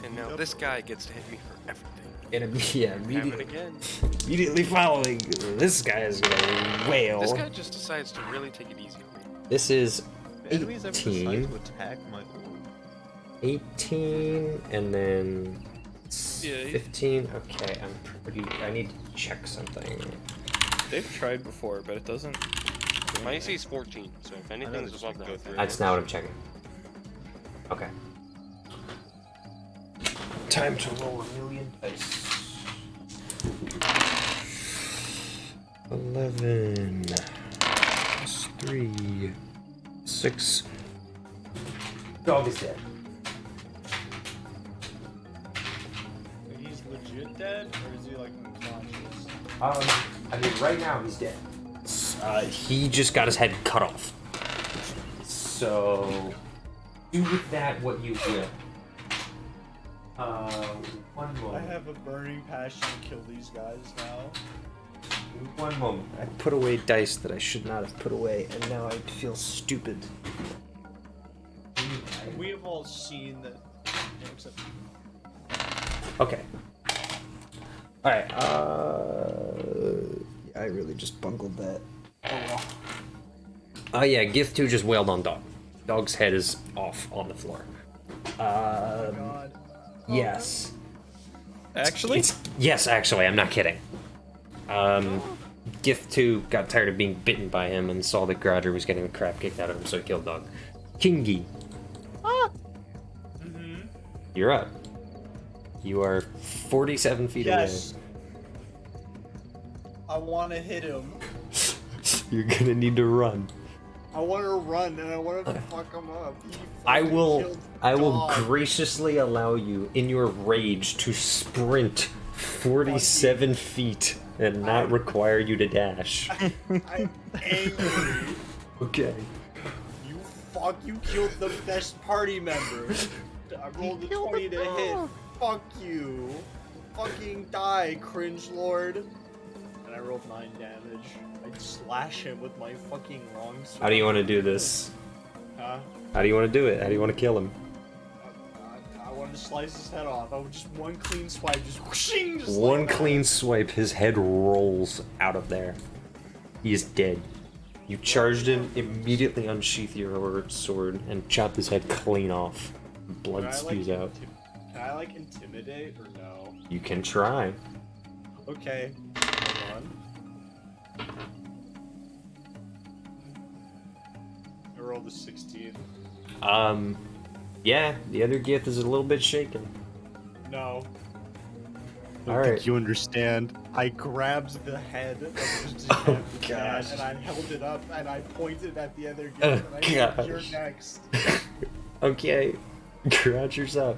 And now this guy gets to hit me for everything.
yeah,
Have it
immediately,
again.
immediately following, this guy is gonna wail.
This guy just decides to really take it easy on me.
This is
If enemies ever decide
18.
to attack my orb,
18, and then
Yeah,
15. Okay, I'm pretty. I need to check something.
They've tried before, but it doesn't.
My AC is 14, so if anything's
just
above
go
that,
through
That's not what I'm checking. Okay. Time to roll a million dice. 11 plus 3, 6. Dog is dead.
He's legit dead, or is he like unconscious?
I mean, right now he's dead. He just got his head cut off. So, do with that what you will. One
I
moment.
have a burning passion to kill these guys now.
One moment. I put away dice that I should not have put away, and now I feel stupid.
We have all seen that. Except
Okay. Alright, I really just bungled that. Oh yeah, Gift 2 just wailed on Dog. Dog's head is off on the floor.
God.
Yes.
Actually,
Yes, actually, I'm not kidding. Gift 2 got tired of being bitten by him and saw that Grodger was getting the crap kicked out of him, so he killed Dog. Kingy. You're up. You are 47 feet
Yes. I want to hit him.
away. You're gonna need to run.
I want to run and I want to fuck him up. He
I
fucking
will
killed
I will
Dog.
graciously allow you in your rage to sprint 47 feet and not require you to dash.
I'm angry.
Okay.
You killed the best party member. I rolled a 20 to hit. Fuck you. Fucking die, cringe lord. And I rolled 9 damage. I'd slash him with my fucking longsword.
How do you want to do this?
Huh?
How do you want to do it? How do you want to kill him?
I wanted to slice his head off. I would just one clean swipe, just whooshing, just
One
like that.
clean swipe, his head rolls out of there. He is dead. You charged him, immediately unsheath your sword, and chop his head clean off. Blood
Can I,
spews out.
Can I like intimidate or no?
You can try.
Okay. Hold on. I rolled a 16.
Yeah, the other gift is a little bit shaken.
No.
I don't
Alright.
think you understand.
I grabbed the head of the
Oh,
decapitated man,
gosh.
and I held it up and I pointed at the other gift
Oh,
and I said,
gosh.
"You're next."
Okay, Roger's up.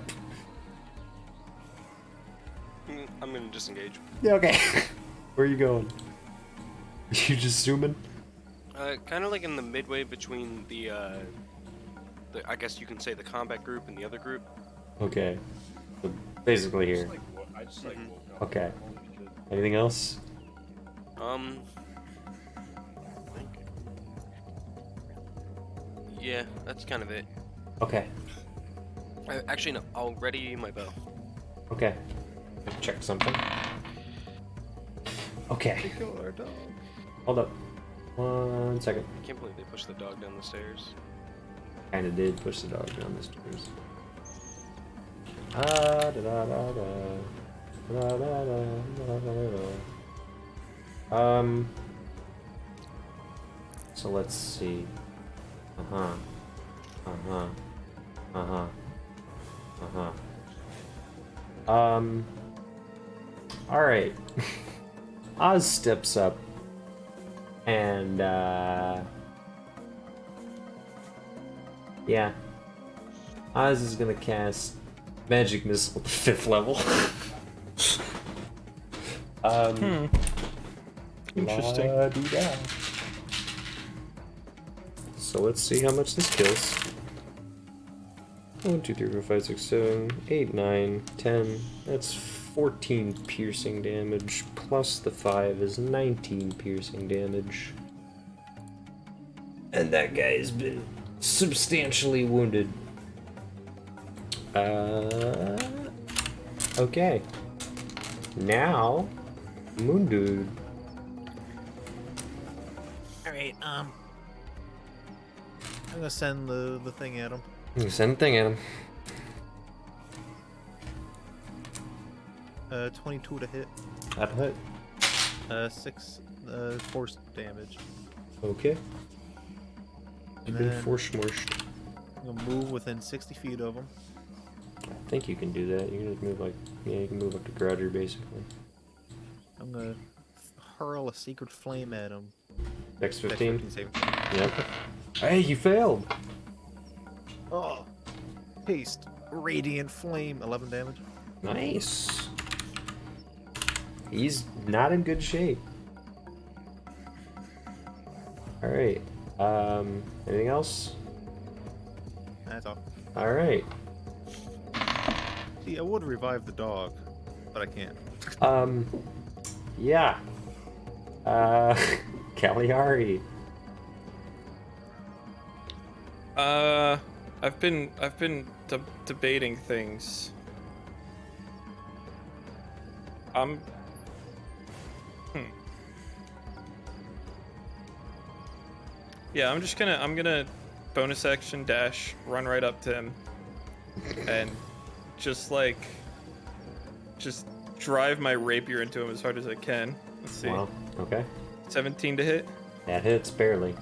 I'm gonna disengage.
Yeah, okay. Where are you going? You just zooming?
Kind of like in the midway between the, I guess you can say the combat group and the other group.
Okay. So basically here.
I just
Mhm.
woke up.
Okay.
Holy shit.
Anything else?
Yeah, that's kind of it.
Okay.
Actually, no. I'll ready my bow.
Okay. Check something. Okay.
kill our dog.
Hold up. 1 second.
I can't believe they pushed the dog down the stairs.
Kinda did push the dog down the stairs. Da da da da. Da da da da da da. So let's see. Uh-huh. Uh-huh. Uh-huh. Uh-huh. Alright. Oz steps up and yeah. Oz is gonna cast Magic Missile at the 5th level.
Interesting.
la-di-da. So let's see how much this kills. 1, 2, 3, 4, 5, 6, 7, 8, 9, 10. That's 14 piercing damage. Plus the 5 is 19 piercing damage. And that guy has been substantially wounded. Okay. Now, Moon Dude.
Alright, I'm gonna send the thing at him.
Send the thing at him.
22 to hit.
That'll hit.
6 force damage.
Okay. You've been
then-
force smushed.
I'm gonna move within 60 feet of him.
I think you can do that. You can just move like, yeah, you can move up to Grudger basically.
I'm gonna hurl a secret flame at him.
Dex
Dex
15.
saving.
Yep. Hey, you failed.
Oh! Haste. Radiant flame. 11 damage.
Nice. He's not in good shape. All right. Anything else?
That's all.
All right.
See, I would revive the dog, but I can't.
Yeah. Cagliari.
I've been debating things. Yeah, I'm gonna bonus action dash, run right up to him, and just drive my rapier into him as hard as I can. Let's see.
Wow. Okay.
17 to hit.
That hits barely.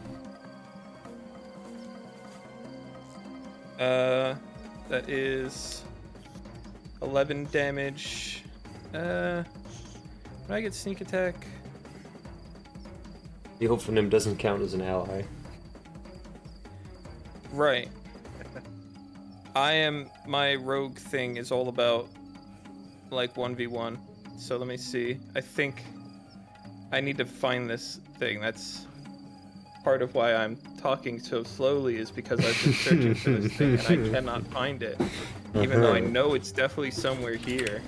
That is 11 damage. When I get sneak attack,
The Ophanim doesn't count as an ally.
right. My rogue thing is all about like 1v1. So let me see. I think I need to find this thing. That's part of why I'm talking so slowly, is because I've been searching for this thing and I cannot find it. Even though I know it's definitely somewhere here.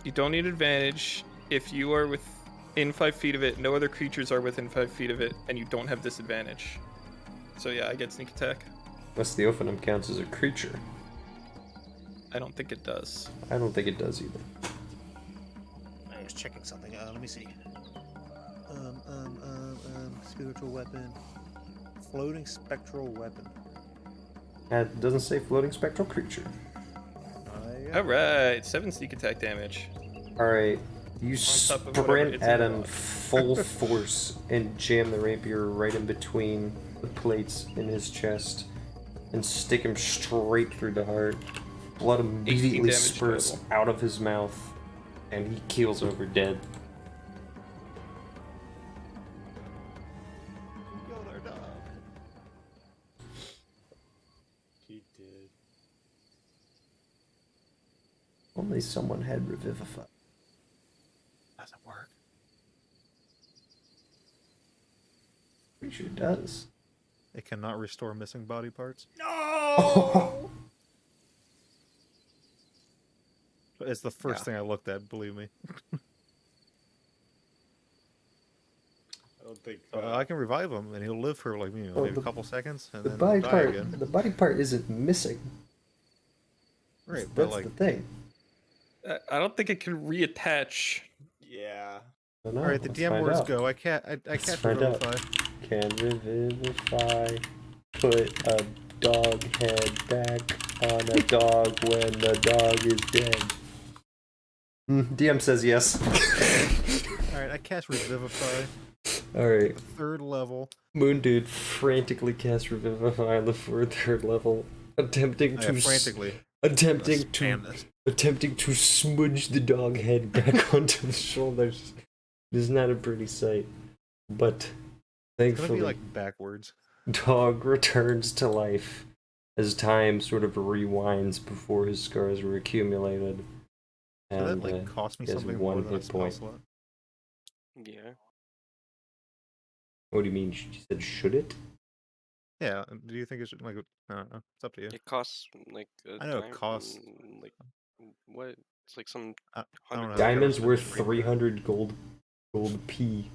You don't need advantage if you are within 5 feet of it. No other creatures are within 5 feet of it, and you don't have disadvantage. So yeah, I get sneak attack.
Unless the Ophanim counts as a creature.
I don't think it does.
I don't think it does either.
I was checking something. Let me see. Spiritual weapon. Floating spectral weapon.
It doesn't say floating spectral creature.
All right, 7 sneak attack damage.
Alright, you
top of whatever
sprint
it's
at
in
him
the
full force and jam the rapier right in between the plates in his chest and stick him straight through the heart. Blood immediately
damage
spurts
total.
out of his mouth and he keels over dead.
He did.
Only someone had Revivify.
Doesn't work.
Pretty sure it does.
It cannot restore missing body parts.
No!
It's the first thing I looked at, believe me.
I don't think.
I can revive him, and he'll live for like
Well,
maybe
the-
a couple seconds, and
The
then
body
die
part,
again.
the body part isn't missing.
Right, but
That's
like,
the thing.
I don't think it can reattach.
Yeah.
I don't know.
all right, the
Let's
DM
find
words
out.
go. I can't
find out.
revivify.
Can Revivify put a dog head back on a dog when the dog is dead? DM says yes.
All right, I cast revivify.
Alright,
3rd level.
Moon Dude frantically casts Revivify on the 3rd level, attempting
Oh,
to
yeah, frantically.
attempting to
Spam this.
attempting to smudge the dog head back onto the shoulders. This is not a pretty sight. But
It's gonna
thankfully,
be like backwards.
Dog returns to life as time sort of rewinds before his scars were accumulated.
Did
And
that like cost me
he has
something
one
more than a
hit
spell
point.
slot?
Yeah.
What do you mean? You said should it?
Yeah. Do you think it should like? I don't know. It's up to you.
It costs like a
I know it costs.
like what? It's like some
I don't
$100
know.
Diamond's
I've
worth
never spent
300 gold P,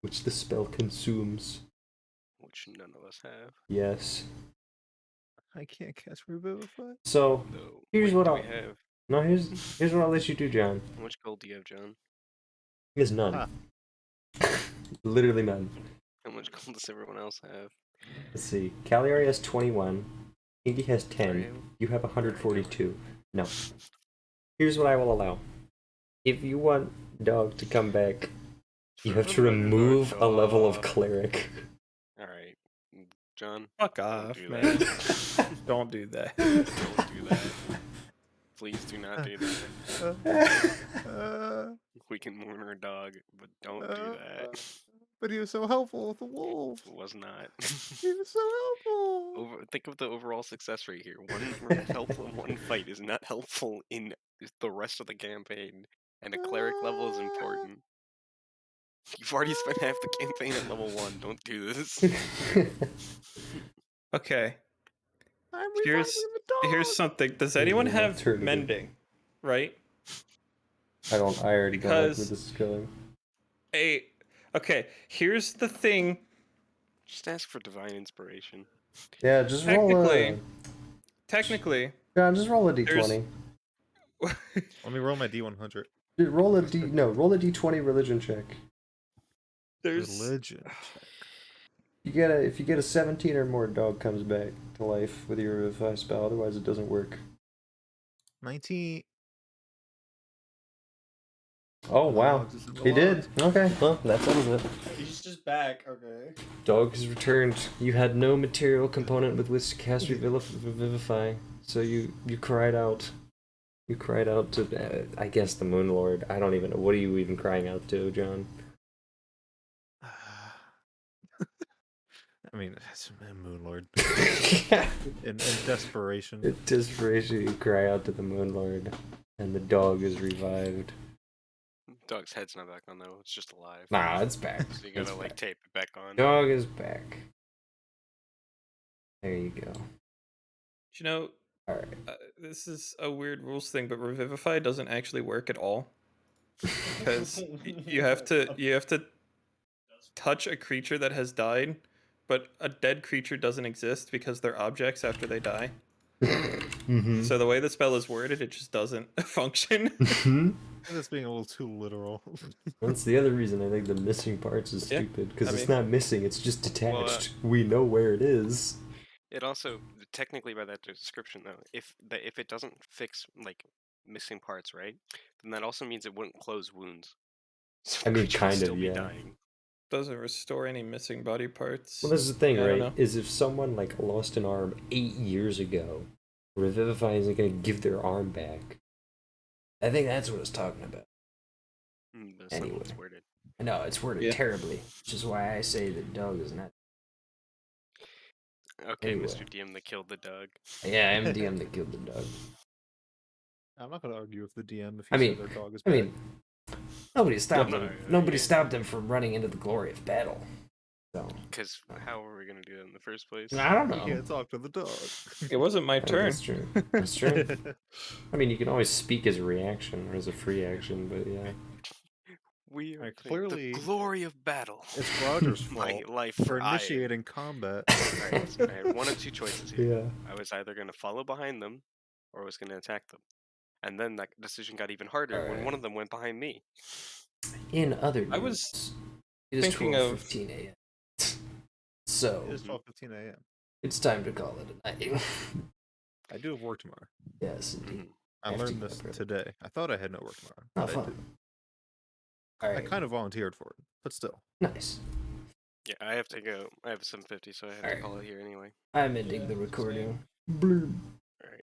which the spell consumes.
which none of us have.
Yes.
I can't cast Revivify.
So
No.
here's
Wait,
what
do
I'll
we have?
no here's what I'll let you do, John.
How much gold do you have, John?
He has none. Literally none.
How much gold does everyone else have?
Let's see. Cagliari has 21. Indy has 10.
Alright.
You have 142. No. Here's what I will allow. If you want Dog to come back, you have to remove a level of cleric.
Alright. John,
Fuck
don't
off,
do
man.
that.
Don't do that.
Don't do that. Please do not do that. We can mourn our dog, but don't do that.
But he was so helpful with the wolf.
It was not.
He was so helpful.
Think of the overall success rate here. One helpful in one fight is not helpful in the rest of the campaign, and a cleric level is important. You've already spent half the campaign at level 1. Don't do this.
Okay.
I'm
Here's
reviving the dog.
here's something. Does
Maybe
anyone
an
have
alternative.
mending? Right?
I already don't like where
Because-
this is going.
Okay, here's the thing.
Just ask for divine inspiration.
Yeah, just roll
Technically,
John, just roll a
there's-
d20.
Let me roll my D100.
Roll a d20 religion check.
there's
Religion.
If you get a 17 or more, Dog comes back to life with your revivify spell. Otherwise, it doesn't work.
19.
Oh wow,
Dogs is
he did. Okay, well that settles it.
He's just back. Okay.
Dog has returned. You had no material component with which to cast Revivify, so you cried out. You cried out to, I guess, the Moon Lord. I don't even know. What are you even crying out to, John?
I mean, that's Moon Lord. In desperation.
In desperation, you cry out to the Moon Lord, and the dog is revived.
Dog's head's not back on though. It's just alive.
Nah, it's back.
So you gotta
It's
like
back.
tape it back on.
Dog is back. There you go.
you know,
All right.
this is a weird rules thing, but revivify doesn't actually work at all because you have to touch a creature that has died, but a dead creature doesn't exist because they're objects after they die.
Mm-hmm.
So the way the spell is worded, it just doesn't function.
That's being a little too literal.
That's the other reason I think the missing parts is
Yeah,
stupid, because
I
it's
mean-
not missing, it's just
Well,
detached. We know where it is.
It also technically by that description though, if it doesn't fix like missing parts, right? Then that also means it wouldn't close wounds. So
I mean,
creature would
kind of,
still be
yeah.
dying.
Doesn't restore any missing body parts.
Well, this is the thing,
Yeah, I don't
right?
know.
Is if someone like lost an arm 8 years ago, Revivify isn't going to give their arm back. I think that's what it's talking about.
But that's not what it's
Anyway.
worded.
No, it's worded
Yeah.
terribly, which is why I say that dog is not.
Okay,
Anyway.
Mr. DM that killed the dog.
Yeah, I'm DM that killed the dog.
I'm not going to argue with the DM if
I
he
mean-
said their dog is
I
back.
mean, nobody stopped
No,
him.
no,
Nobody
yeah.
stopped him from running into the glory of battle. So
Because how were we gonna do that in the first place?
I don't
You
know.
can't talk to the dog.
It wasn't my
Oh,
turn.
That's true. That's true. I mean, you can always speak as a reaction or as a free action, but yeah.
We are
Alright,
playing
clearly-
the glory of battle.
It's Roger's
My
fault
life
for
I-
initiating combat.
Alright, so I had one of two choices here.
Yeah.
I was either gonna follow behind them, or I was gonna attack them. And then that decision got even harder when
Alright.
one of them went behind me.
In other news,
I was
it is
thinking of-
12:15 a.m. So
It is 12:15 a.m.
it's time to call it a night.
I do have work tomorrow.
Yes, indeed.
I
Have to
learned
get
this
up early.
today. I thought I had no work tomorrow.
Oh,
but I
fun.
do.
All
I
right.
kind of volunteered for it, but still.
Nice.
Yeah, I have to go. I have 7:50, so I have
Alright.
to call it here anyway.
I'm ending
Yeah,
the
same.
recording. Blurb.